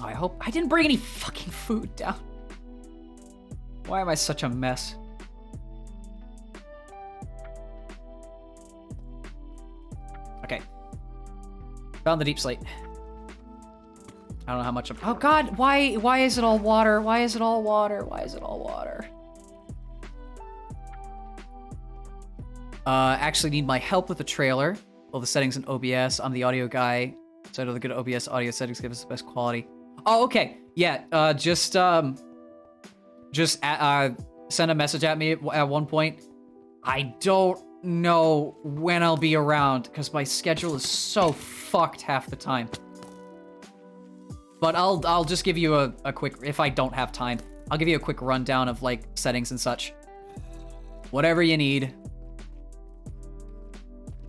I hope I didn't bring any fucking food down. Why am I such a mess? Okay. Found the Deep Slate. I don't know how much I'm... Oh god, why is it all water? Why is it all water? Why is it all water? Actually need my help with the trailer. All the settings in OBS. I'm the audio guy, so I know the good OBS audio settings give us the best quality. Oh, okay. Yeah, just send a message at me at one point. I don't know when I'll be around, because my schedule is so fucked half the time. But I'll just give you a quick, if I don't have time, I'll give you a quick rundown of, like, settings and such. Whatever you need.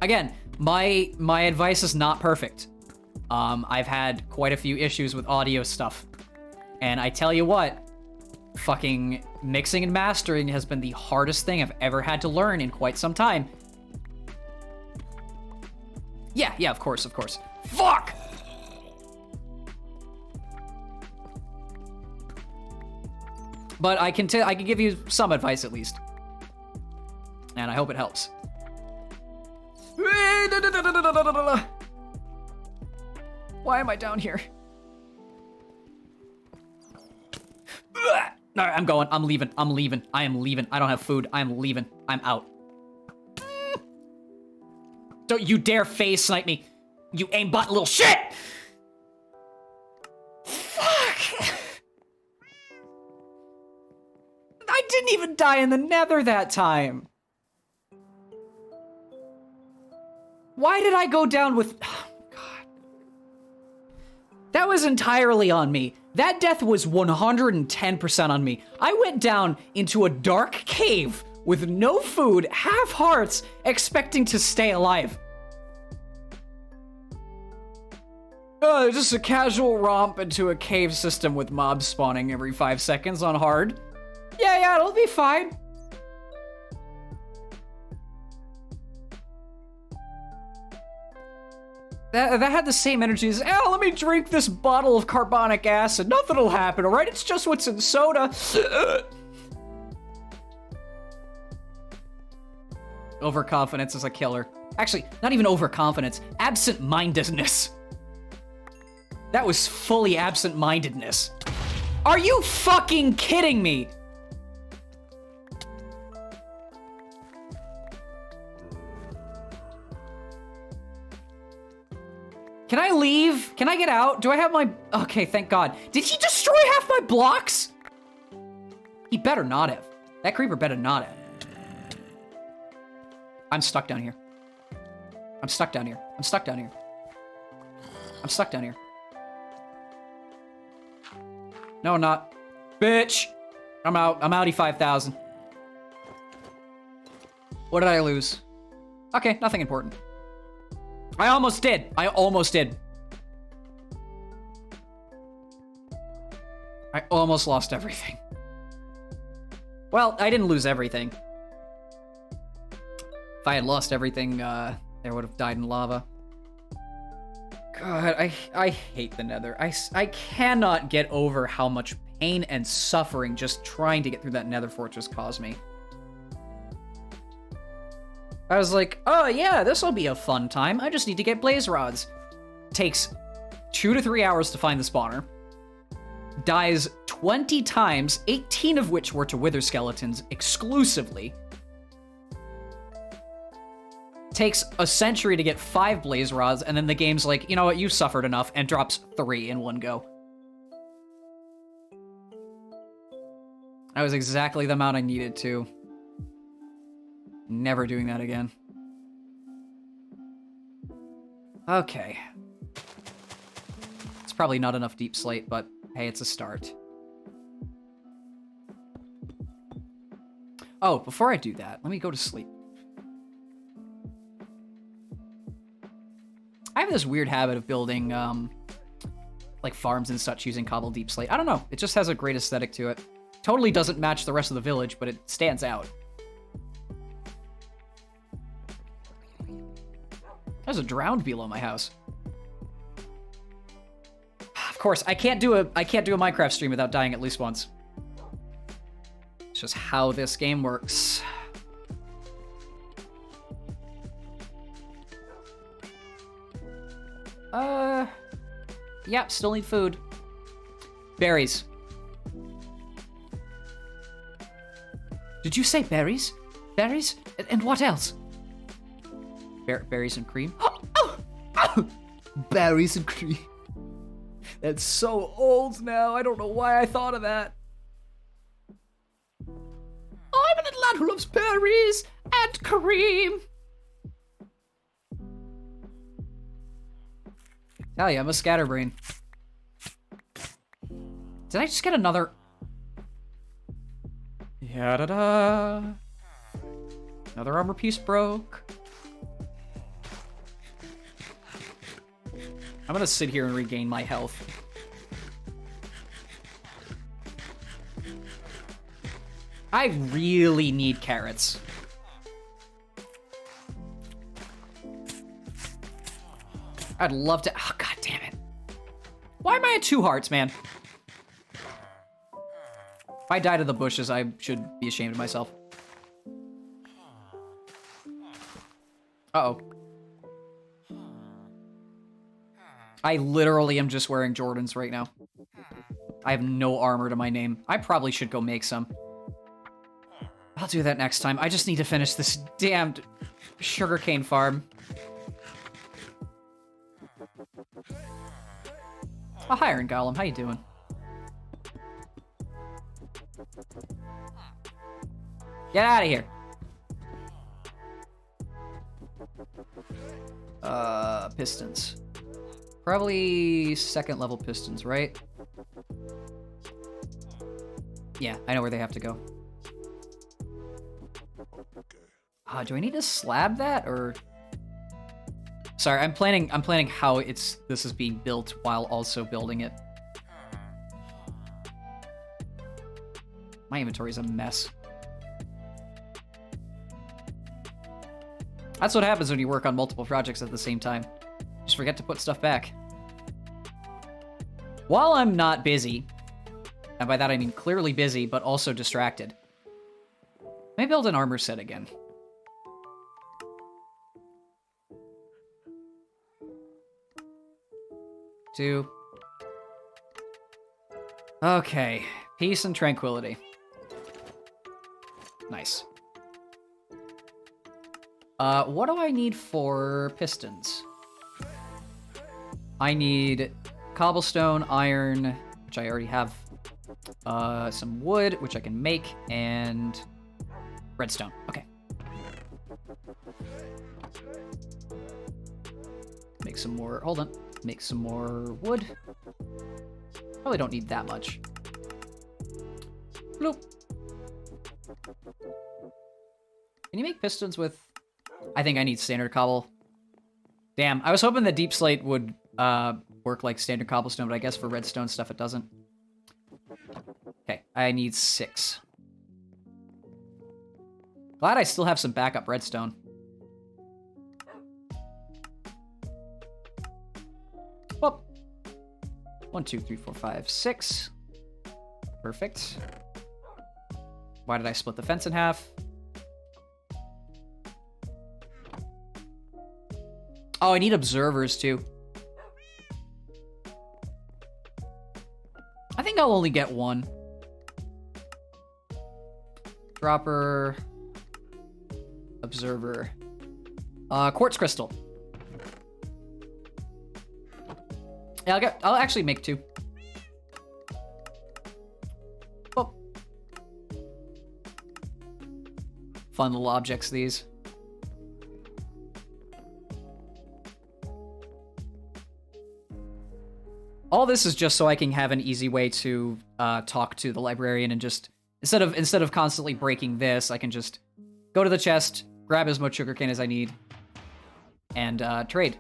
Again, my advice is not perfect. I've had quite a few issues with audio stuff. And I tell you what, fucking mixing and mastering has been the hardest thing I've ever had to learn in quite some time. Yeah, of course. Fuck! But I can give you some advice at least. And I hope it helps. Why am I down here? All right, I'm going. I'm leaving. I am leaving. I don't have food. I am leaving. I'm out. Don't you dare phase snipe me, you aimbot little shit! Fuck! I didn't even die in the nether that time. Why did I go down with... Oh, God. That was entirely on me. That death was 110% on me. I went down into a dark cave with no food, half hearts, expecting to stay alive. Just a casual romp into a cave system with mobs spawning every 5 seconds on hard. Yeah, it'll be fine. That had the same energy as, let me drink this bottle of carbonic acid. Nothing'll happen, alright? It's just what's in soda. Overconfidence is a killer. Actually, not even overconfidence. Absent-mindedness. That was fully absent-mindedness. Are you fucking kidding me? Can I leave? Can I get out? Do I have my... Okay, thank God. Did he destroy half my blocks? He better not have. That creeper better not have. I'm stuck down here. I'm stuck down here. I'm stuck down here. I'm stuck down here. No, I'm not. Bitch! I'm out. I'm outie 5,000. What did I lose? Okay, nothing important. I almost did. I almost did. I almost lost everything. Well, I didn't lose everything. If I had lost everything, there would have died in lava. God, I hate the Nether. I cannot get over how much pain and suffering just trying to get through that Nether fortress caused me. I was like, oh yeah, this'll be a fun time. I just need to get blaze rods. Takes 2 to 3 hours to find the spawner. Dies 20 times, 18 of which were to wither skeletons exclusively. Takes a century to get 5 blaze rods, and then the game's like, you know what, you suffered enough, and drops 3 in one go. That was exactly the amount I needed to. Never doing that again. Okay. It's probably not enough deep slate, but hey, it's a start. Oh, before I do that, let me go to sleep. I have this weird habit of building, like farms and such using cobble deep slate. I don't know. It just has a great aesthetic to it. Totally doesn't match the rest of the village, but it stands out. There's a drowned below my house. Of course, I can't do a Minecraft stream without dying at least once. It's just how this game works. Yeah, still need food. Berries. Did you say berries? Berries? And what else? Berries and cream? Berries and cream. That's so old now. I don't know why I thought of that. I'm a little lad who loves berries and cream. Hell yeah, I'm a scatterbrain. Did I just get another... Ya-da-da. Another armor piece broke. I'm gonna sit here and regain my health. I really need carrots. I'd love to... Oh, god damn it. Why am I at 2 hearts, man? If I die to the bushes, I should be ashamed of myself. Uh-oh. I literally am just wearing Jordans right now. I have no armor to my name. I probably should go make some. I'll do that next time. I just need to finish this damned sugarcane farm. Oh, hi, Iron Golem. How you doing? Get out of here. Pistons. Probably second level pistons, right? Yeah, I know where they have to go. Do I need to slab that or? Sorry, I'm planning how this is being built while also building it. My inventory is a mess. That's what happens when you work on multiple projects at the same time. Just forget to put stuff back. While I'm not busy, and by that I mean clearly busy, but also distracted, let me build an armor set again. Two. Okay, peace and tranquility. Nice. What do I need for pistons? I need cobblestone, iron, which I already have, some wood, which I can make, and redstone. Okay. Make some more, hold on. Make some more wood. Probably don't need that much. Bloop. Can you make pistons with... I think I need standard cobble. Damn, I was hoping the deep slate would work like standard cobblestone, but I guess for redstone stuff it doesn't. Okay, I need 6. Glad I still have some backup redstone. Well, 1, 2, 3, 4, 5, 6. Perfect. Why did I split the fence in half? Oh, I need observers too. I think I'll only get 1. Dropper. Observer. Quartz crystal. Yeah, I'll actually make 2. Oh. Fun little objects, these. All this is just so I can have an easy way to talk to the librarian and just instead of constantly breaking this, I can just go to the chest, grab as much sugarcane as I need, and trade.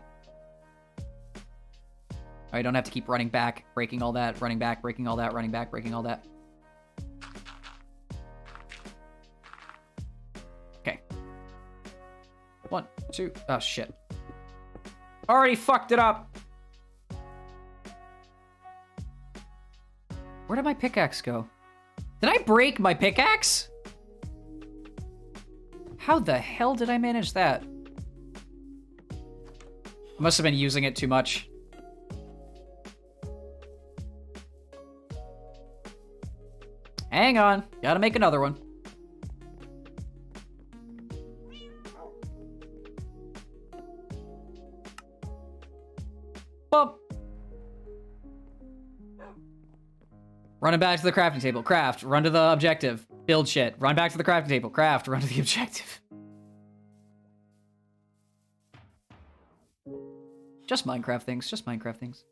I don't have to keep running back, breaking all that, running back, breaking all that, running back, breaking all that. Okay. 1, 2. Oh shit! Already fucked it up. Where did my pickaxe go? Did I break my pickaxe? How the hell did I manage that? I must have been using it too much. Hang on, gotta make another one. Boop. Running back to the crafting table, craft, run to the objective, build shit, run back to the crafting table, craft, run to the objective. Just Minecraft things, just Minecraft things.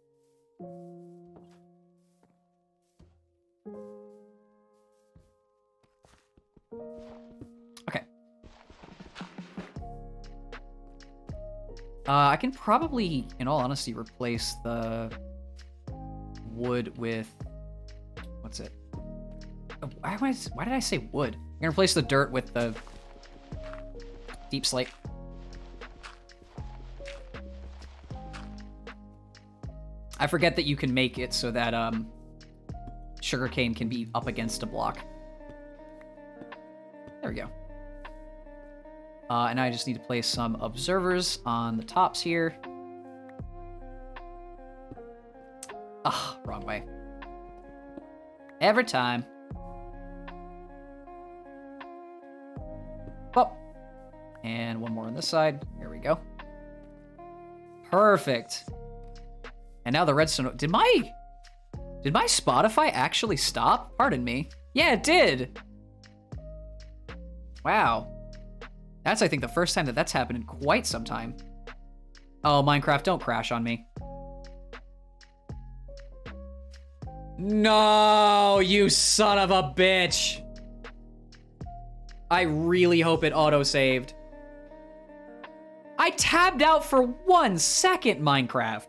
Okay. I can probably, in all honesty, replace the wood with... What's it? Why did I say wood? I'm gonna replace the dirt with the deep slate. I forget that you can make it so that sugarcane can be up against a block. There we go. And I just need to place some observers on the tops here. Ah, wrong way. Every time. Oh. And one more on this side. Here we go. Perfect. And now the redstone... Did my Spotify actually stop? Pardon me. Yeah, it did. Wow. That's, I think, the first time that that's happened in quite some time. Oh, Minecraft, don't crash on me. No, you son of a bitch. I really hope it auto-saved. I tabbed out for 1 second, Minecraft.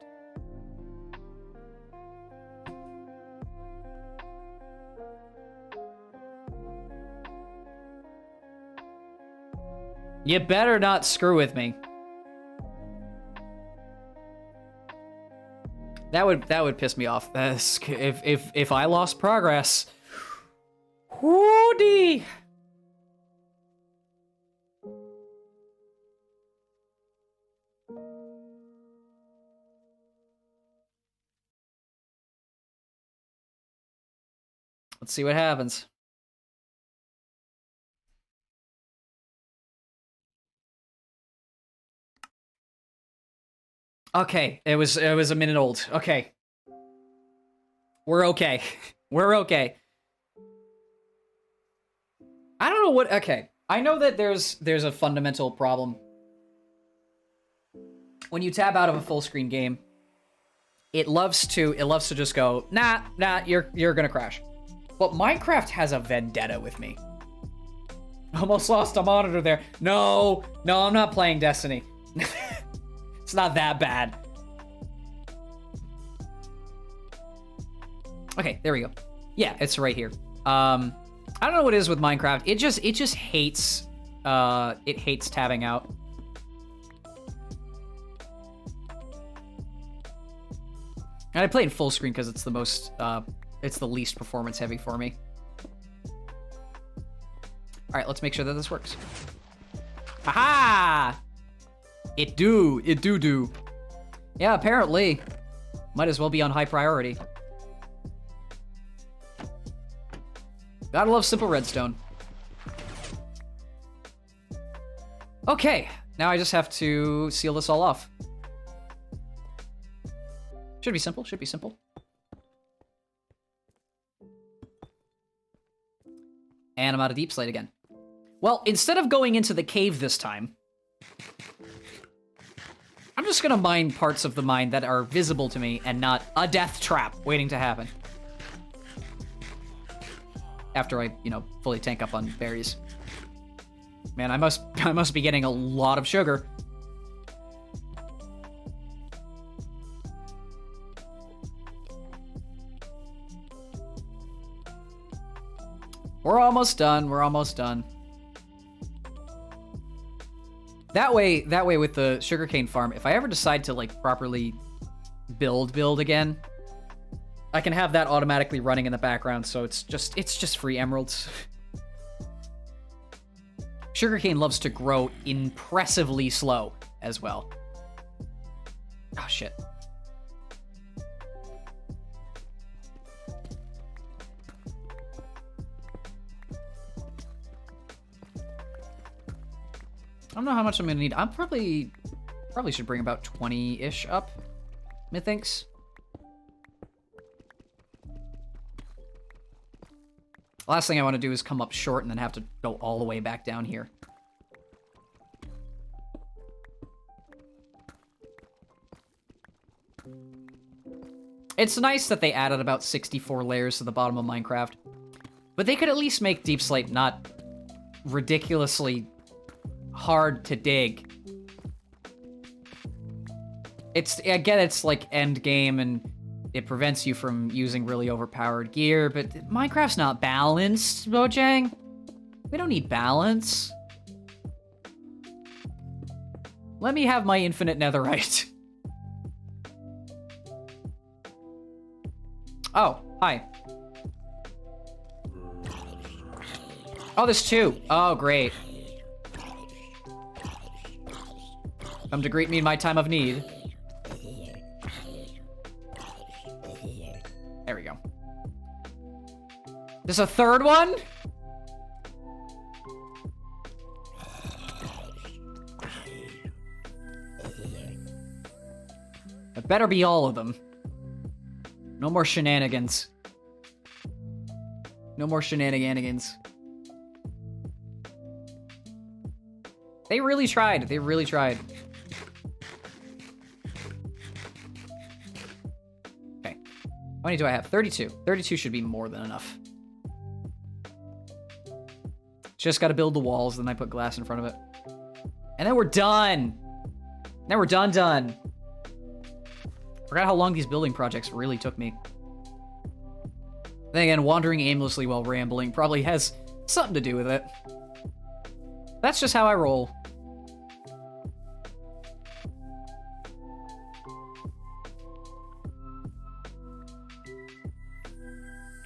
You better not screw with me. That would piss me off. If I lost progress. Woody. Let's see what happens. Okay, it was a minute old. Okay. We're okay. We're okay. I don't know what, okay. I know that there's a fundamental problem. When you tab out of a full screen game, it loves to just go, nah, you're gonna crash. But Minecraft has a vendetta with me. Almost lost a monitor there. No, I'm not playing Destiny. It's not that bad. Okay, there we go. Yeah, it's right here. I don't know what it is with Minecraft. It just hates tabbing out. And I play in full screen because it's the most it's the least performance heavy for me. All right, let's make sure that this works. Aha! It do. Yeah, apparently. Might as well be on high priority. Gotta love simple redstone. Okay, now I just have to seal this all off. Should be simple, And I'm out of deep slate again. Well, instead of going into the cave this time, I'm just gonna mine parts of the mine that are visible to me and not a death trap waiting to happen. After I, fully tank up on berries. Man, I must be getting a lot of sugar. We're almost done. That way with the sugarcane farm, if I ever decide to properly build again, I can have that automatically running in the background, so it's just free emeralds. Sugarcane loves to grow impressively slow as well. Oh shit. I don't know how much I'm gonna need. I'm probably should bring about 20-ish up, methinks. Last thing I want to do is come up short and then have to go all the way back down here. It's nice that they added about 64 layers to the bottom of Minecraft, but they could at least make Deep Slate not ridiculously hard to dig. It's like end game and it prevents you from using really overpowered gear, but Minecraft's not balanced, Mojang. We don't need balance. Let me have my infinite netherite. Oh, hi. Oh, there's 2. Oh, great. Come to greet me in my time of need. There we go. There's a 3rd one? It better be all of them. No more shenanigans. No more shenanigans. They really tried. How many do I have? 32. 32 should be more than enough. Just got to build the walls, then I put glass in front of it. And then we're done. Then we're done. Forgot how long these building projects really took me. Then again, wandering aimlessly while rambling probably has something to do with it. That's just how I roll.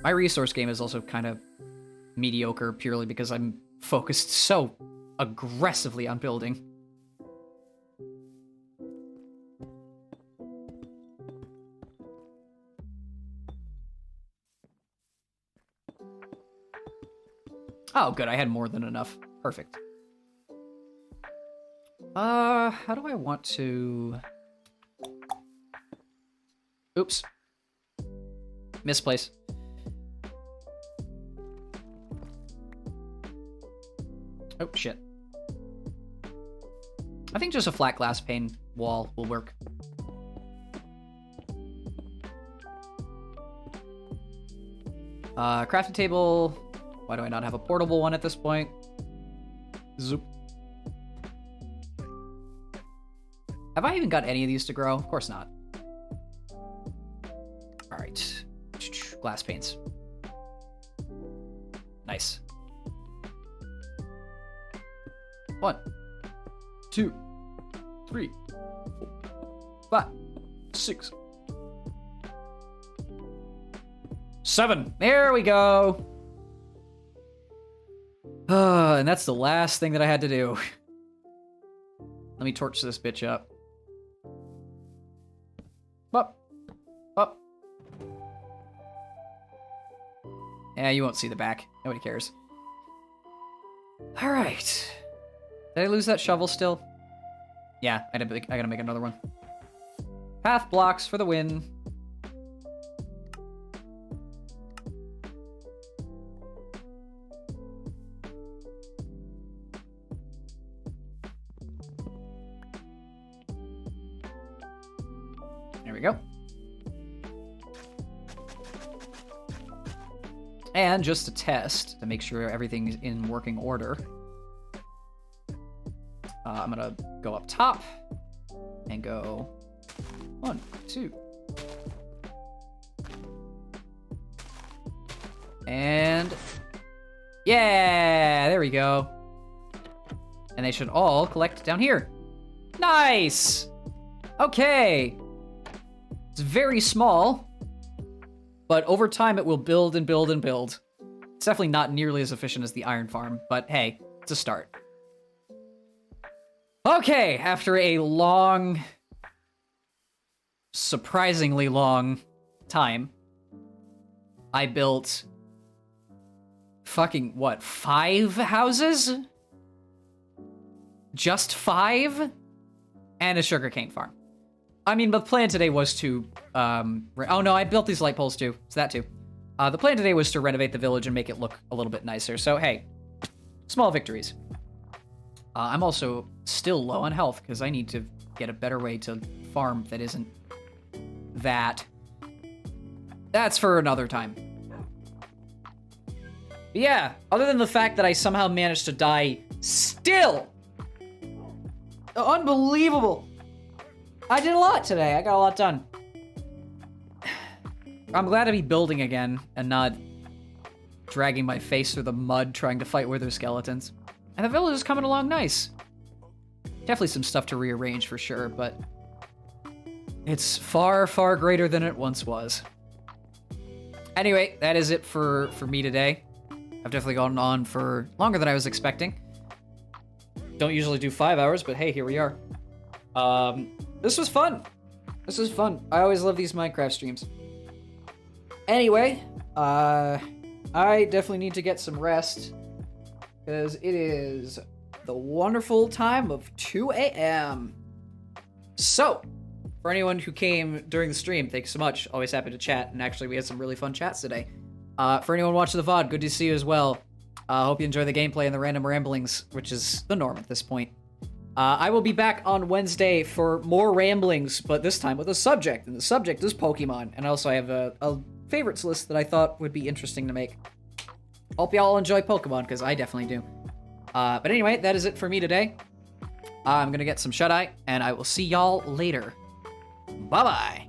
My resource game is also kind of mediocre purely because I'm focused so aggressively on building. Oh, good. I had more than enough. Perfect. How do I want to... Oops. Misplace. Oh, shit. I think just a flat glass pane wall will work. Crafting table. Why do I not have a portable one at this point? Zoop. Have I even got any of these to grow? Of course not. All right. Glass panes. Nice. 1, 2, 3, 4, 5, 6, 7. There we go. And that's the last thing that I had to do. Let me torch this bitch up. Up. Up. Yeah, you won't see the back. Nobody cares. All right. Did I lose that shovel still? Yeah, I gotta make another one. Path blocks for the win. There we go. And just to test, to make sure everything's in working order, I'm gonna go up top and go 1, 2. And yeah, there we go. And they should all collect down here. Nice. Okay. It's very small, but over time it will build and build and build. It's definitely not nearly as efficient as the iron farm, but hey, it's a start. Okay, after a long, surprisingly long time, I built fucking, what, 5 houses? Just 5? And a sugarcane farm. I mean, but the plan today was to, oh no, I built these light poles too. It's that too. The plan today was to renovate the village and make it look a little bit nicer. So, hey, small victories. I'm also still low on health because I need to get a better way to farm that isn't that. That's for another time. But yeah, other than the fact that I somehow managed to die still. Unbelievable. I did a lot today. I got a lot done. I'm glad to be building again and not dragging my face through the mud trying to fight wither skeletons. And the village is coming along nice. Definitely some stuff to rearrange for sure, but it's far, far greater than it once was. Anyway, that is it for me today. I've definitely gone on for longer than I was expecting. Don't usually do 5 hours, but hey, here we are. This was fun. This was fun. I always love these Minecraft streams. Anyway, I definitely need to get some rest because it is the wonderful time of 2 a.m. So, for anyone who came during the stream, thanks so much. Always happy to chat, and actually we had some really fun chats today. For anyone watching the VOD, good to see you as well. Hope you enjoy the gameplay and the random ramblings, which is the norm at this point. I will be back on Wednesday for more ramblings, but this time with a subject, and the subject is Pokemon. And also I have a favorites list that I thought would be interesting to make. Hope y'all enjoy Pokemon, because I definitely do. But anyway, that is it for me today. I'm gonna get some shut-eye, and I will see y'all later. Bye-bye!